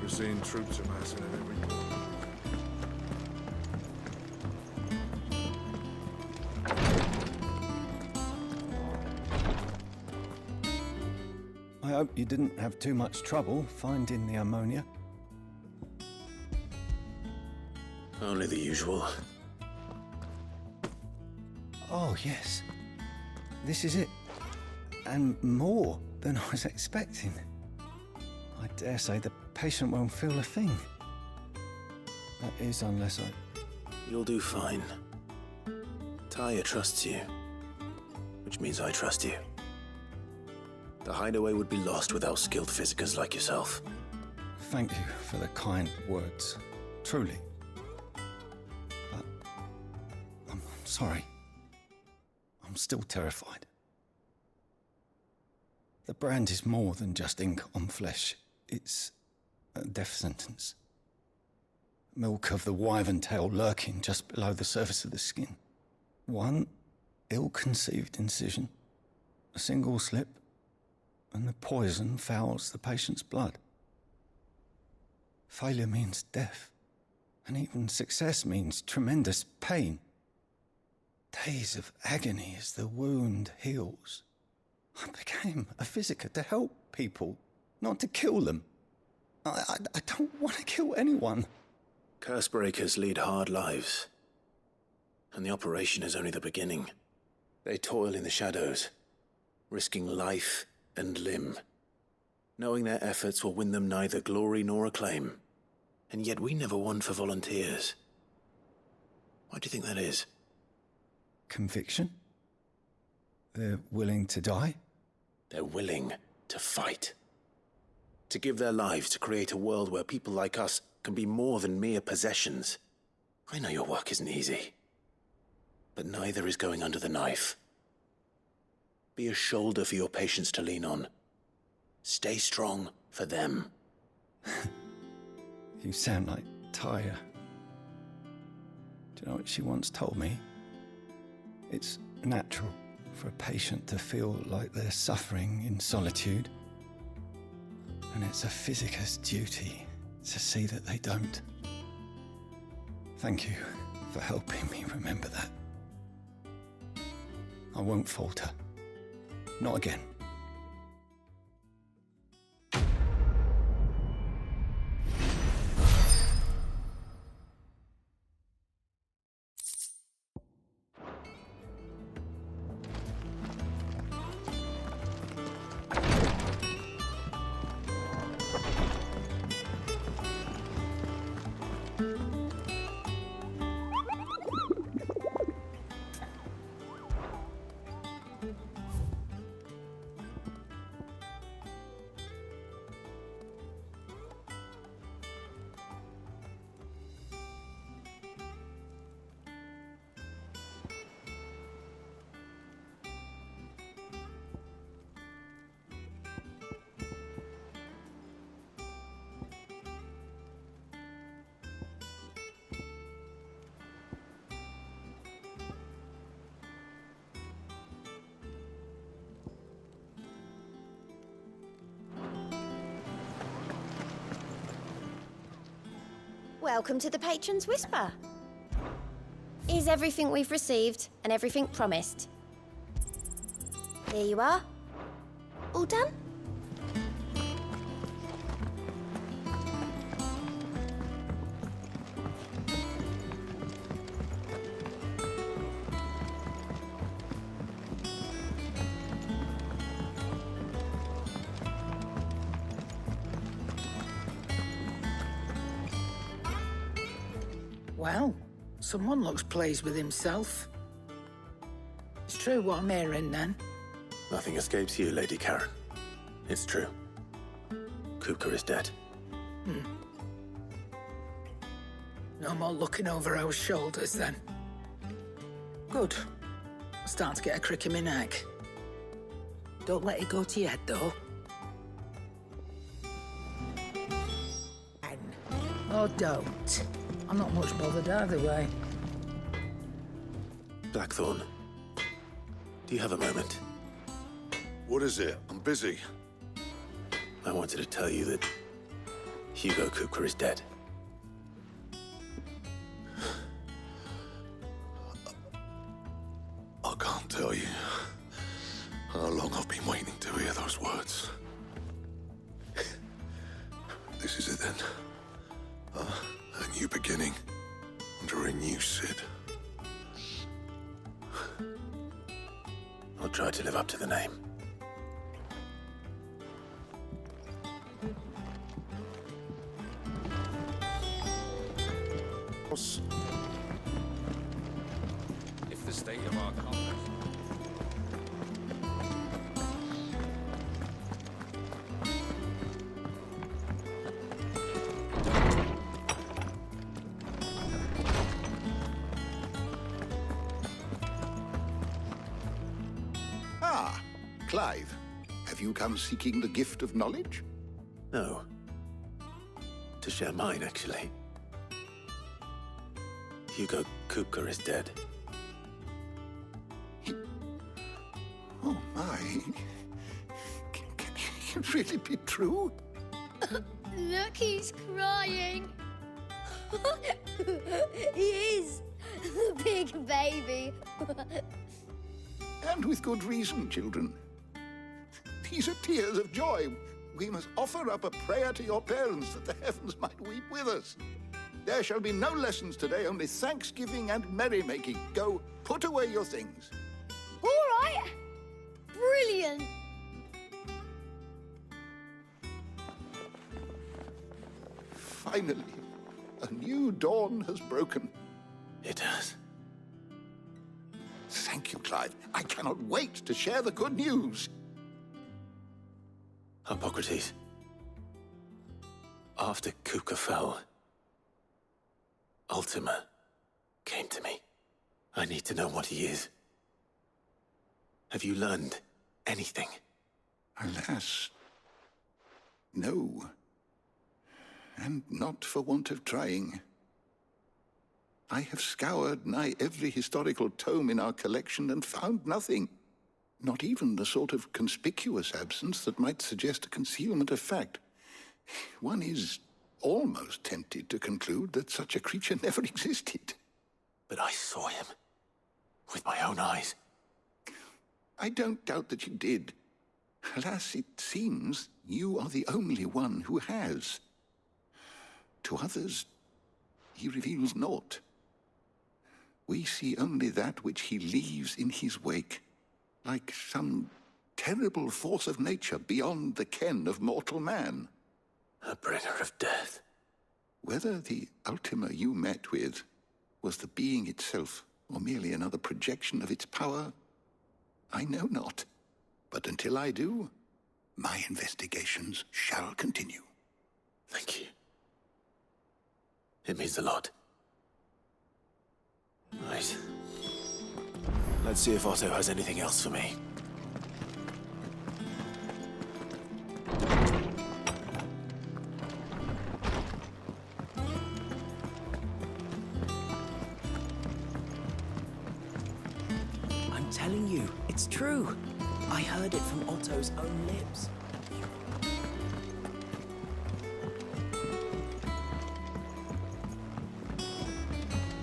Seeing troops amassing at every corner. I hope you didn't have too much trouble finding the ammonia. Only the usual. Oh, yes. This is it. And more than I was expecting. I dare say the patient won't feel a thing. That is, unless I... You'll do fine. Taya trusts you, which means I trust you. The hideaway would be lost without skilled physicers like yourself. Thank you for the kind words. Truly. But I'm sorry. I'm still terrified. The brand is more than just ink on flesh. It's a death sentence. Milk of the wyvern tail lurking just below the surface of the skin. One ill-conceived incision, a single slip, and the poison fouls the patient's blood. Failure means death, and even success means tremendous pain. Days of agony as the wound heals. I became a physiker to help people, not to kill them. I don't want to kill anyone. Cursebreakers lead hard lives. And the operation is only the beginning. They toil in the shadows, risking life and limb, knowing their efforts will win them neither glory nor acclaim. And yet we never won for volunteers. Why do you think that is? Conviction? They're willing to die? They're willing to fight. To give their lives to create a world where people like us can be more than mere possessions. I know your work isn't easy. But neither is going under the knife. Be a shoulder for your patients to lean on. Stay strong for them. You sound like Tyre. Do you know what she once told me? It's natural for a patient to feel like they're suffering in solitude. And it's a physicist's duty to see that they don't. Thank you for helping me remember that. I won't falter. Not again. Welcome to the Patron's Whisper. Is everything we've received and everything promised? Here you are. All done? Well, someone looks pleased with himself. It's true what I'm hearing, then. Nothing escapes you, Lady Charon. It's true. Coeurl is dead. No more looking over our shoulders, then. Good. I'm starting to get a crick in my neck. Don't let it go to your head, though. Or don't. I'm not much bothered either way. Blackthorne, do you have a moment? What is it? I'm busy. I wanted to tell you that Hugo Coeurl is dead. I can't tell you how long I've been waiting to hear those words. This is it then. A new beginning under a new Cid. I'll try to live up to the name. If the state of our commerce... Clive, have you come seeking the gift of knowledge? No. To share mine, actually. Hugo Coeurl is dead. Oh, my. Can it really be true? Look, he's crying. He is. The big baby. And with good reason, children. These are tears of joy. We must offer up a prayer to your parents that the heavens might weep with us. There shall be no lessons today, only thanksgiving and merrymaking. Go, put away your things. All right. Brilliant. Finally, a new dawn has broken. It has. Thank you, Clive. I cannot wait to share the good news. Harpocrates, After Kuka fell, Ultima came to me. I need to know what he is. Have you learned anything? Alas, no. And not for want of trying. I have scoured nigh every historical tome in our collection and found nothing. Not even the sort of conspicuous absence that might suggest a concealment of fact. One is almost tempted to conclude that such a creature never existed. But I saw him. With my own eyes. I don't doubt that you did. Alas, it seems you are the only one who has. To others, he reveals naught. We see only that which he leaves in his wake, like some terrible force of nature beyond the ken of mortal man. A bringer of death. Whether the Ultima you met with was the being itself, or merely another projection of its power, I know not. But until I do, my investigations shall continue. Thank you. It means a lot. Right. Let's see if Otto has anything else for me. I'm telling you, it's true. I heard it from Otto's own lips.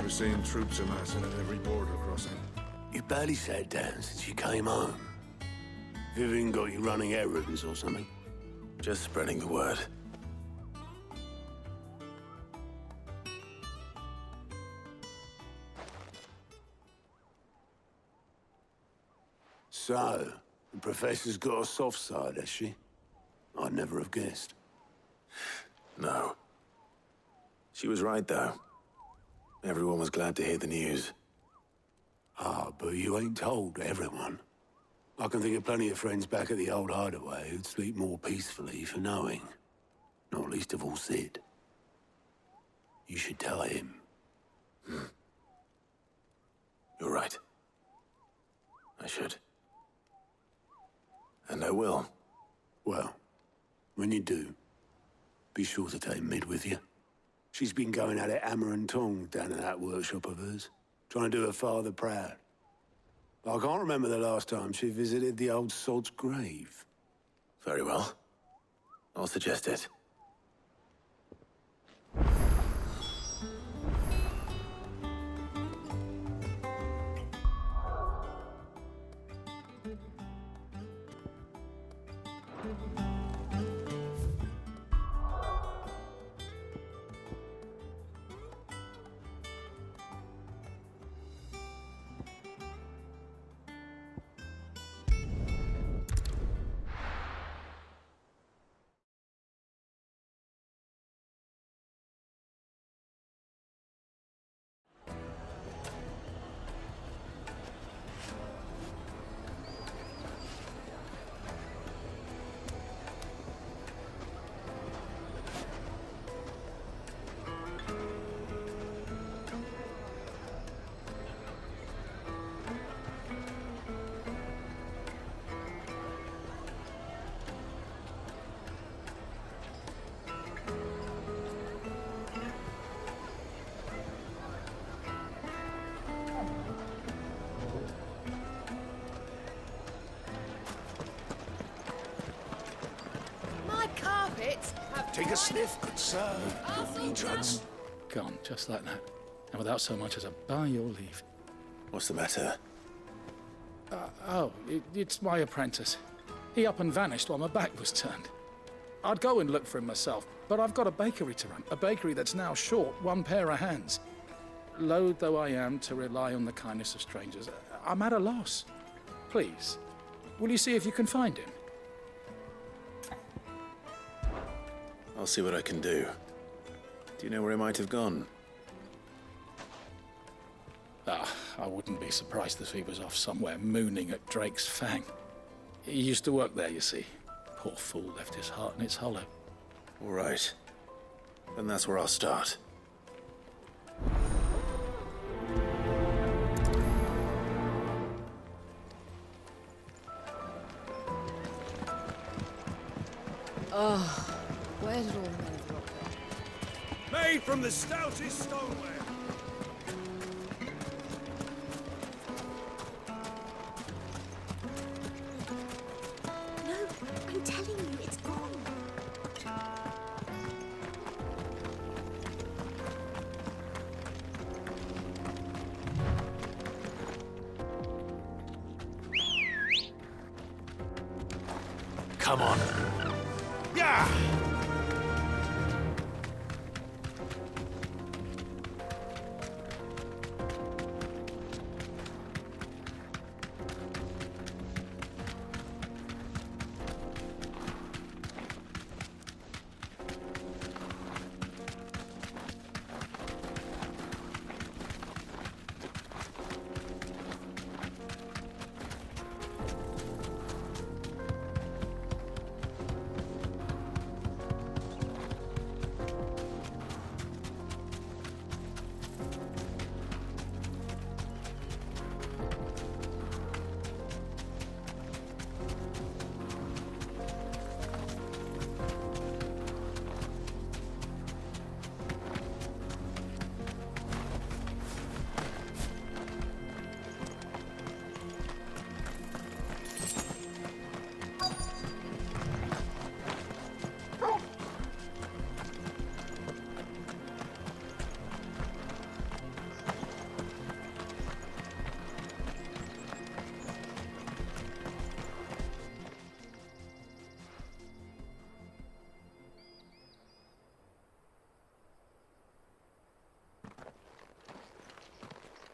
We're seeing troops amassing at every border crossing. You barely sat down since you came home. Vivian got you running errands or something? Just spreading the word. So, the Professor's got a soft side, has she? I'd never have guessed. No. She was right, though. Everyone was glad to hear the news. Ah, but you ain't told everyone. I can think of plenty of friends back at the old hideaway who'd sleep more peacefully for knowing. Not least of all Sid. You should tell him. You're right. I should. And I will. Well, when you do, be sure to take Mid with you. She's been going at it hammer and tong down in that workshop of hers, trying to do her father proud. I can't remember the last time she visited the old sod's grave. Very well. I'll suggest it. Take a sniff, good sir. Drugs. Gone, just like that. And without so much as a by your leave. What's the matter? It's my apprentice. He up and vanished while my back was turned. I'd go and look for him myself, but I've got a bakery to run. A bakery that's now short one pair of hands. Loath though I am to rely on the kindness of strangers, I'm at a loss. Please, will you see if you can find him? I'll see what I can do. Do you know where he might have gone? I wouldn't be surprised if he was off somewhere mooning at Drake's Fang. He used to work there, you see. Poor fool left his heart in its hollow. All right. And that's where I'll start. Oh, where did all the men of the rock go? Made from the stoutest stoneware. No, I'm telling you, it's gone. Come on. Yeah!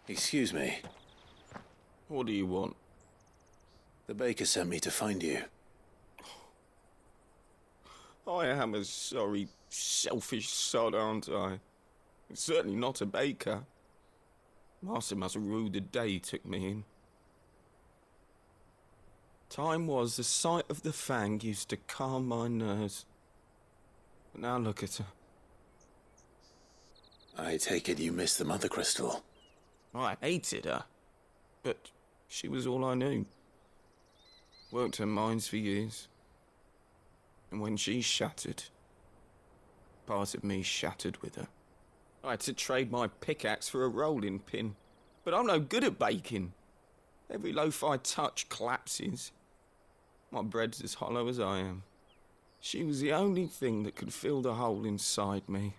Excuse me. What do you want? The baker sent me to find you. I am a sorry, selfish sod, aren't I? Certainly not a baker. Master must have ruled the day he took me in. Time was the sight of the Fang used to calm my nerves. But now look at her. I take it you missed the Mother Crystal. I hated her, but she was all I knew. Worked her mines for years. And when she shattered, part of me shattered with her. I had to trade my pickaxe for a rolling pin, but I'm no good at baking. Every loaf I touch collapses. My bread's as hollow as I am. She was the only thing that could fill the hole inside me.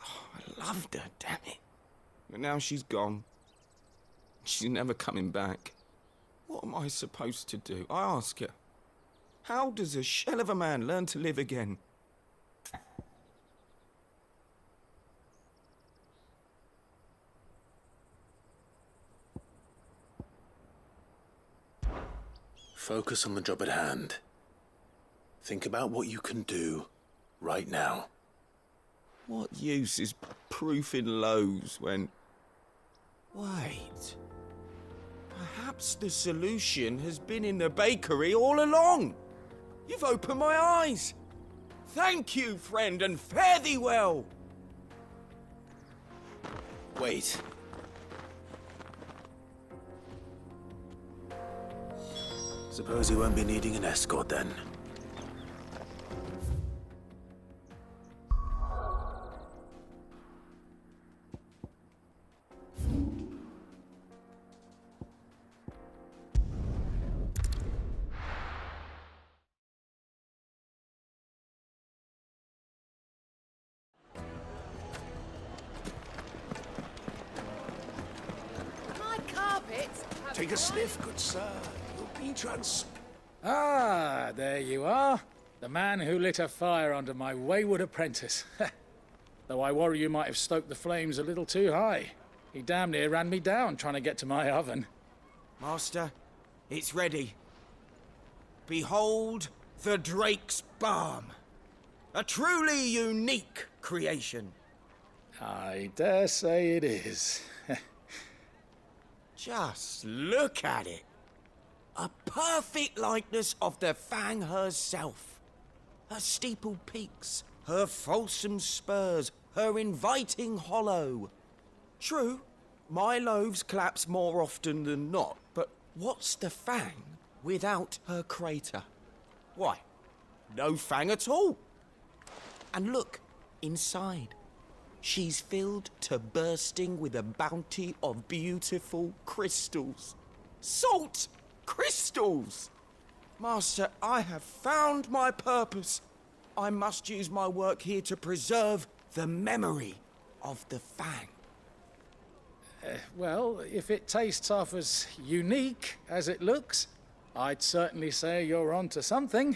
Oh, I loved her, damn it. But now she's gone. She's never coming back. What am I supposed to do? I ask her. How does a shell of a man learn to live again? Focus on the job at hand. Think about what you can do right now. What use is proofing loaves when... Wait. Perhaps the solution has been in the bakery all along. You've opened my eyes. Thank you, friend, and fare thee well. Wait. Suppose you won't be needing an escort then. Take a sniff, good sir. You'll be Ah, there you are. The man who lit a fire under my wayward apprentice. Though I worry you might have stoked the flames a little too high. He damn near ran me down trying to get to my oven. Master, it's ready. Behold the Drake's Balm. A truly unique creation. I dare say it is. Just look at it. A perfect likeness of the Fang herself. Her steepled peaks, her fulsome spurs, her inviting hollow. True, my loaves collapse more often than not, but what's the Fang without her crater? Why, no Fang at all. And look, inside. She's filled to bursting with a bounty of beautiful crystals. Salt crystals! Master, I have found my purpose. I must use my work here to preserve the memory of the Fang. Well, if it tastes half as unique as it looks, I'd certainly say you're onto something.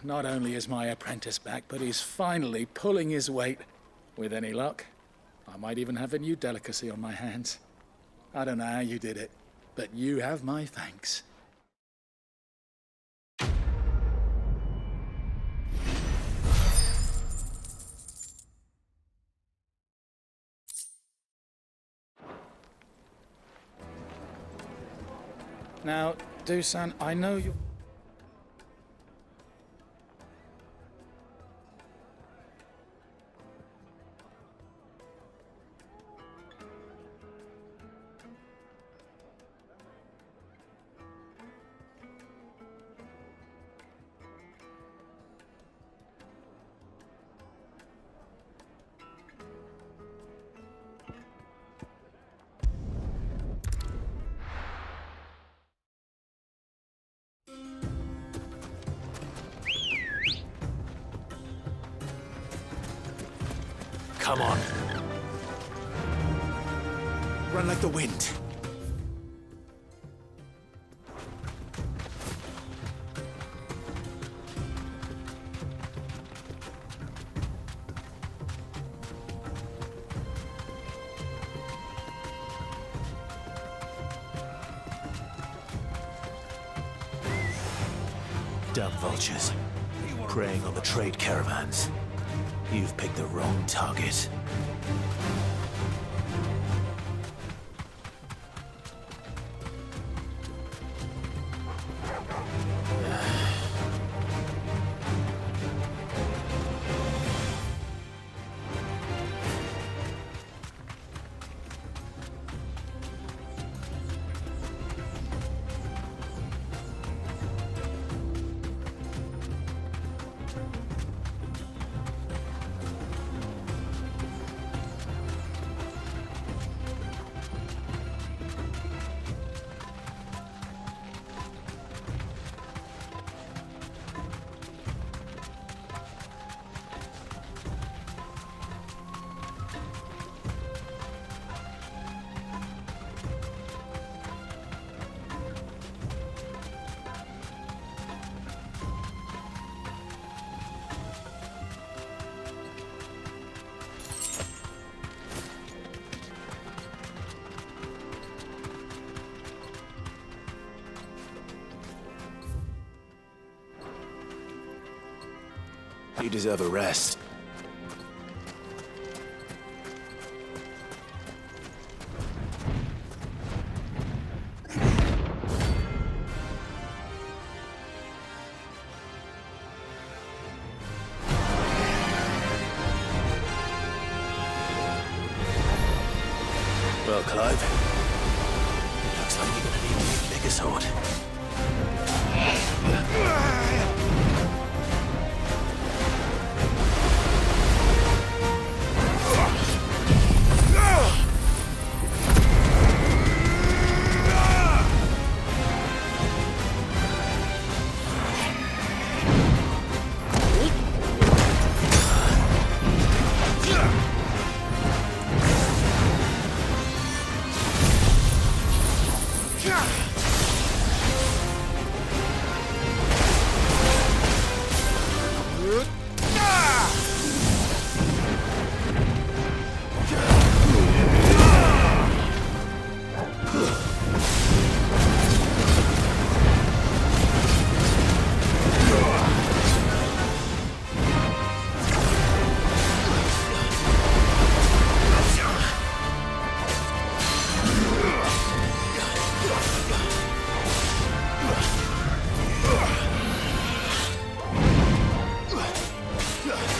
Not only is my apprentice back, but he's finally pulling his weight. With any luck, I might even have a new delicacy on my hands. I don't know how you did it, but you have my thanks. Now, Dusan, I know you... Come on. Run like the wind. Dumb vultures, preying on the trade caravans. You've picked the wrong target. You deserve a rest. Well, Clive, looks like you're gonna need a bigger sword. Shell.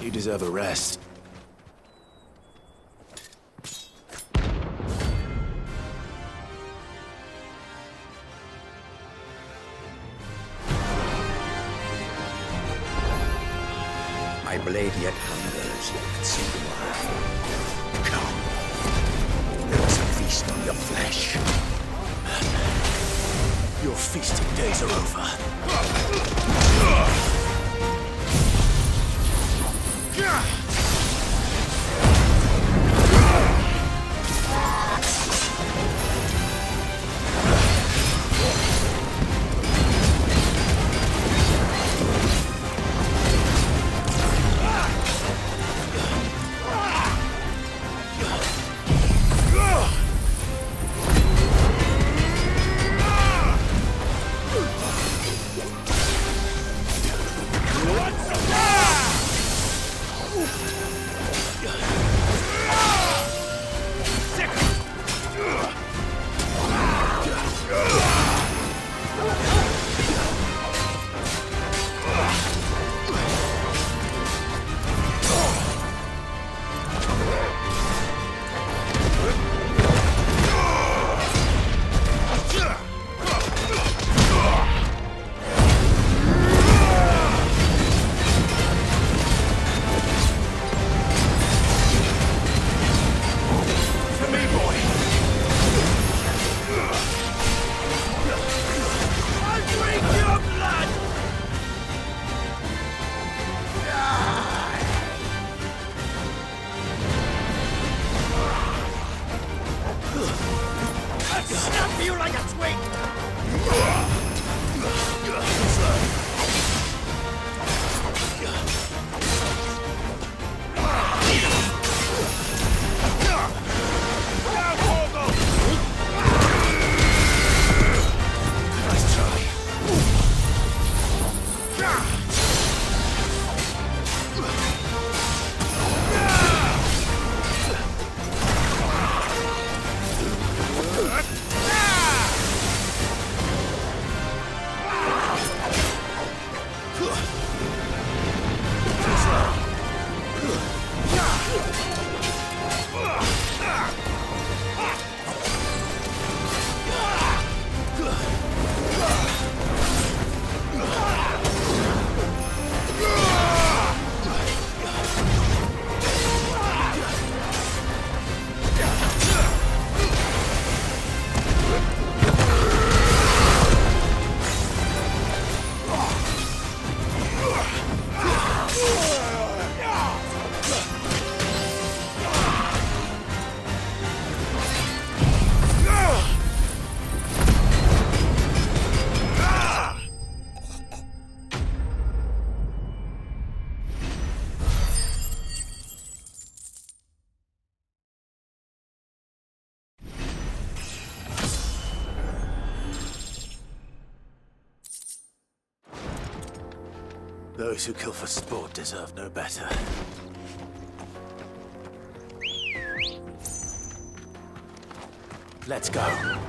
You deserve a rest. My blade yet hungers, consume wine. Come, let us feast on your flesh. Your feasting days are over. Those who kill for sport deserve no better. Let's go.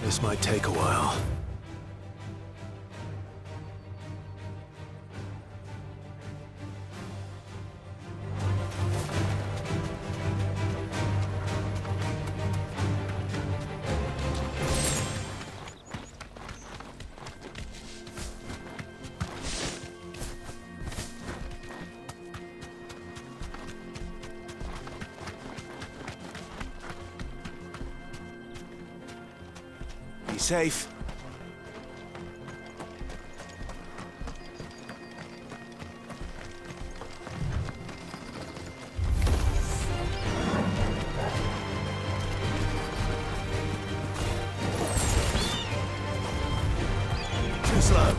This might take a while. Be safe. Too slow.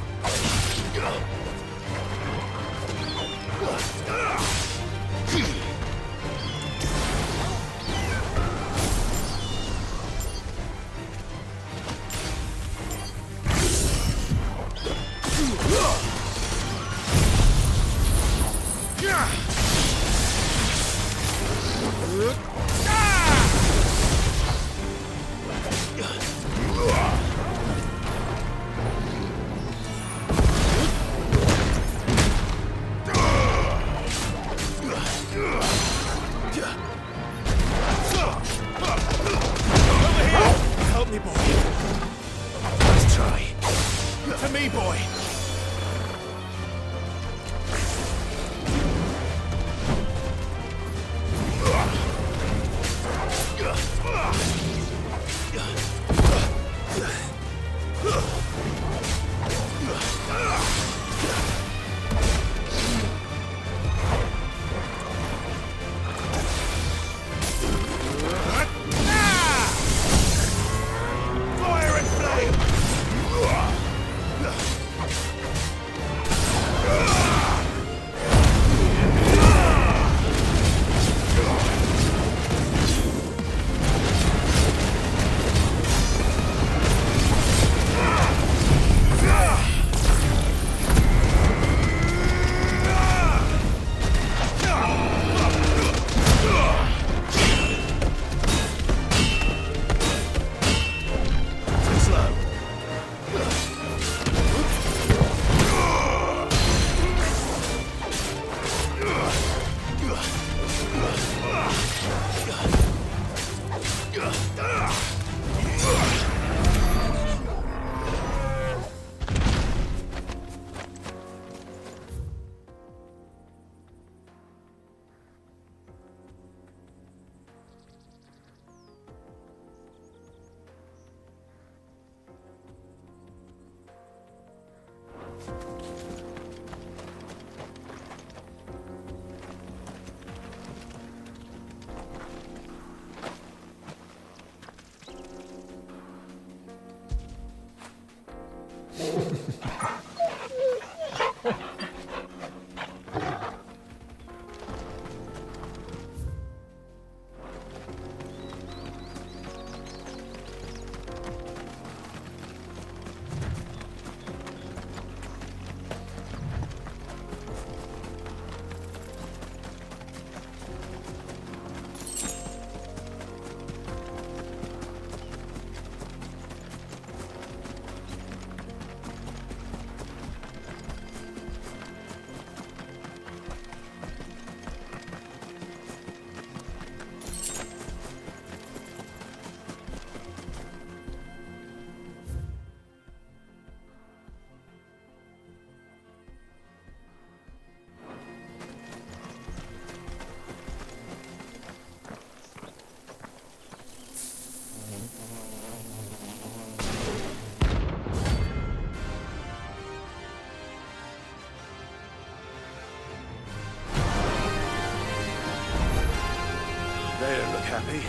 They don't look happy.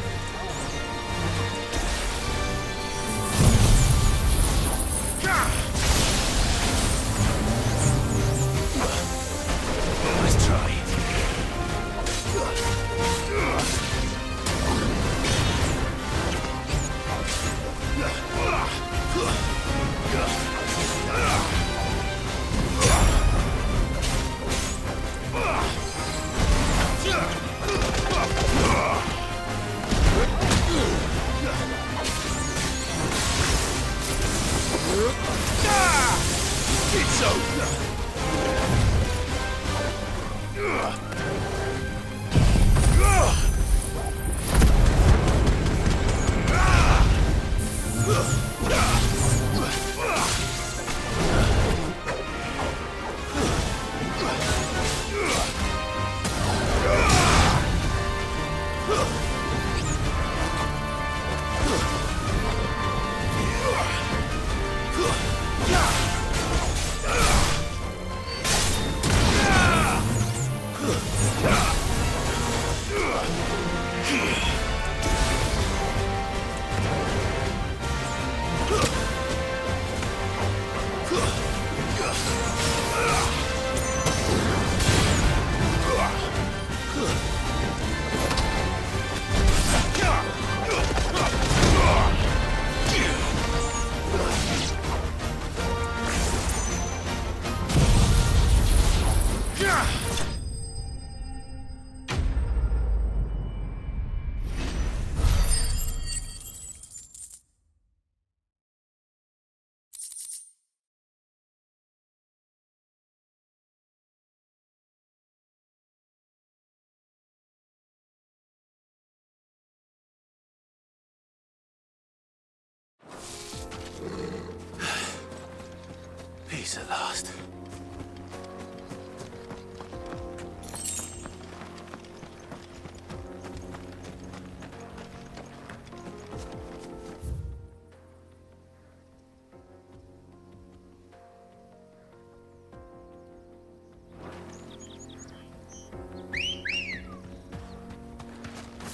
Let's try it. It's over. Peace at last.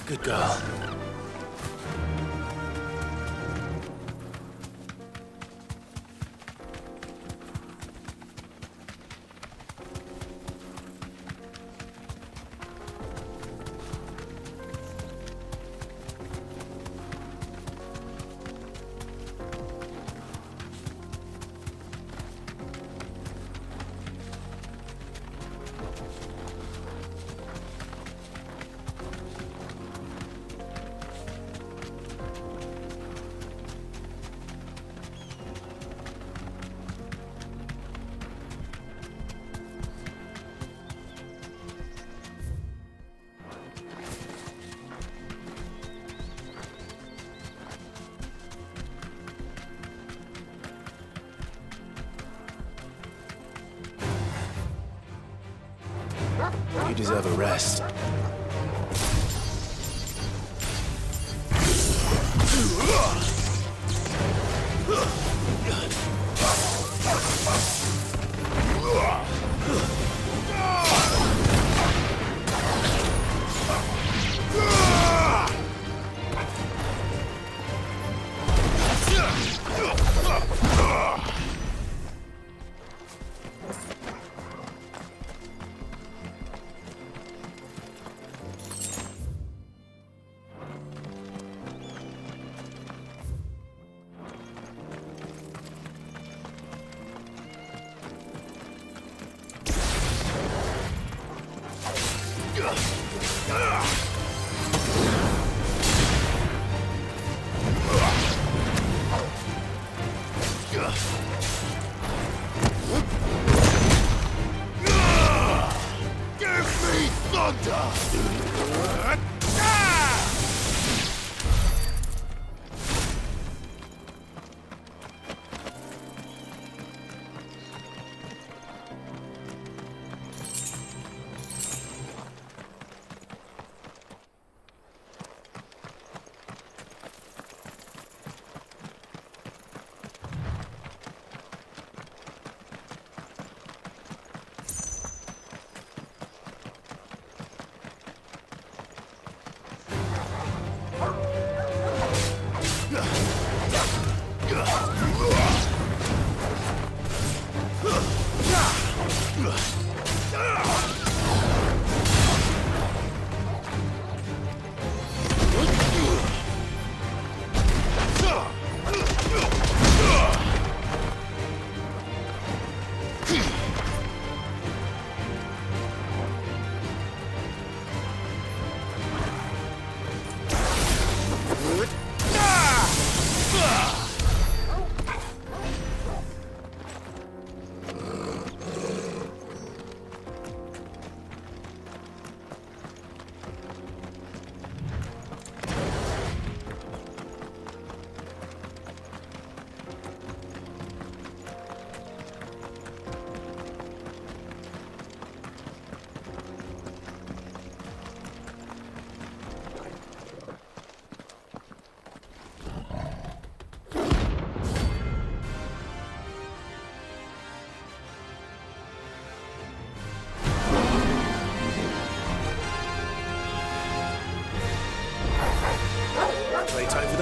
Good girl. You deserve a rest.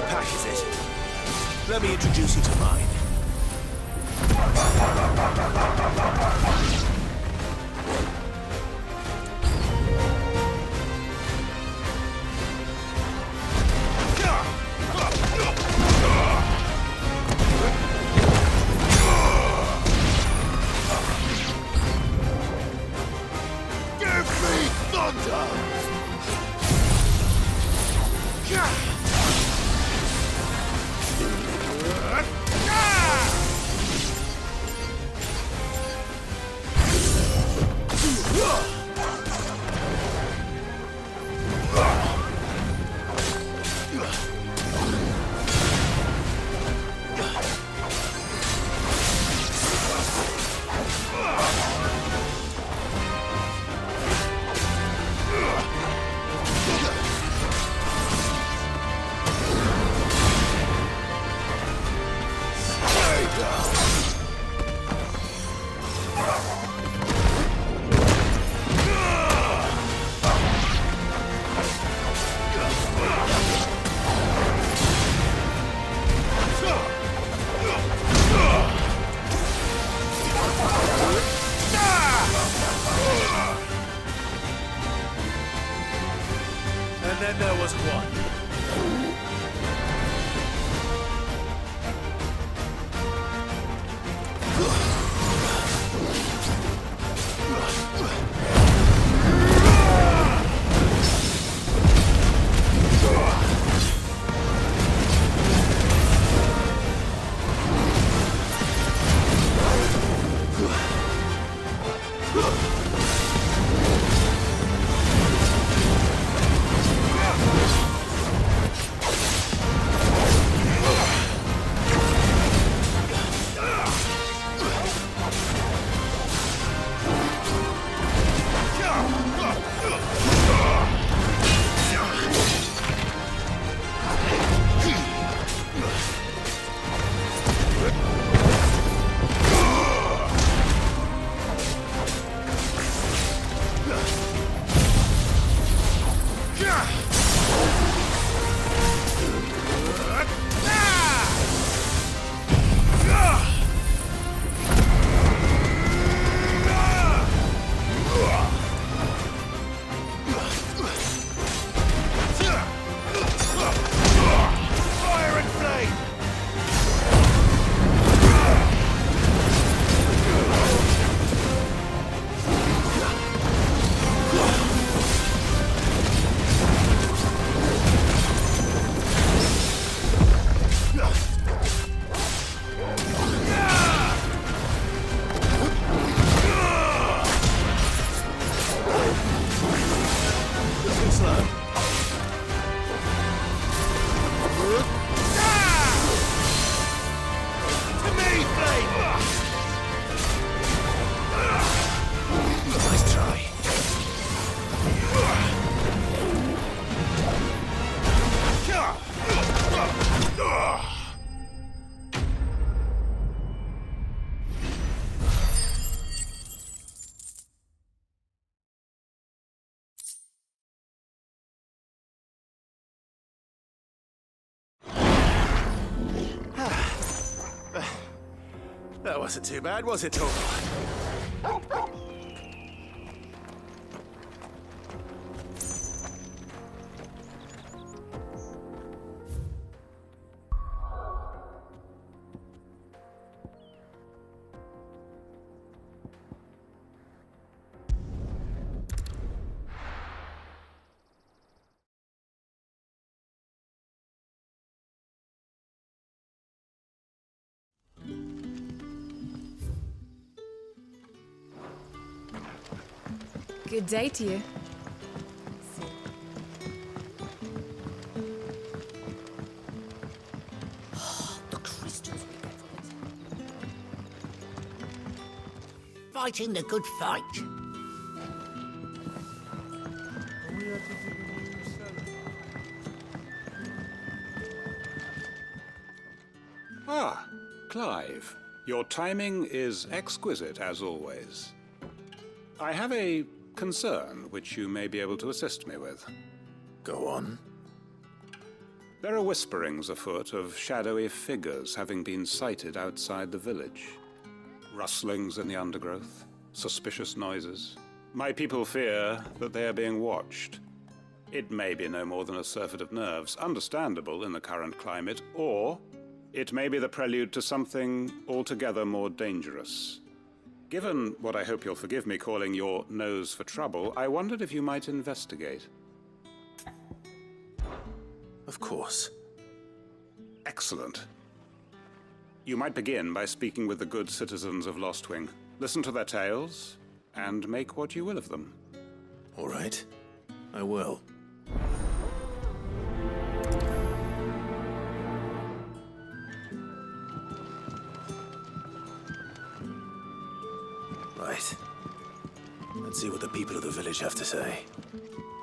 the pack, is it? Let me introduce you to mine. Give me thunder! And then there was one. That wasn't too bad, was it, Torvald? Good day to you. The crystals we get from it. Fighting the good fight. Ah, Clive. Your timing is exquisite, as always. I have a concern which you may be able to assist me with. Go on. There are whisperings afoot of shadowy figures having been sighted outside the village. Rustlings in the undergrowth, suspicious noises. My people fear that they are being watched. It may be no more than a surfeit of nerves, understandable in the current climate, or it may be the prelude to something altogether more dangerous. Given what I hope you'll forgive me calling your nose for trouble, I wondered if you might investigate. Of course. Excellent. You might begin by speaking with the good citizens of Lostwing. Listen to their tales, and make what you will of them. All right. I will. Right. Let's see what the people of the village have to say.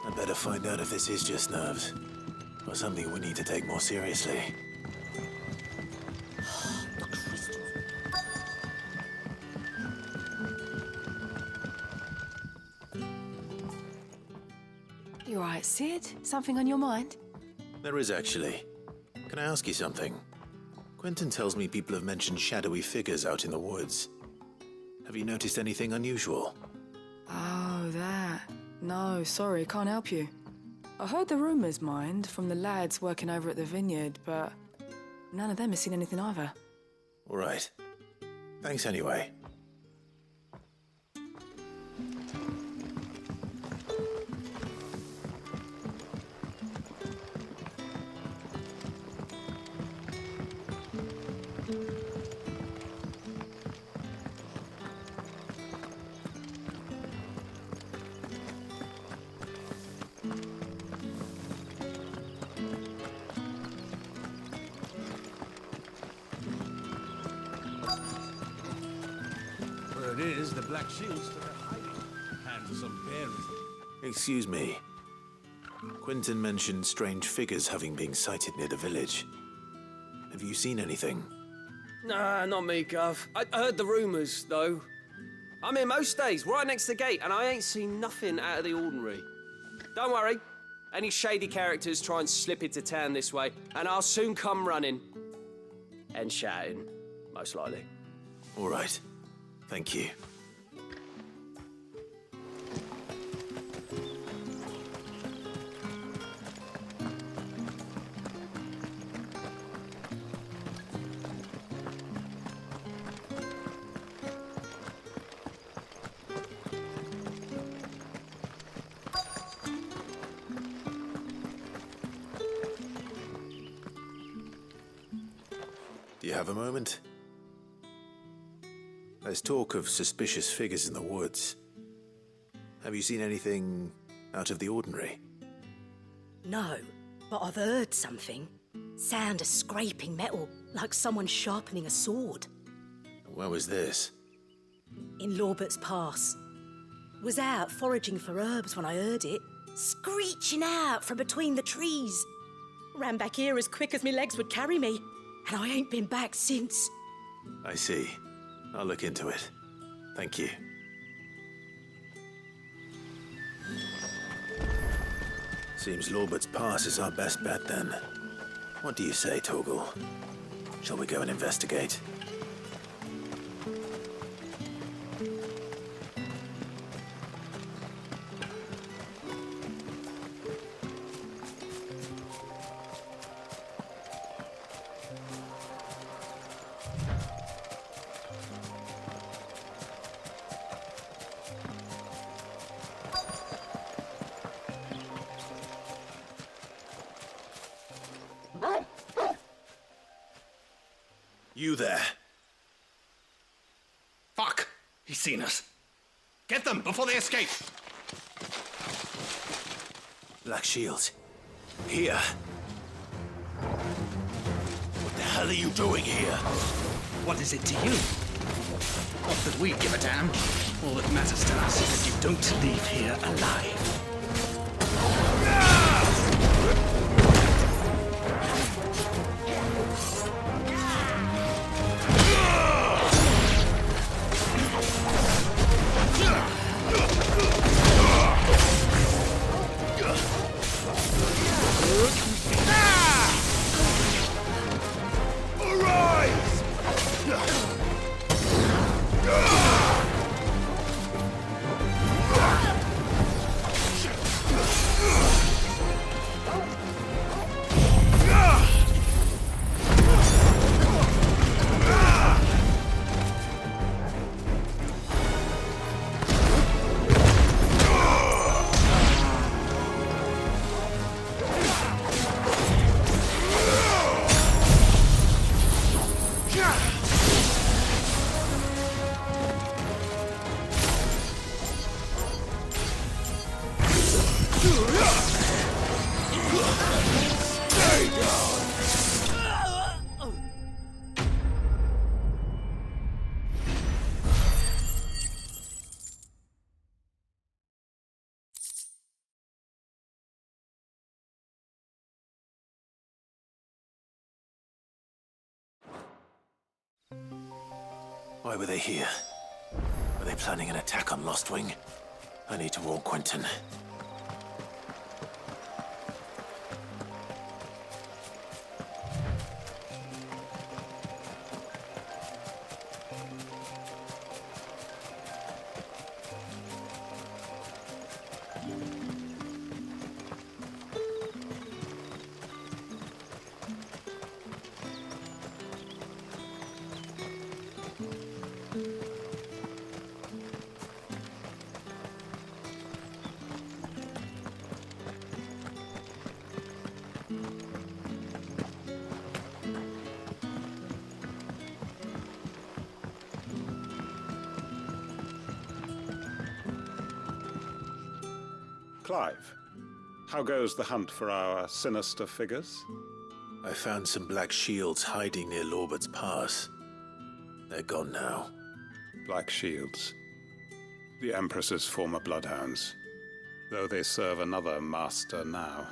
I'd better find out if this is just nerves, or something we need to take more seriously. You all right, Sid? Something on your mind? There is, actually. Can I ask you something? Quentin tells me people have mentioned shadowy figures out in the woods. Have you noticed anything unusual? Oh, that. No, sorry, can't help you. I heard the rumours, mind, from the lads working over at the vineyard, but none of them has seen anything either. All right. Thanks anyway. It is the Black Shields that are hiding. Handsome bearers. Excuse me. Quentin mentioned strange figures having been sighted near the village. Have you seen anything? Nah, not me, Gov. I heard the rumours, though. I'm here most days, right next to the gate, and I ain't seen nothing out of the ordinary. Don't worry. Any shady characters try and slip into town this way, and I'll soon come running. And shouting, most likely. All right. Thank you. Do you have a moment? There's talk of suspicious figures in the woods. Have you seen anything out of the ordinary? No, but I've heard something. Sound of scraping metal, like someone sharpening a sword. Where was this? In Lorbert's Pass. Was out foraging for herbs when I heard it, screeching out from between the trees. Ran back here as quick as my legs would carry me, and I ain't been back since. I see. I'll look into it. Thank you. Seems Lorbert's Pass is our best bet, then. What do you say, Coeurl? Shall we go and investigate? You there. Fuck! He's seen us. Get them before they escape! Black Shields. Here. What the hell are you doing here? What is it to you? Not that we give a damn. All that matters to us is that you don't leave here alive. Why were they here? Were they planning an attack on Lostwing? I need to warn Quentin. Clive, how goes the hunt for our sinister figures? I found some black shields hiding near Lorbert's Pass. They're gone now. Black shields. The Empress's former bloodhounds, though they serve another master now.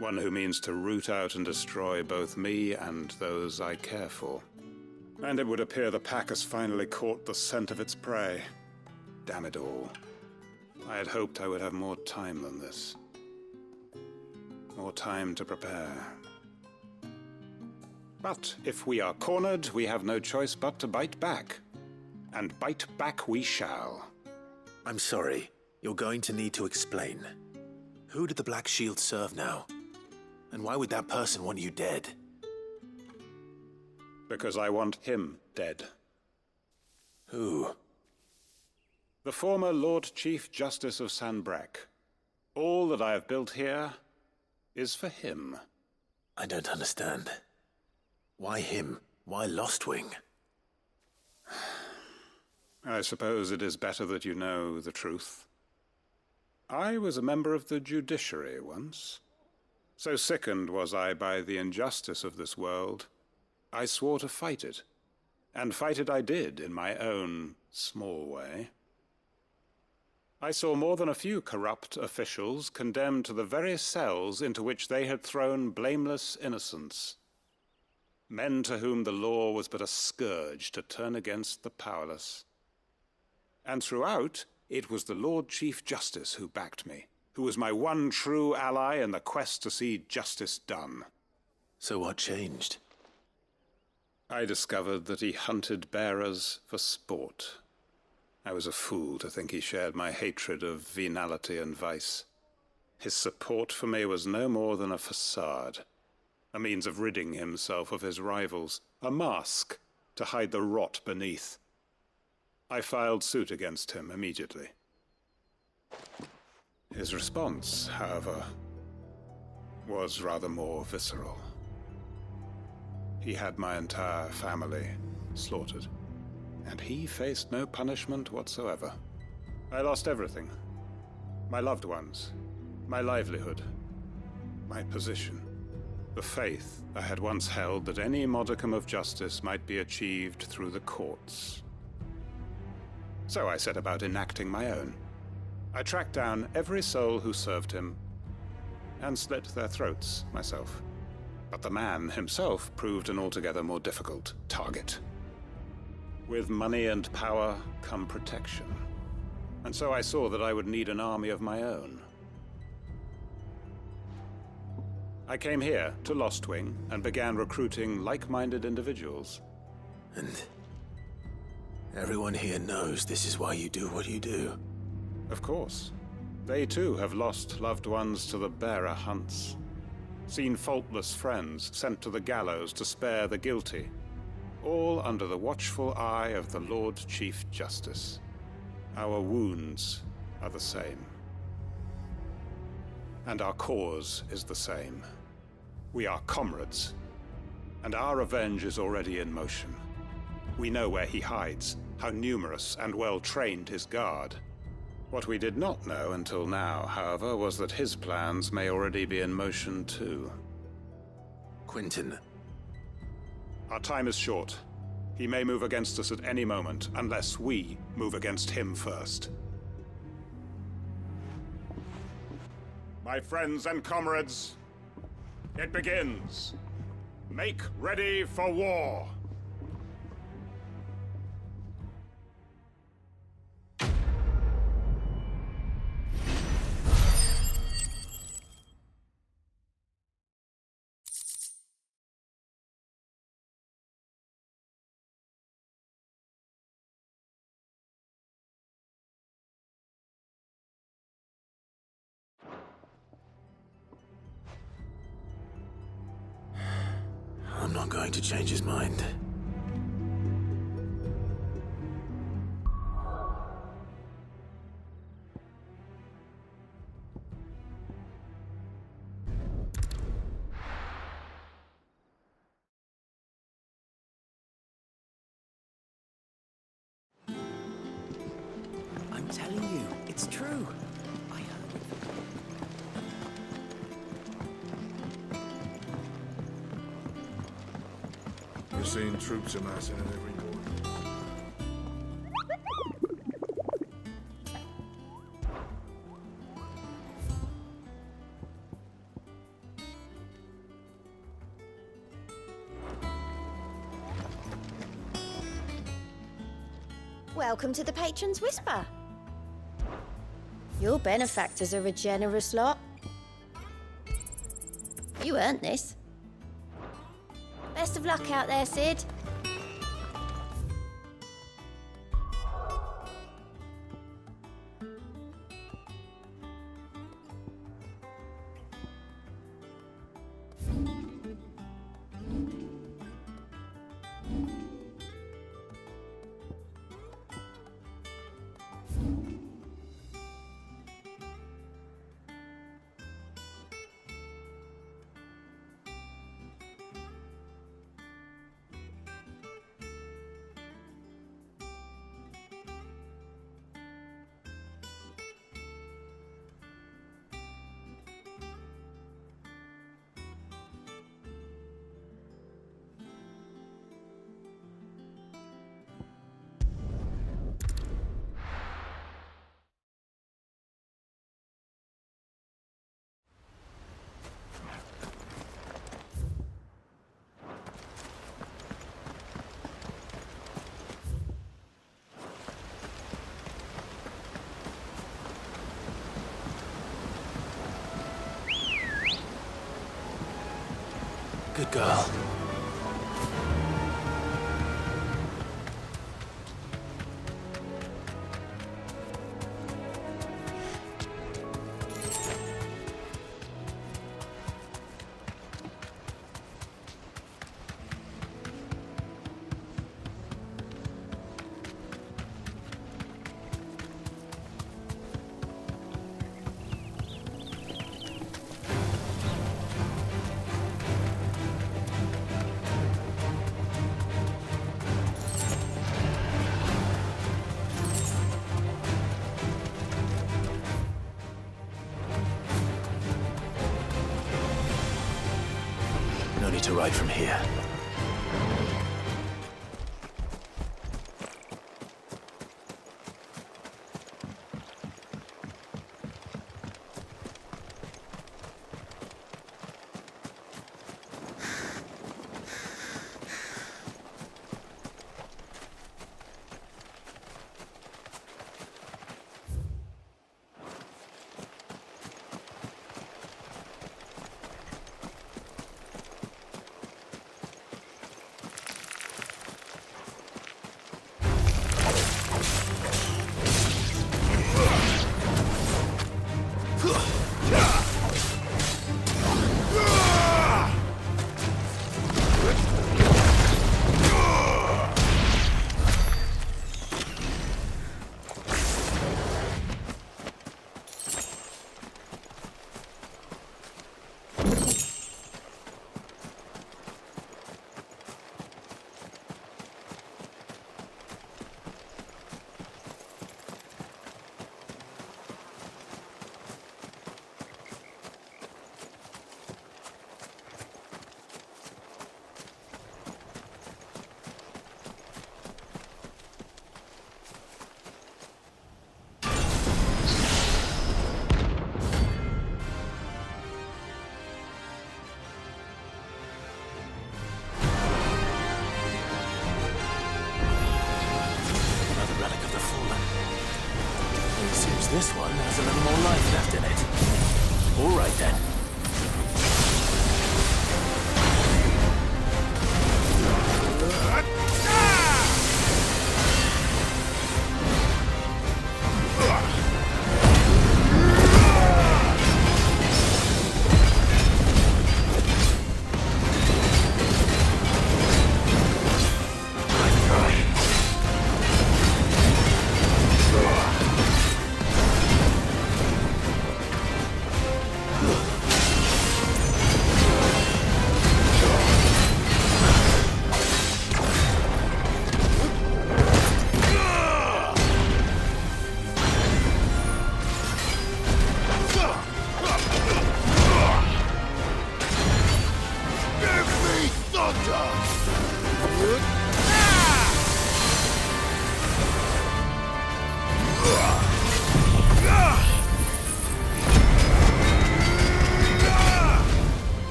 One who means to root out and destroy both me and those I care for. And it would appear the pack has finally caught the scent of its prey. Damn it all. I had hoped I would have more time than this. More time to prepare. But if we are cornered, we have no choice but to bite back. And bite back we shall. I'm sorry. You're going to need to explain. Who did the Black Shield serve now? And why would that person want you dead? Because I want him dead. Who? The former Lord Chief Justice of Sanbreque. All that I have built here is for him. I don't understand. Why him? Why Lostwing? I suppose it is better that you know the truth. I was a member of the judiciary once. So sickened was I by the injustice of this world, I swore to fight it. And fight it I did in my own small way. I saw more than a few corrupt officials condemned to the very cells into which they had thrown blameless innocents. Men to whom the law was but a scourge to turn against the powerless. And throughout, it was the Lord Chief Justice who backed me, who was my one true ally in the quest to see justice done. So what changed? I discovered that he hunted bearers for sport. I was a fool to think he shared my hatred of venality and vice. His support for me was no more than a facade, a means of ridding himself of his rivals, a mask to hide the rot beneath. I filed suit against him immediately. His response, however, was rather more visceral. He had my entire family slaughtered. And he faced no punishment whatsoever. I lost everything. My loved ones, my livelihood, my position, the faith I had once held that any modicum of justice might be achieved through the courts. So I set about enacting my own. I tracked down every soul who served him, and slit their throats myself. But the man himself proved an altogether more difficult target. With money and power come protection. And so I saw that I would need an army of my own. I came here to Lostwing and began recruiting like-minded individuals. And everyone here knows this is why you do what you do. Of course. They too have lost loved ones to the bearer hunts. Seen faultless friends sent to the gallows to spare the guilty. All under the watchful eye of the Lord Chief Justice. Our wounds are the same. And our cause is the same. We are comrades, and our revenge is already in motion. We know where he hides, how numerous and well-trained his guard. What we did not know until now, however, was that his plans may already be in motion too. Quentin. Our time is short. He may move against us at any moment, unless we move against him first. My friends and comrades, it begins. Make ready for war. I'm not going to change his mind. I'm telling you, it's true. I heard it. We're seeing troops amassing at every point. Welcome to the Patron's Whisper. Your benefactors are a generous lot. You earned this. Best of luck out there, Sid. Good girl. No need to ride from here. All right then.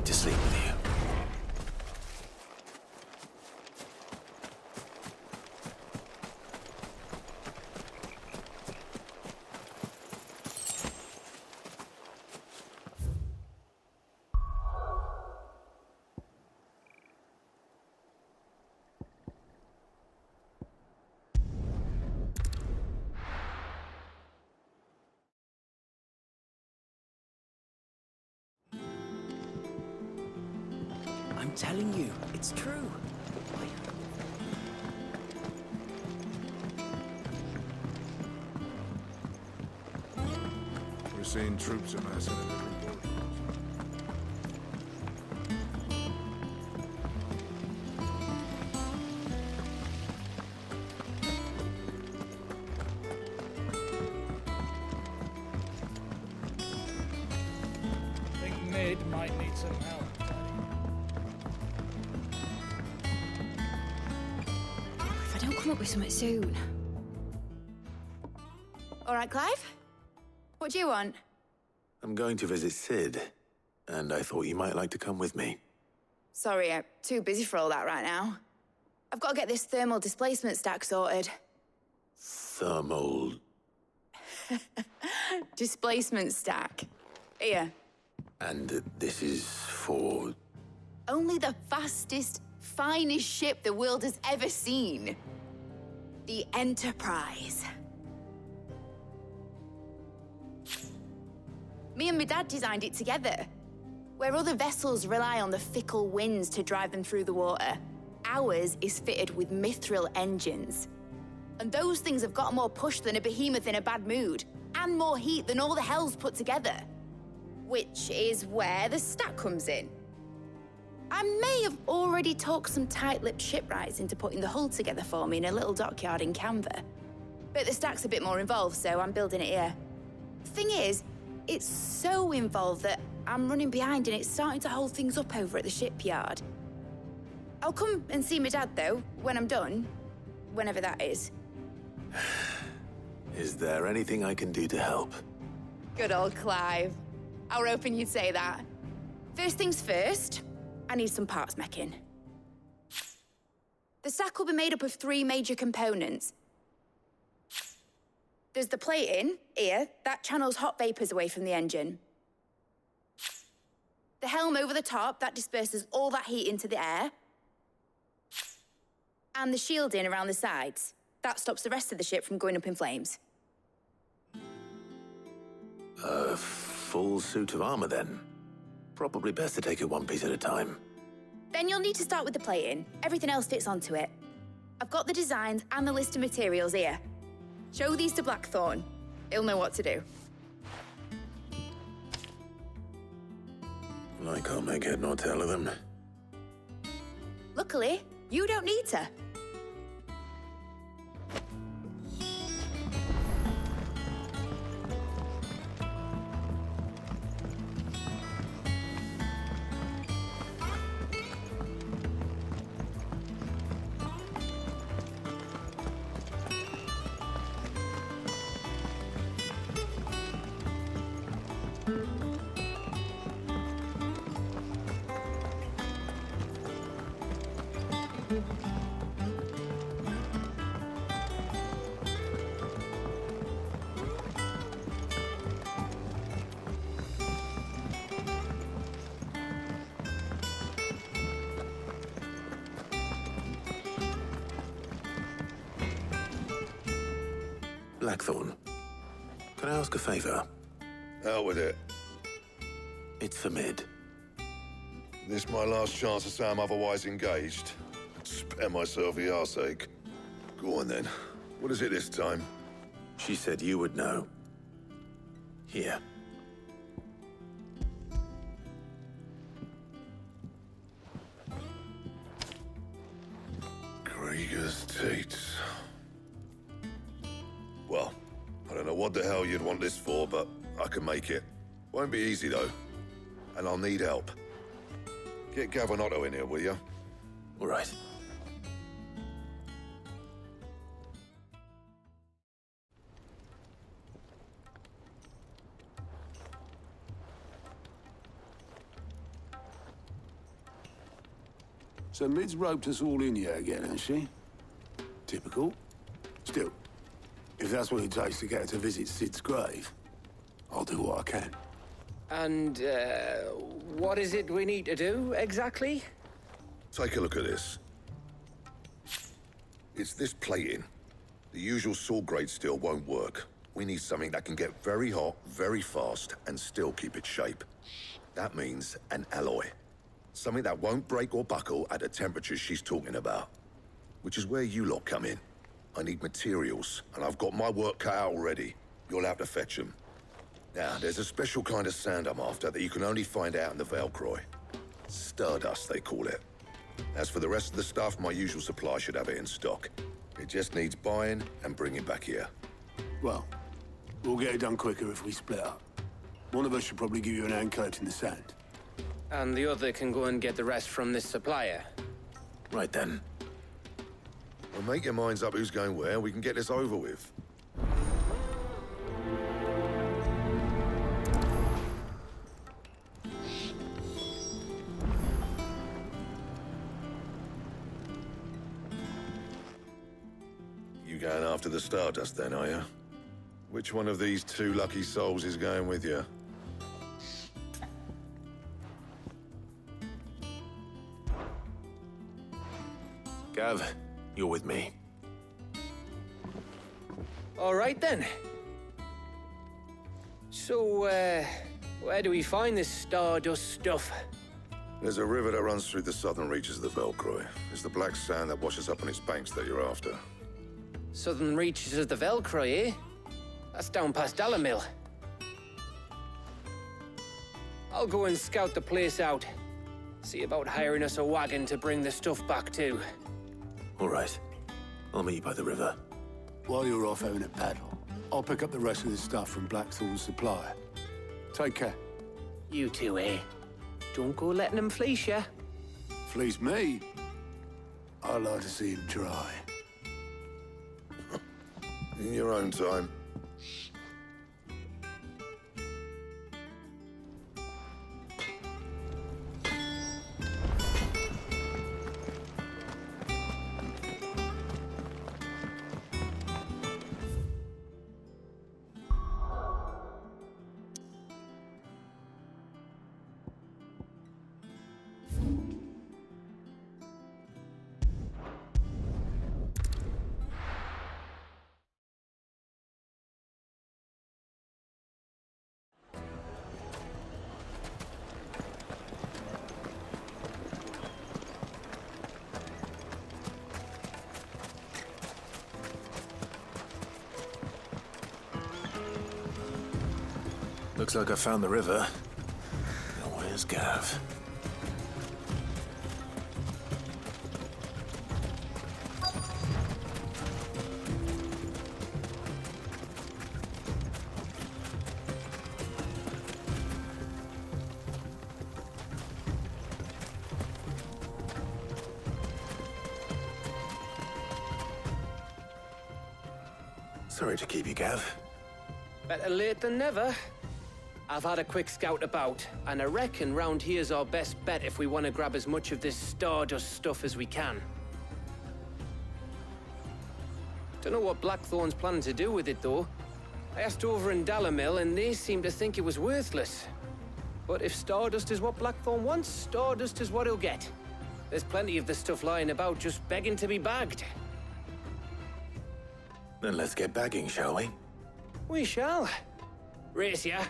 like to sleep with you. I'm telling you, it's true. We're seeing troops amassing in every port. I think Mid might need some help. If I don't come up with something soon. All right, Clive? What do you want? I'm going to visit Sid, and I thought you might like to come with me. Sorry, I'm too busy for all that right now. I've got to get this thermal displacement stack sorted. Thermal... Displacement stack. Here. And this is for... Only the fastest, finest ship the world has ever seen. The Enterprise. Me and my dad designed it together. Where other vessels rely on the fickle winds to drive them through the water, ours is fitted with mithril engines. And those things have got more push than a behemoth in a bad mood, and more heat than all the hells put together. Which is where the stack comes in. I may have already talked some tight-lipped shipwrights into putting the hull together for me in a little dockyard in Canva. But the stack's a bit more involved, so I'm building it here. Thing is, it's so involved that I'm running behind and it's starting to hold things up over at the shipyard. I'll come and see my dad, though, when I'm done. Whenever that is. Is there anything I can do to help? Good old Clive. I were hoping you'd say that. First things first, I need some parts meching. The stack will be made up of 3 major components. There's the plating, here, that channels hot vapors away from the engine. The helm over the top, that disperses all that heat into the air. And the shielding around the sides. That stops the rest of the ship from going up in flames. A full suit of armor, then? Probably best to take it one piece at a time. Then you'll need to start with the plating. Everything else fits onto it. I've got the designs and the list of materials here. Show these to Blackthorne. He'll know what to do. I can't make head nor tail of them. Luckily, you don't need to. Blackthorne, can I ask a favor? Out with it. It's for Mid. This my last chance to say I'm otherwise engaged. Spare myself the arseache. Go on then. What is it this time? She said you would know. Here. Krieger's Tates. Well, I don't know what the hell you'd want this for, but I can make it. Won't be easy, though. And I'll need help. Get Gav and Otto in here, will you? All right. So Mid's roped us all in here again, hasn't she? Typical. Still, if that's what it takes to get her to visit Sid's grave, I'll do what I can. And, what is it we need to do, exactly? Take a look at this. It's this plating. The usual sword grade steel won't work. We need something that can get very hot, very fast, and still keep its shape. That means an alloy. Something that won't break or buckle at the temperatures she's talking about. Which is where you lot come in. I need materials, and I've got my work cut out already. You'll have to fetch them. Now, there's a special kind of sand I'm after that you can only find out in the Velkroy. Stardust, they call it. As for the rest of the stuff, my usual supply should have it in stock. It just needs buying and bringing back here. Well, we'll get it done quicker if we split up. One of us should probably give you an hand collecting the sand. And the other can go and get the rest from this supplier. Right then. Well, make your minds up who's going where, and we can get this over with. You going after the Stardust then, are you? Which one of these two lucky souls is going with you? Gav, you're with me. All right, then. So, where do we find this Stardust stuff? There's a river that runs through the southern reaches of the Velkroy. It's the black sand that washes up on its banks that you're after. Southern reaches of the Velkroy, eh? That's down past Dalamil. I'll go and scout the place out. See about hiring us a wagon to bring the stuff back to. All right. I'll meet you by the river. While you're off having a paddle, I'll pick up the rest of the stuff from Blackthorne's supplier. Take care. You two, eh? Don't go letting them fleece ya. Fleece me? I'd like to see him try. In your own time. Looks like I found the river. Now where's Gav? Sorry to keep you, Gav. Better late than never. I've had a quick scout about, and I reckon round here's our best bet if we want to grab as much of this Stardust stuff as we can. Don't know what Blackthorne's planning to do with it, though. I asked over in Dalamil, and they seem to think it was worthless. But if Stardust is what Blackthorne wants, Stardust is what he'll get. There's plenty of the stuff lying about just begging to be bagged. Then let's get bagging, shall we? We shall. Race ya.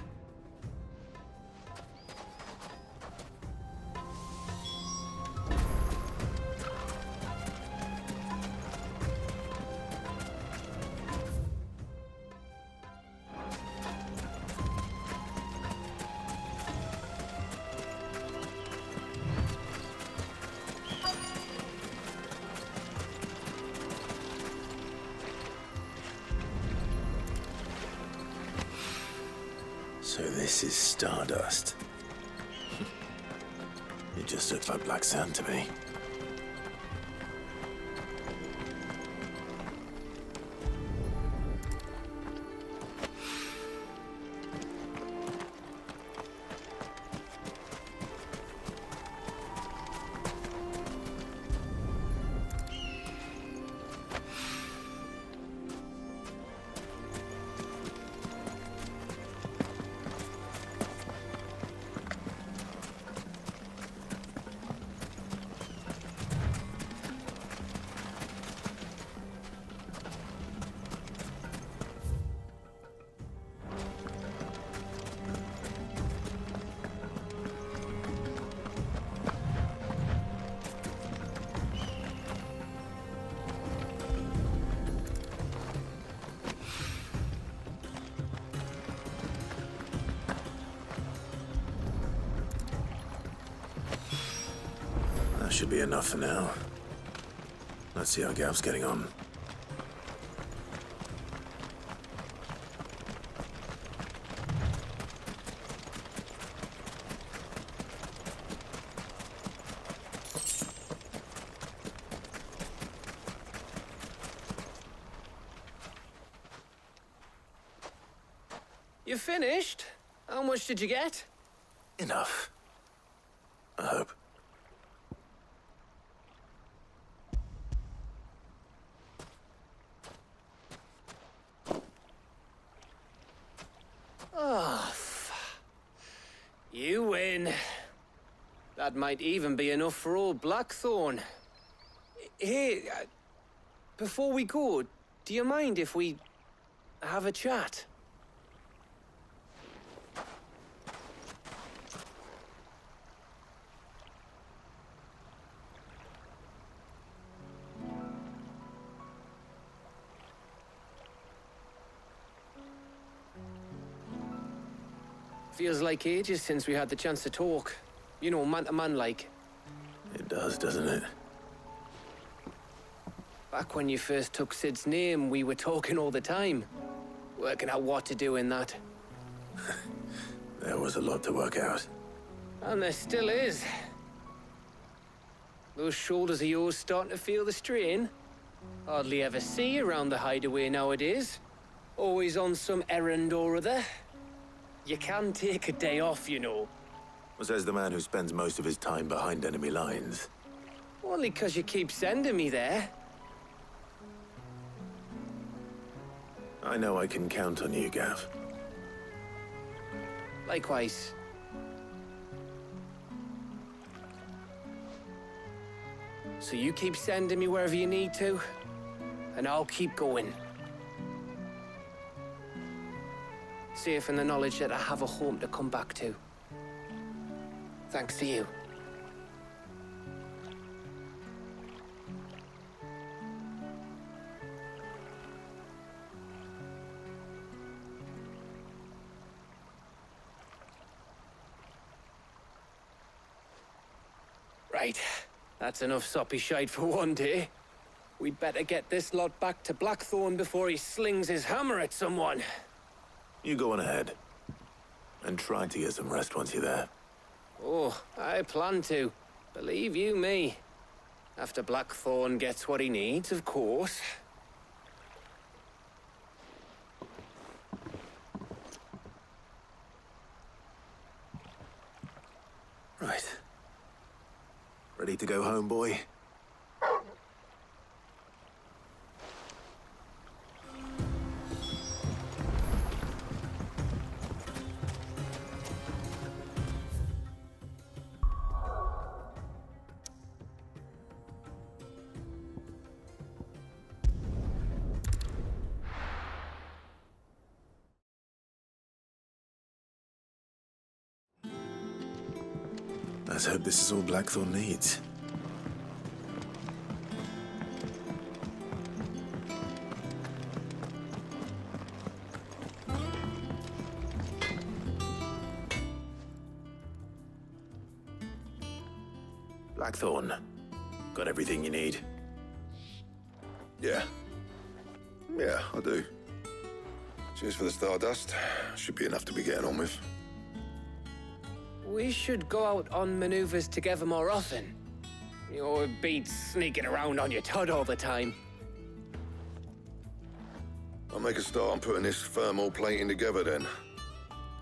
So this is Stardust. It just looks like black sand to me. should be enough for now. Let's see how Gav's getting on. You finished? How much did you get? Enough. I hope. Oh, you win. That might even be enough for old Blackthorne. Hey, before we go, do you mind if we have a chat? Feels like ages since we had the chance to talk. You know, man to man like. It does, doesn't it? Back when you first took Sid's name, we were talking all the time. Working out what to do in that. There was a lot to work out. And there still is. Those shoulders of yours starting to feel the strain. Hardly ever see you around the hideaway nowadays. Always on some errand or other. You can take a day off, you know. Says the man who spends most of his time behind enemy lines. Only 'cause you keep sending me there. I know I can count on you, Gav. Likewise. So you keep sending me wherever you need to, and I'll keep going. Safe in the knowledge that I have a home to come back to. Thanks to you. Right. That's enough soppy shite for one day. We'd better get this lot back to Blackthorne before he slings his hammer at someone. You go on ahead. And try to get some rest once you're there. Oh, I plan to. Believe you me. After Blackthorne gets what he needs, of course. Right. Ready to go home, boy? Let's hope this is all Blackthorne needs. Blackthorne, got everything you need? Yeah. Yeah, I do. Cheers for the stardust. Should be enough to be getting on with. We should go out on maneuvers together more often. You're beat sneaking around on your tud all the time. I'll make a start on putting this thermal plating together then.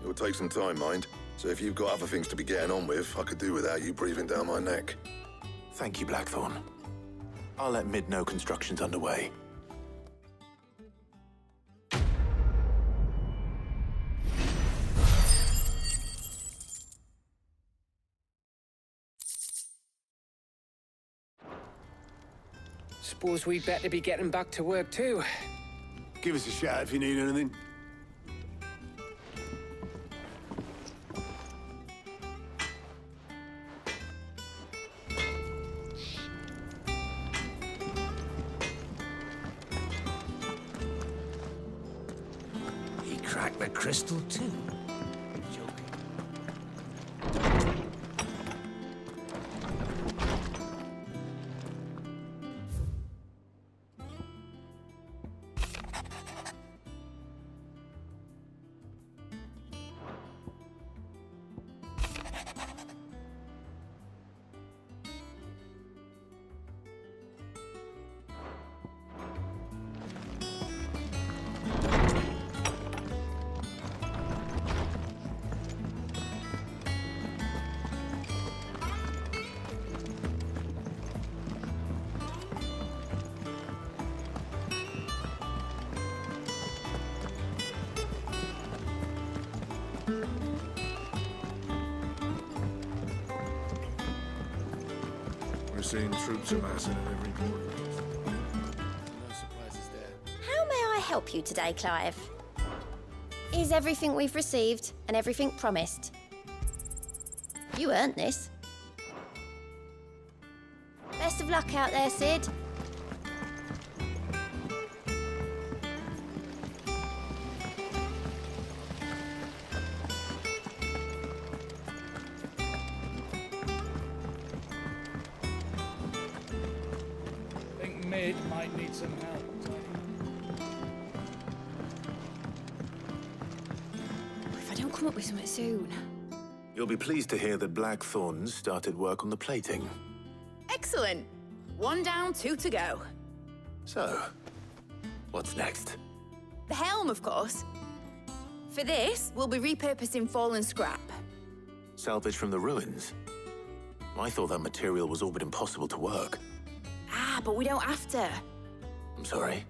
It will take some time, mind. So if you've got other things to be getting on with, I could do without you breathing down my neck. Thank you, Blackthorne. I'll let Mid know construction's underway. Suppose we'd better be getting back to work too. Give us a shout if you need anything. He cracked the crystal too. We've seen troops amassing at every port. No surprises there. How may I help you today, Clive? Is everything we've received and everything promised? You earned this. Best of luck out there, Sid. I think Mid might need some help. If I don't come up with something soon. You'll be pleased to hear that Blackthorne started work on the plating. Excellent. 1 down, 2 to go. So, what's next? The helm, of course. For this, we'll be repurposing fallen scrap. Salvage from the ruins? I thought that material was all but impossible to work. Ah, but we don't have to. I'm sorry.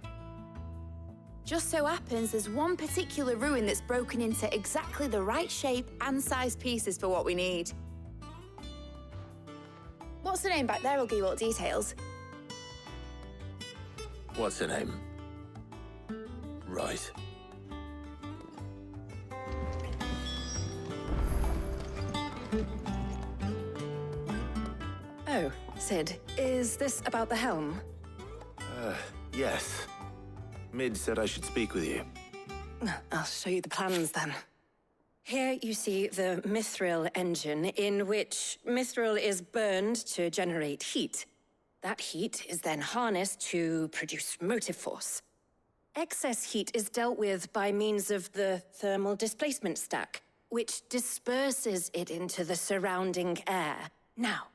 Just so happens there's one particular ruin that's broken into exactly the right shape and size pieces for what we need. What's the name back there? I'll give you all the details. What's her name? Right. Oh, Sid, is this about the helm? Yes. Mid said I should speak with you. I'll show you the plans then. Here you see the mithril engine, in which mithril is burned to generate heat. That heat is then harnessed to produce motive force. Excess heat is dealt with by means of the thermal displacement stack, which disperses it into the surrounding air. Now,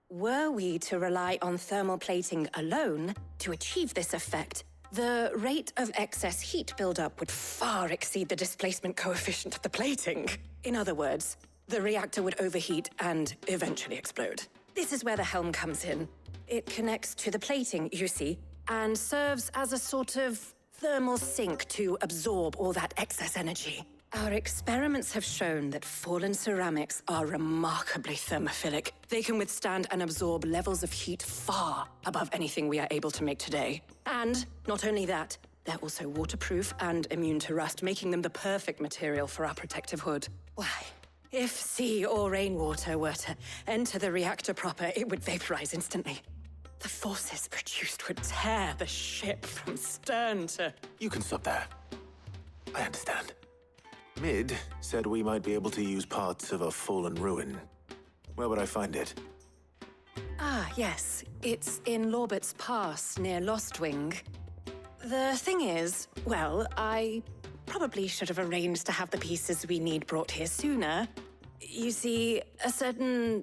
were we to rely on thermal plating alone to achieve this effect, the rate of excess heat buildup would far exceed the displacement coefficient of the plating. In other words, the reactor would overheat and eventually explode. This is where the helm comes in. It connects to the plating, you see, and serves as a sort of thermal sink to absorb all that excess energy. Our experiments have shown that fallen ceramics are remarkably thermophilic. They can withstand and absorb levels of heat far above anything we are able to make today. And not only that, they're also waterproof and immune to rust, making them the perfect material for our protective hood. Why, if sea or rainwater were to enter the reactor proper, it would vaporize instantly. The forces produced would tear the ship from stern to... You can stop there. I understand. Mid said we might be able to use parts of a fallen ruin. Where would I find it? Ah, yes. It's in Lorbert's Pass, near Lostwing. The thing is, well, I probably should have arranged to have the pieces we need brought here sooner. You see, a certain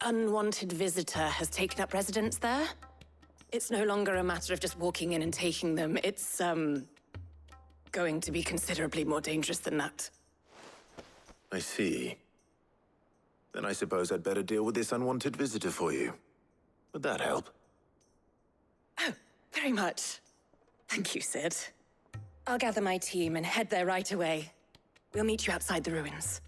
unwanted visitor has taken up residence there. It's no longer a matter of just walking in and taking them. It's, going to be considerably more dangerous than that. I see. Then I suppose I'd better deal with this unwanted visitor for you. Would that help? Oh, very much. Thank you, Sid. I'll gather my team and head there right away. We'll meet you outside the ruins.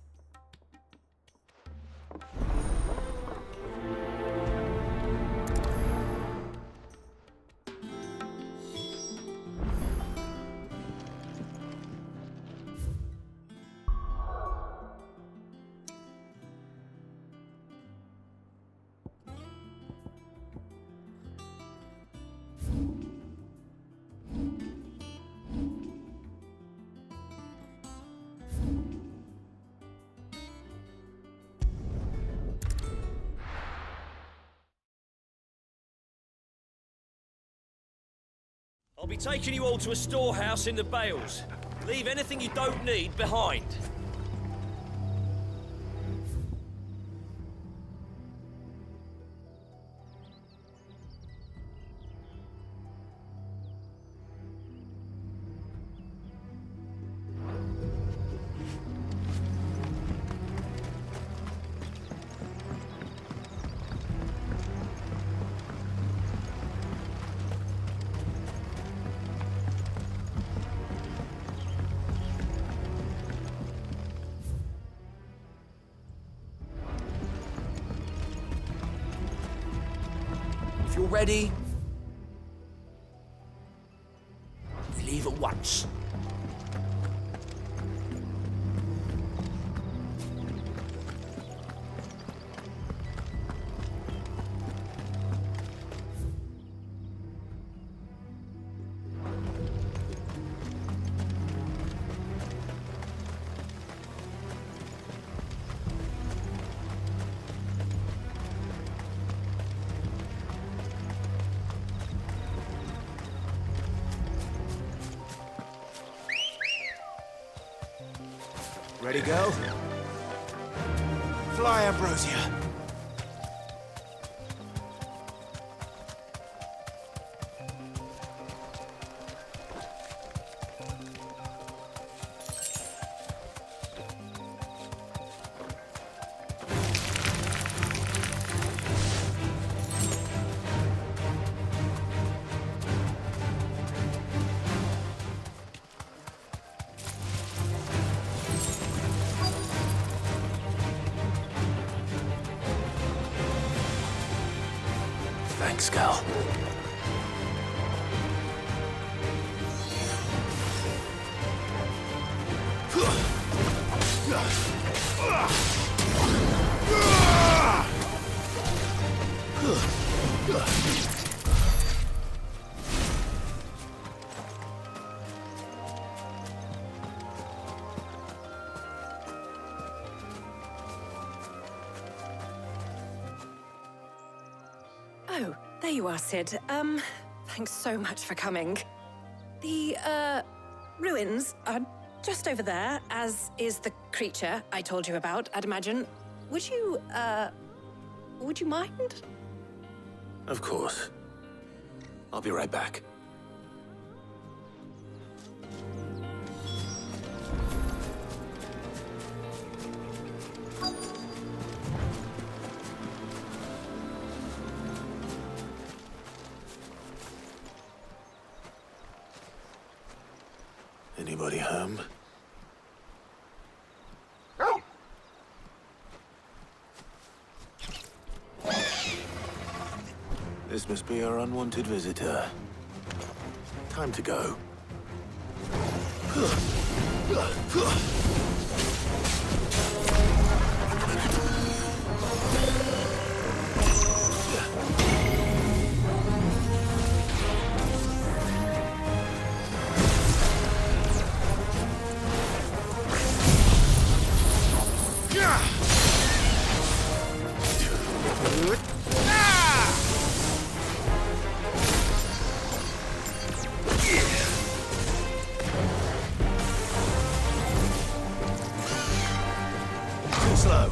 I'll be taking you all to a storehouse in the Bales. Leave anything you don't need behind. If you're ready, we leave at once. Ready, go? Fly, Ambrosia. Thanks, Gal. Oh, there you are, Sid. Thanks so much for coming. The, ruins are just over there, as is the creature I told you about, I'd imagine. Would you mind? Of course. I'll be right back. Anybody home? This must be our unwanted visitor. Time to go. Slow.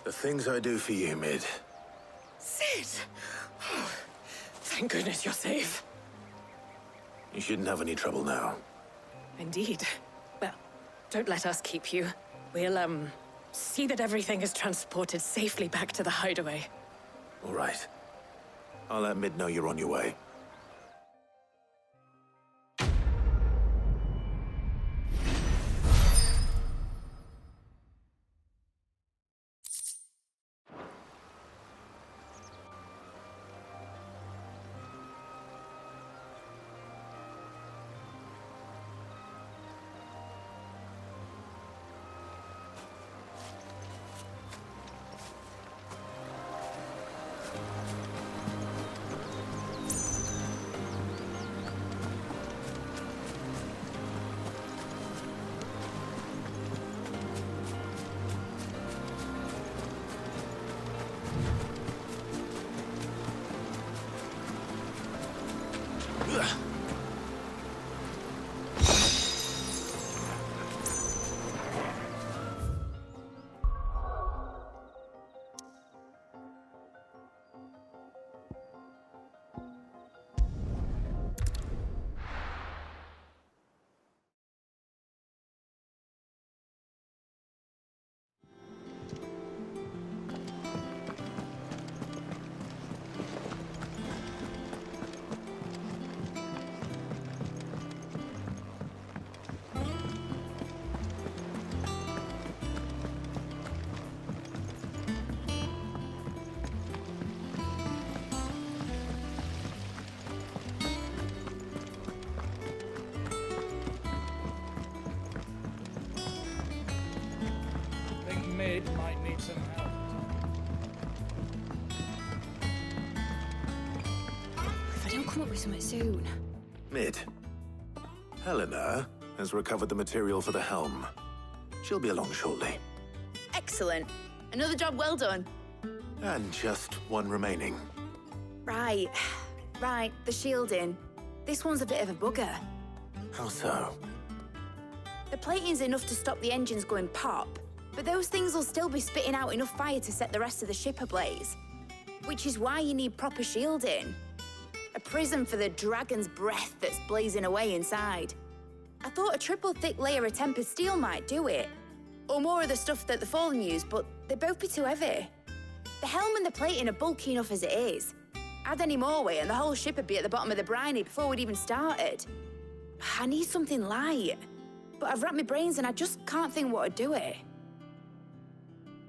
The things I do for you, Mid. Sid! Oh, thank goodness you're safe. You shouldn't have any trouble now. Indeed. Well, don't let us keep you. We'll, see that everything is transported safely back to the hideaway. All right. I'll let Mid know you're on your way. Might need some help. If I don't come up with something soon. Mid. Helena has recovered the material for the helm. She'll be along shortly. Excellent. Another job well done. And just one remaining. Right. Right, the shielding. This one's a bit of a bugger. How so? The plating's enough to stop the engines going pop, but those things will still be spitting out enough fire to set the rest of the ship ablaze. Which is why you need proper shielding. A prison for the dragon's breath that's blazing away inside. I thought a triple thick layer of tempered steel might do it. Or more of the stuff that the Fallen use, but they'd both be too heavy. The helm and the plating are bulky enough as it is. Add any more weight and the whole ship would be at the bottom of the briny before we'd even started. I need something light. But I've wrapped my brains and I just can't think what would do it.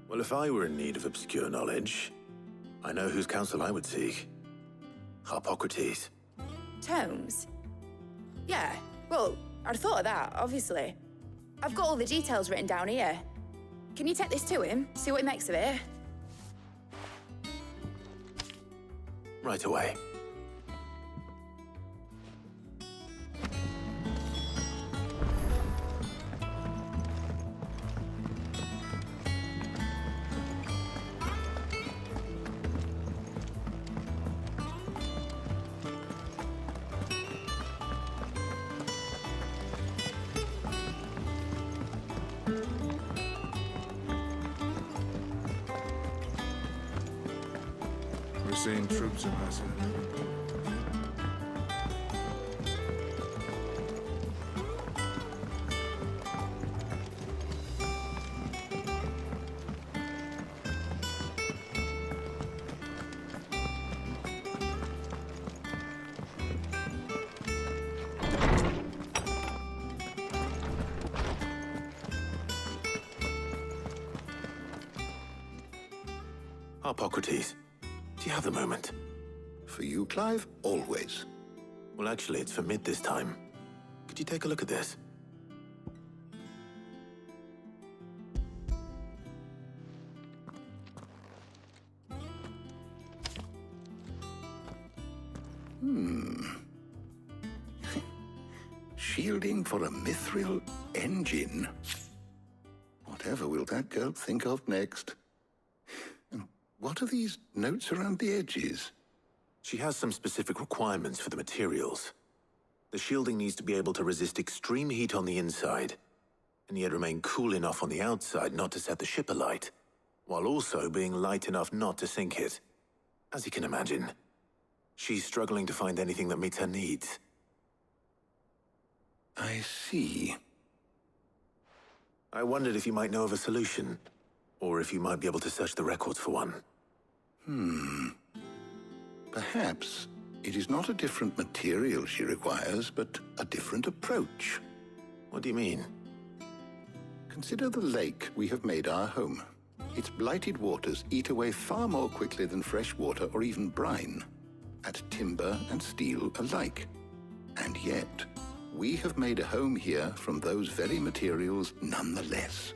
Well, if I were in need of obscure knowledge, I know whose counsel I would seek. Harpocrates. Tomes? Yeah, well, I'd thought of that, obviously. I've got all the details written down here. Can you take this to him, see what he makes of it? Right away. Seeing troops amassing. Harpocrates. Do you have the moment? For you, Clive? Always. Well, actually, it's for Mid this time. Could you take a look at this? Shielding for a mithril engine. Whatever will that girl think of next? What are these notes around the edges? She has some specific requirements for the materials. The shielding needs to be able to resist extreme heat on the inside, and yet remain cool enough on the outside not to set the ship alight. while also being light enough not to sink it. As you can imagine, she's struggling to find anything that meets her needs. I see. I wondered if you might know of a solution, or if you might be able to search the records for one. Perhaps it is not a different material she requires, but a different approach. What do you mean? Consider the lake we have made our home. Its blighted waters eat away far more quickly than fresh water or even brine, at timber and steel alike. And yet, we have made a home here from those very materials nonetheless.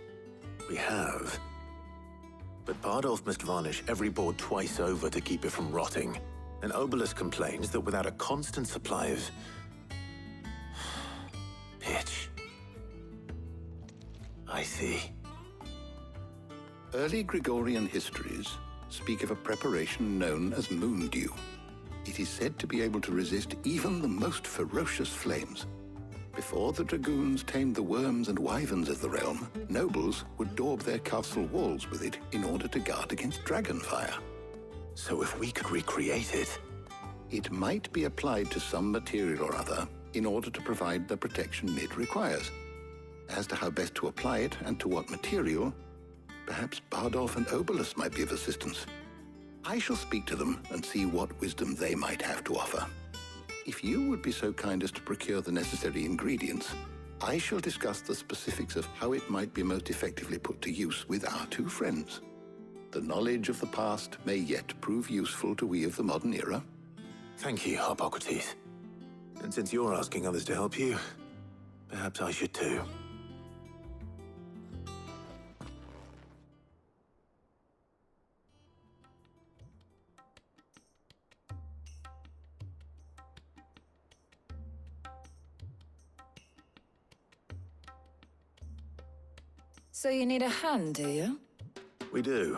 We have. But Bardolph must varnish every board twice over to keep it from rotting. And Obelisk complains that without a constant supply of pitch. I see. Early Gregorian histories speak of a preparation known as moon dew. It is said to be able to resist even the most ferocious flames. Before the dragoons tamed the worms and wyverns of the realm, nobles would daub their castle walls with it in order to guard against dragonfire. So if we could recreate it... It might be applied to some material or other in order to provide the protection it requires. As to how best to apply it and to what material, perhaps Bardolph and Obelisk might be of assistance. I shall speak to them and see what wisdom they might have to offer. If you would be so kind as to procure the necessary ingredients, I shall discuss the specifics of how it might be most effectively put to use with our two friends. The knowledge of the past may yet prove useful to we of the modern era. Thank you, Harpocrates. And since you're asking others to help you, perhaps I should too. So you need a hand, do you? We do.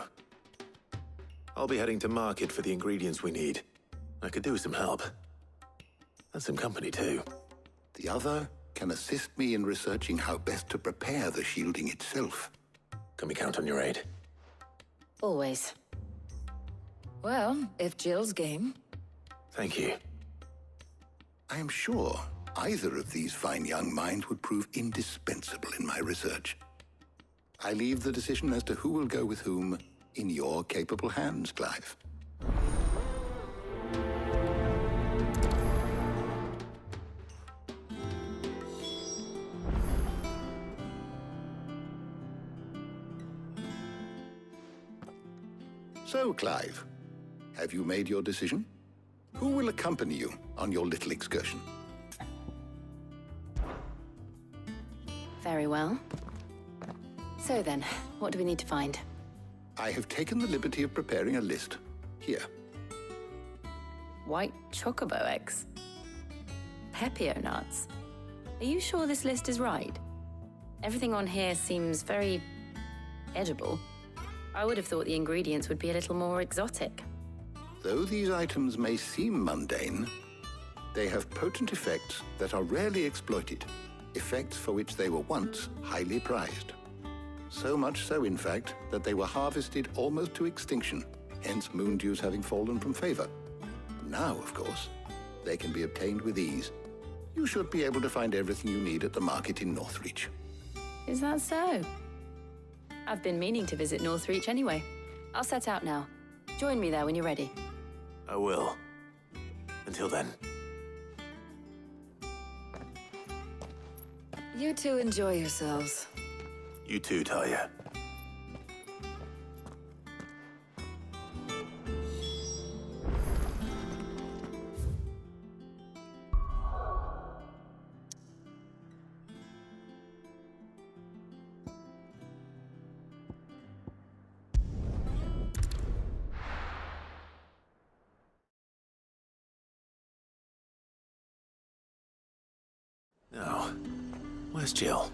I'll be heading to market for the ingredients we need. I could do with some help. And some company, too. The other can assist me in researching how best to prepare the shielding itself. Can we count on your aid? Always. Well, if Jill's game. Thank you. I am sure either of these fine young minds would prove indispensable in my research. I leave the decision as to who will go with whom in your capable hands, Clive. So, Clive, have you made your decision? Who will accompany you on your little excursion? Very well. So then, what do we need to find? I have taken the liberty of preparing a list. Here. White chocobo eggs. Pepio nuts. Are you sure this list is right? Everything on here seems very edible. I would have thought the ingredients would be a little more exotic. Though these items may seem mundane, they have potent effects that are rarely exploited, effects for which they were once highly prized. So much so, in fact, that they were harvested almost to extinction, hence moon dews having fallen from favor. Now, of course, they can be obtained with ease. You should be able to find everything you need at the market in Northreach. Is that so? I've been meaning to visit Northreach anyway. I'll set out now. Join me there when you're ready. I will. Until then. You two enjoy yourselves. You too, Talia. Now, where's Jill?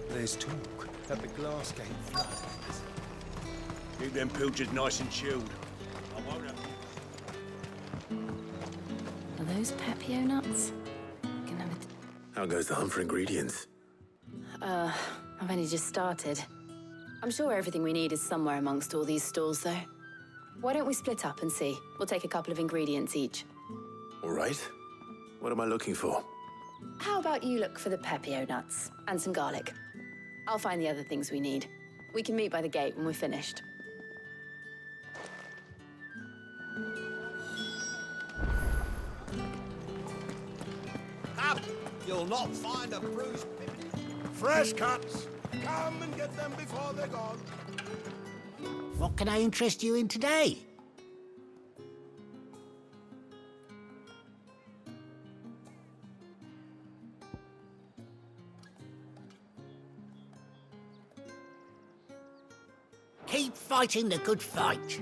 There's talk that the glass gate floods. Keep them pilchers nice and chilled. I won't have... Are those Pepio nuts? How goes the hunt for ingredients? I've only just started. I'm sure everything we need is somewhere amongst all these stalls, though. Why don't we split up and see? We'll take a couple of ingredients each. All right. What am I looking for? How about you look for the pepio nuts and some garlic? I'll find the other things we need. We can meet by the gate when we're finished. Up! You'll not find a bruised... Fresh cuts! Come and get them before they're gone. What can I interest you in today? Keep fighting the good fight.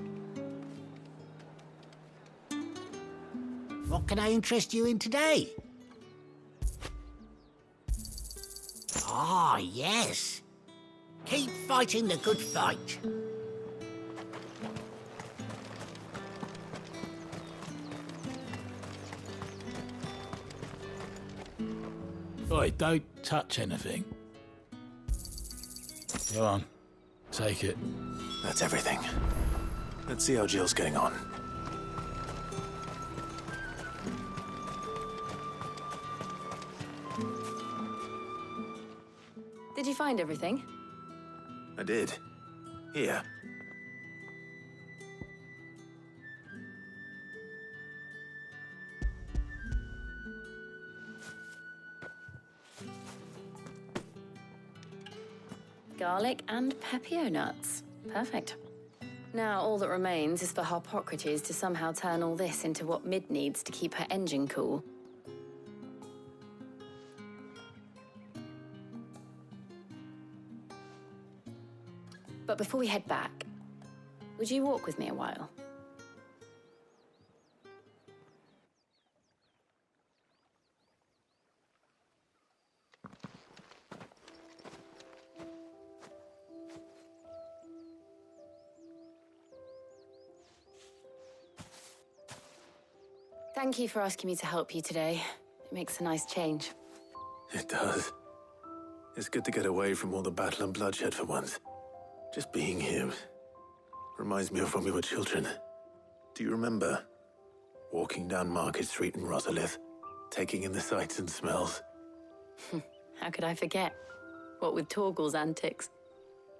What can I interest you in today? Ah, yes. Keep fighting the good fight. Oi, don't touch anything. Go on, take it. That's everything. Let's see how Jill's getting on. Did you find everything? I did. Here. Garlic and pepio nuts. Perfect. Now all that remains is for Harpocrates to somehow turn all this into what Mid needs to keep her engine cool. But before we head back, would you walk with me a while? Thank you for asking me to help you today. It makes a nice change. It does. It's good to get away from all the battle and bloodshed for once. Just being here reminds me of when we were children. Do you remember? Walking down Market Street in Rosalith, taking in the sights and smells. How could I forget? What with Torgal's antics.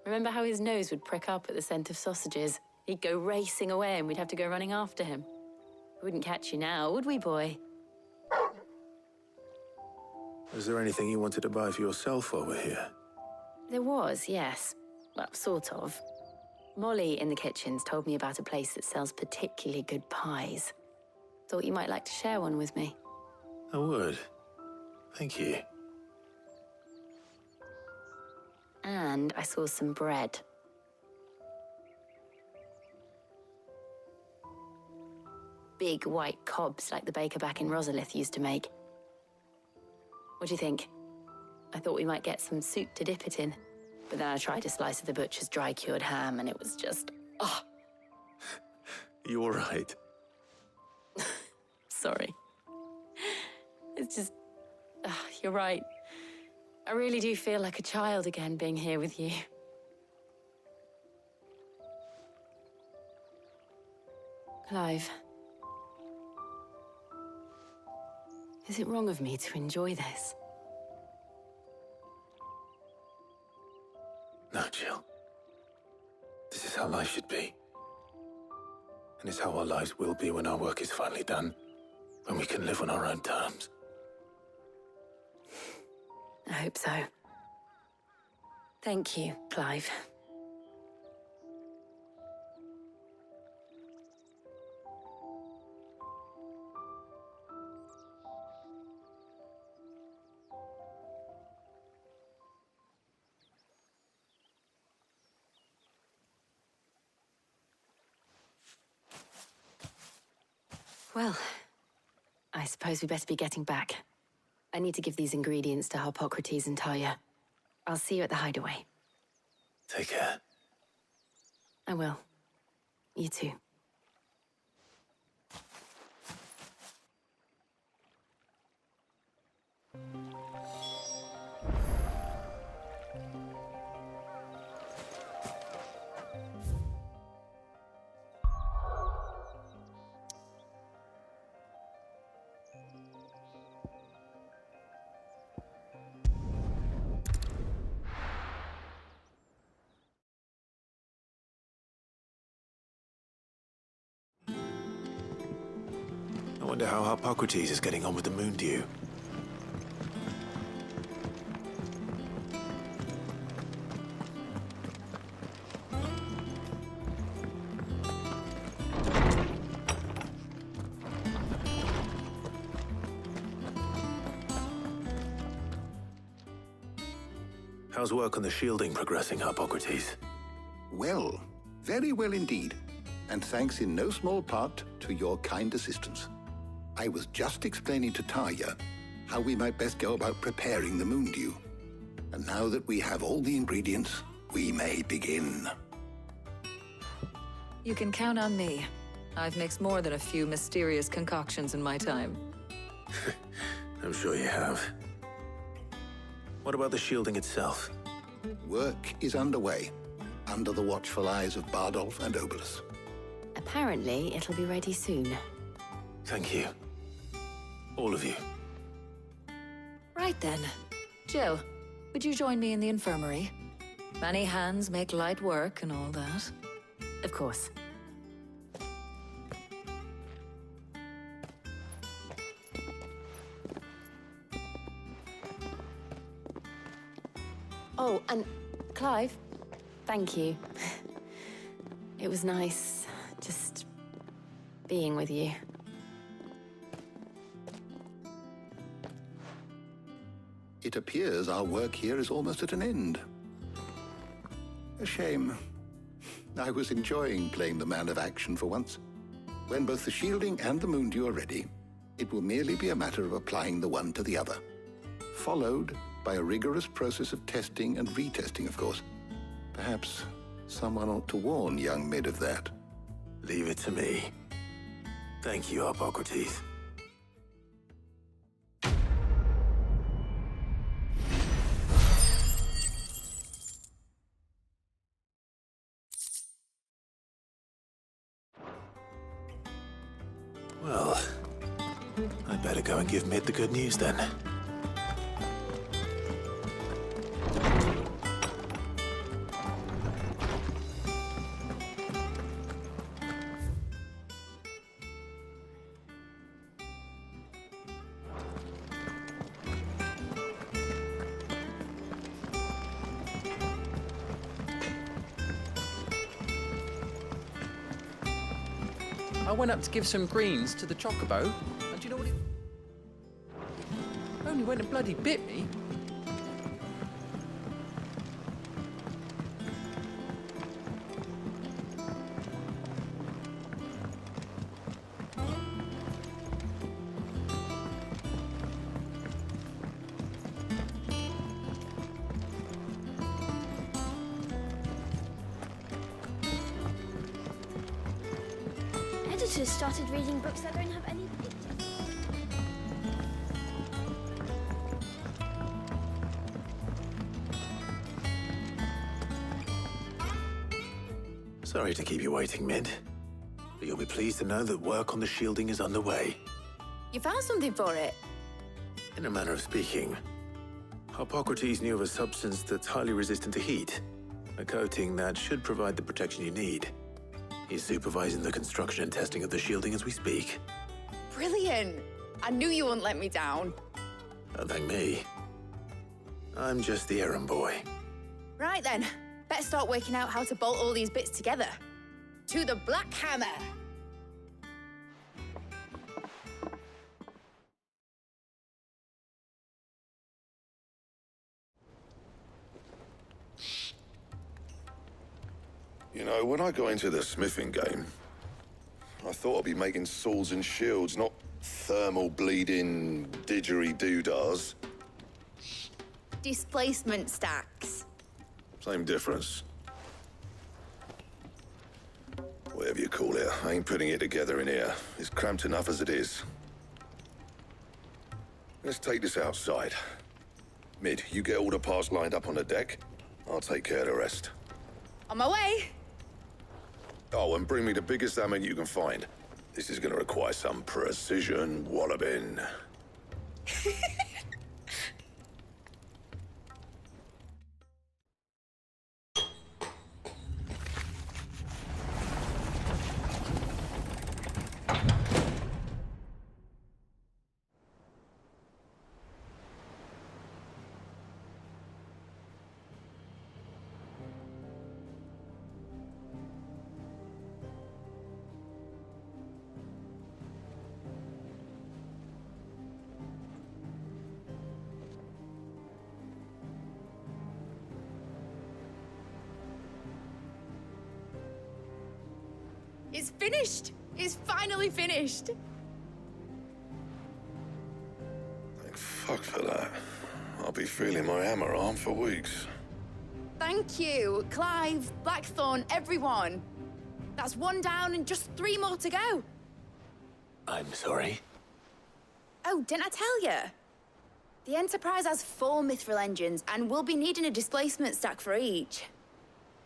Remember how his nose would prick up at the scent of sausages? He'd go racing away and we'd have to go running after him. We wouldn't catch you now, would we, boy? Was there anything you wanted to buy for yourself while we're here? There was, yes. Well, sort of. Molly in the kitchens told me about a place that sells particularly good pies. Thought you might like to share one with me. I would. Thank you. And I saw some bread. Big white cobs like the baker back in Rosalith used to make. What do you think? I thought we might get some soup to dip it in. But then I tried a slice of the butcher's dry-cured ham, and it was just... oh! You all right? Sorry. It's just... you're right. I really do feel like a child again being here with you. Clive. Is it wrong of me to enjoy this? No, Jill. This is how life should be. And it's how our lives will be when our work is finally done. When we can live on our own terms. I hope so. Thank you, Clive. Well, I suppose we better be getting back. I need to give these ingredients to Harpocrates and Talia. I'll see you at the hideaway. Take care. I will. You too. wonder how Harpocrates is getting on with the moon dew. How's work on the shielding progressing, Harpocrates? Well, very well indeed. And thanks in no small part to your kind assistance. I was just explaining to Tarja how we might best go about preparing the moon dew. And now that we have all the ingredients, we may begin. You can count on me. I've mixed more than a few mysterious concoctions in my time. I'm sure you have. What about the shielding itself? Work is underway, under the watchful eyes of Bardolph and Obolus. Apparently, it'll be ready soon. Thank you. All of you. Right then. Jill, would you join me in the infirmary? Many hands make light work and all that. Of course. Oh, and Clive, thank you. It was nice just being with you. It appears our work here is almost at an end. A shame. I was enjoying playing the man of action for once. When both the shielding and the moon dew are ready, it will merely be a matter of applying the one to the other. Followed by a rigorous process of testing and retesting, of course. Perhaps someone ought to warn young Mid of that. Leave it to me. Thank you, Harpocrates. Well, I'd better go and give Mid the good news then. I went up to give some greens to the chocobo, and do you know what it... Only went and bloody bit me. Editors started reading books that don't have any pictures. Sorry to keep you waiting, Mid. But you'll be pleased to know that work on the shielding is underway. You found something for it? In a manner of speaking, Harpocrates knew of a substance that's highly resistant to heat. A coating that should provide the protection you need. He's supervising the construction and testing of the shielding as we speak. Brilliant! I knew you wouldn't let me down. Don't thank me. I'm just the errand boy. Right then, better start working out how to bolt all these bits together. To the Black Hammer! You know, when I got into the smithing game, I thought I'd be making swords and shields, not thermal bleeding didgeridoo-dahs. Displacement stacks. Same difference. Whatever you call it, I ain't putting it together in here. It's cramped enough as it is. Let's take this outside. Mid, you get all the parts lined up on the deck. I'll take care of the rest. On my way! Oh, and bring me the biggest hammer you can find. This is gonna require some precision walloping. It's finished! It's finally finished! Thank fuck for that. I'll be feeling my hammer arm for weeks. Thank you, Clive, Blackthorne, everyone. That's one down and just 3 more to go. I'm sorry. Oh, didn't I tell you? The Enterprise has 4 mithril engines, and we'll be needing a displacement stack for each.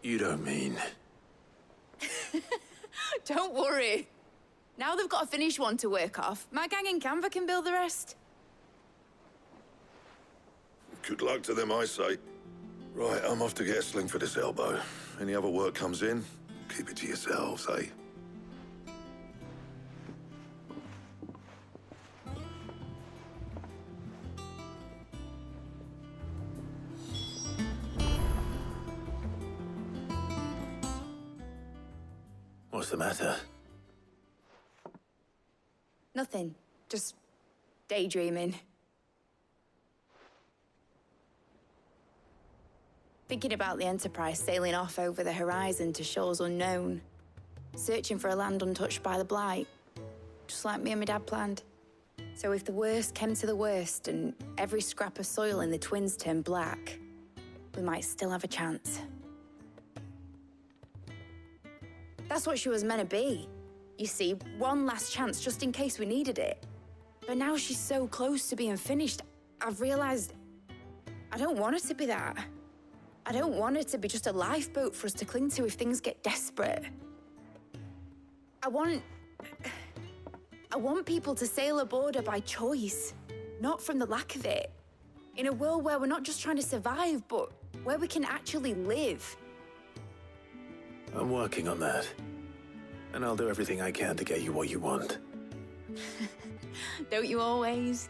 You don't mean... Don't worry. Now they've got a finished one to work off. My gang in Canva can build the rest. Good luck to them, I say. Right, I'm off to get a sling for this elbow. Any other work comes in, keep it to yourselves, eh? What's the matter? Nothing. Just daydreaming. Thinking about the Enterprise sailing off over the horizon to shores unknown. Searching for a land untouched by the Blight. Just like me and my dad planned. So if the worst came to the worst and every scrap of soil in the Twins turned black, we might still have a chance. That's what she was meant to be. You see, one last chance just in case we needed it. But now she's so close to being finished, I've realized I don't want her to be that. I don't want her to be just a lifeboat for us to cling to if things get desperate. I want people to sail aboard her by choice, not from the lack of it. In a world where we're not just trying to survive, but where we can actually live. I'm working on that. And I'll do everything I can to get you what you want. Don't you always?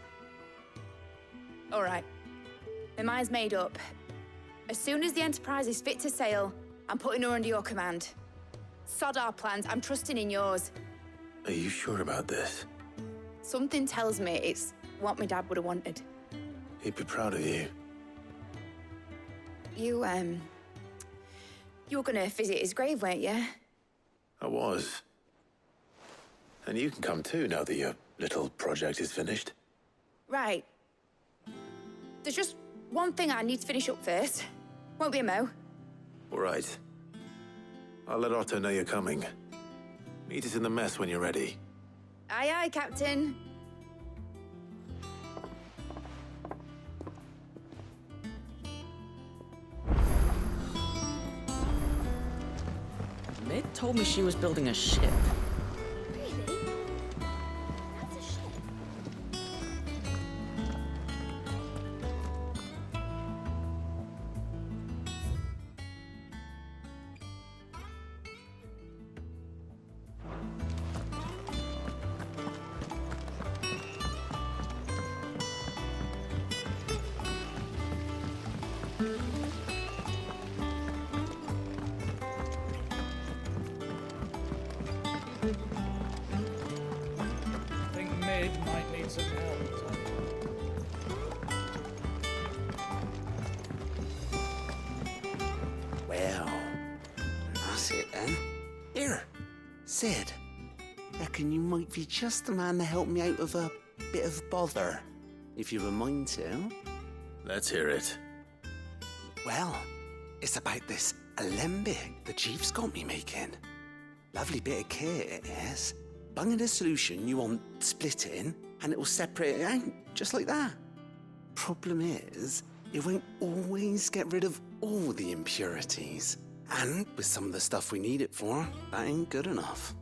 All right. My mind's made up. As soon as the Enterprise is fit to sail, I'm putting her under your command. Sod our plans, I'm trusting in yours. Are you sure about this? Something tells me it's what my dad would have wanted. He'd be proud of you. You were gonna visit his grave, weren't you? I was. And you can come too now that your little project is finished. Right. There's just one thing I need to finish up first. Won't be a mo. All right. I'll let Otto know you're coming. Meet us in the mess when you're ready. Aye, aye, Captain. Mid told me she was building a ship. Really? That's a ship. I think Mid might need some help. Well, that's it then. Here, Sid. Reckon you might be just the man to help me out of a bit of bother, if you were mind to. Let's hear it. Well, it's about this alembic the chief's got me making. Lovely bit of kit it is. Bung in a solution you want splitting, and it will separate it out, just like that. Problem is, it won't always get rid of all the impurities. And with some of the stuff we need it for, that ain't good enough.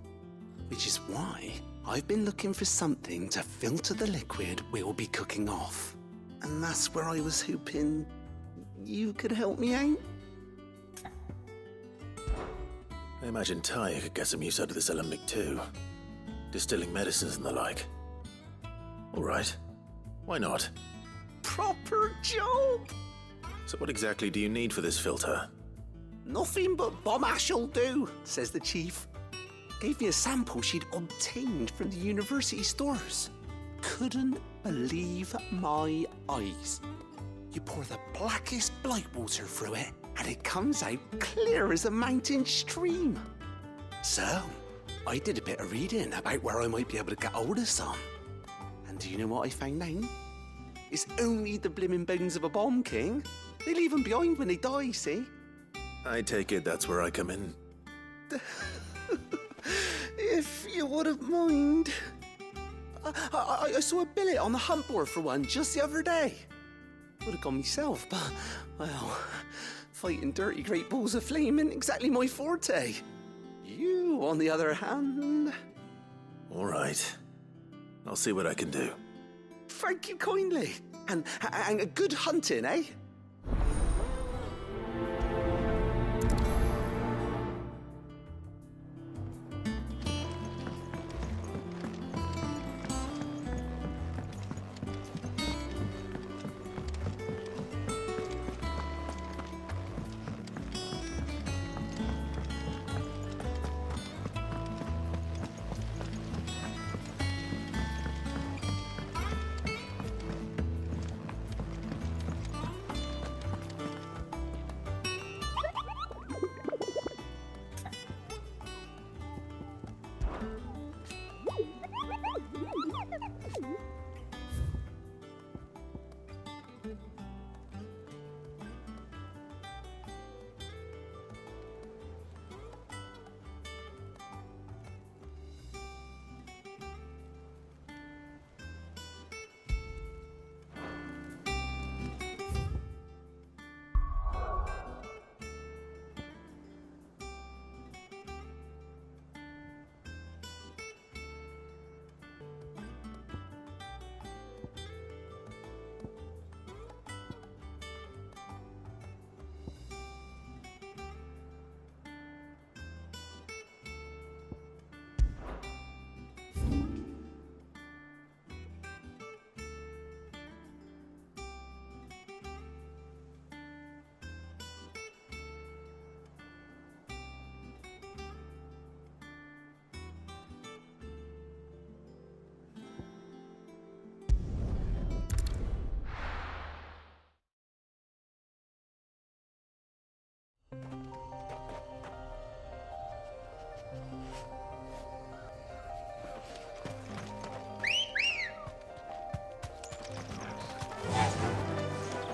Which is why I've been looking for something to filter the liquid we'll be cooking off. And that's where I was hoping you could help me out. I imagine Ty could get some use out of this alembic too. Distilling medicines and the like. All right. Why not? Proper job! So what exactly do you need for this filter? Nothing but bomb ash'll do, says the chief. Gave me a sample she'd obtained from the university stores. Couldn't believe my eyes. You pour the blackest blight water through it, and it comes out clear as a mountain stream. So, I did a bit of reading about where I might be able to get hold of some. And do you know what I found out? It's only the blimmin' bones of a bomb king. They leave them behind when they die, see? I take it that's where I come in. If you wouldn't mind. I saw a billet on the hunt board for one just the other day. Would have gone myself, but, well, fighting dirty great balls of flame isn't exactly my forte. You, on the other hand... All right. I'll see what I can do. Thank you kindly. And a good hunting, eh?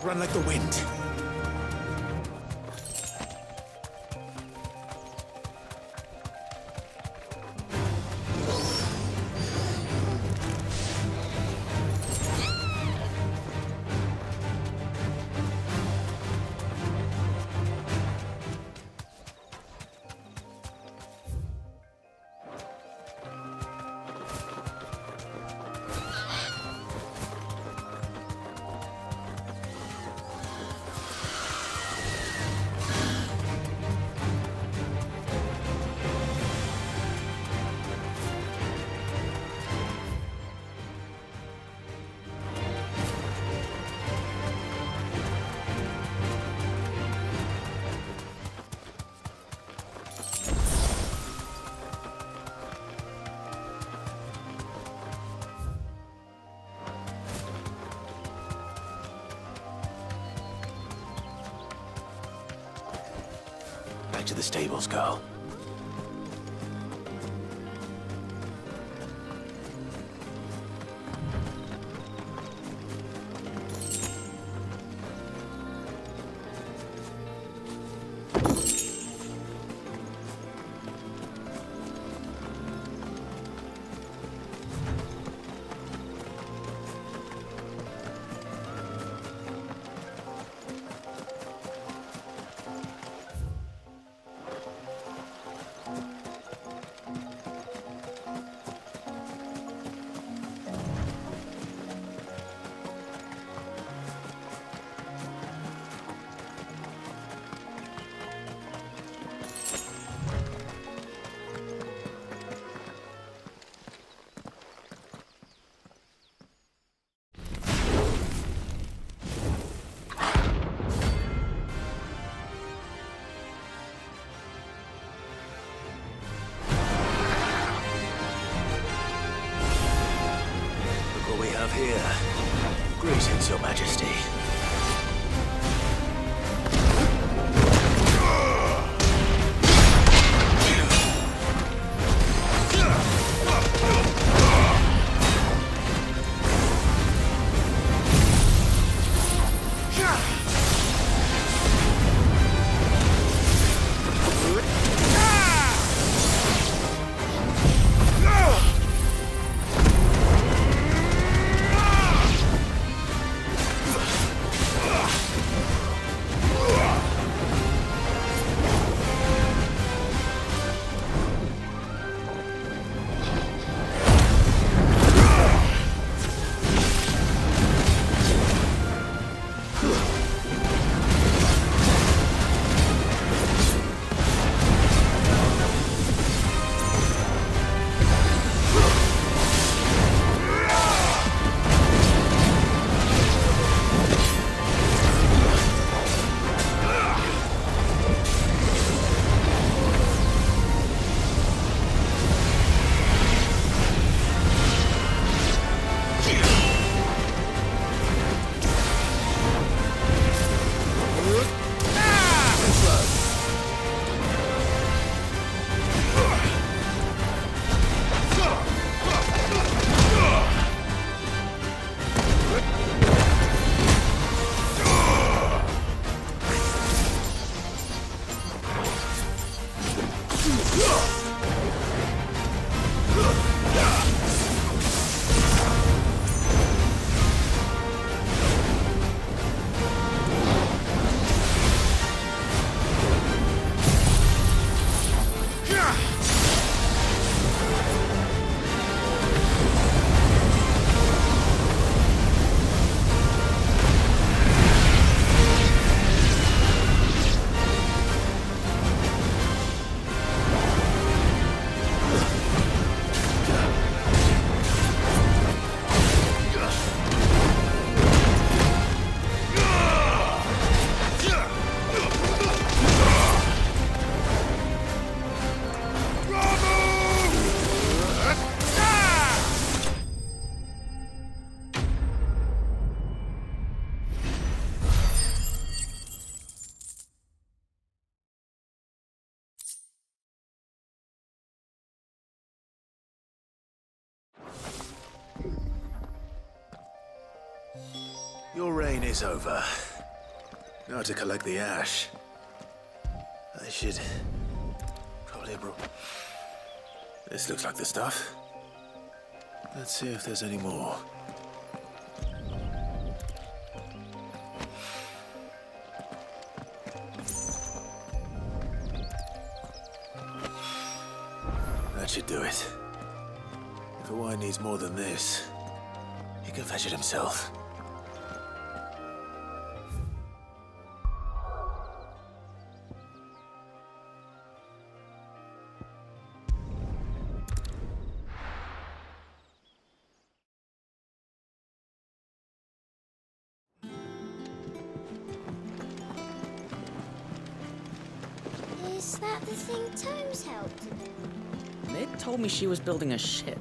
Run like the wind. Back to the stables, girl. Here. Greetings, Your Majesty. Your reign is over. Now to collect the ash. I should probably have brought... This looks like the stuff. Let's see if there's any more. That should do it. If a wine needs more than this, he can fetch it himself. Is that the thing Tomes helped to do? Ned told me she was building a ship.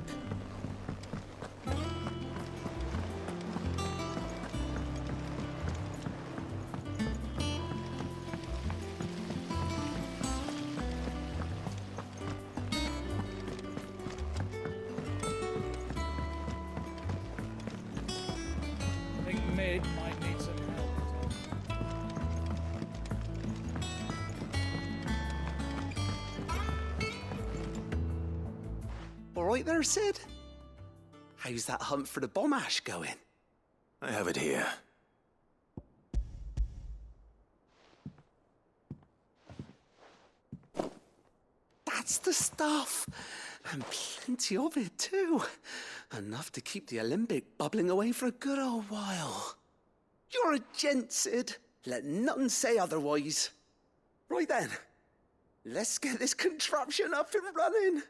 I think Mid might need some help. All right there, Sid? How's that hunt for the bomb ash going? I have it here. That's the stuff! And plenty of it, too. Enough to keep the alembic bubbling away for a good old while. You're a gent, Sid. Let nothing say otherwise. Right then, let's get this contraption up and running.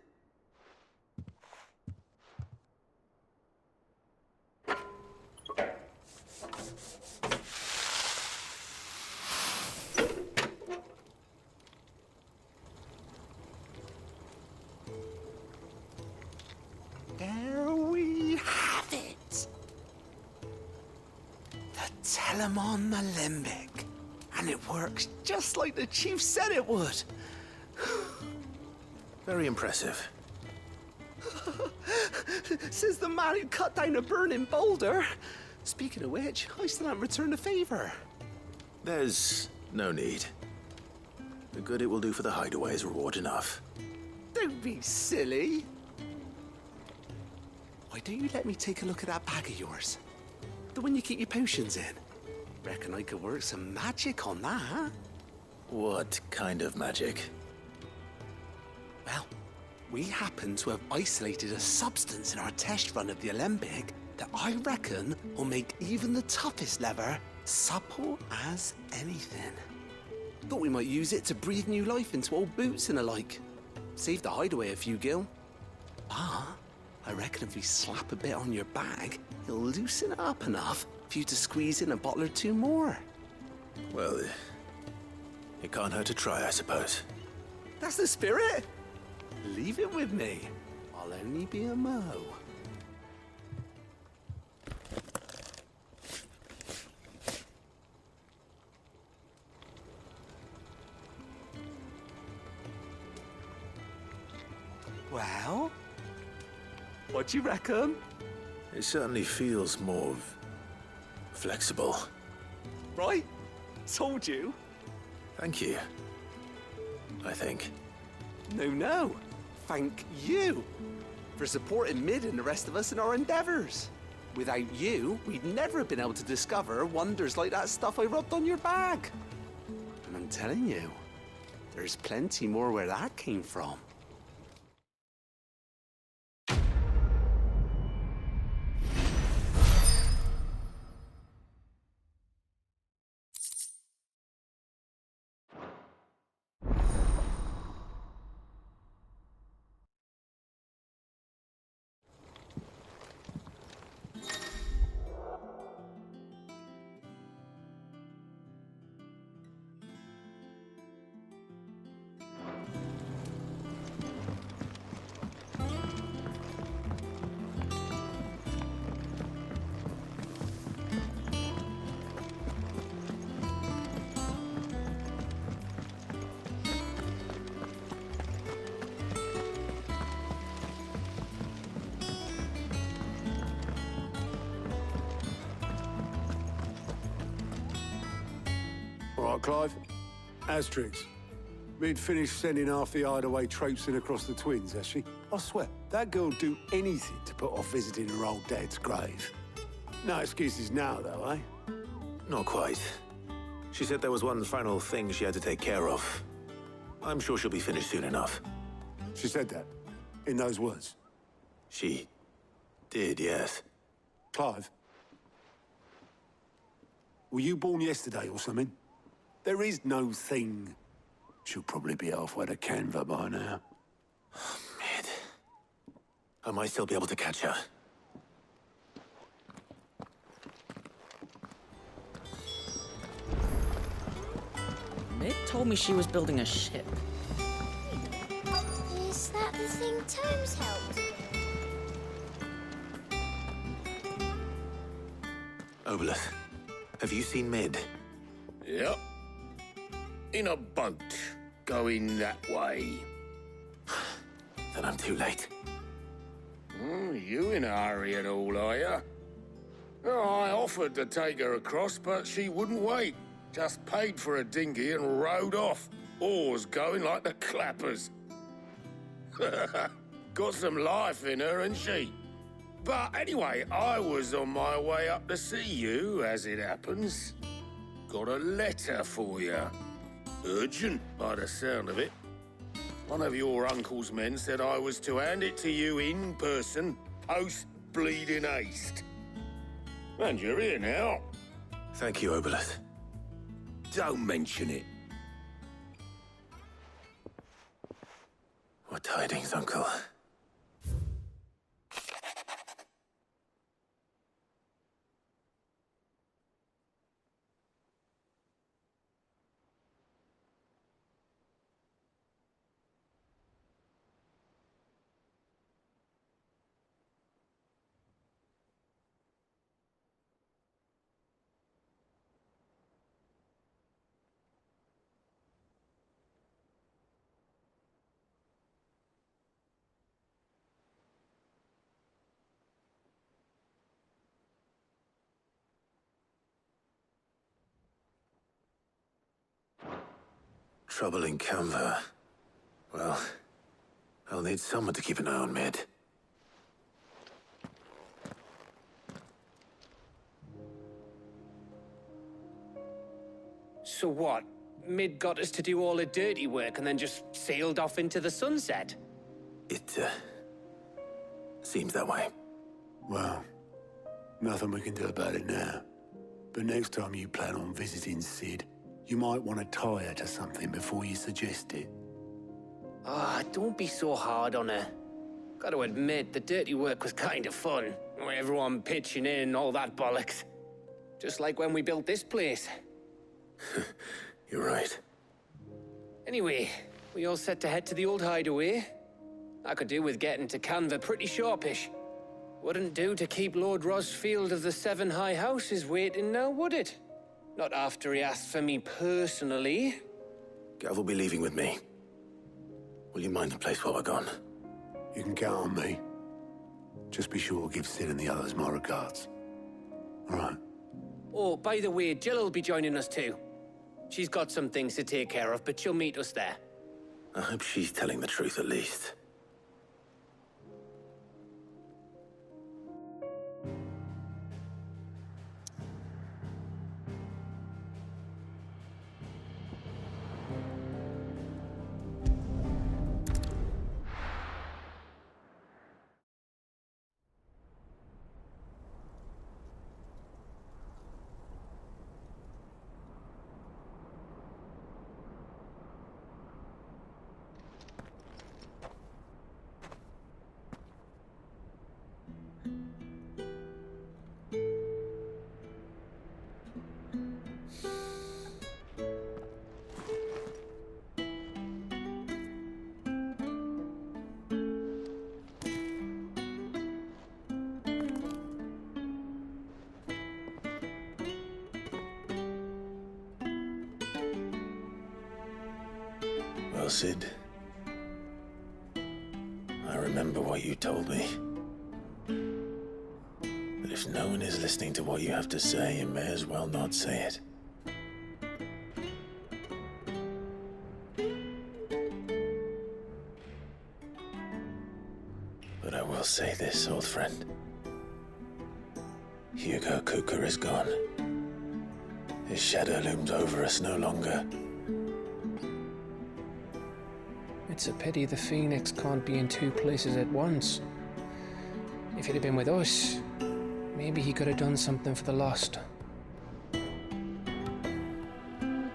There we have it. The Telemon Alembic. And it works just like the chief said it would. Very impressive. Says the man who cut down a burning boulder. Speaking of which, I still haven't returned the favor. There's no need. The good it will do for the hideaway is reward enough. Don't be silly. Why don't you let me take a look at that bag of yours? The one you keep your potions in. Reckon I could work some magic on that, huh? What kind of magic? Well, we happen to have isolated a substance in our test run of the alembic that I reckon will make even the toughest leather supple as anything. Thought we might use it to breathe new life into old boots and the like. Save the hideaway a few gil. Ah, I reckon if we slap a bit on your bag, it'll loosen it up enough for you to squeeze in a bottle or two more. Well, it can't hurt to try, I suppose. That's the spirit. Leave it with me. I'll only be a mo. Well, what do you reckon? It certainly feels more flexible. Right? Told you. Thank you. I think. No. Thank you for supporting Mid and the rest of us in our endeavors. Without you, we'd never have been able to discover wonders like that stuff I rubbed on your bag. And I'm telling you, there's plenty more where that came from. Clive? Asterix. We'd finished sending half the hideaway traipsing across the twins, has she? I swear, that girl'd do anything to put off visiting her old dad's grave. No excuses now, though, eh? Not quite. She said there was one final thing she had to take care of. I'm sure she'll be finished soon enough. She said that? In those words? She did, yes. Clive? Were you born yesterday or something? There is no thing. She'll probably be halfway to Canva by now. Mid. I might still be able to catch her. Mid told me she was building a ship. Is that the thing Tomes helped? Obelith, have you seen Mid? Yep. In a boat, going that way. Then I'm too late. You in a hurry and all, are you? Oh, I offered to take her across, but she wouldn't wait. Just paid for a dinghy and rowed off. Oars going like the clappers. Got some life in her, ain't she? But anyway, I was on my way up to see you, as it happens. Got a letter for you. Urgent, by the sound of it. One of your uncle's men said I was to hand it to you in person, post-bleeding haste. And you're here now. Thank you, Obelith. Don't mention it. What tidings, Uncle? Trouble in Canva. Well, I'll need someone to keep an eye on Mid. So what? Mid got us to do all the dirty work and then just sailed off into the sunset? It, seems that way. Well, nothing we can do about it now. But next time you plan on visiting Sid, you might want to tie her to something before you suggest it. Ah, don't be so hard on her. Gotta admit, the dirty work was kind of fun. Everyone pitching in and all that bollocks. Just like when we built this place. You're right. Anyway, we all set to head to the old hideaway. I could do with getting to Canva pretty sharpish. Wouldn't do to keep Lord Rosfield of the Seven High Houses waiting now, would it? Not after he asked for me personally. Gav will be leaving with me. Will you mind the place while we're gone? You can count on me. Just be sure to give Sid and the others my regards. All right. Oh, by the way, Jill will be joining us too. She's got some things to take care of, but she'll meet us there. I hope she's telling the truth at least. Well, Sid, I remember what you told me. But if no one is listening to what you have to say, you may as well not say it. say this, old friend. Hugo Coeurl is gone. His shadow looms over us no longer. It's a pity the Phoenix can't be in two places at once. If he'd have been with us, maybe he could have done something for the lost.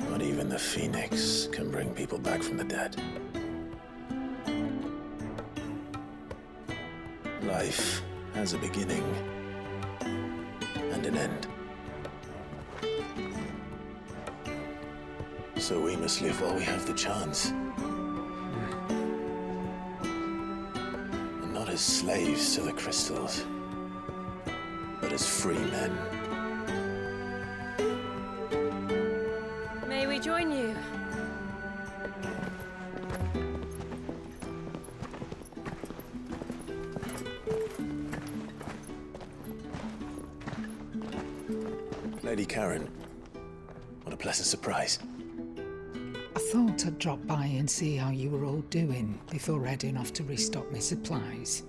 Not even the Phoenix can bring people back from the dead. Life has a beginning and an end. So we must live while we have the chance. And not as slaves to the crystals, but as free men. May we join you? Lady Charon, what a pleasant surprise. I thought I'd drop by and see how you were all doing before heading off to restock my supplies.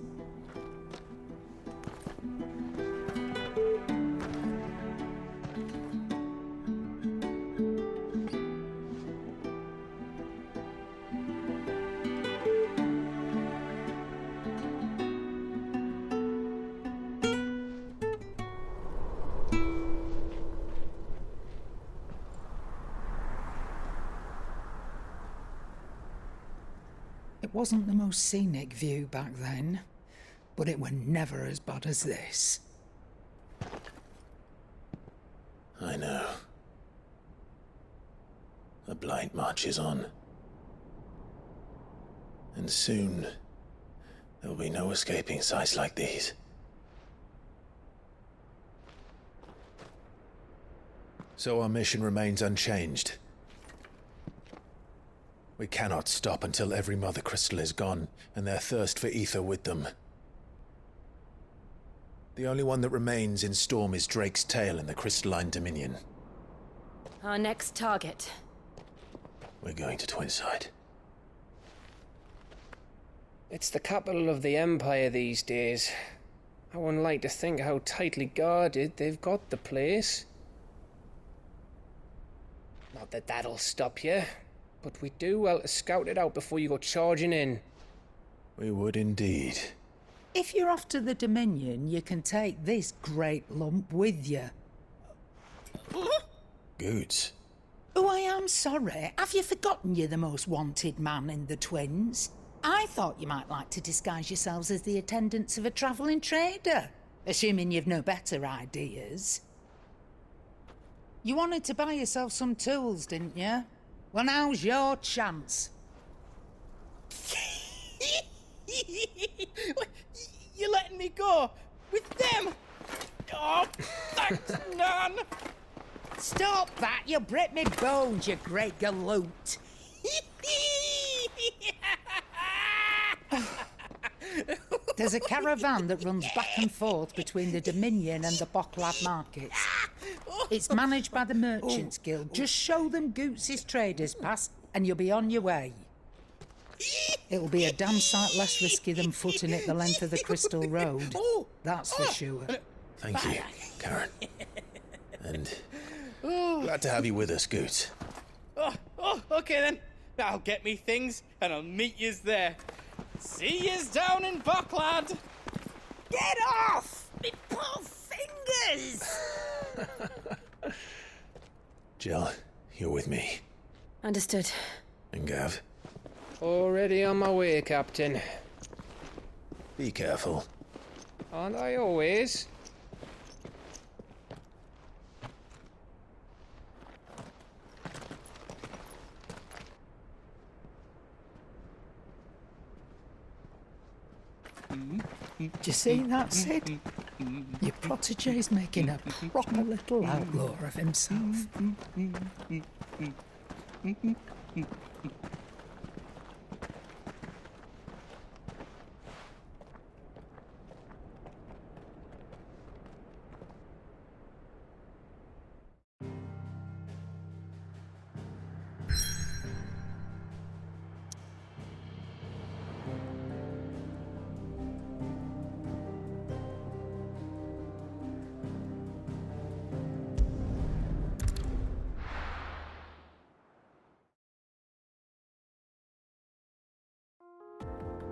It wasn't the most scenic view back then, but it were never as bad as this. I know. The blight marches on. And soon, there'll be no escaping sights like these. So our mission remains unchanged. We cannot stop until every mother crystal is gone, and their thirst for ether with them. The only one that remains in Storm is Drake's tail in the crystalline dominion. Our next target. We're going to Twinside. It's the capital of the Empire these days. I wouldn't like to think how tightly guarded they've got the place. Not that that'll stop you. But we do well to scout it out before you go charging in. We would indeed. If you're off to the Dominion, you can take this great lump with you. Goods. Oh, I am sorry. Have you forgotten you're the most wanted man in the Twins? I thought you might like to disguise yourselves as the attendants of a travelling trader, assuming you've no better ideas. You wanted to buy yourself some tools, didn't you? Well, now's your chance. You're letting me go with them? Oh, thanks, Nan. Stop that! You'll break me bones, you great galoot. There's a caravan that runs back and forth between the Dominion and the Bocklad markets. It's managed by the Merchants Guild. Just show them Goots' traders past and you'll be on your way. It'll be a damn sight less risky than footing it the length of the Crystal Road. That's for sure. Thank you, Charon. And glad to have you with us, Goots. Okay then. I'll get me things and I'll meet yous there. See yous down in Bocklad. Get off! Me poor fingers! Jill, you're with me. Understood. And Gav? Already on my way, Captain. Be careful. Aren't I always? Do you see that, Sid? Your protege's making a proper little outlaw of himself.